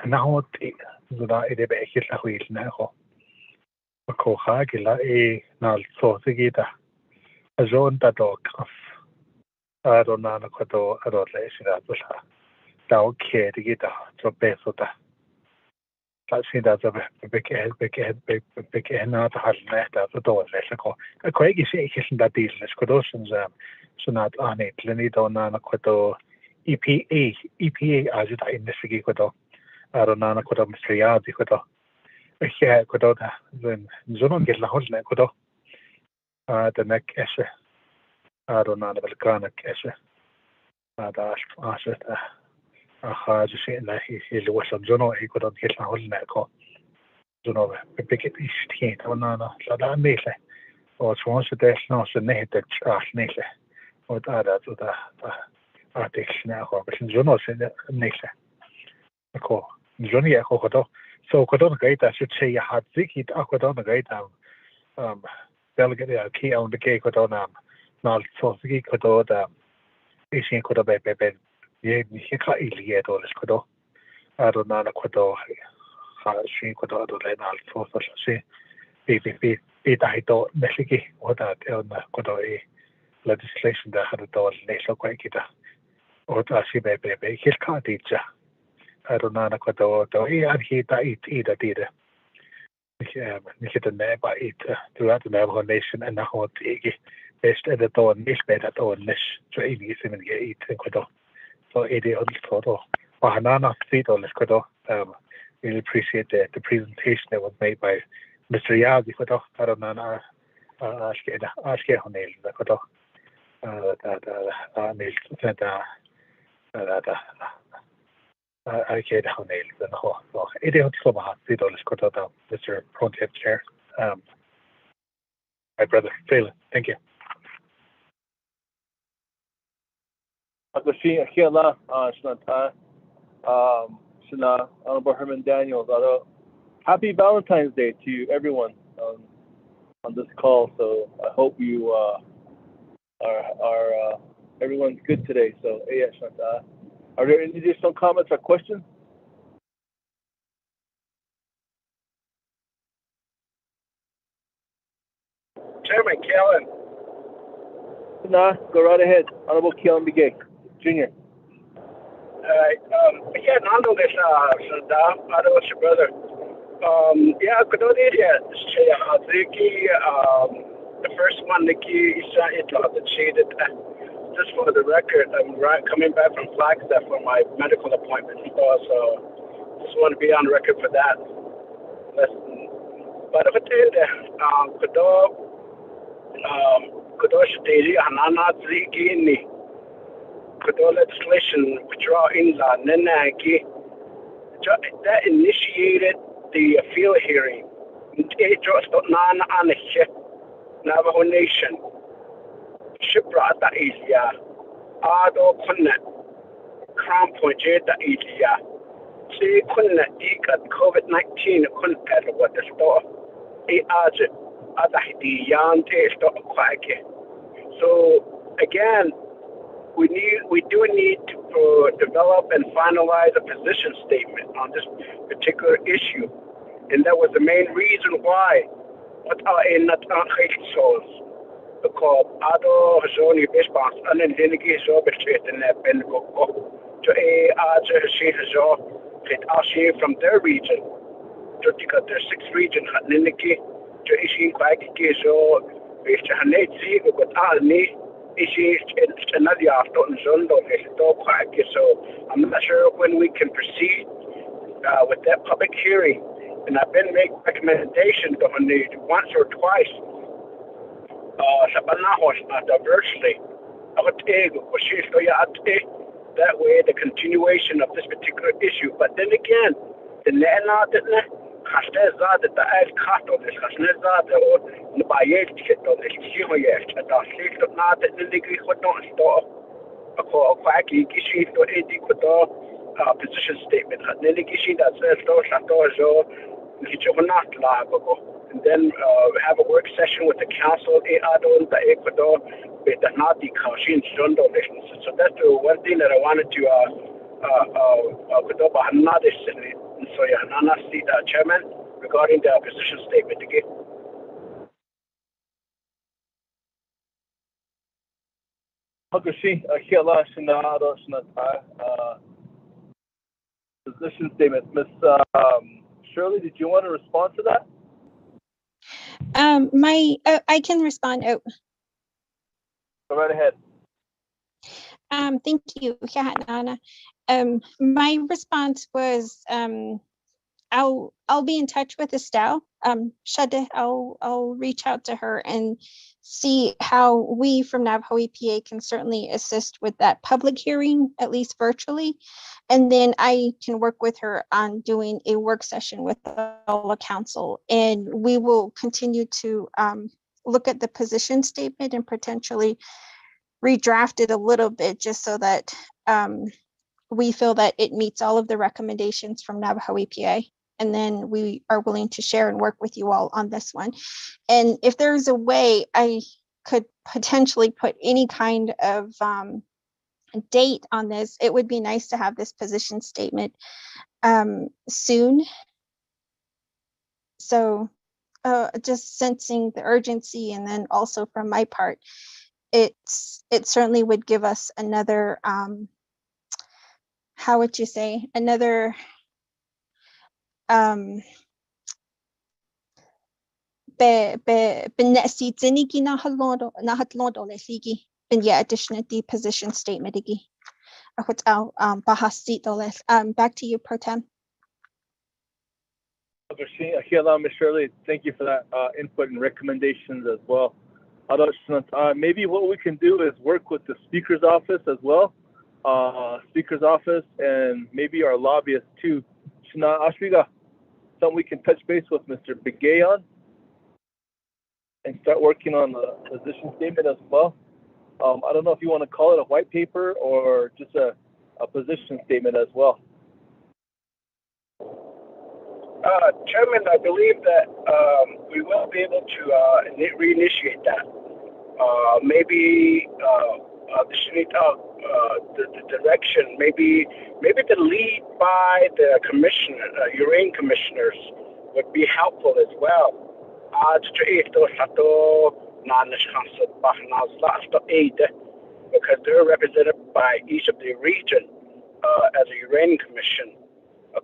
And now the Zuda Edebe Kislahil now. Because Hagila a Nal Sosigita. A zone that dog. I don't know Quado, I don't lay that with her. Thou care to get a best of that. That's it as a big not has left at the door. A quite is that these discussions so not on it. Lenny don't know Quado EPA as it in the Sigi Quado. I don't know Quado Mr. Yadi Quado. Yeah, Quado then Zonon get la whole neck Quado. The neck eshe. I don't know the Volcanic eshe. That's just saying that he was a Juno, he could not get a whole neck. Juno, a big team, or no, so that neatly. Or it's once a day, no, so native trash neatly. Or that to the article now, but in Juno, neatly. Okay, Johnny, I hope so. Could on great, I should say, you had Ziki, Aquadon, a great delegate key on the cake, could on not so Ziki could order. Ishing could have been. Yeah, he can't easily get all this Kudo. I don't know the Kudo. She could order for say, be that don't Mexici or that on the Kudo legislation that had a door nasal quite guitar. Or that she baby, he can't teach. I don't know the Kudo, and he that eat either did. Nikita never eat throughout the Navajo nation and the whole tea. Best at the door, niche bed at all, niche, so easy to eat in Kudo. So 80 on the photo. Wahanana seat on this Kudo. Really appreciate the presentation that was made by Mr. Yazi Kudo. I don't know, ask Honel, the Kudo. I get Honel, the whole. So 80 on the seat on this Kudo, Mr. Project Chair. My brother, Phelan, thank you. Shina, Honorable Herman Daniels. Happy Valentine's Day to everyone on this call. So I hope you are everyone's good today. So are there any additional comments or questions? Chairman Kellen. Go right ahead. Honorable Kellen Begay, Jr. Yeah, Nando is I was your brother. Yeah, could not eat yet. The first one, Nikki, it cheated. Just for the record, I'm coming back from Flagstaff for my medical appointment. So just want to be on record for that. But if I tell you, Kudosh Daily Hanana Zigini Kudo legislation withdraw in La Nenaki that initiated the field hearing. It just Nana Anish Navajo Nation Shipra da Elia Ado Kunnet Crown Point Jeda Elia See Kunnet Ekat COVID-19 Kunnet what the store A Ajit Adahdi Yan Taste of Quacky. So again, we do need to develop and finalize a position statement on this particular issue, and that was the main reason why. What are in not souls because Ado Zoni response and then delegate so between the Bengo to a Aja she has from their region. Jotika the 6th region Niniki, Jo Ishin Kwaki, so Hanetzi, but Alni, Ishi, and Nadia after Zondo, so I'm not sure when we can proceed with that public hearing. And I've been making recommendations on the once or twice. Virtually. That way, the continuation of this particular issue. But then again, the Nana didn't Hastezad the Ad Kato, the Hasnezad or Nabayet on the Himayet, and the State of Not that the Nigri would not store a quacky Gishi to Edi Kudo position statement. Ninigishi that says those Satozo, Nichomanat Lago. And then have a work session with the council, Adon, the Ecuador, with the Nati Kashin Shondo nations. So that's the one thing that I wanted to Chairman, regarding the opposition statement again. Position statement. Miss Shirley, did you want to respond to that? I can respond. Oh. Go right ahead. Thank you, Nana. My response was, I'll be in touch with Estelle. Shade, I'll reach out to her and see how we from Navajo EPA can certainly assist with that public hearing, at least virtually. And then I can work with her on doing a work session with the council. And we will continue to look at the position statement and potentially redraft it a little bit just so that we feel that it meets all of the recommendations from Navajo EPA. And then we are willing to share and work with you all on this one. And if there's a way I could potentially put any kind of date on this, it would be nice to have this position statement soon. So just sensing the urgency, and then also from my part, it certainly would give us another, how would you say, another additional position statement. Back to you, Pro Tem. Ms. Shirley, thank you for that input and recommendations as well. Maybe what we can do is work with the Speaker's office as well, and maybe our lobbyists too. Something we can touch base with Mr. Begay on and start working on the position statement as well. I don't know if you want to call it a white paper or just a position statement as well. Chairman, I believe that we will be able to reinitiate that. Maybe the direction, maybe the lead by the commissioner, uranium commissioners, would be helpful as well. Because they're represented by each of the region as a uranium commission. But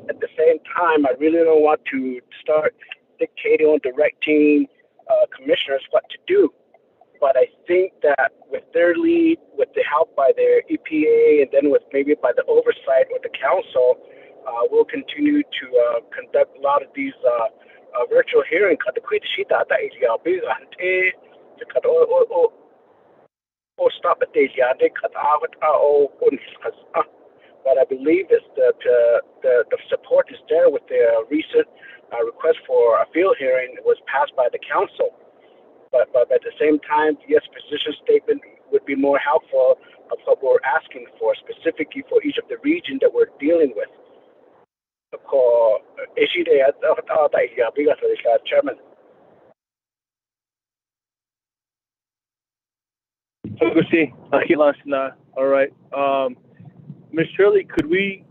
at the same time, I really don't want to start dictating or directing commissioners what to do. But I think that with their lead, with the help by their EPA, and then with maybe by the oversight with the council, we'll continue to conduct a lot of these virtual hearings. But I believe the support is there with the recent request for a field hearing that was passed by the council. But at the same time, yes, position statement would be more helpful of what we're asking for, specifically for each of the region that we're dealing with. Chairman. All right. Ms. Shirley, could we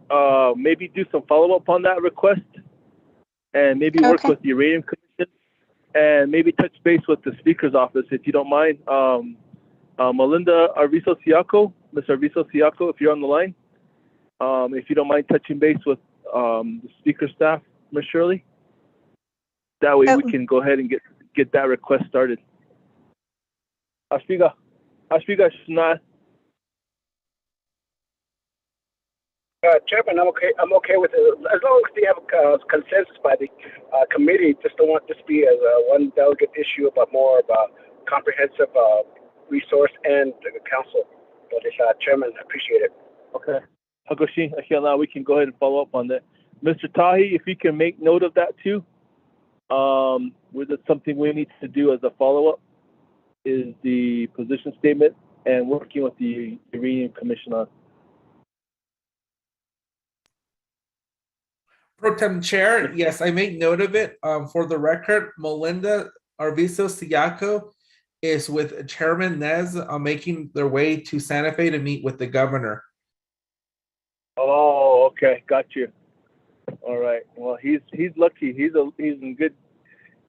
maybe do some follow-up on that request and maybe work with the Uranium Commission and maybe touch base with the Speaker's office, if you don't mind? Melinda Arvizo-Siaco, Ms. Arvizo-Siaco, if you're on the line, if you don't mind touching base with the Speaker staff Ms. Shirley? That way we Oh. can go ahead and get that request started. Ashpiga Shana. Chairman, I'm okay with it as long as we have consensus by the committee. Just don't want this to be as one delegate issue, but more of a comprehensive resource and the council. But Chairman, I appreciate it. Okay. Hagoshi, we can go ahead and follow up on that. Mr. Tahi, if you can make note of that too. Whether it's something we need to do as a follow-up is the position statement and working with the Uranium Commission on. Pro Tem Chair, yes, I made note of it. For the record, Melinda Arvizo Siaco is with Chairman Nez making their way to Santa Fe to meet with the governor. Oh, okay, got you. All right. Well, he's lucky. He's in good.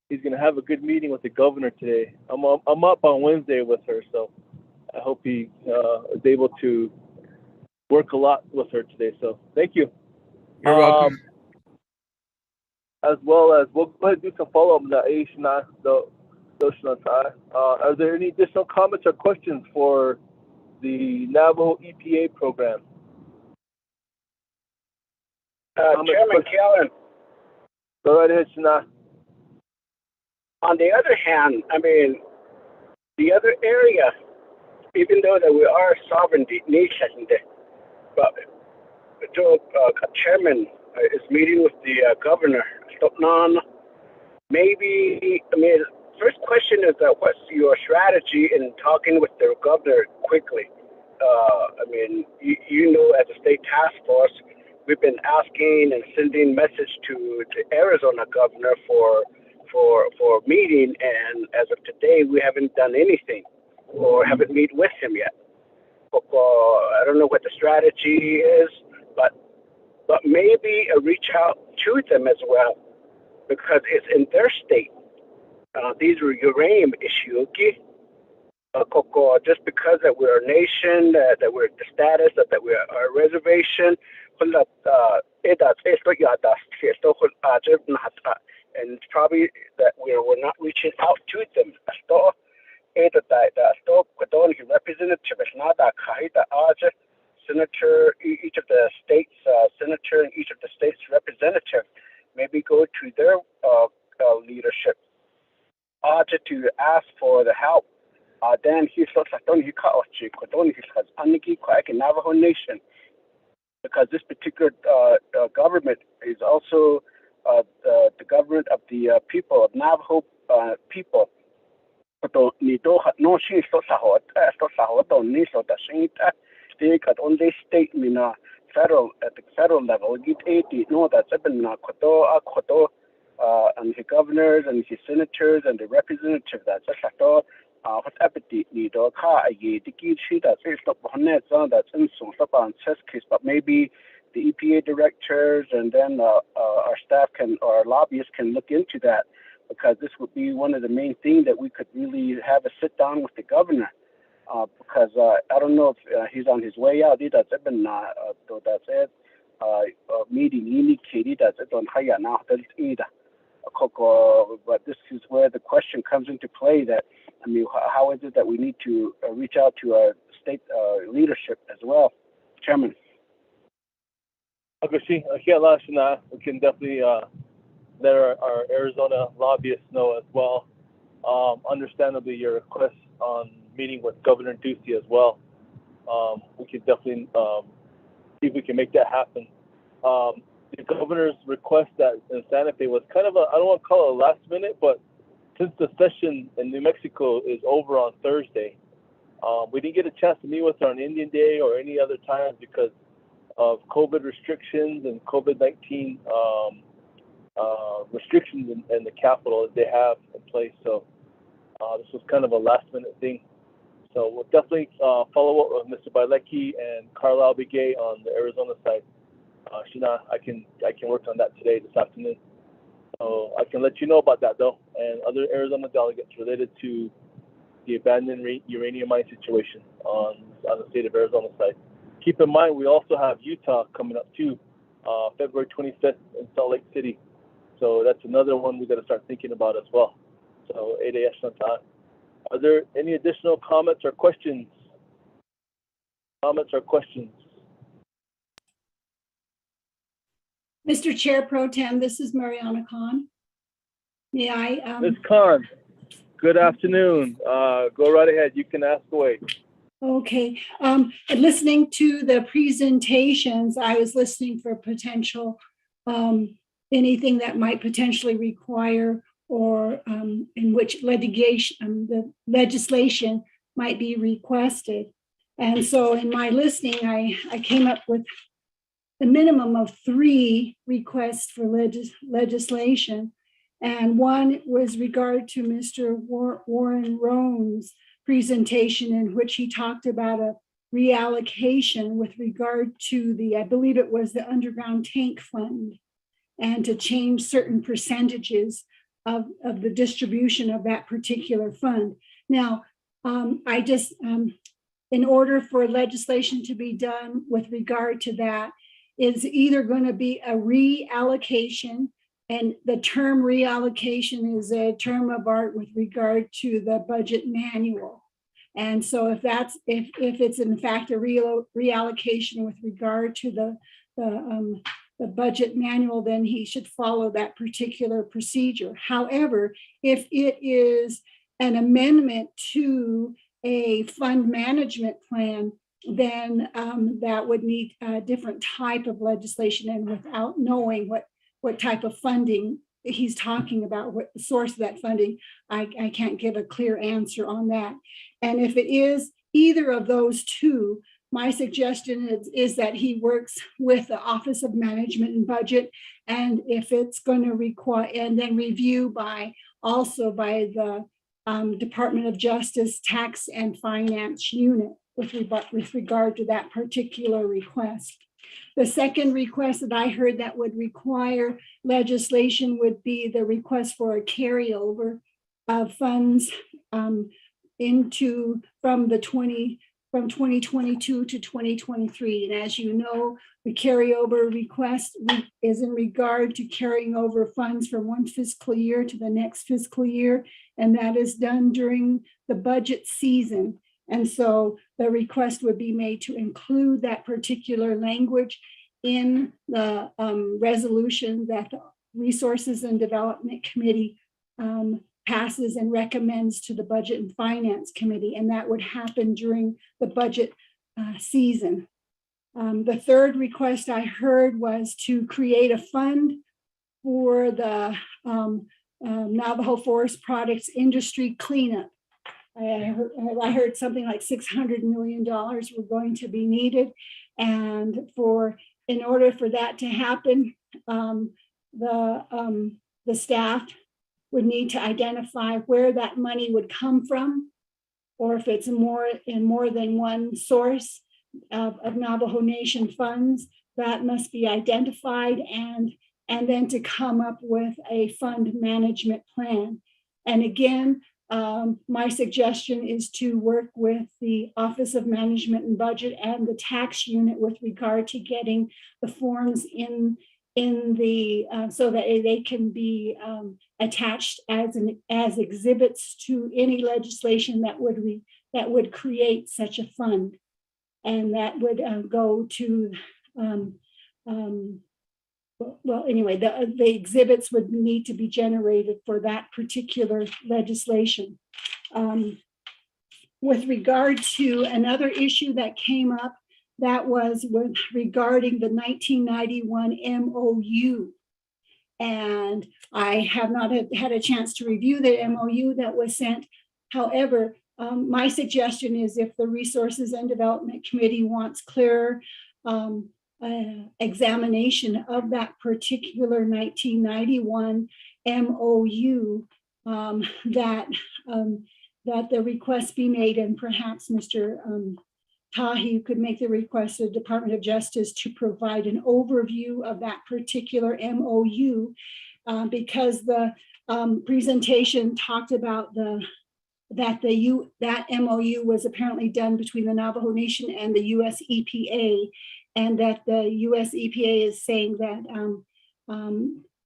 He's gonna have a good meeting with the governor today. I'm up on Wednesday with her, so I hope he is able to work a lot with her today. So thank you. You're welcome. As well as we'll go ahead and do some follow up on that. Are there any additional comments or questions for the Navajo EPA program? Chairman Callan. Go right ahead, Shana. On the other hand, I mean, the other area, even though that we are a sovereign nation, but Joe, Chairman is meeting with the governor. Maybe, I mean, first question is what's your strategy in talking with the governor quickly? I mean, you know, as a state task force, we've been asking and sending message to the Arizona governor for meeting, and as of today, we haven't done anything or haven't met with him yet. I don't know what the strategy is, but maybe reach out to them as well, because it's in their state. These are uranium issues. Just because that we're a nation, that we're the status, that we're a reservation, and it's probably that we're not reaching out to them. Representative is not that senator, each of the states, senator, and each of the states representative, maybe go to their leadership to ask for the help. Then he looks like Navajo Nation, because this particular government is also the government of the people of Navajo people. Only state federal at the federal level. That's and the governors and the senators and the representatives. That's what appetite need or car a that's in some test case, but maybe the EPA directors and then our staff or lobbyists can look into that, because this would be one of the main things that we could really have a sit down with the governor. Because I don't know if he's on his way out. That's it. Meeting indicated that's it on higher now. But this is where the question comes into play. That I mean, how is it that we need to reach out to our state leadership as well, Chairman? We can definitely let our Arizona lobbyists know as well. Understandably, your request on meeting with Governor Ducey as well. We can definitely see if we can make that happen. The governor's request that in Santa Fe was kind of I don't want to call it a last minute, but since the session in New Mexico is over on Thursday, we didn't get a chance to meet with her on Indian Day or any other times because of COVID restrictions and COVID-19 restrictions in the capital that they have in place. So this was kind of a last minute thing. So we'll definitely follow up with Mr. Bailecki and Carlisle Begay on the Arizona side. Shina, I can work on that today, this afternoon. So I can let you know about that though, and other Arizona delegates related to the abandoned uranium mine situation on the state of Arizona side. Keep in mind, we also have Utah coming up too, February 25th in Salt Lake City. So that's another one we got to start thinking about as well. So are there any additional comments or questions? Mr. Chair Pro Tem, this is Mariana Khan. May I? Ms. Khan, good afternoon. Go right ahead. You can ask away. Okay. Listening to the presentations, I was listening for potential anything that might potentially require or in which the legislation might be requested. And so in my listening, I came up with a minimum of 3 requests for legislation. And one was regard to Mr. Warren Roan's presentation, in which he talked about a reallocation with regard to I believe it was the underground tank fund, and to change certain percentages of the distribution of that particular fund. Now, in order for legislation to be done with regard to that, is either going to be a reallocation, and the term reallocation is a term of art with regard to the budget manual. And so if it's in fact a reallocation with regard to the budget manual, then he should follow that particular procedure. However, if it is an amendment to a fund management plan, then that would need a different type of legislation. And without knowing what type of funding he's talking about, what the source of that funding, I can't give a clear answer on that. And if it is either of those two, my suggestion is that he works with the Office of Management and Budget, and if it's going to require, and then review by the Department of Justice Tax and Finance Unit with regard to that particular request. The second request that I heard that would require legislation would be the request for a carryover of funds from 2022 to 2023. And as you know, the carryover request is in regard to carrying over funds from one fiscal year to the next fiscal year, and that is done during the budget season. And so the request would be made to include that particular language in the resolution that the Resources and Development Committee passes and recommends to the Budget and Finance Committee, and that would happen during the budget season. The third request I heard was to create a fund for the Navajo Forest Products Industry Cleanup. I heard something like $600 million were going to be needed. And in order for that to happen, the staff would need to identify where that money would come from, or if it's in more than one source of Navajo Nation funds, that must be identified, and then to come up with a fund management plan. And again, my suggestion is to work with the Office of Management and Budget and the tax unit with regard to getting the forms in the so that they can be attached as exhibits to any legislation that would create such a fund, and that would go to well, anyway, the exhibits would need to be generated for that particular legislation. With regard to another issue that came up, that was regarding the 1991 MOU. And I have not had a chance to review the MOU that was sent. However, my suggestion is if the Resources and Development Committee wants clearer examination of that particular 1991 MOU, that the request be made, and perhaps Mr. Tahi could make the request to the Department of Justice to provide an overview of that particular MOU, because the presentation talked about that MOU was apparently done between the Navajo Nation and the US EPA, and that the US EPA is saying that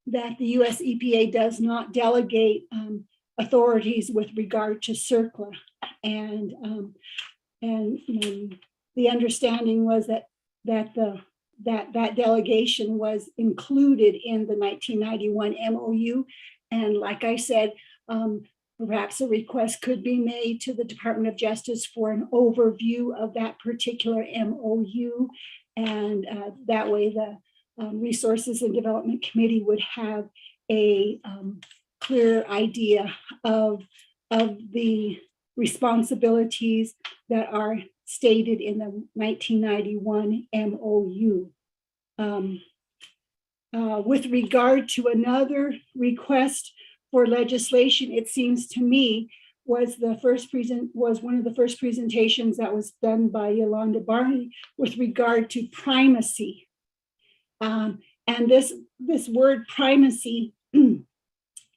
that the US EPA does not delegate authorities with regard to CERCLA. And the understanding was that delegation was included in the 1991 MOU. And like I said, perhaps a request could be made to the Department of Justice for an overview of that particular MOU. And that way the Resources and Development Committee would have a clear idea of the responsibilities that are stated in the 1991 MOU. With regard to another request for legislation, it seems to me was one of the first presentations that was done by Yolanda Barney with regard to primacy. And this word primacy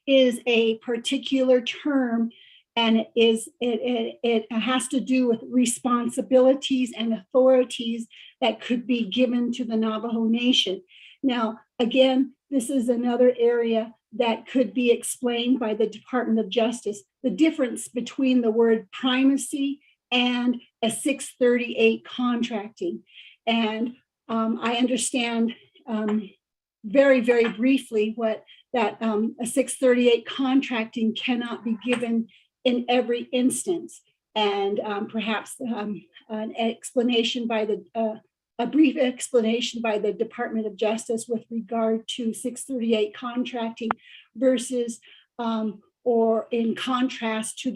is a particular term, and it has to do with responsibilities and authorities that could be given to the Navajo Nation. Now, again, this is another area that could be explained by the Department of Justice, the difference between the word primacy and a 638 contracting. And I understand very, very briefly that a 638 contracting cannot be given in every instance. And perhaps an explanation by a brief explanation by the Department of Justice with regard to 638 contracting versus or in contrast to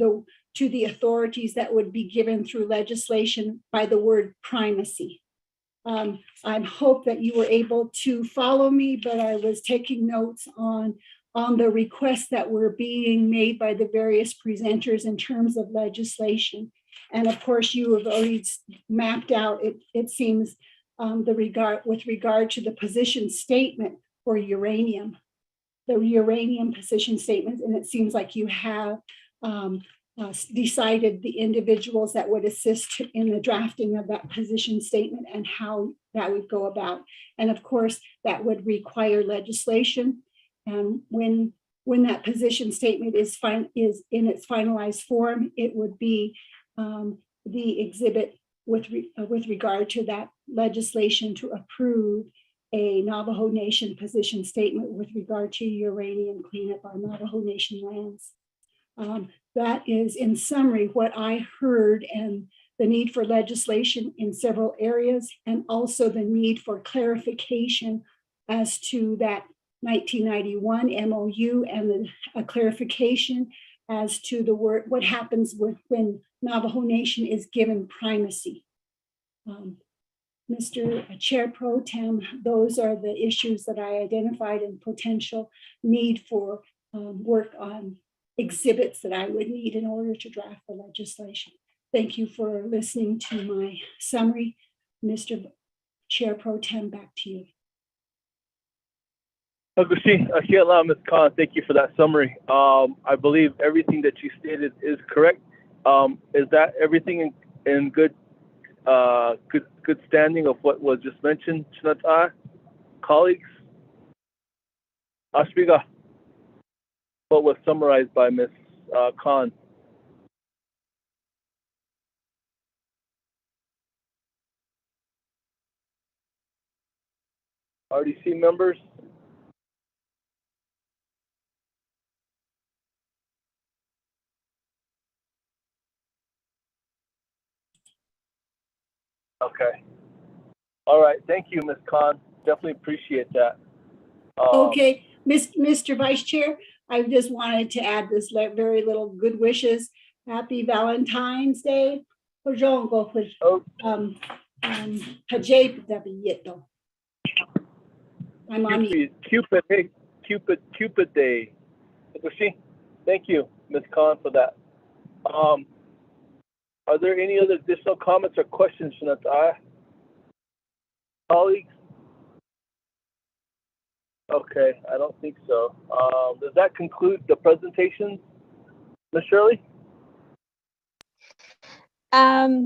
the authorities that would be given through legislation by the word primacy. I hope that you were able to follow me, but I was taking notes on the requests that were being made by the various presenters in terms of legislation. And of course, you have already mapped out, it seems, with regard to the position statement for uranium, the uranium position statement, and it seems like you have decided the individuals that would assist in the drafting of that position statement and how that would go about. And of course, that would require legislation. And when that position statement is in its finalized form, it would be the exhibit with regard to that legislation to approve a Navajo Nation position statement with regard to uranium cleanup on Navajo Nation lands. That is, in summary, what I heard, and the need for legislation in several areas, and also the need for clarification as to that 1991 MOU and a clarification as to the word, what happens when Navajo Nation is given primacy. Mr. Chair Pro Tem, those are the issues that I identified and potential need for work on exhibits that I would need in order to draft the legislation. Thank you for listening to my summary. Mr. Chair Pro Tem, back to you. Ms. Khan, thank you for that summary. I believe everything that you stated is correct. Is that everything in good standing of what was just mentioned, Shinata, colleagues? Ashbiga, what was summarized by Ms. Khan? RDC members? Okay. All right. Thank you, Ms. Khan. Definitely appreciate that. Okay, Mr. Vice Chair, I just wanted to add this very little good wishes. Happy Valentine's Day. I'm on you. Cupid Day. Thank you, Ms. Khan, for that. Are there any other additional comments or questions, Shinata? Colleagues? Okay, I don't think so. Does that conclude the presentation, Ms. Shirley?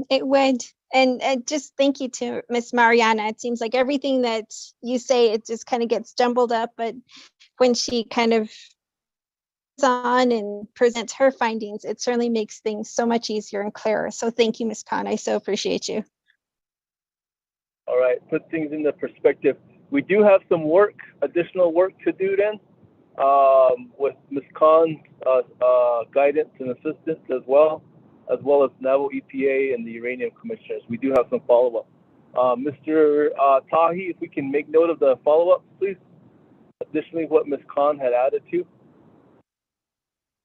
It would, and just thank you to Miss Mariana. It seems like everything that you say, it just kind of gets jumbled up, but when she kind of on and presents her findings, it certainly makes things so much easier and clearer. So thank you, Ms. Khan. I so appreciate you. All right, put things into perspective. We do have some work, additional work to do then, with Ms. Khan's guidance and assistance as well as Naval EPA and the Uranium Commissioners. We do have some follow-up. Mr. Tahi, if we can make note of the follow-up, please. Additionally, what Ms. Khan had added to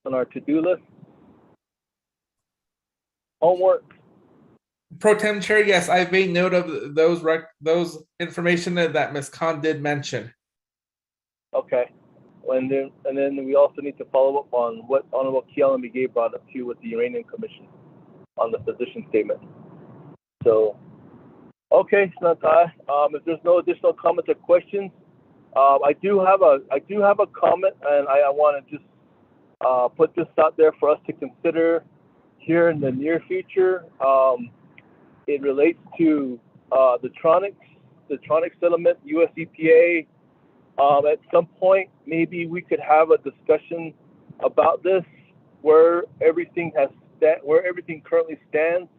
on our to-do list. Homework. Pro Tem Chair, yes, I've made note of those information that Ms. Khan did mention. Okay. And then we also need to follow up on what Honorable Kiala Miguel brought up too with the Uranium Commission on the position statement. So, okay, Sanatai. If there's no additional comments or questions, I do have a comment, and I want to just put this out there for us to consider here in the near future. It relates to the Tronics settlement, US EPA. At some point, maybe we could have a discussion about this, where everything currently stands,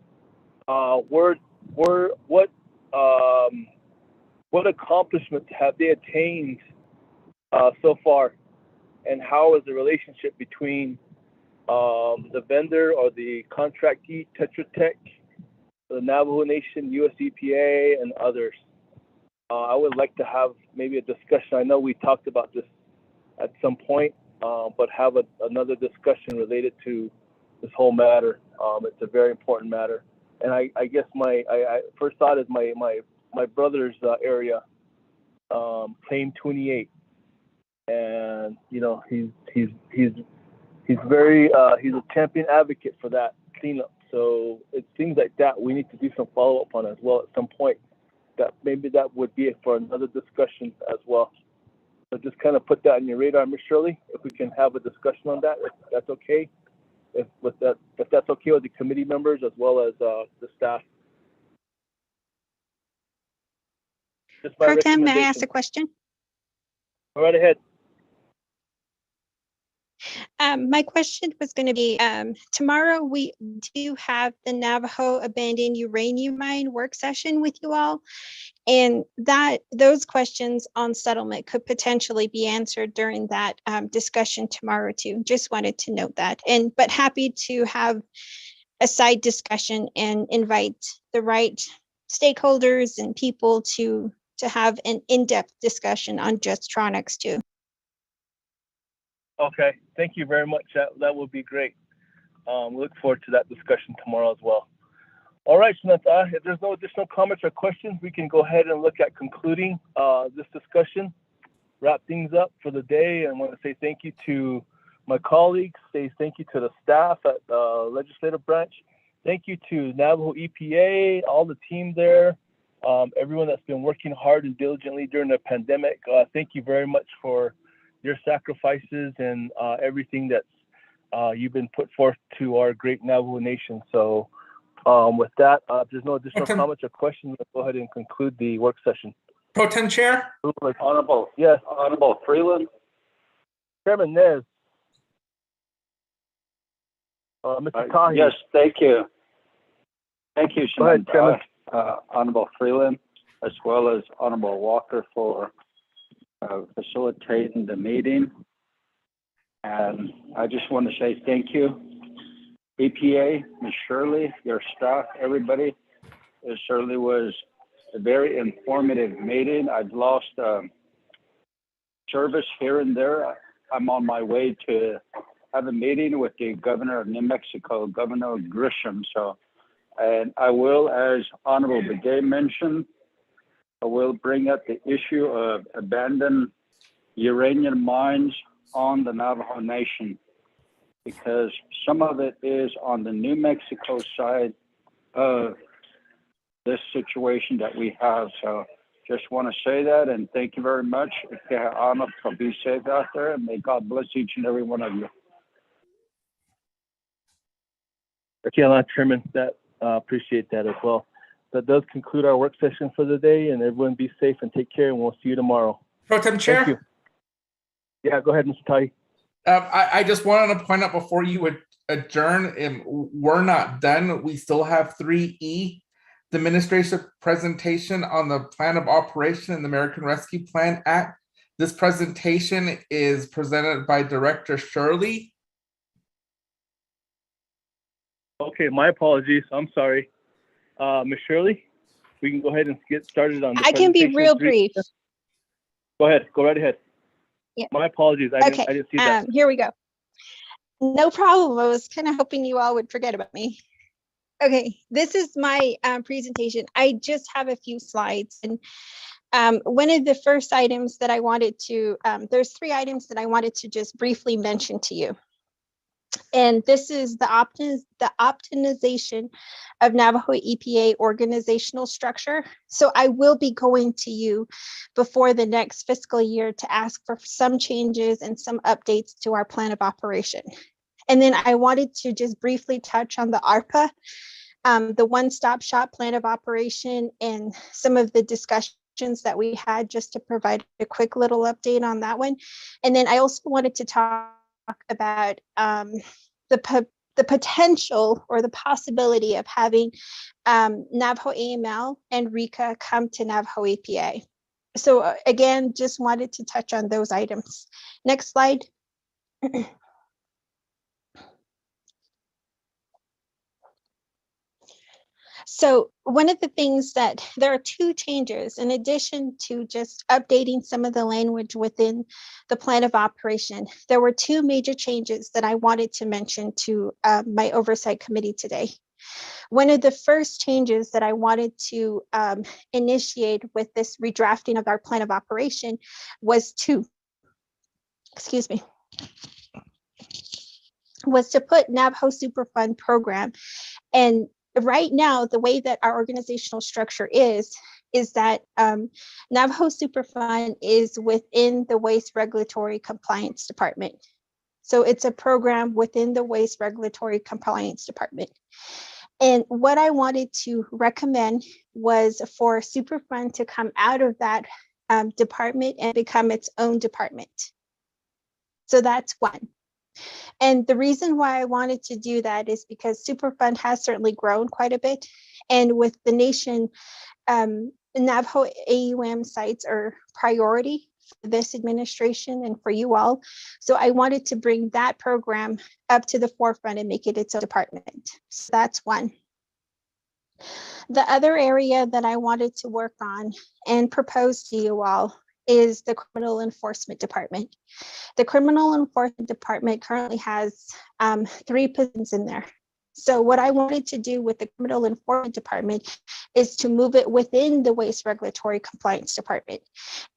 what accomplishments have they attained so far, and how is the relationship between the vendor or the contractee, Tetra Tech, the Navajo Nation, US EPA, and others. I would like to have maybe a discussion. I know we talked about this at some point, but have another discussion related to this whole matter. It's a very important matter. And I guess my first thought is my brother's area, Claim 28, and you know he's very he's a champion advocate for that cleanup. So it's things like that we need to do some follow up on as well at some point. That maybe that would be for another discussion as well. So just kind of put that on your radar, Ms. Shirley. If we can have a discussion on that, if that's okay. If that's okay with the committee members as well as the staff. Pro Tem, may I ask a question? Go right ahead. My question was going to be, tomorrow we do have the Navajo abandoned uranium mine work session with you all. And those questions on settlement could potentially be answered during that discussion tomorrow too. Just wanted to note that. But happy to have a side discussion and invite the right stakeholders and people to have an in-depth discussion on just Tronics too. Okay, thank you very much. That would be great. We look forward to that discussion tomorrow as well. All right, Shanata, if there's no additional comments or questions, we can go ahead and look at concluding this discussion, wrap things up for the day. And I want to say thank you to my colleagues, say thank you to the staff at the legislative branch. Thank you to Navajo EPA, all the team there, everyone that's been working hard and diligently during the pandemic. Thank you very much for your sacrifices and everything that's you've been put forth to our great Navajo Nation. So with that, if there's no additional comments or questions, let's go ahead and conclude the work session. Pro Tem Chair? Honorable. Yes. Honorable Freeland. Chairman Nez. Mr. Tahi. Yes, thank you. Thank you, Go ahead, Chairman. Honorable Freeland, as well as Honorable Walker for facilitating the meeting. And I just want to say thank you, EPA, Ms. Shirley, your staff, everybody. It certainly was a very informative meeting. I've lost service here and there. I'm on my way to have a meeting with the governor of New Mexico, Governor Grisham. And I will, as Honorable Begay mentioned, I will bring up the issue of abandoned uranium mines on the Navajo Nation, because some of it is on the New Mexico side of this situation that we have. So just want to say that, and thank you very much. Be safe out there, and may God bless each and every one of you. Okay, Chairman, that appreciate that as well. That does conclude our work session for the day, and everyone be safe and take care, and we'll see you tomorrow. Pro Tem Chair? Thank you. Yeah, go ahead, Mr. Tai. I just wanted to point out before you would adjourn, we're not done. We still have 3E, the administration presentation on the plan of operation and the American Rescue Plan Act. This presentation is presented by Director Shirley. Okay, my apologies. I'm sorry. Ms. Shirley, we can go ahead and get started on the I can be presentation. real brief. Go ahead. Go right ahead. Yeah. My apologies. I didn't see that. Here we go. No problem. I was kind of hoping you all would forget about me. Okay, this is my presentation. I just have a few slides, and one of the first items that I wanted to, there's 3 items that I wanted to just briefly mention to you. And this is the optimization of Navajo EPA organizational structure. So I will be going to you before the next fiscal year to ask for some changes and some updates to our plan of operation. And then I wanted to just briefly touch on the ARPA, the one-stop shop plan of operation, and some of the discussions that we had, just to provide a quick little update on that one. And then I also wanted to talk about the potential or the possibility of having Navajo AML and RECA come to Navajo EPA. So again, just wanted to touch on those items. Next slide. So one of the things that there are 2 changes in addition to just updating some of the language within the plan of operation. There were 2 major changes that I wanted to mention to my oversight committee today. One of the first changes that I wanted to initiate with this redrafting of our plan of operation was to put Navajo Superfund program. And right now, the way that our organizational structure is that Navajo Superfund is within the Waste Regulatory Compliance Department. So it's a program within the Waste Regulatory Compliance Department. And what I wanted to recommend was for Superfund to come out of that department and become its own department. So that's one. And the reason why I wanted to do that is because Superfund has certainly grown quite a bit. And with the nation, Navajo AUM sites are priority for this administration and for you all. So I wanted to bring that program up to the forefront and make it its own department. So that's one. The other area that I wanted to work on and propose to you all is the Criminal Enforcement Department. The Criminal Enforcement Department currently has 3 positions in there. So what I wanted to do with the Criminal Enforcement Department is to move it within the Waste Regulatory Compliance Department.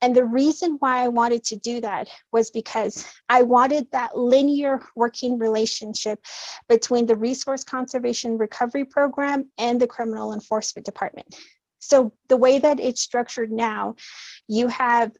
And the reason why I wanted to do that was because I wanted that linear working relationship between the Resource Conservation Recovery Program and the Criminal Enforcement Department. So the way that it's structured now, you have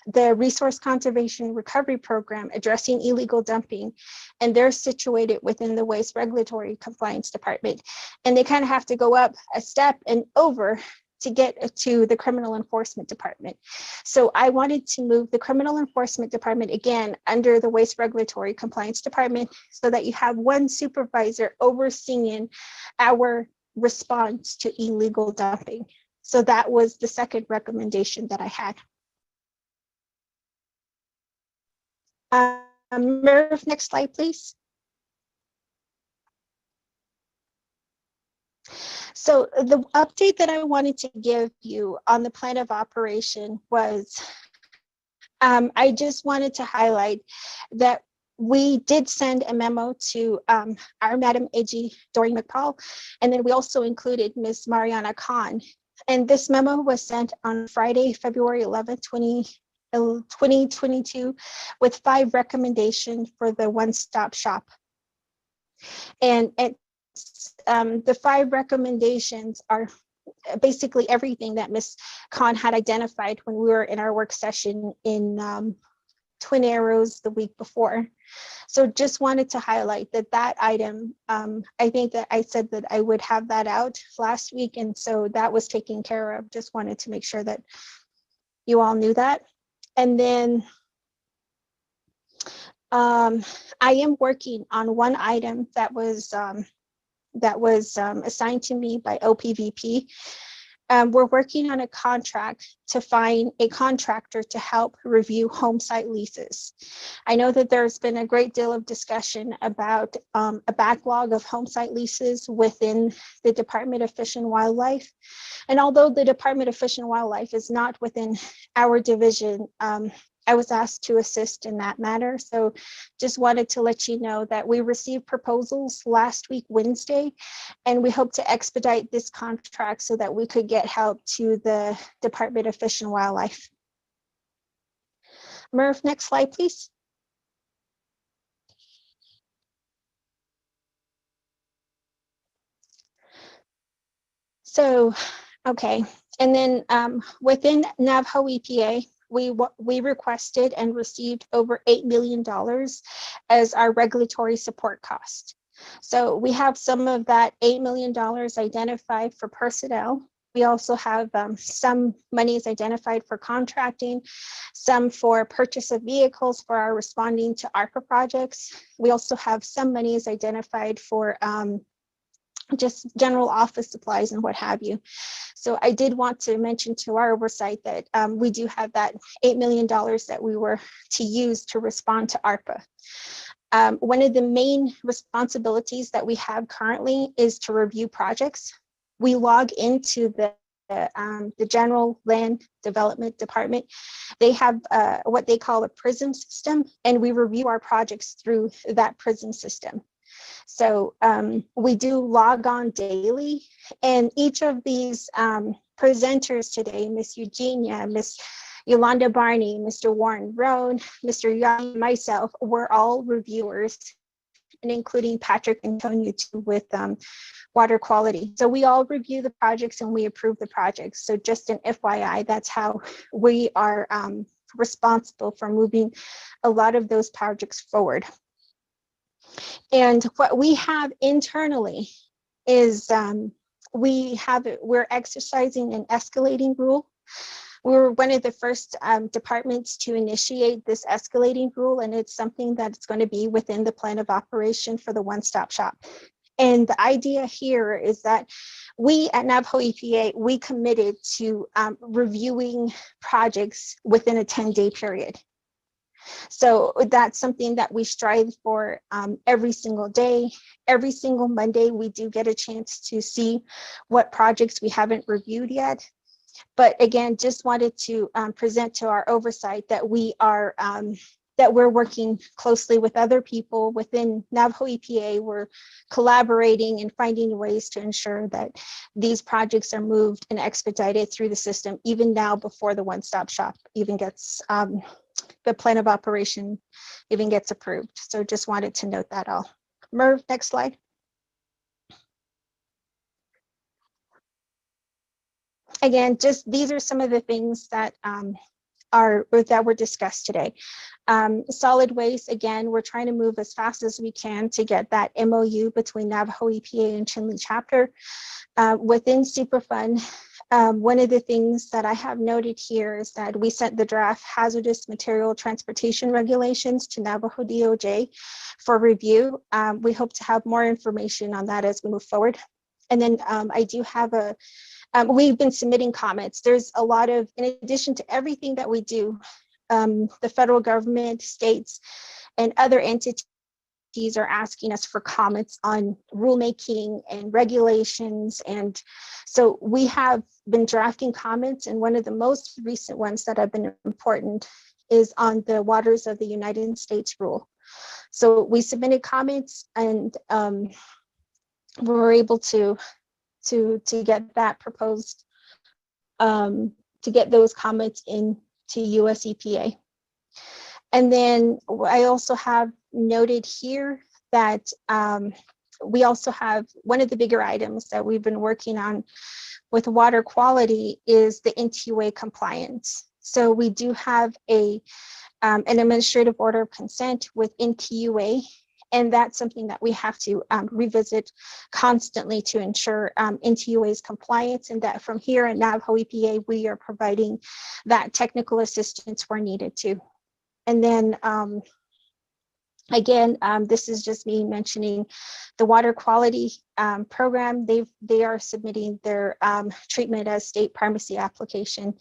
the Resource Conservation Recovery Program addressing illegal dumping, and they're situated within the Waste Regulatory Compliance Department. And they kind of have to go up a step and over to get to the Criminal Enforcement Department. So I wanted to move the Criminal Enforcement Department again under the Waste Regulatory Compliance Department so that you have one supervisor overseeing our response to illegal dumping. So that was the second recommendation that I had. Merv, next slide, please. So the update that I wanted to give you on the plan of operation was, I just wanted to highlight that we did send a memo to our Madam AG Doreen McPaul, and then we also included Ms. Mariana Khan. And this memo was sent on Friday, February 11th, 2022, with 5 recommendations for the one-stop shop. And it's, the 5 recommendations are basically everything that Ms. Khan had identified when we were in our work session in Twin Arrows the week before. So just wanted to highlight that item, I think that I said that I would have that out last week, and so that was taken care of. Just wanted to make sure that you all knew that. And then I am working on one item that was assigned to me by OPVP. We're working on a contract to find a contractor to help review home site leases. I know that there's been a great deal of discussion about a backlog of home site leases within the Department of Fish and Wildlife. And although the Department of Fish and Wildlife is not within our division, I was asked to assist in that matter. So just wanted to let you know that we received proposals last week, Wednesday, and we hope to expedite this contract so that we could get help to the Department of Fish and Wildlife. Murph, next slide, please. So, okay, and then within Navajo EPA, we requested and received over $8 million as our regulatory support cost. So we have some of that $8 million identified for personnel. We also have some monies identified for contracting, some for purchase of vehicles for our responding to ARPA projects. We also have some monies identified for just general office supplies and what have you. So I did want to mention to our oversight that we do have that $8 million that we were to use to respond to ARPA. One of the main responsibilities that we have currently is to review projects. We log into the General Land Development Department. They have what they call a PRISM system, and we review our projects through that PRISM system. So we do log on daily, and each of these presenters today, Miss Eugenia, Miss Yolanda Barney, Mr. Warren Roan, Mr. Young, myself, we're all reviewers, and including Patrick Antonio too with water quality. So we all review the projects and we approve the projects. So just an FYI, that's how we are responsible for moving a lot of those projects forward. And what we have internally is we're exercising an escalating rule. We were one of the first departments to initiate this escalating rule, and it's something that's going to be within the plan of operation for the one-stop shop. And the idea here is that we at Navajo EPA, we committed to reviewing projects within a 10-day period. So that's something that we strive for every single day. Every single Monday, we do get a chance to see what projects we haven't reviewed yet. But again, just wanted to present to our oversight that we are that we're working closely with other people within Navajo EPA. We're collaborating and finding ways to ensure that these projects are moved and expedited through the system, even now before the one-stop shop even gets the plan of operation even gets approved. So just wanted to note that all. Merv, next slide. Again, just these are some of the things that were discussed today. Solid waste, again, we're trying to move as fast as we can to get that MOU between Navajo EPA and Chinle chapter. Within Superfund, one of the things that I have noted here is that we sent the draft hazardous material transportation regulations to Navajo DOJ for review. We hope to have more information on that as we move forward. And then I do have we've been submitting comments. There's a lot of, in addition to everything that we do, the federal government, states, and other entities are asking us for comments on rulemaking and regulations. And so we have been drafting comments, and one of the most recent ones that have been important is on the Waters of the United States rule. So we submitted comments, and we were able to get that proposed, to get those comments into US EPA. And then I also have noted here that we also have one of the bigger items that we've been working on with water quality is the NTUA compliance. So we do have an administrative order of consent with NTUA, and that's something that we have to revisit constantly to ensure NTUA's compliance, and that from here at Navajo EPA, we are providing that technical assistance where needed to. And then Again, this is just me mentioning the water quality program. They are submitting their treatment as state primacy application.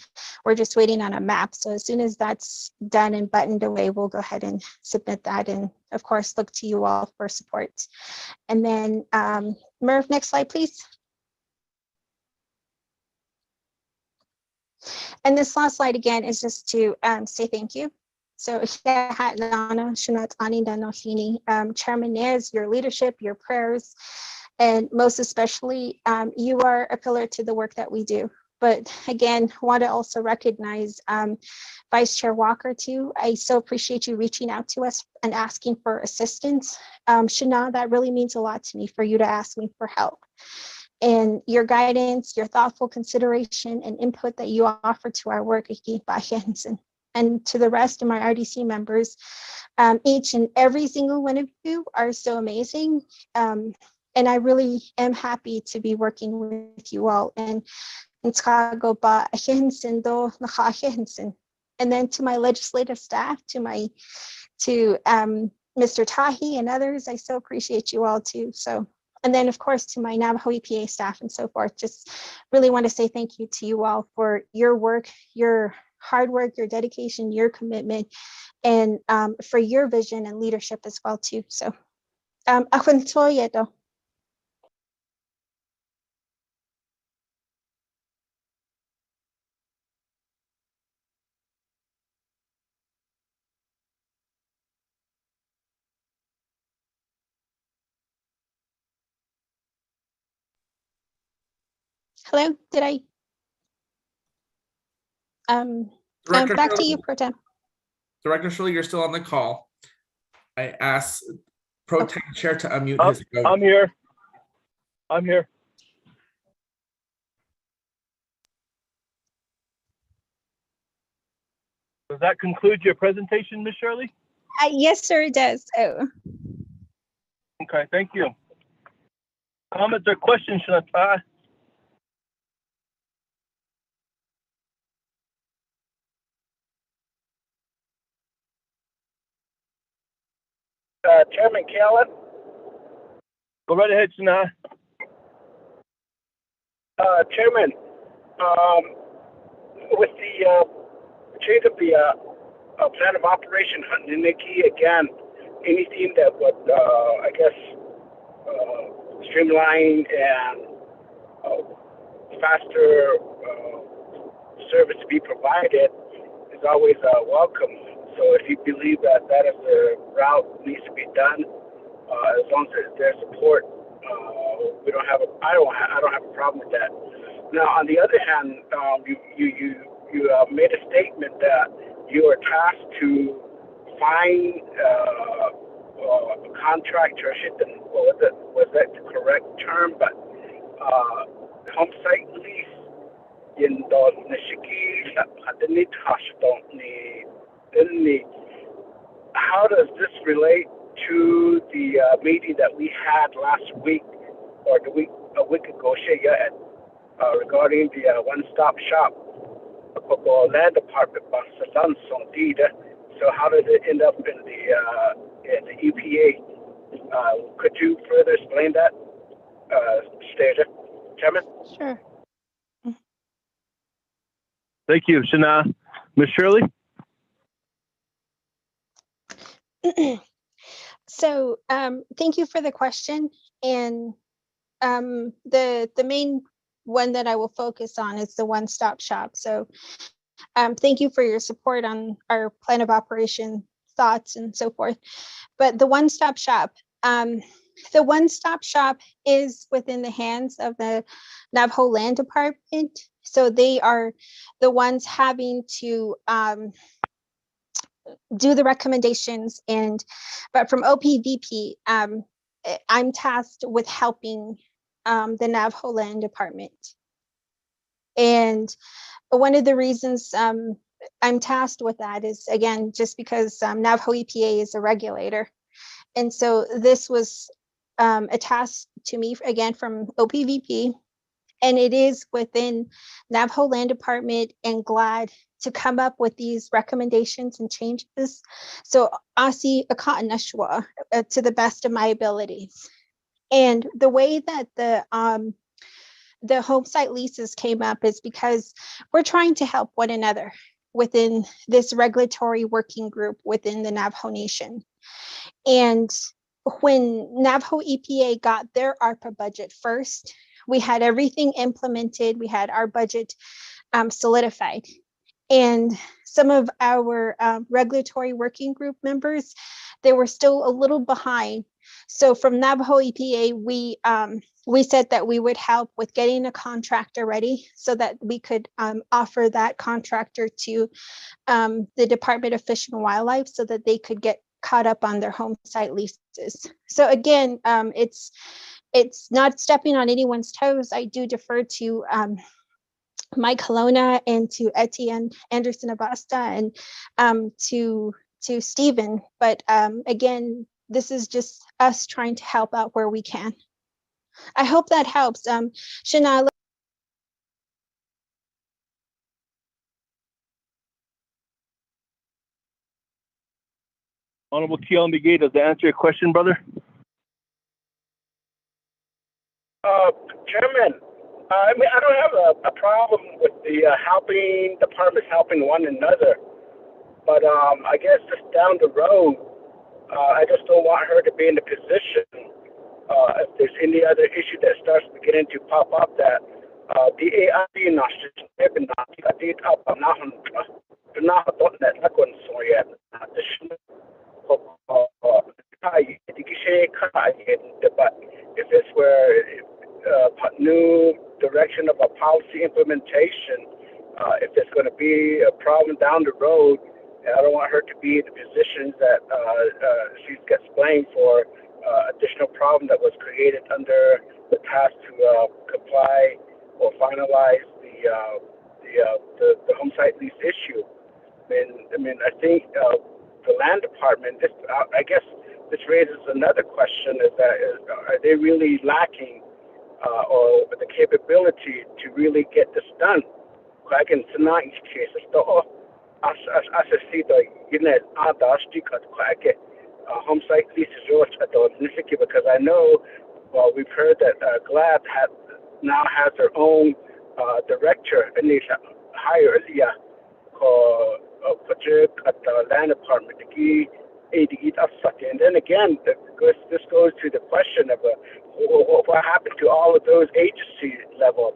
We're just waiting on a map. So as soon as that's done and buttoned away, we'll go ahead and submit that. And of course, look to you all for support. And then Merv, next slide, please. And this last slide again is just to say thank you. So Chairman Nez, your leadership, your prayers, and most especially, you are a pillar to the work that we do. But again, want to also recognize Vice Chair Walker too. I so appreciate you reaching out to us and asking for assistance. Shana, that really means a lot to me for you to ask me for help. And your guidance, your thoughtful consideration and input that you offer to our work, and to the rest of my RDC members, each and every single one of you are so amazing. And I really am happy to be working with you all. And then to my legislative staff, to Mr. Tahi and others, I so appreciate you all too. So, and then of course to my Navajo EPA staff and so forth, just really want to say thank you to you all for your work, your hard work, your dedication, your commitment, and for your vision and leadership as well too. So, hello, did I? Back to you, Pro Tem. Director Shirley, you're still on the call. I asked Pro Tem Chair to unmute his phone. I'm here. I'm here. Does that conclude your presentation, Ms. Shirley? Yes, sir, it does. Oh. Okay, thank you. Comments or questions, Shanata? Chairman Callan. Go right ahead, Shana. Chairman, with the change of the plan of operation, Nikki, again, anything that would, I guess, streamline and faster service to be provided is always welcome. So if you believe that that is the route needs to be done, as long as there's support, we don't have I don't have a problem with that. Now, on the other hand, you made a statement that you are tasked to find a contractor. Was that the correct term? But home site lease in the Nishiki, how does this relate to the meeting that we had last week or a week ago, regarding the one-stop shop for land department? So how did it end up in the EPA? Could you further explain that, Chairman? Sure. Thank you, Shana. Ms. Shirley? So thank you for the question. And the main one that I will focus on is the one-stop shop. So thank you for your support on our plan of operation thoughts and so forth. But the one-stop shop is within the hands of the Navajo Land Department. So they are the ones having to do the recommendations, but from OPVP, I'm tasked with helping the Navajo Land Department. And one of the reasons I'm tasked with that is, again, just because Navajo EPA is a regulator. And so this was a task to me, again, from OPVP, and it is within Navajo Land Department, and glad to come up with these recommendations and changes. So Asi Akatanashwa to the best of my abilities. And the way that the home site leases came up is because we're trying to help one another within this regulatory working group within the Navajo Nation. And when Navajo EPA got their ARPA budget first, we had everything implemented. We had our budget solidified. And some of our regulatory working group members, they were still a little behind. So from Navajo EPA, we said that we would help with getting a contractor ready so that we could offer that contractor to the Department of Fish and Wildlife so that they could get caught up on their home site leases. So again, it's not stepping on anyone's toes. I do defer to Mike Colonna and to Etienne Anderson Abasta and to Stephen. But again, this is just us trying to help out where we can. I hope that helps. Shana. Honorable Keon McGee, does that answer your question, brother? Chairman, I mean, I don't have a problem with the departments helping one another, but I guess just down the road, I just don't want her to be in the position if there's any other issue that starts beginning to pop up that the AI but if it's where new direction of a policy implementation, if there's going to be a problem down the road, I don't want her to be in the positions that she gets blamed for additional problem that was created under the task to comply or finalize the home site lease issue. I think the land department, I guess this raises another question: are they really lacking or the capability to really get this done? I can tonight case home site leases because I know we've heard that GLAD now has their own director and they hire at the land department. And then again, this goes to the question of what happened to all of those agency level.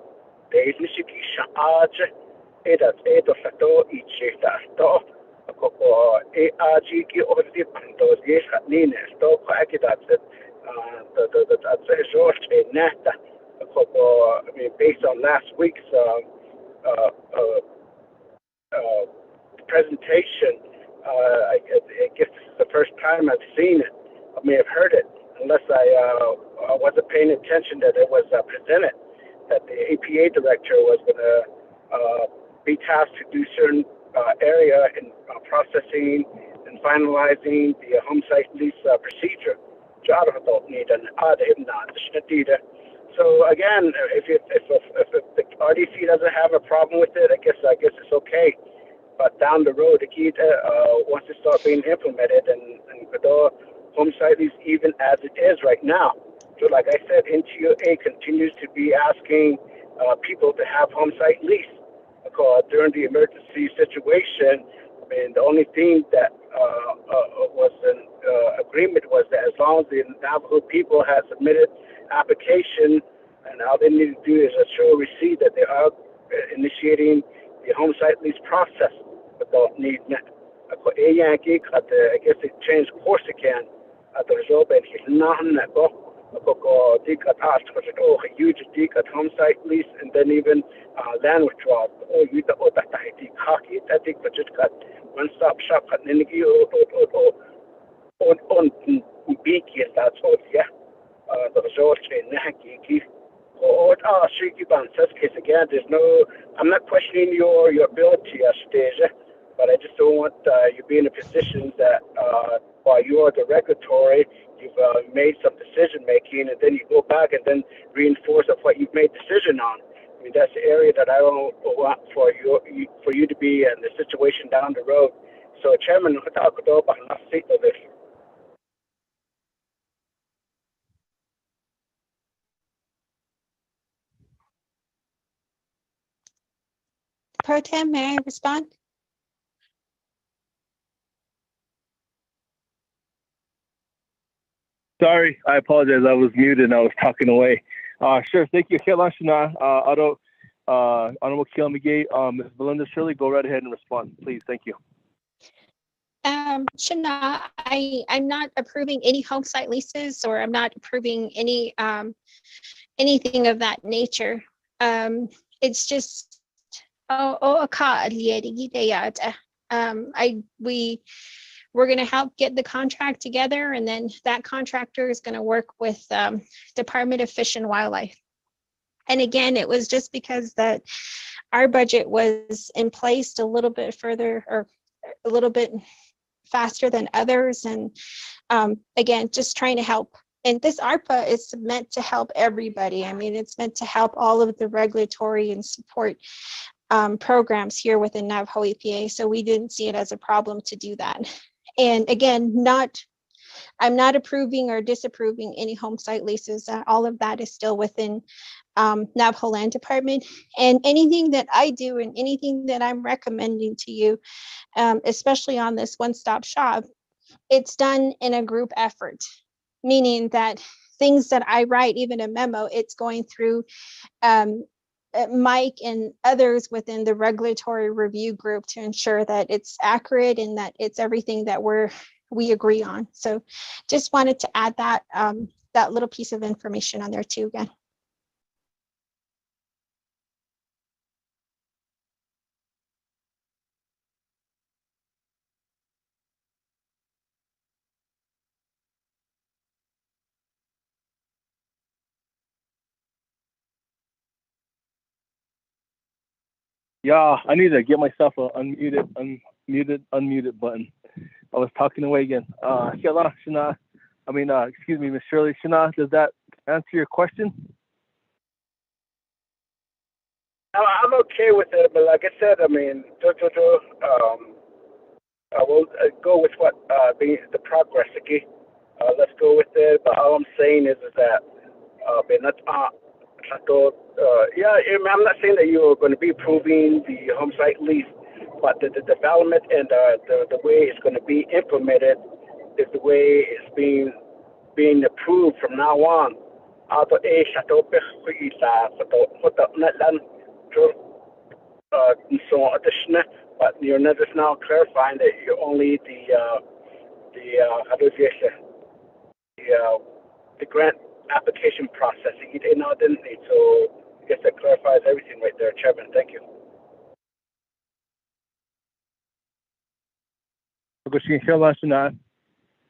Based on last week's presentation, I guess this is the first time I've seen it. I may have heard it, unless I wasn't paying attention that it was presented that the APA director was going to be tasked to do certain area in processing and finalizing the home site lease procedure. So again, if the RDC doesn't have a problem with it, I guess it's okay. But down the road, the key once it starts being implemented and the home site lease, even as it is right now. So like I said, NTOA continues to be asking people to have home site lease. During the emergency situation, the only thing that was an agreement was that as long as the Navajo people had submitted application, and all they need to do is show a receipt that they are initiating the home site lease process. But don't need I guess they changed course again. The result is nothing that huge home site lease and then even land withdrawal. One stop shop at Ninigi on Biki, that's all, yeah. The result in Nahaki. Again, I'm not questioning your ability, Stasia, but I just don't want you be in a position that while you are the regulatory, you've made some decision making, and then you go back and then reinforce of what you've made decision on. I mean, that's the area that I don't want for you to be in the situation down the road. So, Chairman, Pro Tem, may I respond? Sorry, I apologize. I was muted and I was talking away. Sure, thank you. Honorable Kiel Ms. Belinda Shirley, go right ahead and respond, please. Thank you. Shana, I'm not approving any home site leases, or I'm not approving any anything of that nature. It's just we're going to help get the contract together, and then that contractor is going to work with Department of Fish and Wildlife. And again, it was just because that our budget was in place a little bit further, or a little bit faster than others. And again, just trying to help. And this ARPA is meant to help everybody. I mean, it's meant to help all of the regulatory and support programs here within Navajo EPA. So we didn't see it as a problem to do that. And again, I'm not approving or disapproving any home site leases. All of that is still within Navajo Land Department. And anything that I do and anything that I'm recommending to you, especially on this one-stop shop, it's done in a group effort, meaning that things that I write, even a memo, it's going through Mike and others within the regulatory review group to ensure that it's accurate and that it's everything that we agree on. So just wanted to add that that little piece of information on there too again. Yeah, I need to get myself a unmuted button. I was talking away again. Excuse me, Ms. Shirley. Shana, does that answer your question? I'm okay with it, but like I said, I mean, I will go with what the progress. Okay, let's go with it. But all I'm saying is that I'm not saying that you're going to be approving the home site lease, but the development and the way it's going to be implemented is the way it's being approved from now on. But you're not just now clarifying that you're only the grant application process. Didn't need. So I guess that clarifies everything right there, Chairman. Thank you.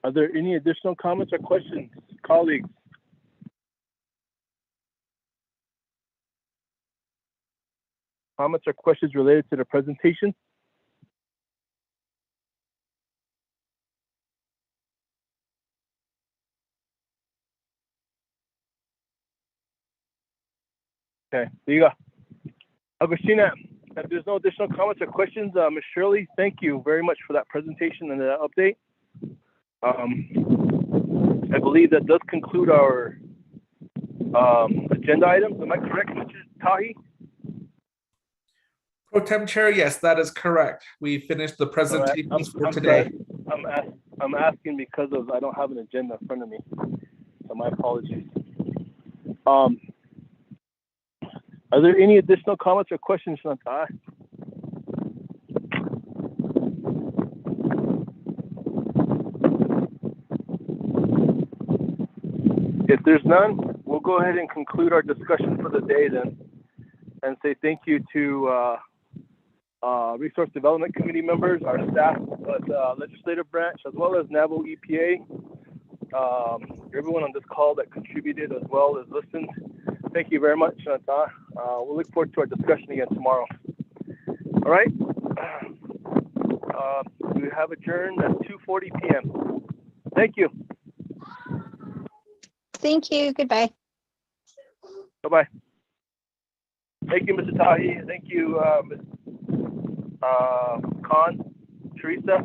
Are there any additional comments or questions, colleagues? Comments or questions related to the presentation? Okay, there you go. Agustina, if there's no additional comments or questions, Ms. Shirley, thank you very much for that presentation and that update. I believe that does conclude our agenda items. Am I correct, Mr. Tahi? Pro Tem Chair, yes, that is correct. We finished the presentations for today. I'm asking because of I don't have an agenda in front of me, so my apologies. Are there any additional comments or questions, Shanta? If there's none, we'll go ahead and conclude our discussion for the day then, and say thank you to Resource Development Committee members, our staff at the Legislative Branch, as well as Naval EPA, everyone on this call that contributed as well as listened. Thank you very much, Shanta. We'll look forward to our discussion again tomorrow. All right. We have adjourned at 2:40 p.m. Thank you. Thank you. Goodbye. Bye-bye. Thank you, Mr. Tahi. Thank you, Ms. Khan, Teresa.